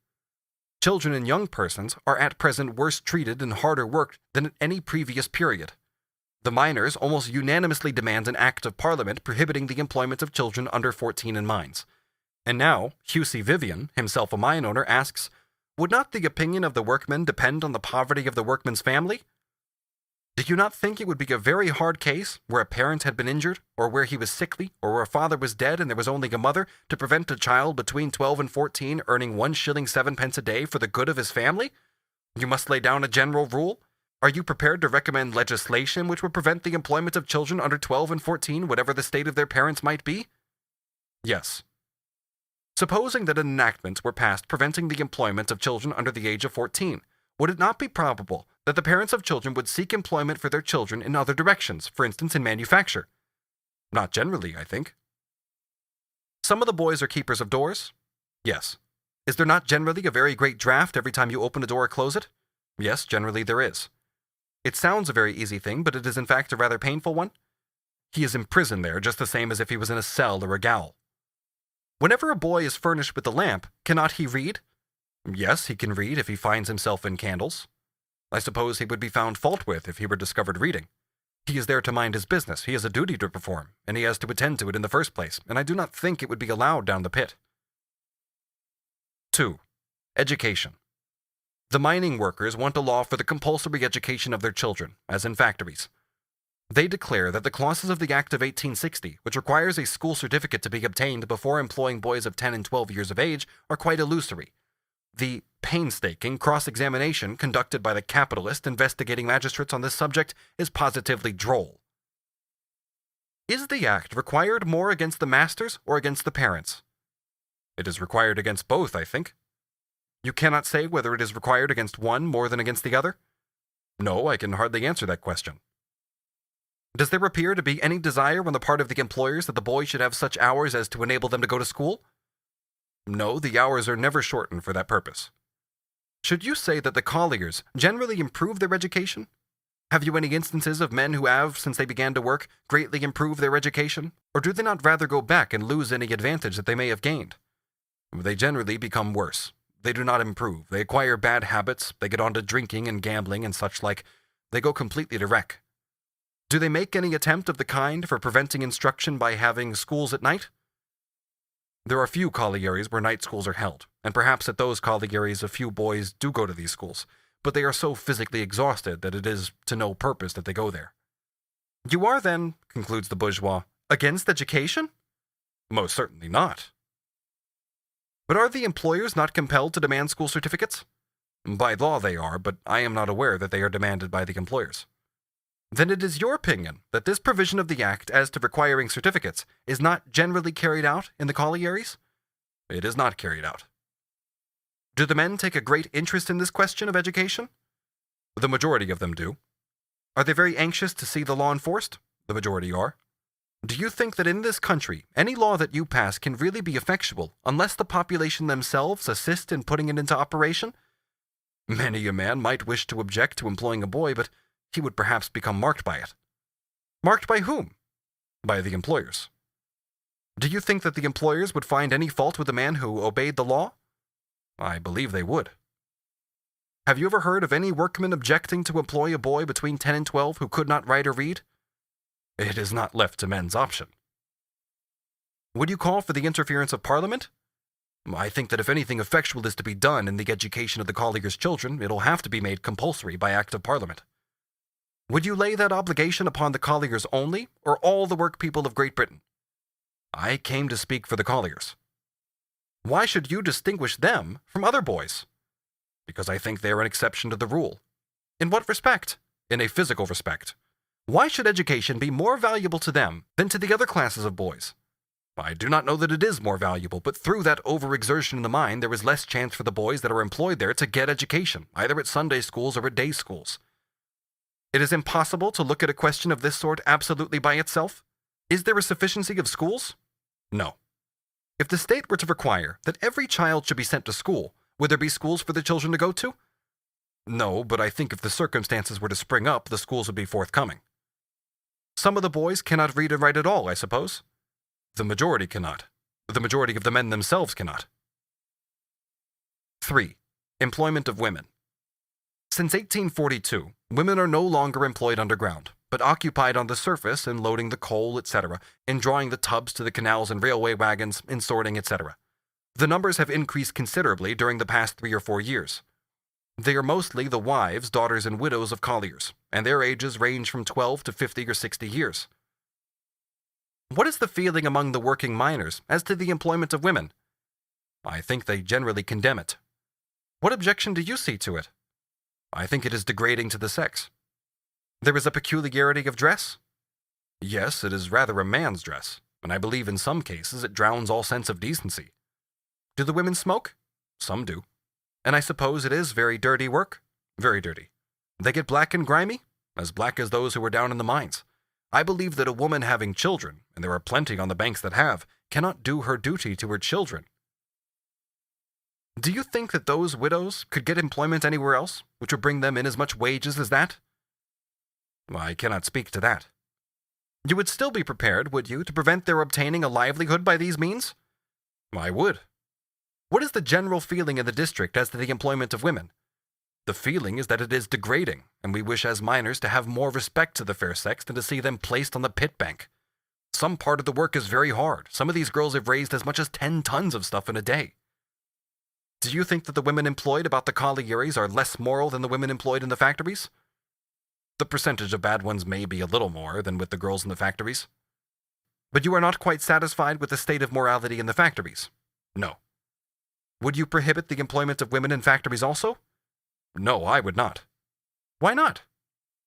Children and young persons are at present worse treated and harder worked than at any previous period. The miners almost unanimously demand an Act of Parliament prohibiting the employment of children under 14 in mines. And now, Hugh C. Vivian, himself a mine owner, asks, would not the opinion of the workmen depend on the poverty of the workman's family? Do you not think it would be a very hard case, where a parent had been injured, or where he was sickly, or where a father was dead and there was only a mother, to prevent a child between 12 and 14 earning 1 shilling 7 pence a day for the good of his family? You must lay down a general rule. Are you prepared to recommend legislation which would prevent the employment of children under 12 and 14, whatever the state of their parents might be? Yes. Supposing that an enactment were passed preventing the employment of children under the age of 14, would it not be probable that the parents of children would seek employment for their children in other directions, for instance in manufacture? Not generally, I think. Some of the boys are keepers of doors? Yes. Is there not generally a very great draft every time you open a door or close it? Yes, generally there is. It sounds a very easy thing, but it is in fact a rather painful one. He is imprisoned there just the same as if he was in a cell or a gaol. Whenever a boy is furnished with a lamp, cannot he read? Yes, he can read if he finds himself in candles. I suppose he would be found fault with if he were discovered reading. He is there to mind his business, he has a duty to perform, and he has to attend to it in the first place, and I do not think it would be allowed down the pit. 2. Education. The mining workers want a law for the compulsory education of their children, as in factories. They declare that the clauses of the Act of 1860, which requires a school certificate to be obtained before employing boys of 10 and 12 years of age, are quite illusory. The painstaking cross-examination conducted by the capitalist investigating magistrates on this subject is positively droll. Is the Act required more against the masters or against the parents? It is required against both, I think. You cannot say whether it is required against one more than against the other? No, I can hardly answer that question. Does there appear to be any desire on the part of the employers that the boys should have such hours as to enable them to go to school? No, the hours are never shortened for that purpose. Should you say that the colliers generally improve their education? Have you any instances of men who have, since they began to work, greatly improved their education? Or do they not rather go back and lose any advantage that they may have gained? They generally become worse. They do not improve. They acquire bad habits. They get on to drinking and gambling and such like. They go completely to wreck. Do they make any attempt of the kind for preventing instruction by having schools at night? There are few collieries where night schools are held, and perhaps at those collieries a few boys do go to these schools, but they are so physically exhausted that it is to no purpose that they go there. You are then, concludes the bourgeois, against education? Most certainly not. But are the employers not compelled to demand school certificates? By law they are, but I am not aware that they are demanded by the employers. Then it is your opinion that this provision of the Act as to requiring certificates is not generally carried out in the collieries? It is not carried out. Do the men take a great interest in this question of education? The majority of them do. Are they very anxious to see the law enforced? The majority are. Do you think that in this country, any law that you pass can really be effectual unless the population themselves assist in putting it into operation? Many a man might wish to object to employing a boy, but he would perhaps become marked by it. Marked by whom? By the employers. Do you think that the employers would find any fault with a man who obeyed the law? I believe they would. Have you ever heard of any workman objecting to employ a boy between 10 and 12 who could not write or read? It is not left to men's option. Would you call for the interference of Parliament? I think that if anything effectual is to be done in the education of the colliers' children, it'll have to be made compulsory by Act of Parliament. Would you lay that obligation upon the colliers only, or all the workpeople of Great Britain? I came to speak for the colliers. Why should you distinguish them from other boys? Because I think they are an exception to the rule. In what respect? In a physical respect. Why should education be more valuable to them than to the other classes of boys? I do not know that it is more valuable, but through that overexertion in the mind, there is less chance for the boys that are employed there to get education, either at Sunday schools or at day schools. It is impossible to look at a question of this sort absolutely by itself. Is there a sufficiency of schools? No. If the state were to require that every child should be sent to school, would there be schools for the children to go to? No, but I think if the circumstances were to spring up, the schools would be forthcoming. Some of the boys cannot read and write at all, I suppose. The majority cannot. The majority of the men themselves cannot. 3. Employment of women. Since 1842, women are no longer employed underground, but occupied on the surface in loading the coal, etc., in drawing the tubs to the canals and railway wagons, in sorting, etc. The numbers have increased considerably during the past 3 or 4 years. They are mostly the wives, daughters, and widows of colliers, and their ages range from 12 to 50 or 60 years. What is the feeling among the working miners as to the employment of women? I think they generally condemn it. What objection do you see to it? I think it is degrading to the sex. There is a peculiarity of dress? Yes, it is rather a man's dress, and I believe in some cases it drowns all sense of decency. Do the women smoke? Some do. And I suppose it is very dirty work? Very dirty. They get black and grimy? As black as those who are down in the mines. I believe that a woman having children, and there are plenty on the banks that have, cannot do her duty to her children. Do you think that those widows could get employment anywhere else, which would bring them in as much wages as that? I cannot speak to that. You would still be prepared, would you, to prevent their obtaining a livelihood by these means? I would. What is the general feeling in the district as to the employment of women? The feeling is that it is degrading, and we wish as miners to have more respect to the fair sex than to see them placed on the pit bank. Some part of the work is very hard. Some of these girls have raised as much as 10 tons of stuff in a day. Do you think that the women employed about the collieries are less moral than the women employed in the factories? The percentage of bad ones may be a little more than with the girls in the factories. But you are not quite satisfied with the state of morality in the factories? No. Would you prohibit the employment of women in factories also? No, I would not. Why not?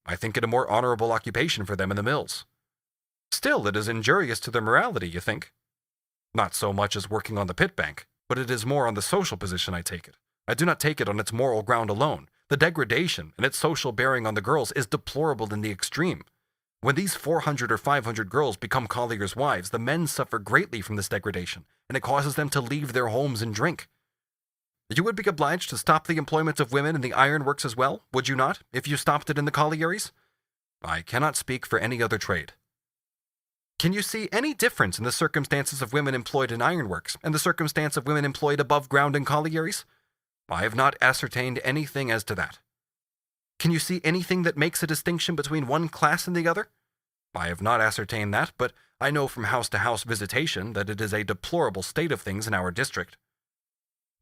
I think it a more honorable occupation for them in the mills. Still, it is injurious to their morality, you think? Not so much as working on the pit bank, but it is more on the social position I take it. I do not take it on its moral ground alone. The degradation and its social bearing on the girls is deplorable in the extreme. When these 400 or 500 girls become colliers' wives, the men suffer greatly from this degradation, and it causes them to leave their homes and drink. You would be obliged to stop the employment of women in the ironworks as well, would you not, if you stopped it in the collieries? I cannot speak for any other trade. Can you see any difference in the circumstances of women employed in ironworks and the circumstance of women employed above ground in collieries? I have not ascertained anything as to that. Can you see anything that makes a distinction between one class and the other? I have not ascertained that, but I know from house-to-house visitation that it is a deplorable state of things in our district.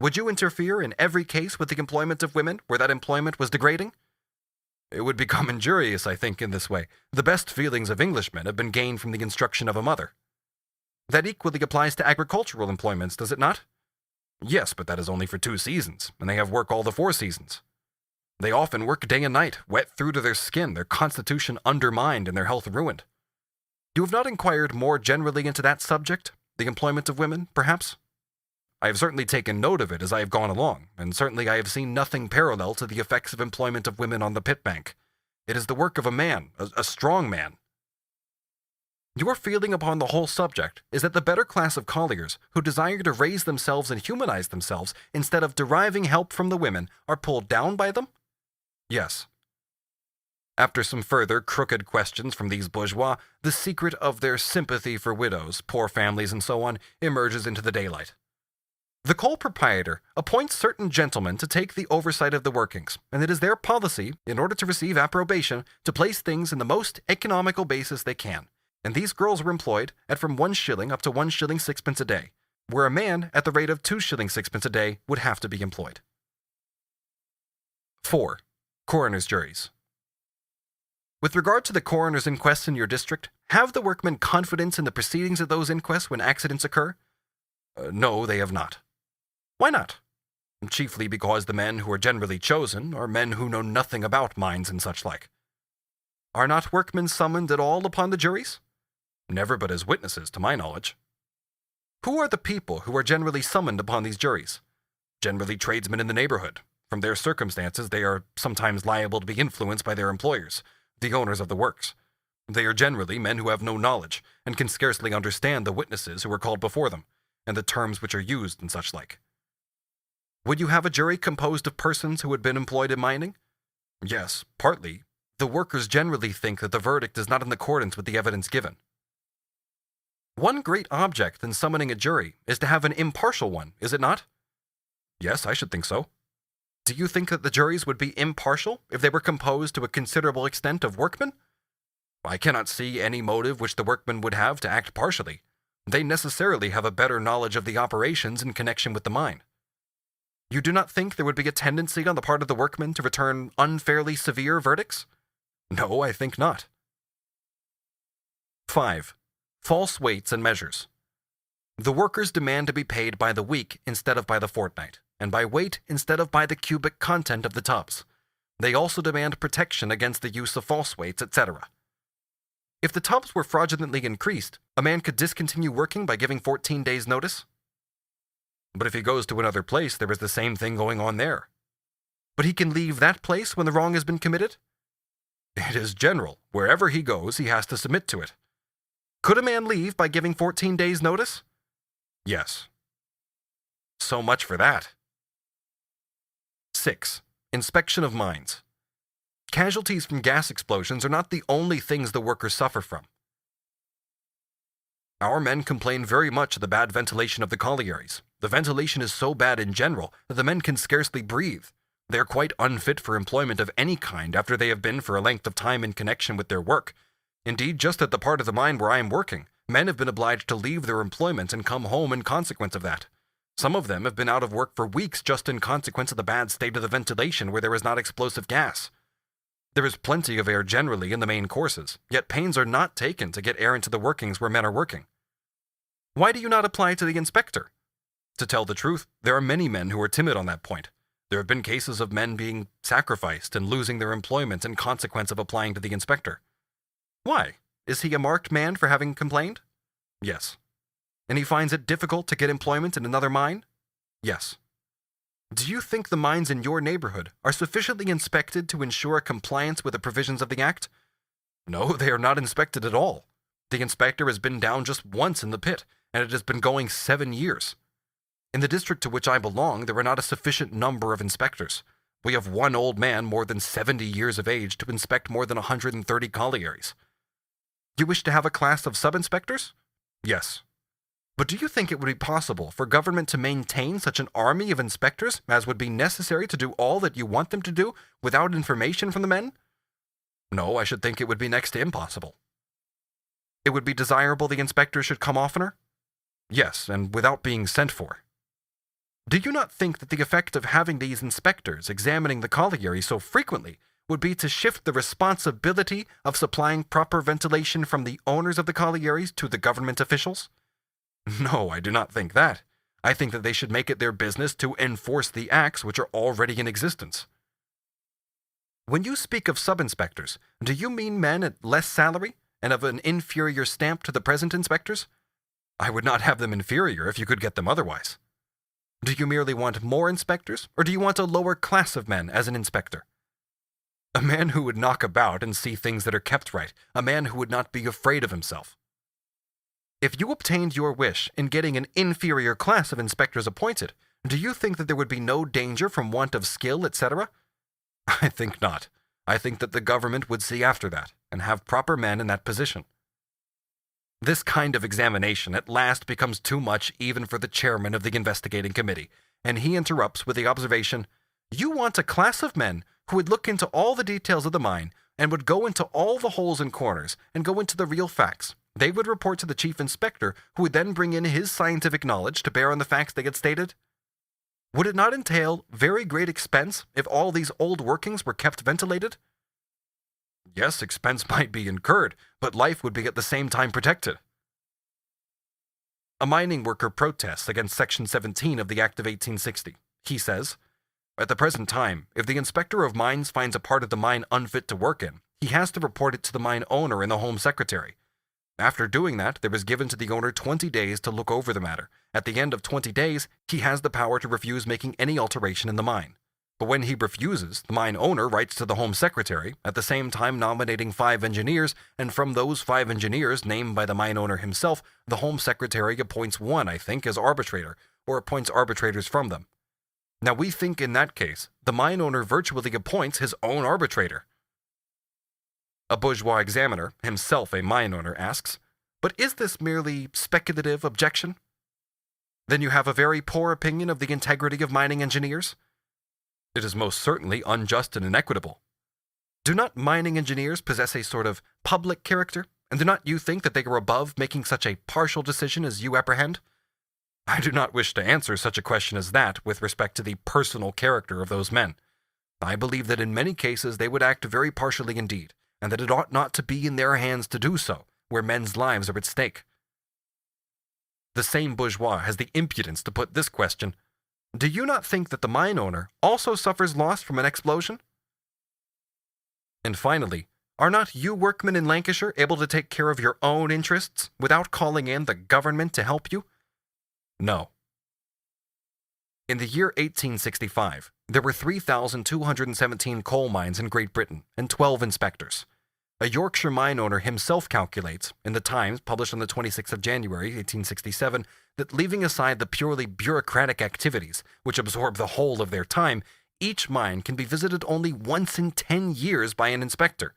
Would you interfere in every case with the employment of women where that employment was degrading? It would become injurious, I think, in this way. The best feelings of Englishmen have been gained from the instruction of a mother. That equally applies to agricultural employments, does it not? Yes, but that is only for 2 seasons, and they have work all the 4 seasons. They often work day and night, wet through to their skin, their constitution undermined and their health ruined. You have not inquired more generally into that subject, the employment of women, perhaps? I have certainly taken note of it as I have gone along, and certainly I have seen nothing parallel to the effects of employment of women on the pit bank. It is the work of a man, a strong man. Your feeling upon the whole subject is that the better class of colliers, who desire to raise themselves and humanize themselves, instead of deriving help from the women, are pulled down by them? Yes. After some further crooked questions from these bourgeois, the secret of their sympathy for widows, poor families, and so on, emerges into the daylight. The coal proprietor appoints certain gentlemen to take the oversight of the workings, and it is their policy, in order to receive approbation, to place things in the most economical basis they can, and these girls were employed at from 1 shilling up to 1 shilling 6pence a day, where a man at the rate of 2 shillings 6pence a day would have to be employed. 4. Coroner's juries. With regard to the coroner's inquests in your district, have the workmen confidence in the proceedings of those inquests when accidents occur? No, they have not. Why not? Chiefly because the men who are generally chosen are men who know nothing about mines and such like. Are not workmen summoned at all upon the juries? Never but as witnesses, to my knowledge. Who are the people who are generally summoned upon these juries? Generally tradesmen in the neighborhood. From their circumstances, they are sometimes liable to be influenced by their employers, the owners of the works. They are generally men who have no knowledge, and can scarcely understand the witnesses who are called before them, and the terms which are used and such like. Would you have a jury composed of persons who had been employed in mining? Yes, partly. The workers generally think that the verdict is not in accordance with the evidence given. One great object in summoning a jury is to have an impartial one, is it not? Yes, I should think so. Do you think that the juries would be impartial if they were composed to a considerable extent of workmen? I cannot see any motive which the workmen would have to act partially. They necessarily have a better knowledge of the operations in connection with the mine. You do not think there would be a tendency on the part of the workmen to return unfairly severe verdicts? No, I think not. 5. False weights and measures. The workers demand to be paid by the week instead of by the fortnight, and by weight instead of by the cubic content of the tubs. They also demand protection against the use of false weights, etc. If the tubs were fraudulently increased, a man could discontinue working by giving 14 days' notice. But if he goes to another place, there is the same thing going on there. But he can leave that place when the wrong has been committed? It is general. Wherever he goes, he has to submit to it. Could a man leave by giving 14 days' notice? Yes. So much for that. 6. Inspection of mines. Casualties from gas explosions are not the only things the workers suffer from. Our men complain very much of the bad ventilation of the collieries. The ventilation is so bad in general that the men can scarcely breathe. They are quite unfit for employment of any kind after they have been for a length of time in connection with their work. Indeed, just at the part of the mine where I am working, men have been obliged to leave their employment and come home in consequence of that. Some of them have been out of work for weeks just in consequence of the bad state of the ventilation where there is not explosive gas. There is plenty of air generally in the main courses, yet pains are not taken to get air into the workings where men are working. Why do you not apply to the inspector? To tell the truth, there are many men who are timid on that point. There have been cases of men being sacrificed and losing their employment in consequence of applying to the inspector. Why? Is he a marked man for having complained? Yes. And he finds it difficult to get employment in another mine? Yes. Do you think the mines in your neighborhood are sufficiently inspected to ensure compliance with the provisions of the Act? No, they are not inspected at all. The inspector has been down just once in the pit, and it has been going 7 years. In the district to which I belong, there are not a sufficient number of inspectors. We have one old man more than 70 years of age to inspect more than 130 collieries. You wish to have a class of sub-inspectors? Yes. But do you think it would be possible for government to maintain such an army of inspectors as would be necessary to do all that you want them to do without information from the men? No, I should think it would be next to impossible. It would be desirable the inspectors should come oftener? Yes, and without being sent for. Do you not think that the effect of having these inspectors examining the colliery so frequently would be to shift the responsibility of supplying proper ventilation from the owners of the collieries to the government officials? No, I do not think that. I think that they should make it their business to enforce the acts which are already in existence. When you speak of sub-inspectors, do you mean men at less salary and of an inferior stamp to the present inspectors? I would not have them inferior if you could get them otherwise. Do you merely want more inspectors, or do you want a lower class of men as an inspector? A man who would knock about and see things that are kept right, a man who would not be afraid of himself. If you obtained your wish in getting an inferior class of inspectors appointed, do you think that there would be no danger from want of skill, etc.? I think not. I think that the government would see after that, and have proper men in that position. This kind of examination at last becomes too much even for the chairman of the investigating committee, and he interrupts with the observation, "You want a class of men who would look into all the details of the mine, and would go into all the holes and corners, and go into the real facts. They would report to the chief inspector, who would then bring in his scientific knowledge to bear on the facts they get stated? Would it not entail very great expense if all these old workings were kept ventilated?" Yes, expense might be incurred, but life would be at the same time protected. A mining worker protests against Section 17 of the Act of 1860. He says, "At the present time, if the inspector of mines finds a part of the mine unfit to work in, he has to report it to the mine owner and the Home Secretary. After doing that, there is given to the owner 20 days to look over the matter. At the end of 20 days, he has the power to refuse making any alteration in the mine. But when he refuses, the mine owner writes to the Home Secretary, at the same time nominating 5 engineers, and from those 5 engineers named by the mine owner himself, the Home Secretary appoints one, I think, as arbitrator, or appoints arbitrators from them. Now we think in that case, the mine owner virtually appoints his own arbitrator." A bourgeois examiner, himself a mine owner, asks, "But is this merely speculative objection? Then you have a very poor opinion of the integrity of mining engineers?" "It is most certainly unjust and inequitable." "Do not mining engineers possess a sort of public character, and do not you think that they are above making such a partial decision as you apprehend?" "I do not wish to answer such a question as that with respect to the personal character of those men. I believe that in many cases they would act very partially indeed, and that it ought not to be in their hands to do so, where men's lives are at stake." The same bourgeois has the impudence to put this question, "Do you not think that the mine owner also suffers loss from an explosion?" And finally, are not you workmen in Lancashire able to take care of your own interests without calling in the government to help you? No. In the year 1865, there were 3,217 coal mines in Great Britain and 12 inspectors. A Yorkshire mine owner himself calculates, in the Times published on the 26th of January, 1867, that leaving aside the purely bureaucratic activities, which absorb the whole of their time, each mine can be visited only once in 10 years by an inspector.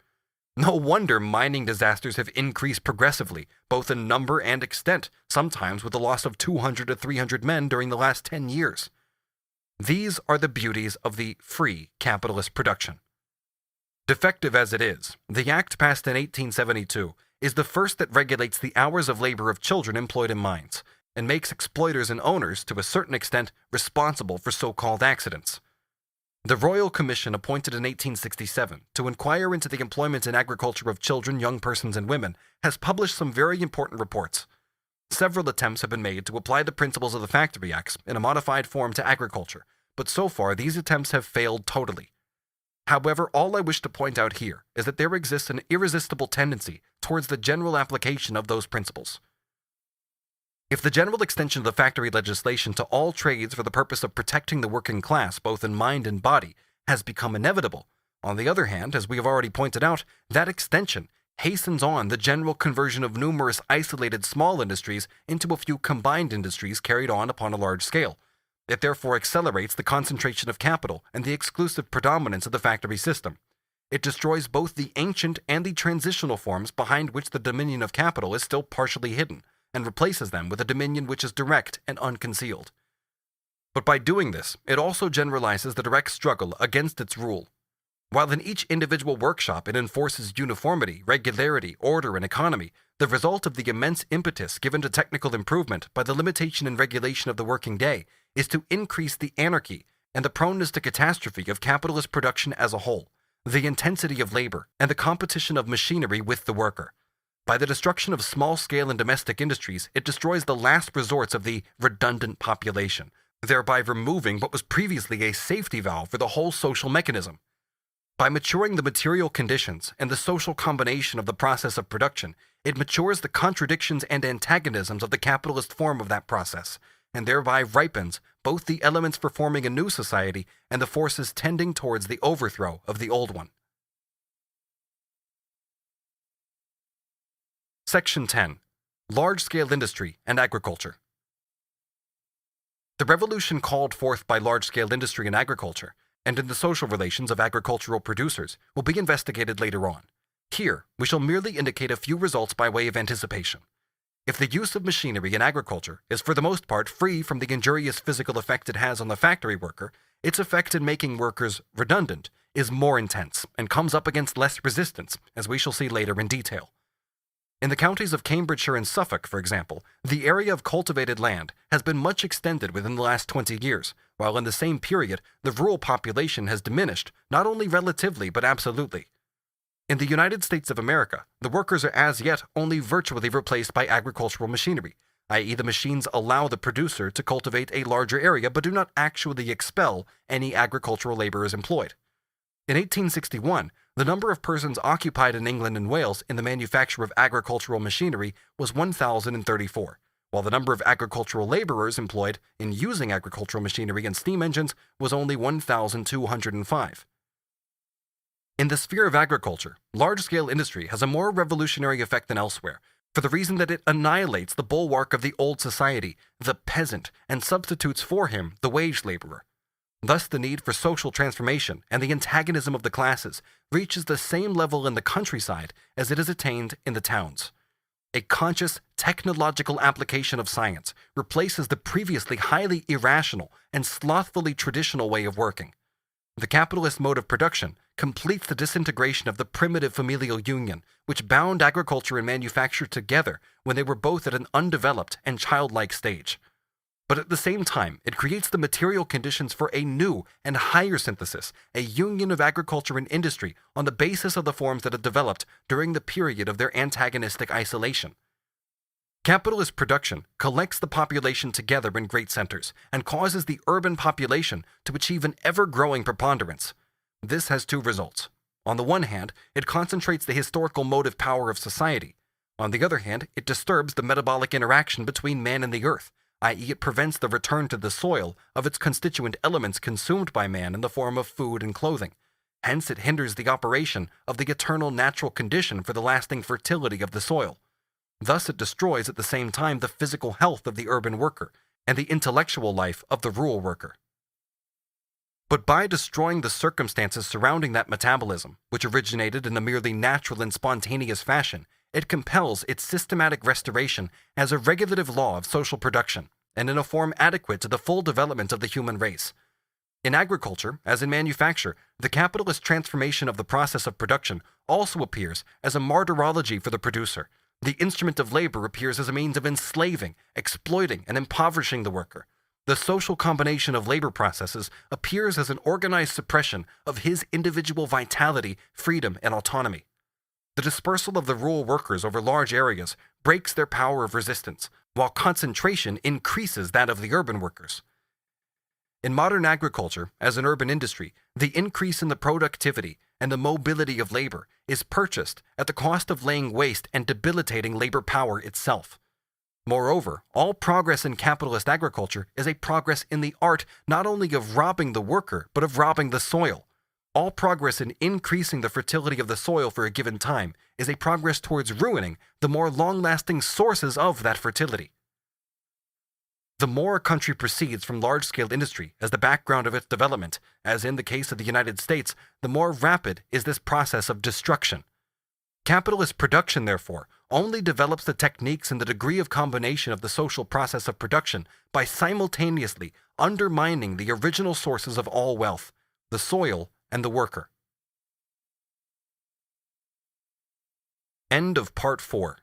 No wonder mining disasters have increased progressively, both in number and extent, sometimes with the loss of 200 to 300 men during the last 10 years. These are the beauties of the free capitalist production. Defective as it is, the Act passed in 1872 is the first that regulates the hours of labor of children employed in mines, and makes exploiters and owners, to a certain extent, responsible for so-called accidents. The Royal Commission appointed in 1867 to inquire into the employment in agriculture of children, young persons, and women has published some very important reports. Several attempts have been made to apply the principles of the Factory Acts in a modified form to agriculture, but so far these attempts have failed totally. However, all I wish to point out here is that there exists an irresistible tendency towards the general application of those principles. If the general extension of the factory legislation to all trades for the purpose of protecting the working class both in mind and body has become inevitable, on the other hand, as we have already pointed out, that extension hastens on the general conversion of numerous isolated small industries into a few combined industries carried on upon a large scale. It therefore accelerates the concentration of capital and the exclusive predominance of the factory system. It destroys both the ancient and the transitional forms behind which the dominion of capital is still partially hidden, and replaces them with a dominion which is direct and unconcealed. But by doing this, it also generalizes the direct struggle against its rule. While in each individual workshop it enforces uniformity, regularity, order, and economy, the result of the immense impetus given to technical improvement by the limitation and regulation of the working day is to increase the anarchy and the proneness to catastrophe of capitalist production as a whole, the intensity of labor, and the competition of machinery with the worker. By the destruction of small-scale and domestic industries, it destroys the last resorts of the redundant population, thereby removing what was previously a safety valve for the whole social mechanism. By maturing the material conditions and the social combination of the process of production, it matures the contradictions and antagonisms of the capitalist form of that process, and thereby ripens both the elements for forming a new society and the forces tending towards the overthrow of the old one. Section 10. Large-scale industry and agriculture. The revolution called forth by large-scale industry and agriculture, and in the social relations of agricultural producers, will be investigated later on. Here, we shall merely indicate a few results by way of anticipation. If the use of machinery in agriculture is for the most part free from the injurious physical effect it has on the factory worker, its effect in making workers redundant is more intense and comes up against less resistance, as we shall see later in detail. In the counties of Cambridgeshire and Suffolk, for example, the area of cultivated land has been much extended within the last 20 years, while in the same period the rural population has diminished, not only relatively but absolutely. In the United States of America, the workers are as yet only virtually replaced by agricultural machinery, i.e. the machines allow the producer to cultivate a larger area but do not actually expel any agricultural laborers employed. In 1861, the number of persons occupied in England and Wales in the manufacture of agricultural machinery was 1,034, while the number of agricultural laborers employed in using agricultural machinery and steam engines was only 1,205. In the sphere of agriculture, large-scale industry has a more revolutionary effect than elsewhere, for the reason that it annihilates the bulwark of the old society, the peasant, and substitutes for him the wage laborer. Thus the need for social transformation and the antagonism of the classes reaches the same level in the countryside as it is attained in the towns. A conscious, technological application of science replaces the previously highly irrational and slothfully traditional way of working. The capitalist mode of production completes the disintegration of the primitive familial union, which bound agriculture and manufacture together when they were both at an undeveloped and childlike stage. But at the same time, it creates the material conditions for a new and higher synthesis, a union of agriculture and industry on the basis of the forms that had developed during the period of their antagonistic isolation. Capitalist production collects the population together in great centers and causes the urban population to achieve an ever-growing preponderance. This has two results. On the one hand, it concentrates the historical motive power of society. On the other hand, it disturbs the metabolic interaction between man and the earth, i.e. it prevents the return to the soil of its constituent elements consumed by man in the form of food and clothing. Hence, it hinders the operation of the eternal natural condition for the lasting fertility of the soil. Thus, it destroys at the same time the physical health of the urban worker and the intellectual life of the rural worker. But by destroying the circumstances surrounding that metabolism, which originated in a merely natural and spontaneous fashion, it compels its systematic restoration as a regulative law of social production, and in a form adequate to the full development of the human race. In agriculture, as in manufacture, the capitalist transformation of the process of production also appears as a martyrology for the producer. The instrument of labor appears as a means of enslaving, exploiting, and impoverishing the worker. The social combination of labor processes appears as an organized suppression of his individual vitality, freedom, and autonomy. The dispersal of the rural workers over large areas breaks their power of resistance, while concentration increases that of the urban workers. In modern agriculture, as an urban industry, the increase in the productivity and the mobility of labor is purchased at the cost of laying waste and debilitating labor power itself. Moreover, all progress in capitalist agriculture is a progress in the art not only of robbing the worker, but of robbing the soil. All progress in increasing the fertility of the soil for a given time is a progress towards ruining the more long-lasting sources of that fertility. The more a country proceeds from large-scale industry as the background of its development, as in the case of the United States, the more rapid is this process of destruction. Capitalist production, therefore, only develops the techniques and the degree of combination of the social process of production by simultaneously undermining the original sources of all wealth, the soil and the worker. End of Part 4.